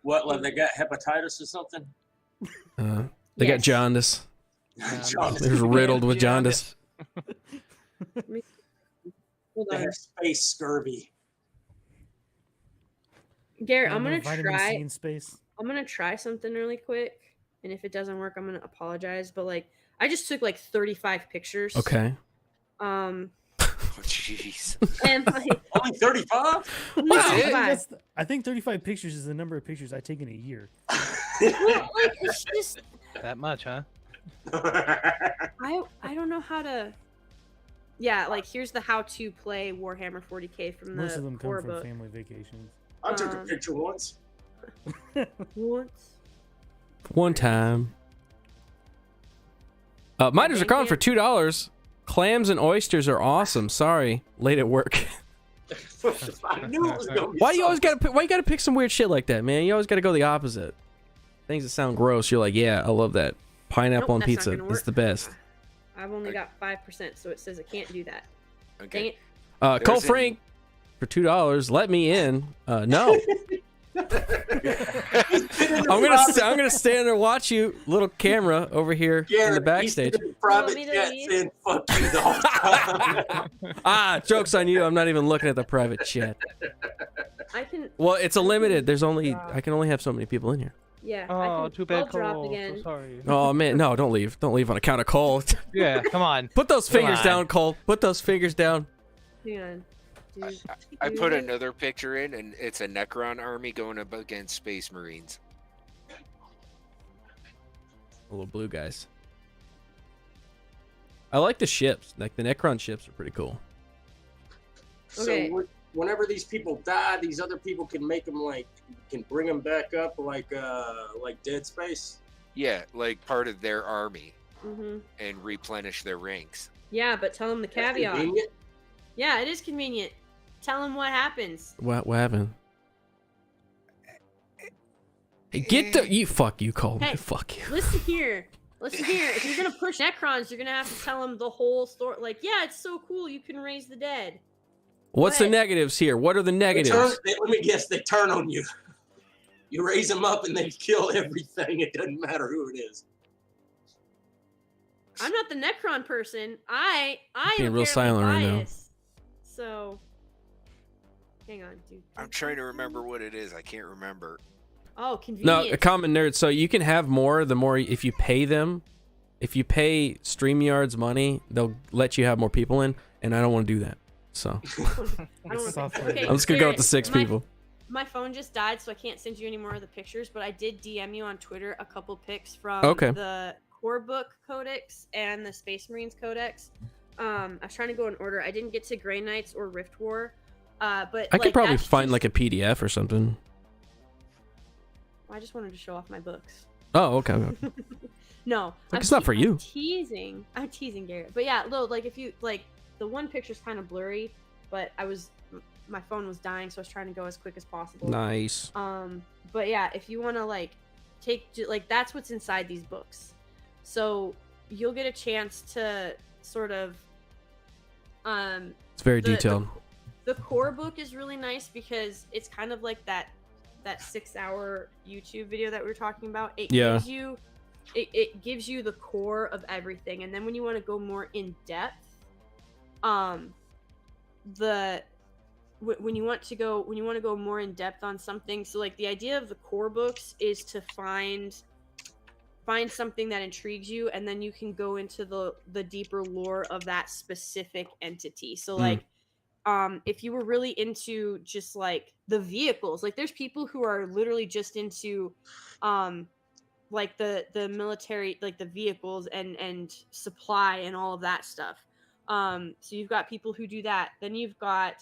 What? Like they got hepatitis or something? They got jaundice. They're riddled with jaundice. Hold They on. have space scurvy. Garrett, I'm gonna vitamin C try. in space. I'm gonna try something really quick, and if it doesn't work, I'm gonna apologize. But like, I just took like 35 pictures. Okay. Jeez. And like, only 35? I think 35 pictures is the number of pictures I take in a year. Well, like, it's just that much, huh? I don't know how to. Yeah, like here's the how to play Warhammer 40k from the Most of them come core from book. family vacations. I took a picture once. One time. Miners are calling for $2. Clams and oysters are awesome. Sorry, late at work. I knew it was gonna be Why you always gotta pick some weird shit like that, man? You always gotta go the opposite. Things that sound gross, you're like, yeah, I love that. Pineapple on Nope, that's not pizza. gonna It's work. the best. I've only got 5%, so it says I can't do that. Okay. Dang it. Cole Frank for $2. Let me in. No. I'm gonna stand there and watch you. Little camera over here in the backstage. Private jet saying fuck you the whole time. Joke's on you. I'm not even looking at the private chat. I can. Well, it's a limited. I can only have so many people in here. Yeah. Oh, too bad, I'll drop Cole. again. So sorry. Oh man, no, don't leave. Don't leave on account of Cole. Yeah, come on. Put those Come fingers on. down, Cole. Put those fingers down. Hang on. I put another picture in, and it's a Necron army going up against Space Marines. Little blue guys. I like the ships. Like the Necron ships are pretty cool. Okay. So whenever these people die, these other people can make them can bring them back up like Dead Space. Yeah, like part of their army, Mm-hmm. and replenish their ranks. Yeah, but tell them the caveat. Convenient. Yeah, it is convenient. Tell them what happens. What happened? Hey, get the fuck you, Cole. Hey, fuck you. Listen here. Listen here. If you're gonna push Necrons, you're gonna have to tell them the whole story. Like, yeah, it's so cool. You can raise the dead. What's the negatives here? What are the negatives? Let me guess. They turn on you. You raise them up and they kill everything. It doesn't matter who it is. I'm not the Necron person. I Being am real silent right now. biased. So, hang on, dude. I'm trying to remember what it is. I can't remember. Oh, convenient. No, a common nerd. So you can have more the more if you pay them. If you pay StreamYard's money, they'll let you have more people in, and I don't want to do that. So I don't wanna- okay, I'm just gonna go with the 6 my- people. My phone just died, so I can't send you any more of the pictures. But I did DM you on Twitter a couple pics from Okay. the Core Book Codex and the Space Marines Codex. I was trying to go in order. I didn't get to Grey Knights or Rift War, but I could probably that's find just- like a PDF or something. I just wanted to show off my books. Oh, okay. No, Like, it's not for you. I'm teasing Garrett. But yeah, Lil, like if you like, the one picture's kind of blurry, but my phone was dying, so I was trying to go as quick as possible. Nice. But yeah, if you want to like that's what's inside these books, so you'll get a chance to sort of It's very detailed. The core book is really nice because it's kind of like that 6-hour YouTube video that we were talking about. It gives you it gives you the core of everything, and then when you want to go more in depth, when you want to go more in depth on something, so like the idea of the core books is to find something that intrigues you, and then you can go into the deeper lore of that specific entity. So like if you were really into just like the vehicles, like there's people who are literally just into like the military, like the vehicles and supply and all of that stuff. So you've got people who do that. Then you've got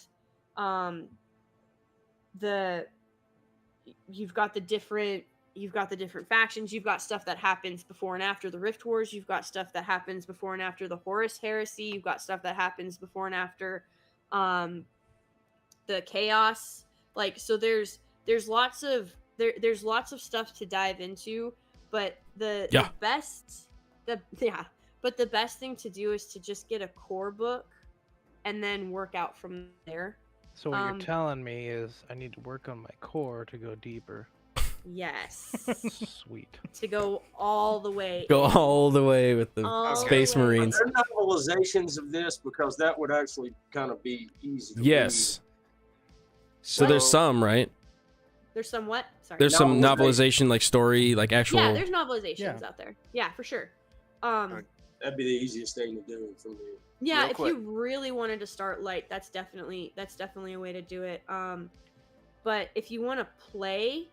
you've got the different factions. You've got stuff that happens before and after the Rift Wars. You've got stuff that happens before and after the Horus Heresy. You've got stuff that happens before and after the Chaos. Like, so there's lots of stuff to dive into, but the best thing to do is to just get a core book and then work out from there. So what you're telling me is I need to work on my core to go deeper. Yes. Sweet. To go all the way. Go all the way with the Space Marines. Are there novelizations of this? Because that would actually kind of be easy to Yes. So there's some, right? There's some what? Sorry. There's some novelization, like story, like actual. Yeah, there's novelizations out there. Yeah, for sure. That'd be the easiest thing to do for me. Yeah, if you really wanted to start light, that's definitely a way to do it. But if you want to play,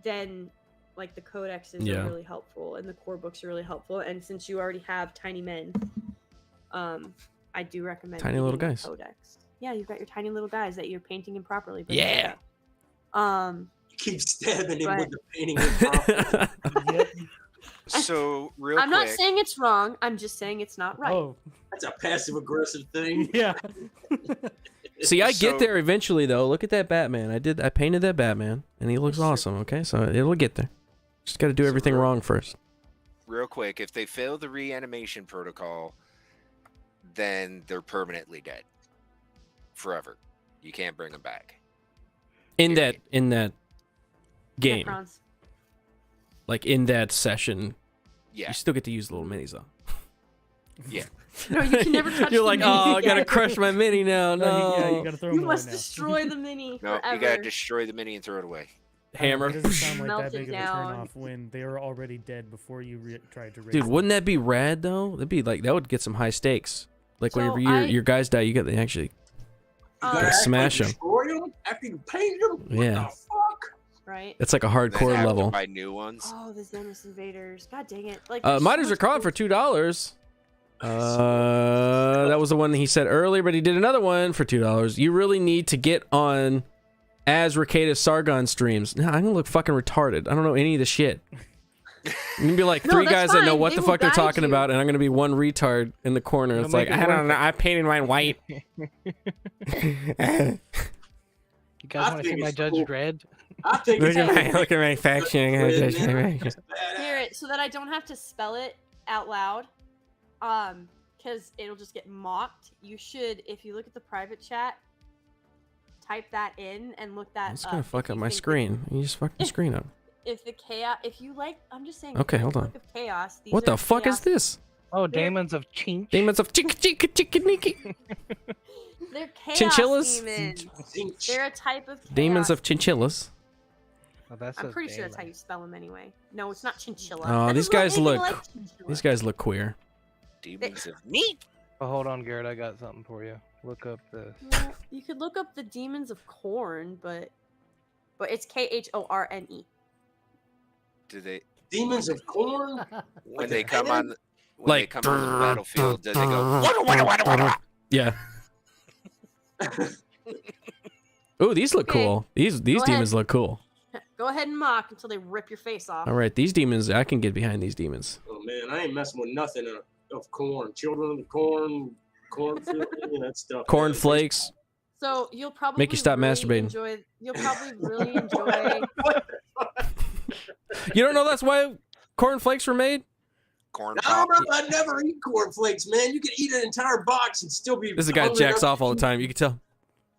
then like the codexes are really helpful and the core books are really helpful. And since you already have tiny men, I do recommend tiny little guys. Codex. Yeah, you've got your tiny little guys that you're painting improperly. But yeah. Keep stabbing him with the painting improperly. So real I'm quick, not saying it's wrong. I'm just saying it's not right. Oh, that's a passive aggressive thing. Yeah. See, I get there eventually, though. Look at that Batman. I painted that Batman, and he looks awesome. Okay, so it'll get there. Just got to do everything wrong first. Real quick, if they fail the reanimation protocol, then they're permanently dead, forever. You can't bring them back. In that game, Necrons. like in that session, yeah, you still get to use little minis though. Yeah. No, you can never touch You're the like, mini. oh, I gotta crush my mini now. No, yeah, you gotta throw You them must away now. destroy the mini No, forever. you gotta destroy the mini and throw it away. Hammer. It doesn't sound like Melt that it big of a down. turnoff when they were already dead before you tried to raise Dude, them. wouldn't that be rad though? That'd be like that would get some high stakes. Like So whenever your guys die, you got to actually gotta smash them. Destroy them after you paint them? What Yeah. the fuck? Right. It's like a Then hardcore have to level. buy new ones. Oh, the Xenos invaders. God dang it! Like there's so Miners much are calling for $2. That was the one he said earlier, but he did another one for $2. You really need to get on as Ricada Sargon streams. Now I'm gonna look fucking retarded. I don't know any of the shit. I'm gonna be like No, three that's guys that know fine. what They the will fuck they're guide talking you. about, and I'm gonna be one retard in the corner. You'll It's like make it I don't worth know. I painted mine white. You guys I want to see think my it's Judge cool. Dredd? I think Look it's at my faction. Garrett, so that I don't have to spell it out loud, because it'll just get mocked. You should, if you look at the private chat, type that in and look that It's up. gonna fuck up my screen. You just fuck the screen up. If the chaos, if you like, I'm just saying. Okay, if you hold like on. the book of chaos. These What are the fuck is chaos- this? Oh, Demons of Chink. Demons of Chicka. They're chaos Chinchillas? demons. They're a type of chaos. Demons of chinchillas. Oh, that I'm says pretty sure that's how Damon. you spell them anyway. No, it's not chinchilla. Oh, That these doesn't guys anything look. like chinchilla. These guys look queer. Demons of meat. Oh, hold on, Garrett. I got something for you. Look up this. Well, you could look up the demons of corn, but it's Khorne. Do they? Demons of corn? When they come on, when Like, they come on the battlefield, do they go? Yeah. Ooh, these look Okay. cool. These Go demons ahead. look cool. Go ahead and mock until they rip your face off. All right, these demons, I can get behind these demons. Oh man, I ain't messing with nothing of corn. Children of the corn, cornfield, any of that stuff. Corn flakes. So you'll probably Make you stop really masturbating. You'll probably really enjoy. You don't know that's why corn flakes were made? Corn I don't know. I'd never eat corn flakes, man. You could eat an entire box and still be. This is a guy hungry jacks enough off all the time. You can tell.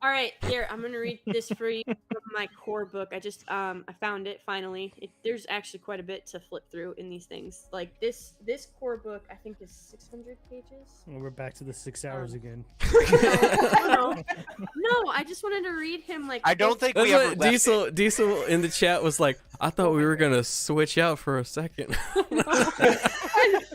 All right, here I'm gonna read this for you from my core book. I just I found it finally. There's actually quite a bit to flip through in these things. Like this core book, I think is 600 pages. Well, we're back to the 6 hours again. No, I just wanted to read him like. I don't think That's we ever what left Diesel in the chat was like, I thought we were gonna switch out for a second.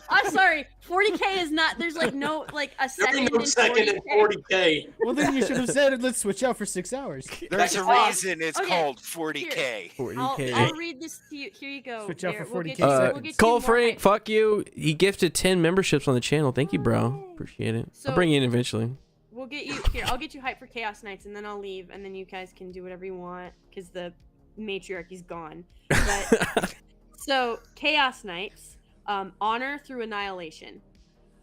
I'm sorry. 40K is not. There's like no like a There second. ain't no second in 40K. Well, then you should have said, "Let's switch out for 6 hours." There's a reason it's Okay, called 40K. 40K. I'll read this to you. Here you go. Switch out for We'll 40K get you- seconds. we'll get you Cole more Frank, hype. fuck you. He gifted 10 memberships on the channel. Thank you, bro. Appreciate it. So- I'll bring you in eventually. We'll get you here. I'll get you hyped for Chaos Knights, and then I'll leave, and then you guys can do whatever you want because the matriarchy's gone. But so Chaos Knights, honor through annihilation.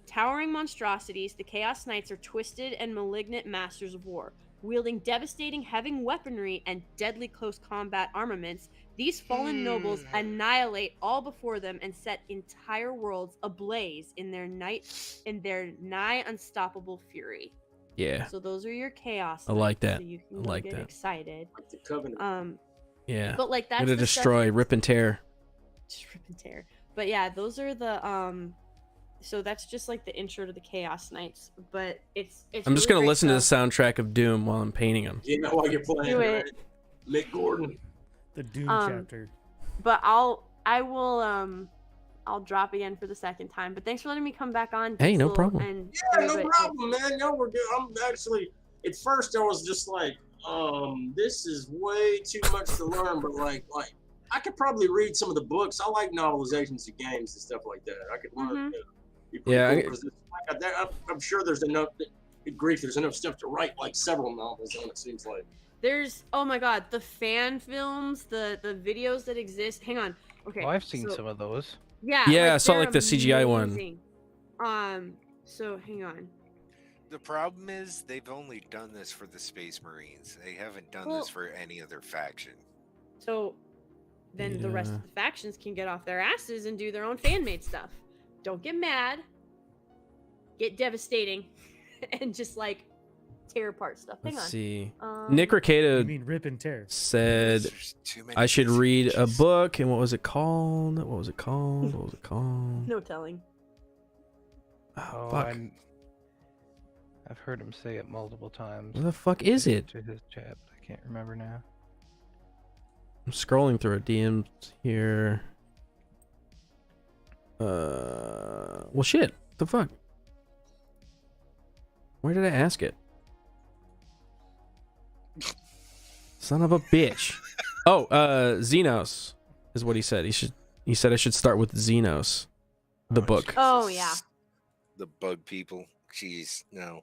Towering monstrosities, the Chaos Knights are twisted and malignant masters of war, wielding devastating heavy weaponry and deadly close combat armaments. These fallen nobles annihilate all before them and set entire worlds ablaze in their nigh unstoppable fury. Yeah. So those are your chaos. I like Knights, that. So you can I go like get that. excited. Like the Covenant. Yeah. But like that's gonna the stuff- destroy, rip and tear. Just rip and tear. But yeah, those are the So that's just like the intro to the Chaos Knights. But it's. I'm just really gonna great listen to the stuff. soundtrack of Doom while I'm painting them. You know while you're playing. Do Right? it. Mick Gordon. The Doom chapter. But I'll drop again for the second time. But thanks for letting me come back on. Hey, no Diesel, problem. And Yeah, no problem, man. Y'all were good. I'm actually, at first I was just like, this is way too much to learn, but like I could probably read some of the books. I like novelizations of games and stuff like that. I could learn. Yeah, I'm sure there's enough. Grief, there's enough stuff to write like several novels on. It seems like. There's oh my god, the fan films, the videos that exist. Hang on. Okay. Oh, I've seen so- some of those. Yeah. Yeah, I saw they're like the CGI one. amazing. So hang on. The problem is they've only done this for the Space Marines. They haven't done Well- this for any other faction. So then the rest of the factions can get off their asses and do their own fan-made stuff. Don't get mad. Get devastating, and just like tear apart stuff. Hang Let's on. see. You Nick Ricada mean rip and tear? said I should read a book, and what was it called? What was it called? What was it called? No telling. Oh, fuck. I've heard him say it multiple times. What the fuck is it? To his chat, but I can't remember now. I'm scrolling through our DMs here. Well, shit. What the fuck? Where did I ask it? Son of a bitch. Oh, Xenos is what he said. He said I should start with Xenos, the book. Oh yeah. The bug people. Jeez, no.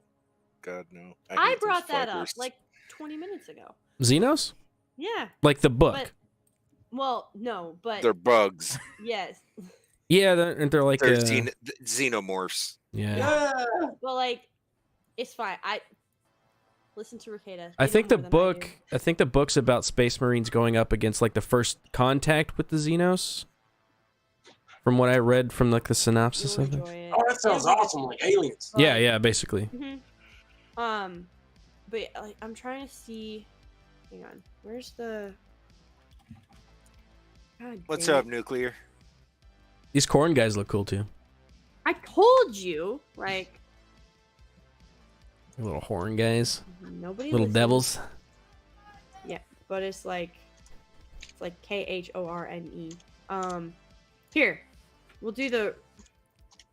God, no. I hate those brought that up fuckers. like 20 minutes ago. Xenos? Yeah. Like the book. But, well, no, but They're bugs. yes. Yeah, they're like They're xenomorphs. yeah. But like, it's fine. I listen to Ricada. I think the book. I think the book's about Space Marines going up against like the first contact with the Xenos. From what I read from like the synopsis of it. Oh, that sounds awesome, like aliens. Yeah, yeah, basically. But like, I'm trying to see. Hang on. Where's the? God What's damn up, it. Nuclear? These corn guys look cool too. I told you, like Little horn guys. nobody. Little listens. devils. Yeah, but it's like KHORNE. Here, we'll do the.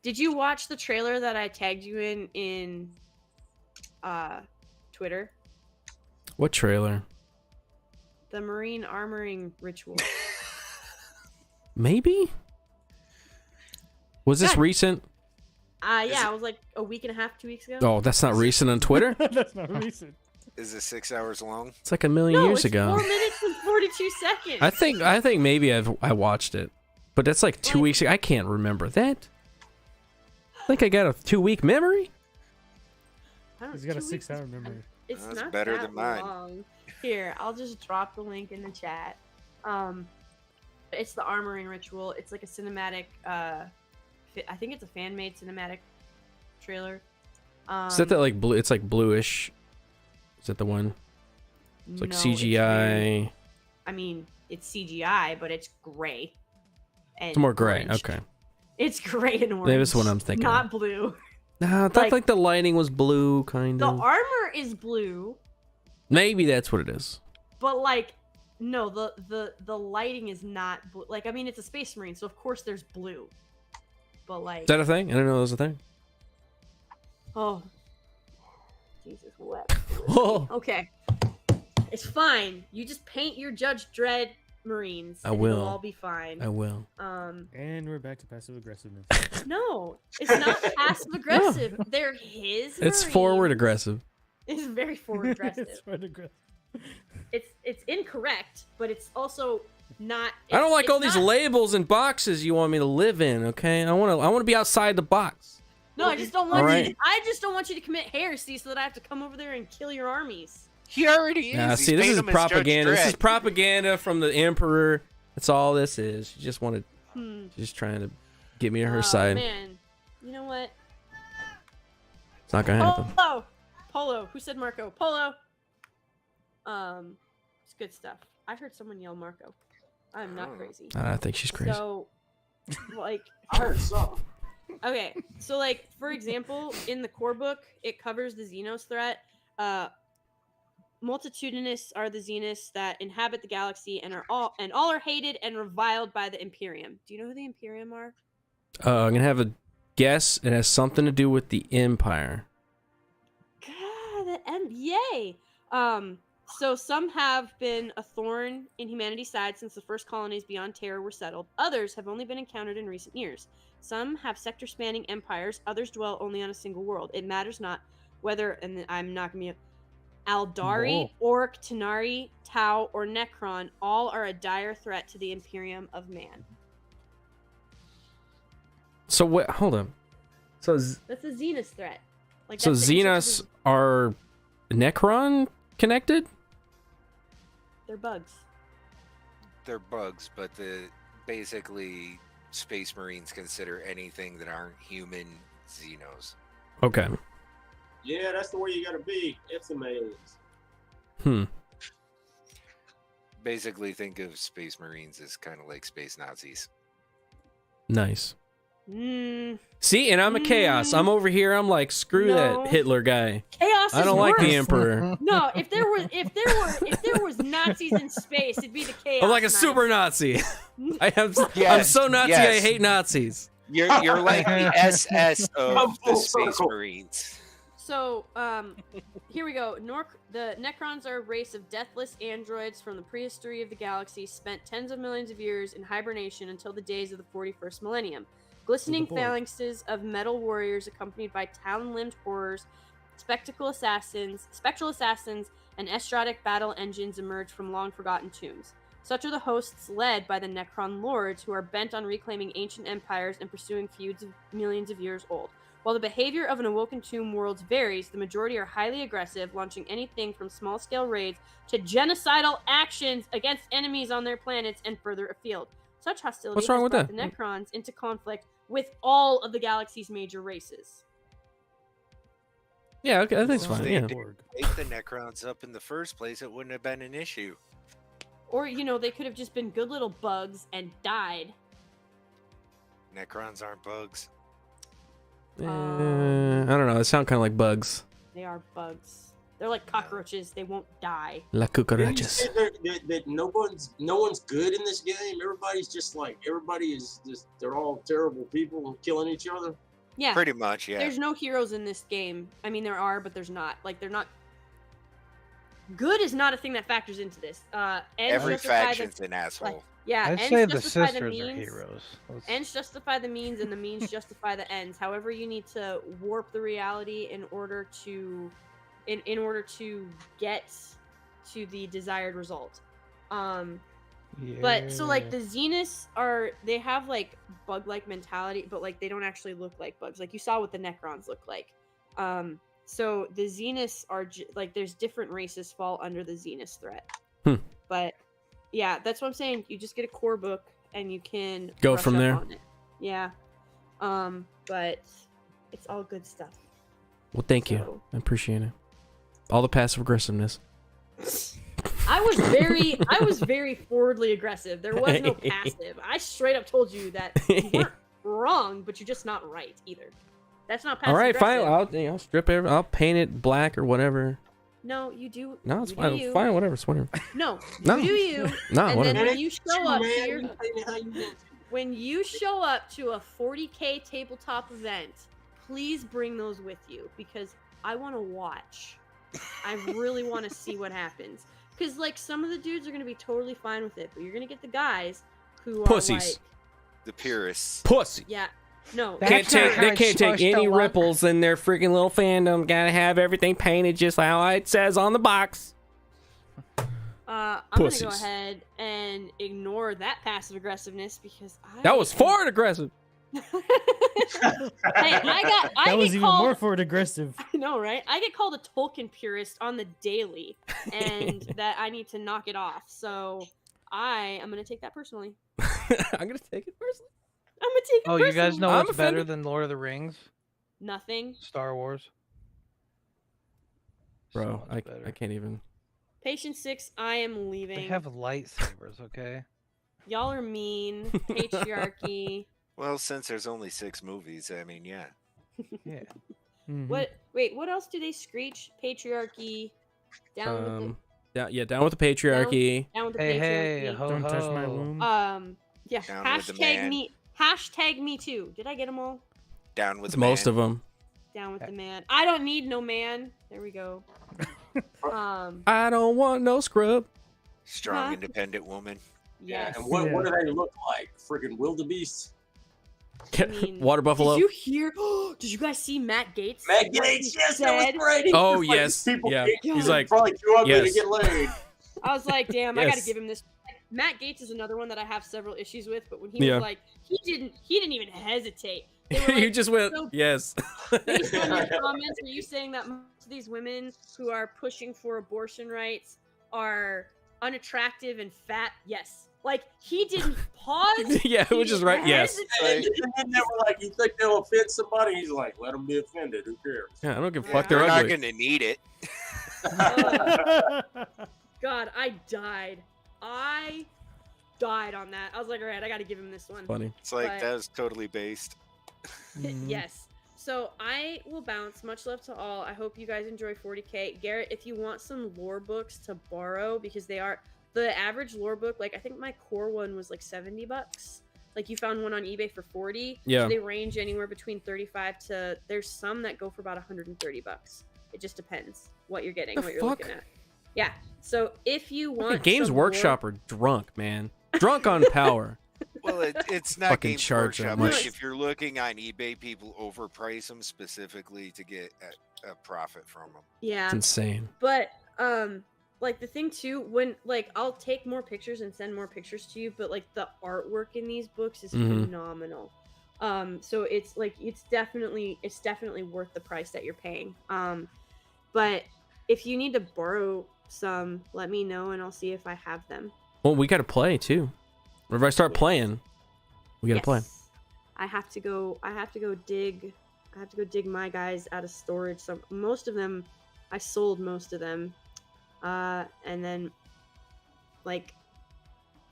Did you watch the trailer that I tagged you in Twitter? What trailer? The Marine armoring ritual. Maybe. Was this God. recent? Yeah, it was like a week and a half, 2 weeks ago. Oh, that's not recent on Twitter. That's not recent. Is it 6 hours long? It's like a million No, years it's ago. 4 minutes and 42 seconds. I think maybe I watched it, but that's like 2 weeks ago. I can't remember that. I think I got a 2-week memory. He's got a 6-hour memory. It's That's not better that than mine. long. Here, I'll just drop the link in the chat. It's the armoring ritual. It's like a cinematic. I think it's a fan-made cinematic trailer. Is that like blue? It's like bluish. Is that the one? It's like No, CGI. I mean, it's CGI, but it's gray. And It's more gray. orange. Okay. It's gray and orange. Maybe that's what I'm thinking. Not blue. Nah, I thought like- the lighting was blue, kind The of. armor is blue, Maybe that's what it is. but like, no, the lighting is not blue. Like, I mean, it's a Space Marine, so of course there's blue. but like. Is that a thing? I didn't know that was a thing. Oh, Jesus wept. Whoa. Okay, it's fine. You just paint your Judge Dredd Marines. I and will. It'll all be fine. I will. And we're back to passive aggressiveness. No, it's not passive aggressive. They're his. It's Marines. forward aggressive. It's very forward aggressive. It's forward aggressive. It's incorrect, but it's also not. I don't like it's all these not- labels and boxes you want me to live in. Okay, I want to be outside the box. No, I just don't want All you. right. I just don't want you to commit heresy, so that I have to come over there and kill your armies. He already is. Yeah, He's see, this made is him as Judge propaganda. This is Dredd. propaganda from the Emperor. That's all this is. She just wanted, Hmm. she's trying to get me to her Oh, side. man, you know what? It's not gonna happen. Polo. Who said Marco? Polo. It's good stuff. I heard someone yell Marco. I'm not crazy. I think she's crazy. So, like, I heard something. okay, so like for example, in the core book, it covers the Xenos threat. Multitudinous are the Xenos that inhabit the galaxy and all are hated and reviled by the Imperium. Do you know who the Imperium are? I'm gonna have a guess. It has something to do with the Empire. Yay! So some have been a thorn in humanity's side since the first colonies beyond Terra were settled. Others have only been encountered in recent years. Some have sector-spanning empires. Others dwell only on a single world. It matters not whether, and I'm not gonna be Aldari, Orc, Tanari, Tau, or Necron. All are a dire threat to the Imperium of Man. So what? Hold on. So That's a Xenos threat. Like so that's the Xenos are Necron connected? They're bugs. They're bugs, but basically Space Marines consider anything that aren't human Xenos. Okay. Yeah, that's the way you gotta be. It's some aliens. Basically, think of Space Marines as kind of like space Nazis. Nice. See, and I'm a chaos. I'm over here. I'm like, screw No. that Hitler guy. Chaos I don't is like the worse. Emperor. No, if there was Nazis in space, it'd be the chaos. I'm like a Nazis. super Nazi. I'm Yes, so Nazi. yes. I hate Nazis. You're like the SS of the Space Marines. So, here we go. The Necrons are a race of deathless androids from the prehistory of the galaxy, spent tens of millions of years in hibernation until the days of the 41st millennium. Glistening phalanxes of metal warriors accompanied by talon-limbed horrors, spectral assassins, and estradic battle engines emerge from long-forgotten tombs. Such are the hosts led by the Necron lords, who are bent on reclaiming ancient empires and pursuing feuds of millions of years old. While the behavior of an awoken tomb worlds varies, the majority are highly aggressive, launching anything from small-scale raids to genocidal actions against enemies on their planets and further afield. Such hostility What's wrong has with brought that? the Necrons into conflict with all of the galaxy's major races. Yeah, okay, that's If fine. they Yeah. didn't wake the Necrons up in the first place, it wouldn't have been an issue. Or, they could have just been good little bugs and died. Necrons aren't bugs. I don't know. They sound kind of like bugs. They are bugs. They're like cockroaches. They won't die. La Didn't you cucarachas. say that no one's good in this game? Everybody is just they're all terrible people killing each other. Yeah. Pretty much, yeah. There's no heroes in this game. I mean, there are, but there's not. Like, they're not. Good is not a thing that factors into this. Every faction's an asshole. Yeah, I'd ends say the justify sisters are means, heroes. Ends justify the means, and the means justify the ends. However, you need to warp the reality in order to, in order to get to the desired result. But so like the Xenos they have like bug-like mentality, but like they don't actually look like bugs. Like you saw what the Necrons look like. So the Xenos are like there's different races fall under the Xenos threat. But yeah, that's what I'm saying. You just get a core book and you can Go brush from up there. on it. Yeah. But it's all good stuff. Well, thank you. I appreciate it. All the passive aggressiveness. I was very forwardly aggressive. There was no passive. I straight up told you that you weren't wrong, but you're just not right either. That's not passive All right, fine. aggressive. I'll strip it. I'll paint it black or whatever. No, you do. No, it's you do fine. you. Fine, whatever. It's whatever. No, No. you do you. No, and whatever. then when you show up Man, here, you paint it how you want to. when you show up to a 40K tabletop event, please bring those with you because I want to watch. I really want to see what happens. Because, like, some of the dudes are going to be totally fine with it, but you're going to get the guys who Pussies. are, like... The purists. Pussy. Yeah. No. They can't take any ripples in their freaking little fandom. Gotta have everything painted just how it says on the box. I'm going to go ahead and ignore that passive aggressiveness because That was forward aggressive. Hey, I was get even called... more forward aggressive. I know, right? I get called a Tolkien purist on the daily, and that I need to knock it off. So I am going to take that personally. I'm going to take it personally. I'm going to take it personally. You guys know what's better than Lord of the Rings? Nothing. Star Wars. Bro, I can't even. Patient 6, I am leaving. They have lightsabers, okay? Y'all are mean. Patriarchy. Well, since there's only 6 movies, I mean, yeah. Yeah. What? Wait, what else do they screech? Patriarchy. Down with the... down with the patriarchy. Down with the patriarchy. Hey, Don't touch my womb. Yeah. Down with the man. Hashtag me too. Did I get them all? Down with the most man. of them. Down with the man. I don't need no man. There we go. I don't want no scrub. Strong, independent woman. Yes. And what do they look like? Freaking wildebeest. Water buffalo. Did you hear? Did you guys see Matt Gates? Matt Gates, yes, that was great. Oh yes, yeah. He's like, probably too ugly yes. to get laid. I was like, damn, I Yes. gotta give him this. Matt Gates is another one that I have several issues with, but when he was like, he didn't even hesitate. They were You like, just went, so yes. based on your comments, are you saying that most of these women who are pushing for abortion rights are unattractive and fat? Yes. Like, he didn't pause. Yeah, which is right. Yes. And then they were like, you think they'll offend somebody? He's like, let them be offended. Who cares? Yeah, I don't give a fuck. They're They're not ugly. going to need it. God, I died. I died on that. I was like, all right, I got to give him this one. Funny. It's like, But- that was totally based. Yes. So I will bounce. Much love to all. I hope you guys enjoy 40K. Garrett, if you want some lore books to borrow, because they are the average lore book, like I think my core one was like $70. Like you found one on eBay for 40. Yeah. So they range anywhere between 35 to there's some that go for about $130. It just depends what you're getting, what you're looking at. Yeah. So if you want Games some Workshop lore... are drunk, man. Drunk on power. Well, it's not Fucking Games charge that Workshop. much. Like, if you're looking on eBay, people overprice them specifically to get a profit from them. Yeah. It's insane. But like the thing too, when like I'll take more pictures and send more pictures to you, but like the artwork in these books is phenomenal. So it's like it's definitely worth the price that you're paying. But if you need to borrow some, let me know and I'll see if I have them. Well, we gotta play too. Whenever I start playing, we gotta play. I have to go dig my guys out of storage. So most of them, I sold most of them. And then like,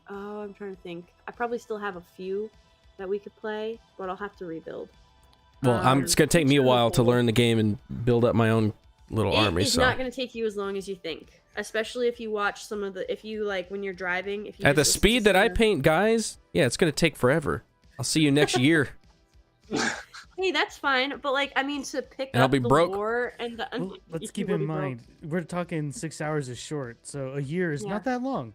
I'm trying to think. I probably still have a few that we could play, but I'll have to rebuild. Well, it's gonna take me a while to learn the game and build up my own little army. It's So not gonna take you as long as you think, especially if you watch some of the. If you like when you're driving, if you at the just listen speed to that I some- paint guys, yeah, it's gonna take forever. I'll see you next year. Hey, that's fine, but like I mean to pick And I'll up be the broke. lore and the. Well, let's you keep will in be broke. mind, we're talking 6 hours is short, so a year is Yeah. not that long.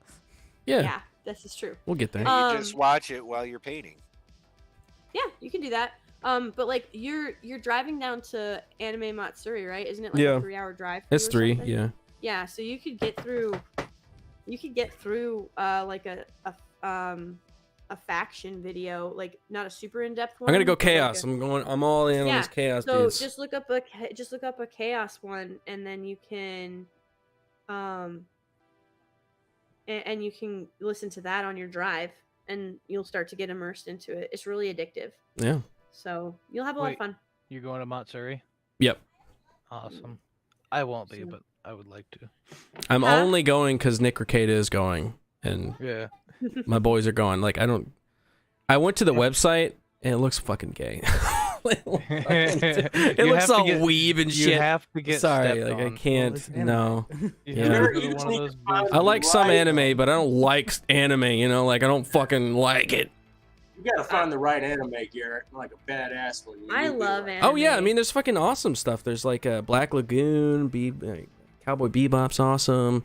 Yeah, this is true. We'll get there. And you just watch it while you're painting. Yeah, you can do that. But like you're driving down to Anime Matsuri, right? Isn't it like Yeah. a 3-hour drive? for It's you or 3, something? yeah. Yeah, so you could get through. You could get through like a faction video, like not a super in-depth one. I'm gonna go but like chaos. I'm all in on this chaos So piece. just look up a chaos one, and then you can, and you can listen to that on your drive, and you'll start to get immersed into it. It's really addictive. Yeah. So you'll have a lot of fun. You're going to Matsuri? Yep. Awesome. I won't be, but I would like to. I'm only going because Nick Ricada is going, and Yeah. my boys are going. Like I went to the website and it looks fucking gay. it You looks have to all get- weeb and you shit. have to get Sorry, stepped like I on. can't. No. You Yeah. have to go to one of those booths. I like some anime, but I don't like anime. You know, like I don't fucking like it. You gotta find the right anime, Garrett, like a badass one. I love anime. Oh yeah, I mean, there's fucking awesome stuff. There's like Black Lagoon, Cowboy Bebop's awesome.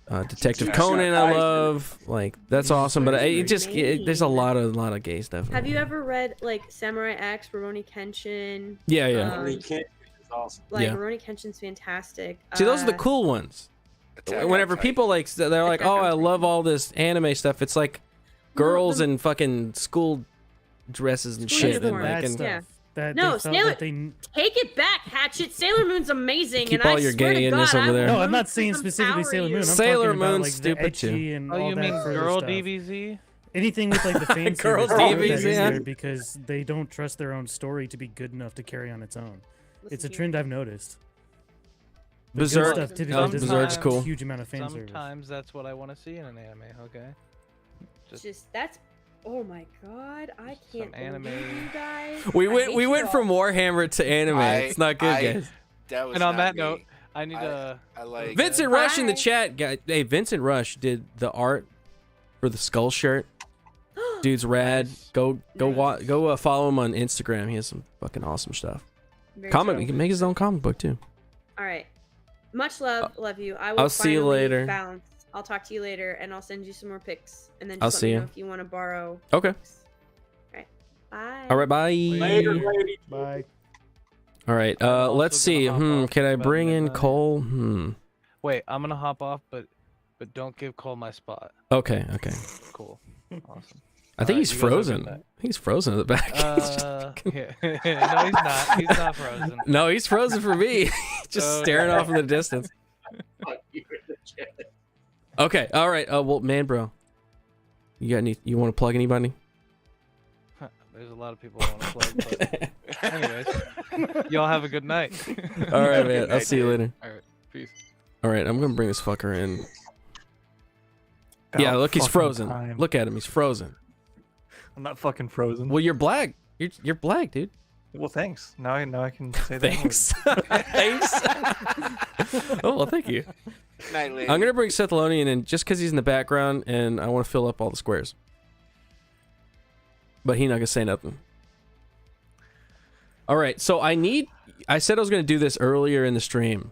Detective Conan, I love. Like that's awesome, but there's a lot of gay stuff. Have you ever read like Samurai X, Rurouni Kenshin? Yeah. Rurouni Kenshin is awesome. Like Yeah. Rurouni Kenshin's fantastic. See, those are the cool ones. Whenever people like, they're like, "Oh, I love all this anime stuff." It's like girls in fucking school dresses and shit. And, like, and Yeah. That No, they felt Sailor. that they Take it back, Hatchet. Sailor Moon's amazing, Keep and all I your swear to gayness God, over there. No, I'm root not for saying some specifically Power Sailor Moon. I'm Rangers. Sailor talking about, Moon's like, stupid, the ecchi too. and Oh, all you that mean further girl stuff. DBZ? Anything with like the fan Girl service, I put DBZ, that in yeah. there because they don't trust their own story to be good enough to carry on its own. It's a trend I've noticed. The good Berserk. stuff typically Oh, doesn't Berserk's have cool. a huge amount of fan service. Sometimes that's what I want to see in an anime. Okay. Just that's. Oh my God, I can't anime. believe you guys. We I went hate we you went all. from Warhammer to anime. It's not good, guys. That was And on not that me. note, I need to. I like Vincent Rush in the chat, guy. Hey, Vincent Rush did the art for the skull shirt. Dude's rad. Go follow him on Instagram. He has some fucking awesome stuff. Very Comic. true. He can make his own comic book too. All right. Much love. Love you. I will I'll see you finally later. bounce. I'll talk to you later, and I'll send you some more pics, and then I'll just see let me you. know if you want to borrow. Okay. Bye. All right. Bye. Later, lady. Bye. All right. Let's see. Can I bring in Cole? Wait, I'm gonna hop off, but don't give Cole my spot. Okay. Cool. Awesome. I think Alright, he's you guys have a good frozen. night. He's frozen at the back. Yeah. No, he's not. He's not frozen. No, he's frozen for me. Just staring off in the distance. Okay. All right. Well, man, bro, you got any? You want to plug anybody? There's a lot of people I want to plug. But anyways, y'all have a good night. All right, man. I'll see you later. All right. Peace. All right. I'm gonna bring this fucker in. Yeah, look, he's frozen. time. Look at him. He's frozen. I'm not fucking frozen. Well, you're black. You're black, dude. Well, thanks. Now I can say that. Thanks. Thanks. Oh, well, thank you. Night, lady. I'm gonna bring Seth Lonian in just because he's in the background, and I want to fill up all the squares. But he's not gonna say nothing. All right, so I said I was gonna do this earlier in the stream,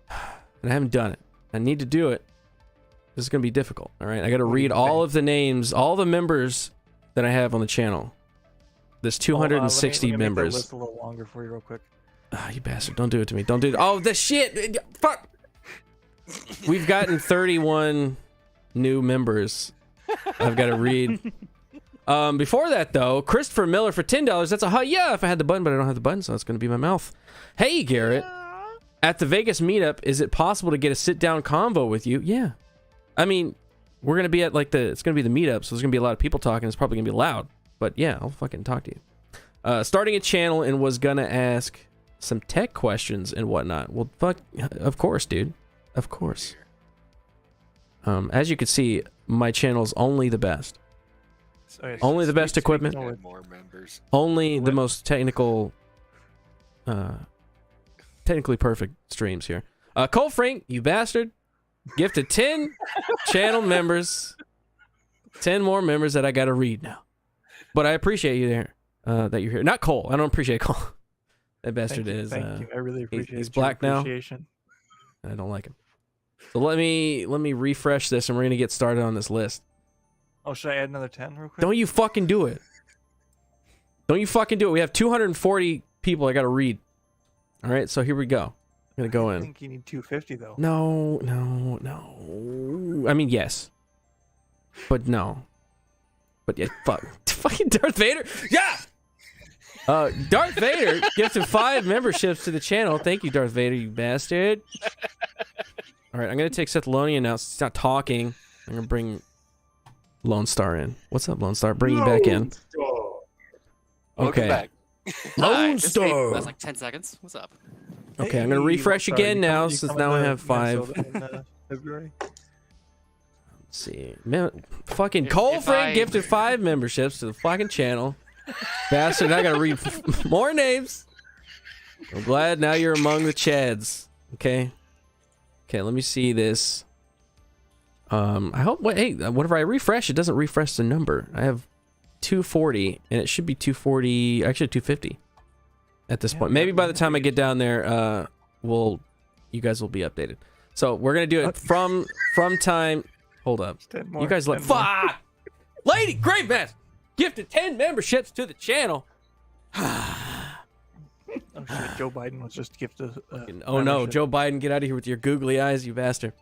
and I haven't done it. I need to do it. This is gonna be difficult. All right, I gotta read all of the names, all the members that I have on the channel. There's 260 let me members. Make the list a little longer for you, real quick. Ah, you bastard! Don't do it to me. Don't do it. Oh, the shit! Fuck. We've gotten 31 new members. I've got to read. Before that, though, Christopher Miller for $10. That's a yeah if I had the button, but I don't have the button, so it's going to be my mouth. Hey, Garrett. At the Vegas meetup, is it possible to get a sit-down convo with you? Yeah. I mean, we're going to be at it's going to be the meetup, so there's going to be a lot of people talking. It's probably going to be loud. But yeah, I'll fucking talk to you. Starting a channel and was going to ask some tech questions and whatnot. Well, fuck, of course, dude. Of course. As you can see, my channel's only the best. Only the best equipment. More members. Only the most technically perfect streams here. Cole Frank, you bastard. Gifted 10 channel members. 10 more members that I got to read now. But I appreciate you there. That you're here. Not Cole. I don't appreciate Cole. That bastard is. Thank you. I really appreciate He's your black now. appreciation. I don't like him. So let me refresh this, and we're gonna get started on this list. Oh, should I add another 10 real quick? Don't you fucking do it. Don't you fucking do it. We have 240 people I gotta read. All right, so here we go. I'm gonna go in. I think you need 250 though. No. I mean, yes, but no. But yeah, fucking Darth Vader. Yeah. Darth Vader gifted 5 memberships to the channel. Thank you, Darth Vader, you bastard. All right, I'm gonna take Seth Lonian now. He's not talking. I'm gonna bring Lone Star in. What's up, Lone Star? Bring you back in. Okay. Back. Lone Star. That's like 10 seconds. What's up? Okay, I'm gonna refresh again now, since now I have 5. February. Let's see. Man, fucking Cole Frank gifted 5 memberships to the fucking channel. Bastard, I gotta read more names. I'm glad now you're among the Chads. Okay. Okay, let me see this. I hope. Hey, whenever I refresh, it doesn't refresh the number. I have 240, and it should be 240, actually 250 at this point. Maybe by the time I get down there, you guys will be updated. So we're gonna do it from time. Hold up, you guys let fuck. Lady Gravemaster gifted 10 memberships to the channel. I'm sure Joe Biden was just gifted. Oh no, Joe Biden, get out of here with your googly eyes, you bastard.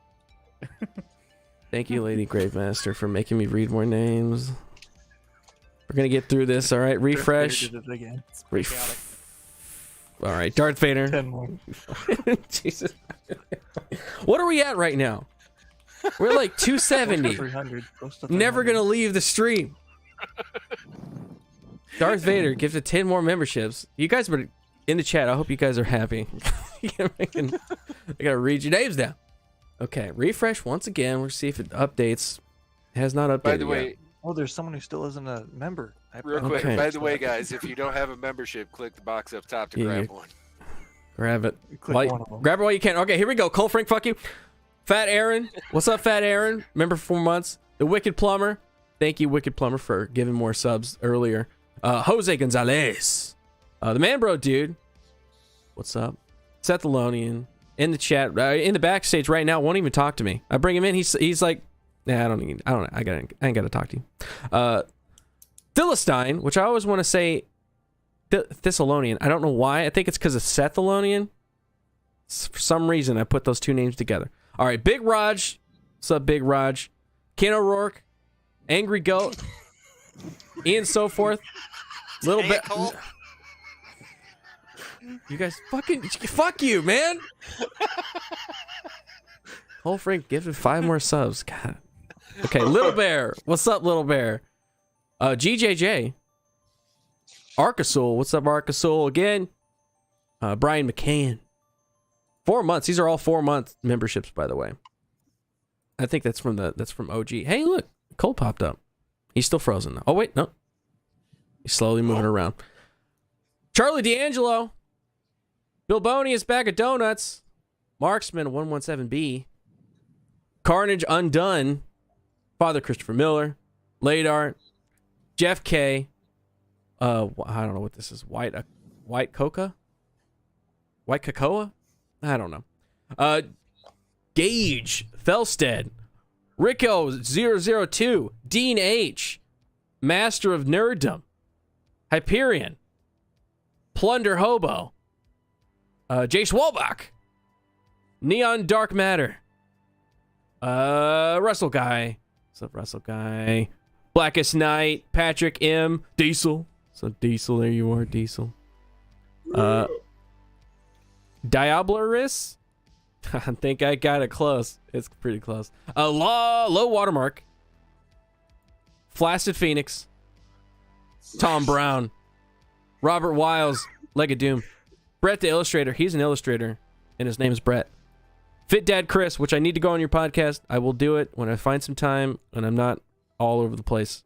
Thank you, Lady Gravemaster, for making me read more names. We're gonna get through this, all right? Refresh. All right, Darth Vader. 10 more. Jesus. What are we at right now? We're like 270. 300. Never gonna leave the stream. Darth Vader gifted 10 more memberships. You guys were in the chat. I hope you guys are happy. I gotta read your names down. Okay, refresh once again. We'll see if it updates. It has not updated. By the way, yet. Oh, there's someone who still isn't a member. Real quick, by the way, guys, if you don't have a membership, click the box up top to grab one. Grab it. Click one of them. Grab it while you can. Okay, here we go. Cole Frank, fuck you. Fat Aaron. What's up, Fat Aaron? Member for 4 months. The Wicked Plumber. Thank you, Wicked Plumber, for giving more subs earlier. Jose Gonzalez. The Man Bro Dude. What's up? Seth Alonian. In the chat, in the backstage right now, won't even talk to me. I bring him in. He's like, nah, I don't ain't gotta talk to you. Philistine, which I always want to say Thessalonian. I don't know why. I think it's because of Seth Alonian. For some reason, I put those two names together. All right, Big Raj. What's up, Big Raj? Ken O'Rourke. Angry Goat. Ian So Forth. Little bit. You guys fuck you, man. Whole Frank gifted 5 more subs. God. Okay, Little Bear. What's up, Little Bear? GJJ. Arcasul. What's up, Arcasul? Again. Brian McCann. 4 months. These are all 4-month memberships, by the way. I think that's from OG. Hey, look, Cole popped up. He's still frozen though. Oh wait, no. He's slowly moving around. Charlie D'Angelo. Bilbonius Bag of Donuts. Marksman 117B. Carnage Undone. Father Christopher Miller. Ladart. Jeff K. I don't know what this is. White Coca? White Cocoa? I don't know. Gage Felstead. Rico002. Dean H. Master of Nerddom. Hyperion. Plunder Hobo. Jace Walbach. Neon Dark Matter. Russell Guy. What's up, Russell Guy? Blackest Night. Patrick M. Diesel. So Diesel, there you are, Diesel. Diablerus. I think I got it close. It's pretty close. Low Watermark. Flaccid Phoenix. Tom Brown. Robert Wiles. Leg of Doom. Brett the Illustrator. He's an illustrator, and his name is Brett. Fit Dad Chris, which I need to go on your podcast. I will do it when I find some time and I'm not all over the place.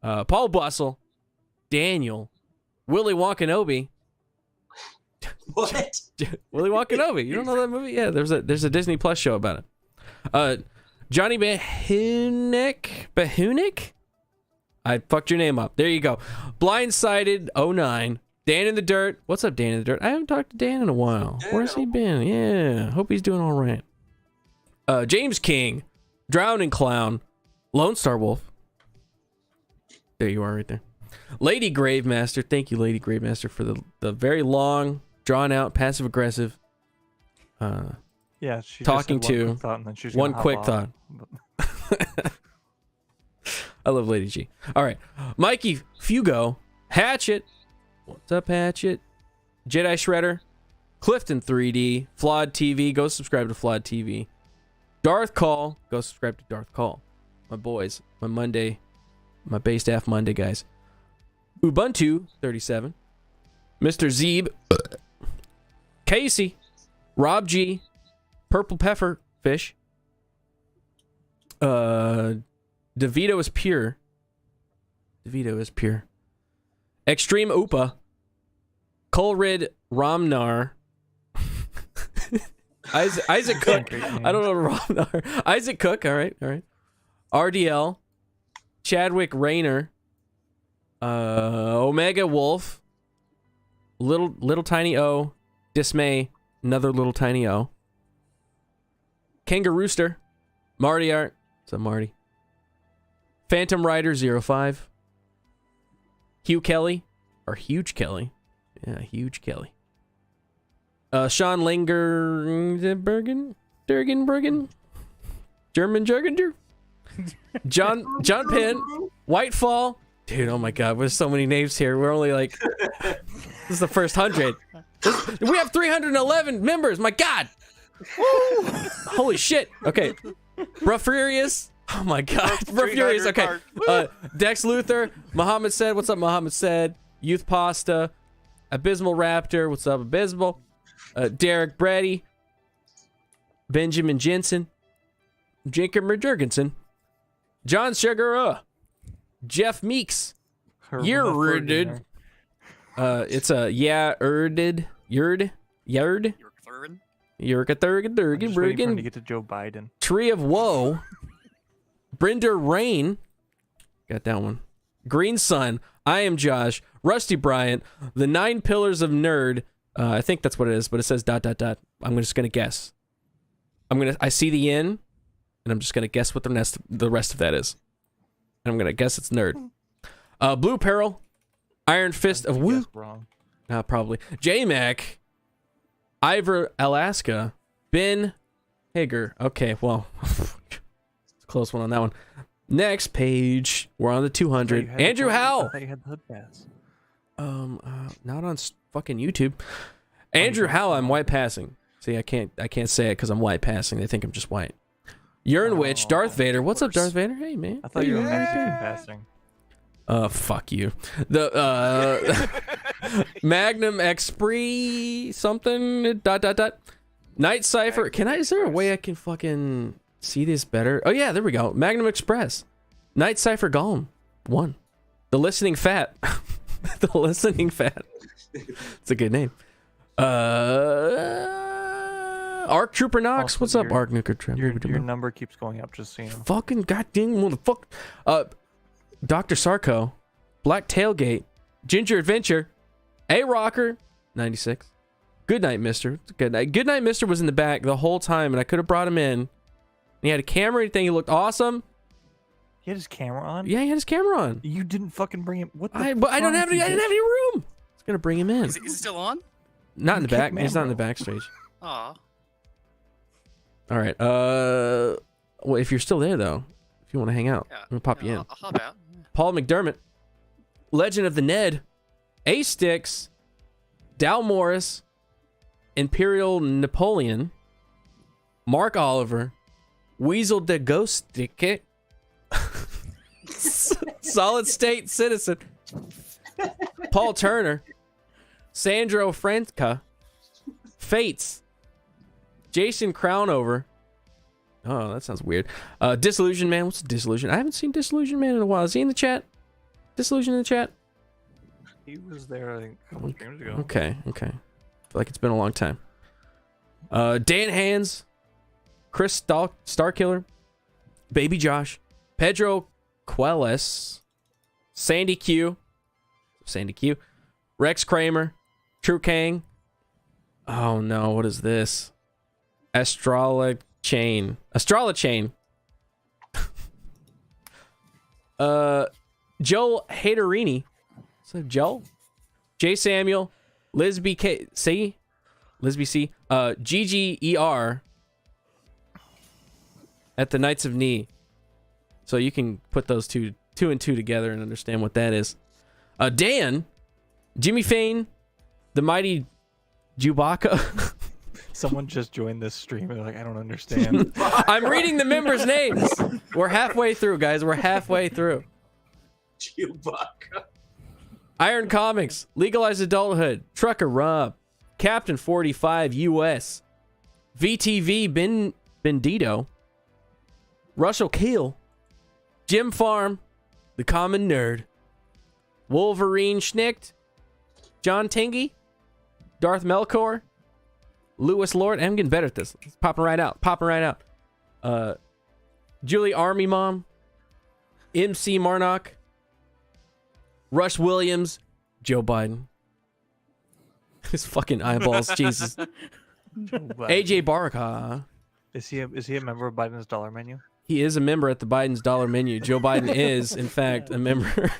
Paul Bustle. Daniel. Willy Wonka. What? Willy Wonka. You don't know that movie? Yeah, there's a Disney Plus show about it. Johnny Behunik? I fucked your name up. There you go. Blindsided 09. Dan in the Dirt. What's up, Dan in the Dirt? I haven't talked to Dan in a while. Where's he been? Yeah, hope he's doing all right. James King. Drowning Clown. Lone Star Wolf. There you are right there. Lady Gravemaster. Thank you, Lady Gravemaster, for the very long, drawn out, passive aggressive yeah, she talking just to one quick thought. I love Lady G. All right. Mikey Fugo. Hatchet. What's up, Hatchet? Jedi Shredder. Clifton 3D. Flawed TV. Go subscribe to Flawed TV. Darth Call. Go subscribe to Darth Call. My boys. My base staff Monday guys. Ubuntu 37. Mr. Zeeb. Casey. Rob G. Purple Pepper Fish. DeVito is pure. Extreme Upa. Colrid Ramnar. Isaac Cook. I don't know Ramnar. Isaac Cook. All right. RDL. Chadwick Rayner. Omega Wolf, little tiny O, Dismay, another little tiny O, Kangarooster, Marty Art, what's up Marty? Phantom Rider 05, Hugh Kelly, or Huge Kelly, yeah, Huge Kelly. Sean Langerbergen, Durgenbergen, German Jurgenger, John Penn, Whitefall. Dude, oh my God, there's so many names here. We're only like, this is the first 100. We have 311 members. My God. Woo! Holy shit. Okay. Brufurious. Oh my God. Brufurious. Okay. Dex Luther. Muhammad said, what's up, Muhammad said? Youth Pasta. Abysmal Raptor. What's up, Abysmal? Derek Brady. Benjamin Jensen. Jacob Jurgensen. John Sugar. Jeff Meeks. Yurded. It's a Yurded. Yurd. Yurka to get to Joe Biden. Tree of Woe. Brenda Rain. Got that one. Green Sun. I am Josh. Rusty Bryant. The 9 Pillars of Nerd. I think that's what it is, but it says ... I'm just gonna guess. I see the N, and I'm just gonna guess what the rest of that is. And I'm gonna guess it's nerd. Blue Peril. Iron Fist of Woo. Wrong. Probably. J-Mac. Ivor Alaska. Ben Hager. Okay, well. It's a close one on that one. Next page. We're on the 200. Andrew Howell. I thought you had the hood pass. Not on fucking YouTube. Andrew Howell, I'm white passing. See, I can't say it because I'm white passing. They think I'm just white. Urine Witch, Darth Vader. What's up, Darth Vader? Hey, man. I thought you were Mexican passing. Fuck you. The Magnum Expre something ... Night Cipher. Is there a way I can fucking see this better? Oh yeah, there we go. Magnum Express. Night Cipher Golem 1. The Listening Fat. The Listening Fat. It's a good name. Arc Trooper Knox. Also, What's up, Arc Nuker Trooper? Your number keeps going up, just so you know. Fucking goddamn motherfucker. Dr. Sarko, Black Tailgate, Ginger Adventure, A Rocker, 96. Good night, Mister. Good night. Good night, Mister was in the back the whole time, and I could have brought him in. He had a camera and everything. He looked awesome. He had his camera on? Yeah, he had his camera on. You didn't fucking bring him. What the But I didn't have any room. I was gonna bring him in. Is it still on? Not in the back. He's not in the backstage. Aw. All right. Well, if you're still there though, if you want to hang out, I'm gonna pop you in. I'll hop out. Paul McDermott, Legend of the Ned, A Sticks, Dow Morris, Imperial Napoleon, Mark Oliver, Weasel the Ghost Ticket, Solid State Citizen, Paul Turner, Sandro Franca, Fates, Jason Crownover. Oh, that sounds weird. Disillusion Man. What's Disillusion? I haven't seen Disillusion Man in a while. Is he in the chat? Disillusion in the chat? He was there, I think, a couple streams ago. Okay. I feel like it's been a long time. Dan Hands, Chris Starkiller, Baby Josh, Pedro Queles, Sandy Q, Rex Kramer, True Kang. Oh no, what is this? Astrala Chain. Joel Haterini. What's up, Joel? J. Samuel, Lisby C, GGER at the Knights of Knee. So you can put those two and two together and understand what that is. Dan, Jimmy Fain, the Mighty Chewbacca. Someone just joined this stream and they're like, I don't understand. I'm reading the members' names. We're halfway through, guys. We're halfway through. Chewbacca. Iron Comics, Legalized Adulthood, Trucker Rob, Captain 45 US, VTV Bendito, Russell Keel, Jim Farm, The Common Nerd, Wolverine Schnicht, John Tingy, Darth Melkor, Lewis Lord. I'm getting better at this. It's popping right out. Julie Army Mom, MC Marnock, Rush Williams, Joe Biden. His fucking eyeballs, Jesus. AJ Baraka. Is he a member of Biden's dollar menu? He is a member at the Biden's dollar menu. Joe Biden is, in fact, a member.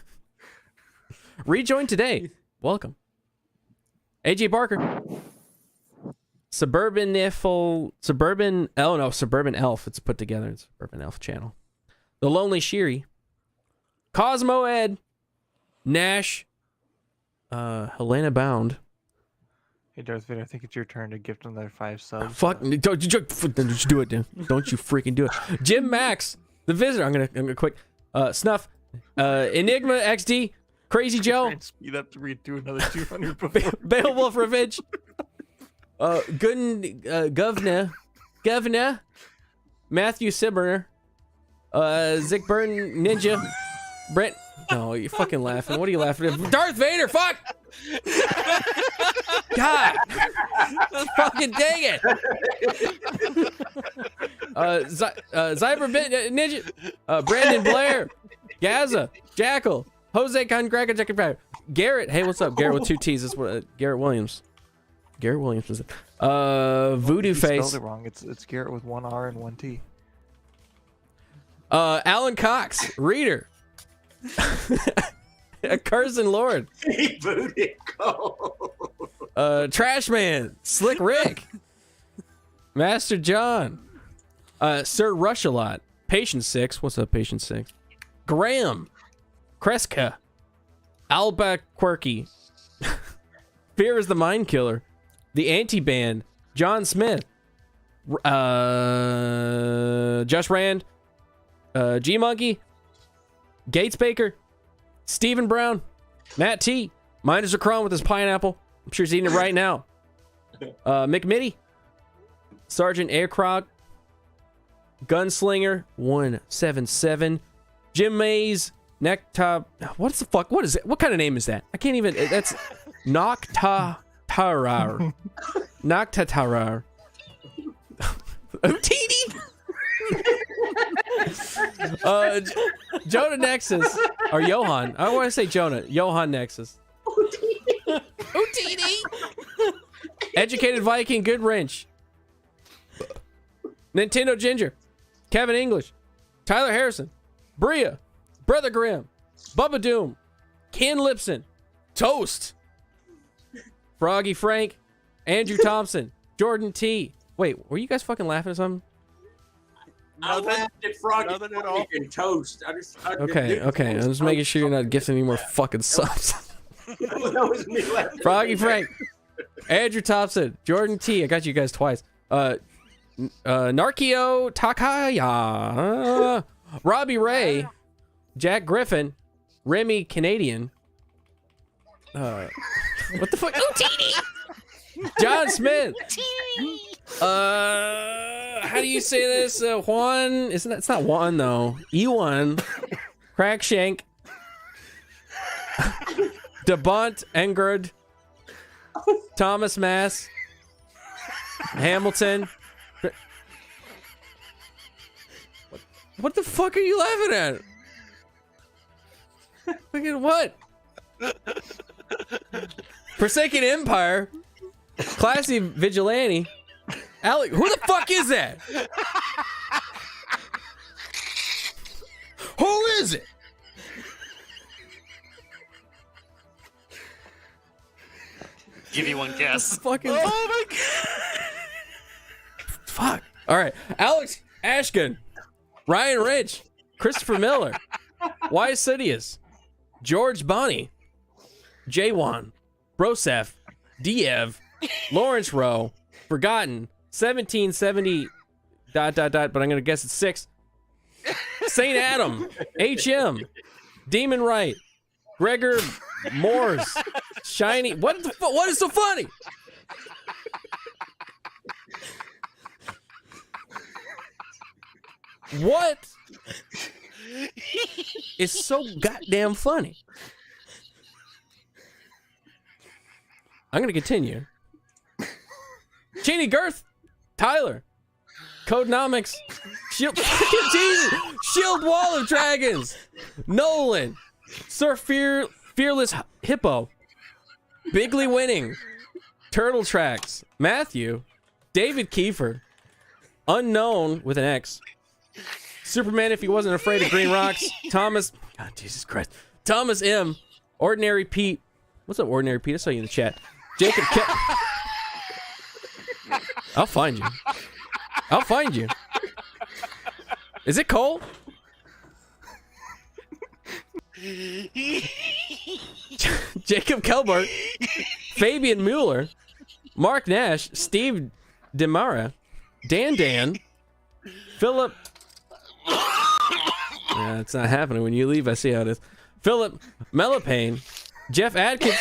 Rejoin today. Welcome. AJ Barker. Suburban Elf. It's put together. It's Suburban Elf channel. The Lonely Shiri. Cosmo Ed. Nash. Helena Bound. Hey, Darth Vader, I think it's your turn to gift another 5 subs. Fuck, don't you do it, dude. Don't you freaking do it. Jim Max, the visitor. I'm gonna quick. Snuff. Enigma XD. Crazy Joe. Speed up to read through another 200 before. Beowulf Revenge. Governor. Matthew Sibberner. Zick Burn Ninja. Brent. No, you're fucking laughing. What are you laughing at? Darth Vader, fuck! God! Fucking dang it! Zyber Bit Ninja. Brandon Blair. Gaza. Jackal. Jose Concracker. Garrett. Hey, what's up? Garrett with 2 T's. That's what Garrett Williams. Garrett Williams is it. Voodoo You Face. spelled it wrong. It's Garrett with 1 R and 1 T. Alan Cox. Reader. Carson Lord. Trash Man. Slick Rick. Master John. Sir Rushalot. Patient 6. What's up, Patient 6? Graham. Kreska. Alba Quirky. Fear is the Mind Killer. The Anti-Band. John Smith. Josh Rand. G Monkey. Gates Baker. Stephen Brown. Matt T. Minders are crawling with his pineapple. I'm sure he's eating it right now. McMitty. Sergeant Aircrog. Gunslinger 177. Jim Mays. Necta. What's the fuck? What is it? What kind of name is that? I can't even. That's Nocta Tarar. Nocta Tarar. Otini. Jonah Nexus or Johan. I want to say Jonah. Johan Nexus. Otini. Educated Viking. Good Wrench. Nintendo Ginger. Kevin English. Tyler Harrison. Bria. Brother Grimm. Bubba Doom. Ken Lipson. Toast. Froggy Frank. Andrew Thompson. Jordan T. Wait, were you guys fucking laughing at something? I laughed at Froggy and Toast. Okay. I'm just making sure you're not gifting any more fucking subs. That was me laughing. Froggy Frank. Andrew Thompson. Jordan T. I got you guys twice. Narkio Takaya. Robbie Ray. Jack Griffin. Remy Canadian. What the fuck? Otini. John Smith. How do you say this? Juan? It's not Juan though. Ewan. Crackshank. DeBont Engard. Thomas Mass. Hamilton. What the fuck are you laughing at? Look at what? Forsaken Empire. Classy Vigilante. Alec, who the fuck is that? Who is it? Give you one guess. Fucking. Oh my god. Fuck. All right. Alex Ashkin. Ryan Rich. Christopher Miller. Y Sidious. George Bonnie. J1. Brosef. Diev. Lawrence Rowe. Forgotten. 1770. ... But I'm gonna guess it's 6. Saint Adam. HM. Demon Wright. Gregor Moores. Shiny. What the fuck? What is so funny? What is so goddamn funny? I'm gonna continue. Cheney Girth. Tyler. Codenomics. Shield. Jesus. Shield Wall of Dragons. Nolan. Sir Fearless Hippo, Bigly Winning, Turtle Tracks, Matthew, David Kiefer, Unknown with an X, Superman if he wasn't afraid of green rocks, Thomas, God, Jesus Christ, Thomas M, Ordinary Pete, what's up, Ordinary Pete? I saw you in the chat. Jacob I'll find you. I'll find you. Is it Cole? Jacob Kelbert, Fabian Mueller, Mark Nash, Steve Demara, Dan, Philip. Yeah, it's not happening when you leave. I see how it is. Philip Melopane, Jeff Adkins,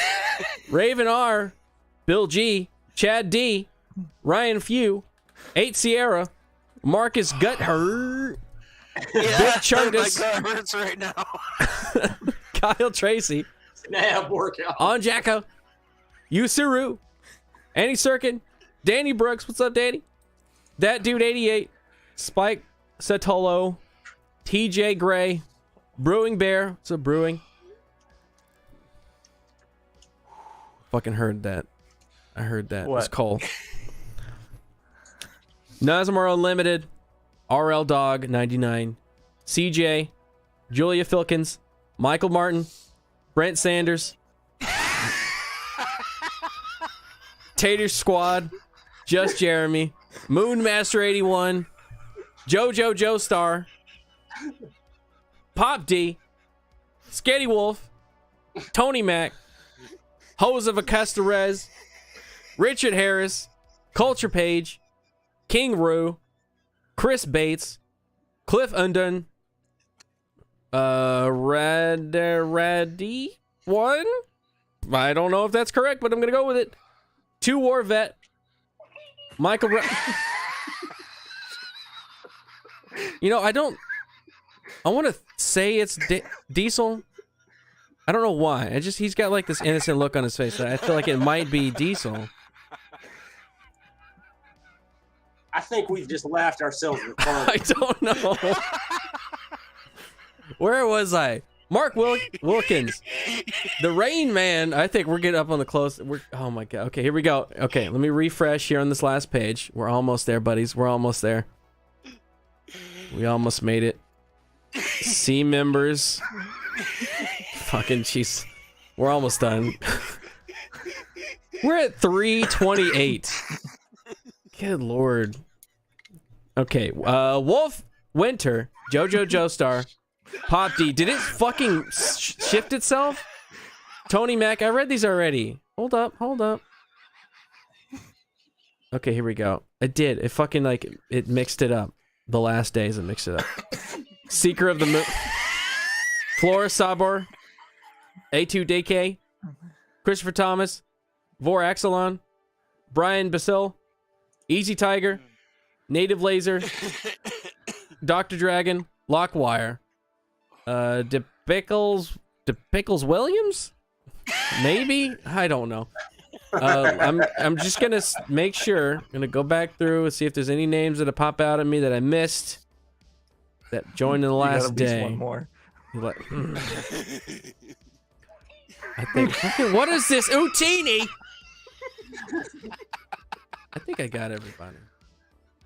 Raven R, Bill G, Chad D, Ryan Few, 8 Sierra, Marcus Guthurt, Yeah, Big Chungus, my gut hurts right now. Kyle Tracy, Snap workout. On Jacko, Yusuru, Annie Serkin, Danny Brooks, what's up, Danny? That Dude 88, Spike Satolo, TJ Gray, Brewing Bear, what's up, Brewing? Fucking heard that. I heard that. What? It's Cole. Nazmar Unlimited, RL Dog 99, CJ, Julia Filkins, Michael Martin, Brent Sanders, Tater Squad, Just Jeremy, Moonmaster 81, Jojo Joestar, Pop D, Sketty Wolf, Tony Mac, Hose of Acosta Rez, Richard Harris, Culture Page, King Rue, Chris Bates, Cliff Undone, Raddy one. I don't know if that's correct, but I'm gonna go with it. 2 War Vet, Michael. You know, I want to say it's Diesel. I don't know why. He's got like this innocent look on his face. I feel like it might be Diesel. I think we've just laughed ourselves retarded. I don't know. Where was I? Mark Wilkins, the Rain Man. I think we're getting up on the close. Oh my god. Okay, here we go. Okay, let me refresh here on this last page. We're almost there, buddies. We're almost there. We almost made it. C members. Fucking jeez. We're almost done. We're at 328. Good lord. Okay, Wolf Winter, Jojo Joestar, Pop D. Did it fucking shift itself? Tony Mac, I read these already. Hold up. Okay, here we go. It did. It fucking it mixed it up. The last days it mixed it up. Seeker of the Moon. Flora Sabor, A2 Decay, Christopher Thomas, Vor Axelon, Brian Basil, Easy Tiger, Native Laser, Dr. Dragon, Lockwire, DePickles Williams? Maybe? I don't know. I'm just gonna make sure. I'm gonna go back through and see if there's any names that pop out at me that I missed that joined in the last day. One more. I think. What is this? Utini? I think I got everybody.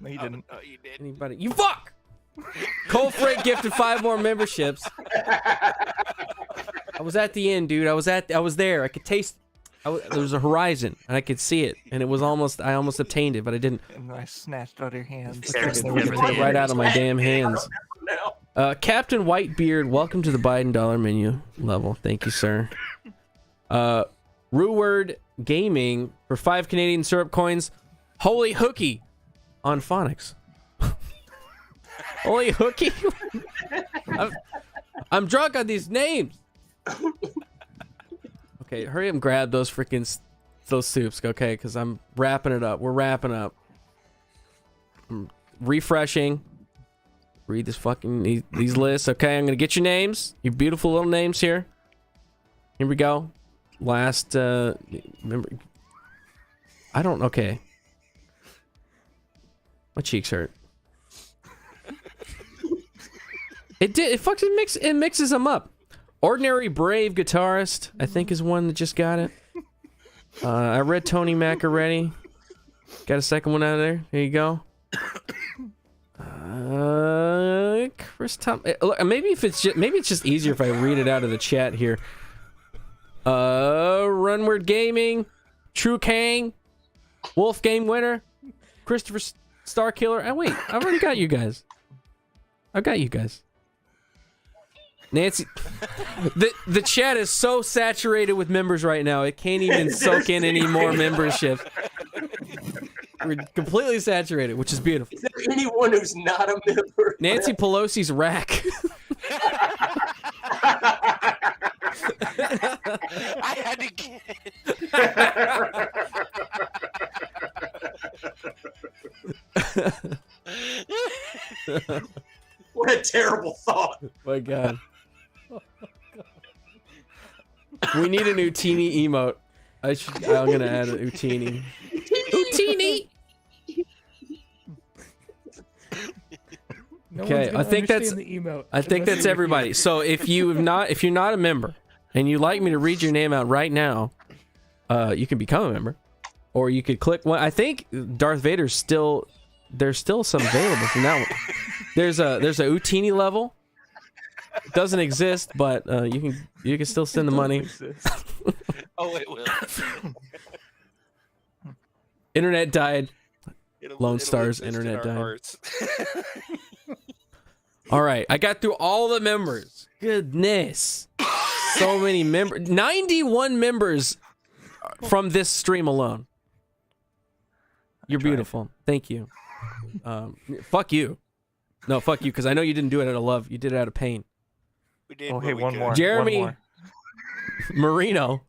No, you didn't. Oh, you did. Anybody? You fuck! Cole Freight gifted 5 more memberships. I was at the end, dude. I was there. I could taste. There was a horizon, and I could see it, and it was almost. I almost obtained it, but I didn't. And I snatched out your hands. Right out of my damn hands. Captain Whitebeard, welcome to the Biden dollar menu level. Thank you, sir. Ruward Gaming for 5 Canadian syrup coins. Holy Hooky on phonics. Holy Hooky. I'm drunk on these names. Okay, hurry up and grab those those soups, okay? Because I'm wrapping it up. We're wrapping up. I'm refreshing. Read this fucking these lists, okay? I'm gonna get your names, your beautiful little names here. Here we go. Last, remember? Okay. My cheeks hurt. It fucking mixes them up. Ordinary Brave Guitarist, I think, is one that just got it. I read Tony Mac already. Got a second one out of there. Here you go. Chris Tom. Maybe it's just easier if I read it out of the chat here. Runward Gaming, True Kang, Wolf Game Winner, Christopher Starkiller. Oh wait, I've already got you guys. I've got you guys. Nancy, the chat is so saturated with members right now, it can't even soak in any more memberships. We're completely saturated, which is beautiful. Is there anyone who's not a member? Nancy Pelosi's rack. I had to get it. What a terrible thought. My God. We need a new teeny emote. I'm gonna add an Utini. Utini. Okay, I think that's everybody. So if you're not a member and you'd like me to read your name out right now, you can become a member, or you could click one. I think Darth Vader's still there's still some available from that one. There's a Utini level. It doesn't exist, but you can still send the money. Oh, it will. Internet died. Lone Star's internet died. All right, I got through all the members. Goodness, so many members. 91 members from this stream alone. You're beautiful. Thank you. Fuck you. No, fuck you, because I know you didn't do it out of love. You did it out of pain. We did. Oh, hey, one more. Jeremy One more. Marino.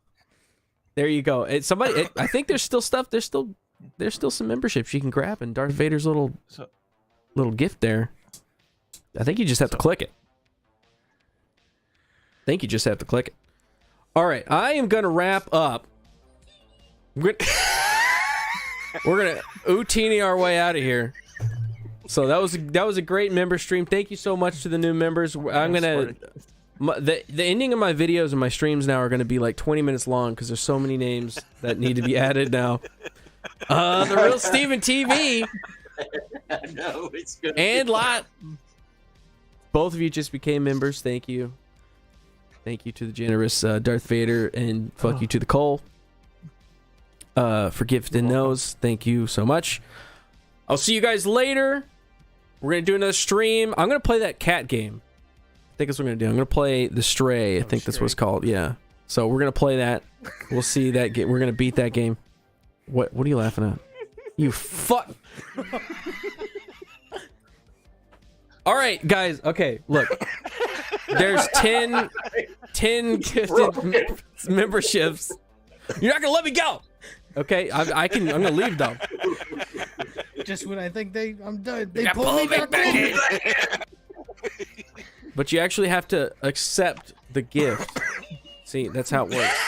There you go. I think there's still stuff. There's still some memberships you can grab, and Darth Vader's little gift there. I think you just have to click it. All right, I am gonna wrap up. We're gonna Utini our way out of here. So that was a great member stream. Thank you so much to the new members. I'm gonna the ending of my videos and my streams now are gonna be like 20 minutes long because there's so many names that need to be added now. The Real Steven TV No, it's good. and Lot. Both of you just became members. Thank you. Thank you to the generous Darth Vader, and fuck you to the Cole for gifting those. Thank you so much. I'll see you guys later. We're going to do another stream. I'm going to play that cat game. I think that's what we're going to do. I'm going to play The Stray. I think that's what it's called. Yeah. So we're going to play that. We'll see that game. We're going to beat that game. What are you laughing at? You fuck. All right, guys. Okay, look. There's 10 gifted memberships. You're not going to let me go. Okay, I'm going to leave though. Just when I think I'm done, they Yeah, pull me back in. But you actually have to accept the gift. See, that's how it works.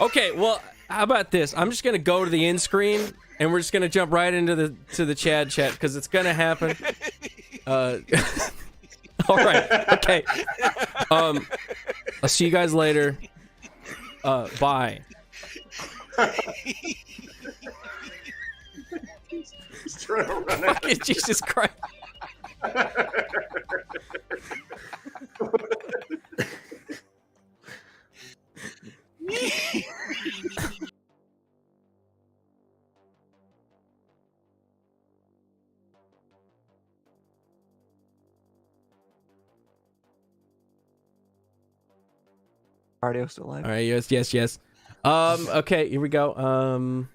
Okay, well, how about this? I'm just gonna go to the end screen, and we're just gonna jump right into the Chad chat because it's gonna happen. All right, okay. I'll see you guys later. Bye. He's trying to run out. Fucking Jesus Christ. Cardio still alive. All right, yes. Okay, here we go.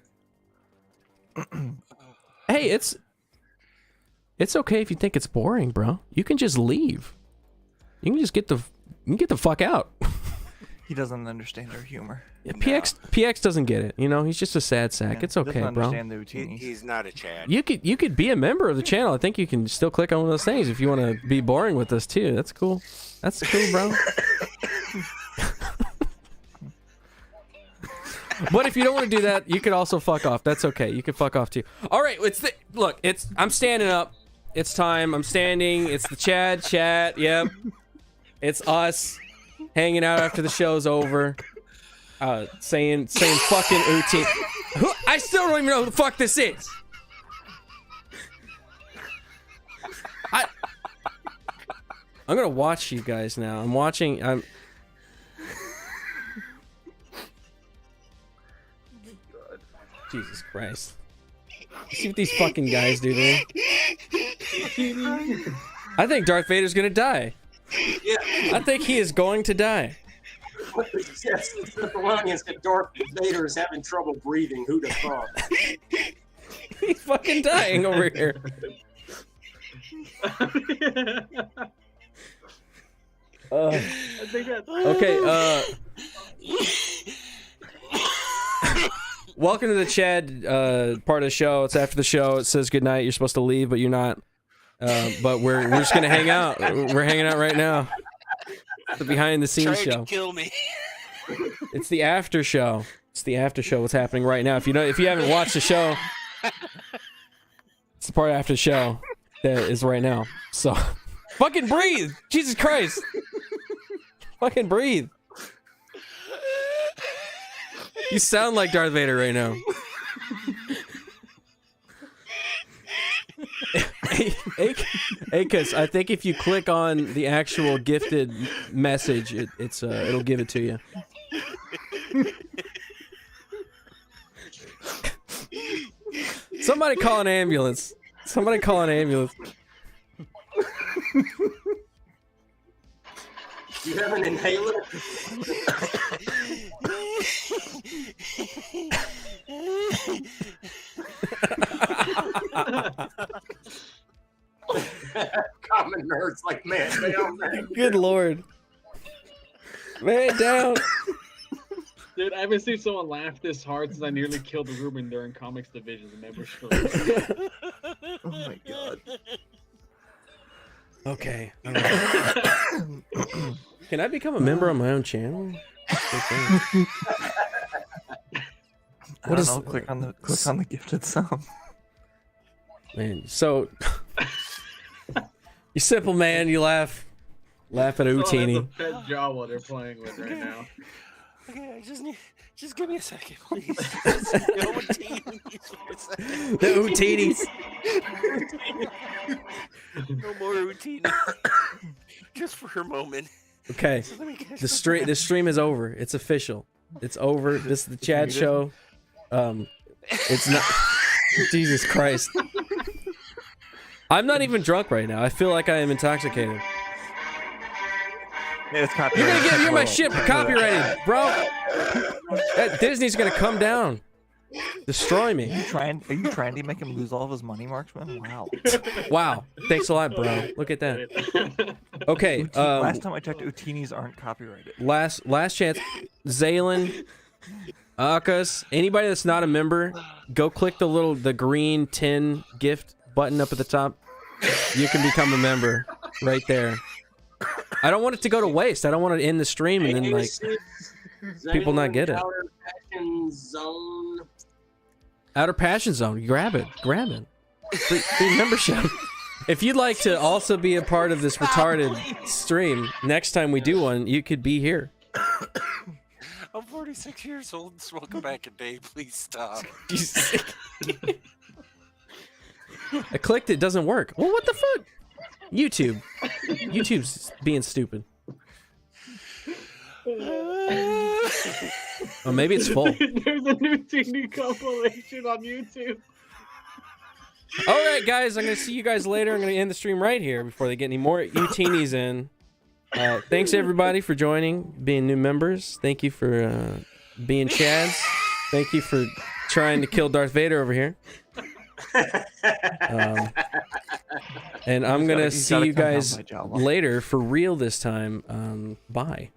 Hey, it's okay if you think it's boring, bro. You can just leave. You can just get the fuck out. He doesn't understand our humor. Yeah, PX doesn't get it. You know, he's just a sad sack. It's okay, bro. He's not a Chad. You could be a member of the channel. I think you can still click on one of those things if you want to be boring with us too. That's cool. That's cool, bro. But if you don't want to do that, you could also fuck off. That's okay. You can fuck off too. All right, I'm standing up. It's time. I'm standing. It's the Chad chat. Yep. It's us. hanging out after the show's over, saying fucking Uti. I still don't even know who the fuck this is. I'm gonna watch you guys now. I'm watching. Jesus Christ. See what these fucking guys do to me. I think Darth Vader's gonna die. Yeah. I think he is going to die. Yes, the Thelonians that Darth Vader is having trouble breathing. Who'd have thought? He's fucking dying over here. Okay, welcome to the Chad part of the show. It's after the show. It says goodnight. You're supposed to leave, but you're not. But we're just gonna hang out. We're hanging out right now. The behind the scenes show. To kill me. It's the after show. It's the after show. What's happening right now? If you haven't watched the show, it's the part after the show that is right now. So, fucking breathe. Jesus Christ. Fucking breathe. You sound like Darth Vader right now. Akis, I think if you click on the actual gifted message, it'll give it to you. Somebody call an ambulance. Somebody call an ambulance. You have an inhaler? Common nerds like, man, Good lord. Man down. Dude, I haven't seen someone laugh this hard since I nearly killed Ruben during Comics Division's member stream. Oh my god. Okay. Can I become a member on my own channel? What is? Click on the gifted sub. Man, so you simple man, you laugh at Utini. That's a pet jaw what they're playing with right now. Okay, just give me a second, please. The Utinis. No more Utini. Just for a moment. Okay, the stream is over. It's official. It's over. This is the Chad show. It's not. Jesus Christ. I'm not even drunk right now. I feel like I am intoxicated. Yeah, it's copyrighted. You're gonna get my shit copyrighted, bro. Disney's gonna come down, destroy me. Are you trying to make him lose all of his money, Marksman? Wow. Wow. Thanks a lot, bro. Look at that. Okay. Last time I checked, Utinis aren't copyrighted. Last chance. Zaylin, Akas, anybody that's not a member, go click the green tin gift button up at the top. You can become a member right there. I don't want it to go to waste. I don't want to end the stream and then like people not get it. Outer Passion Zone. Outer Passion Zone. Grab it. Free membership. If you'd like to also be a part of this retarded stream, next time we do one, you could be here. I'm 46 years old. Welcome back in day. Please stop. I clicked it. Doesn't work. Well, what the fuck? YouTube's being stupid. Oh, maybe it's full. There's a new TV compilation on YouTube. All right, guys. I'm gonna see you guys later. I'm gonna end the stream right here before they get any more Utinis in. Thanks everybody for joining, being new members. Thank you for being Chads. Thank you for trying to kill Darth Vader over here. And I'm gonna see you guys later for real this time. Bye.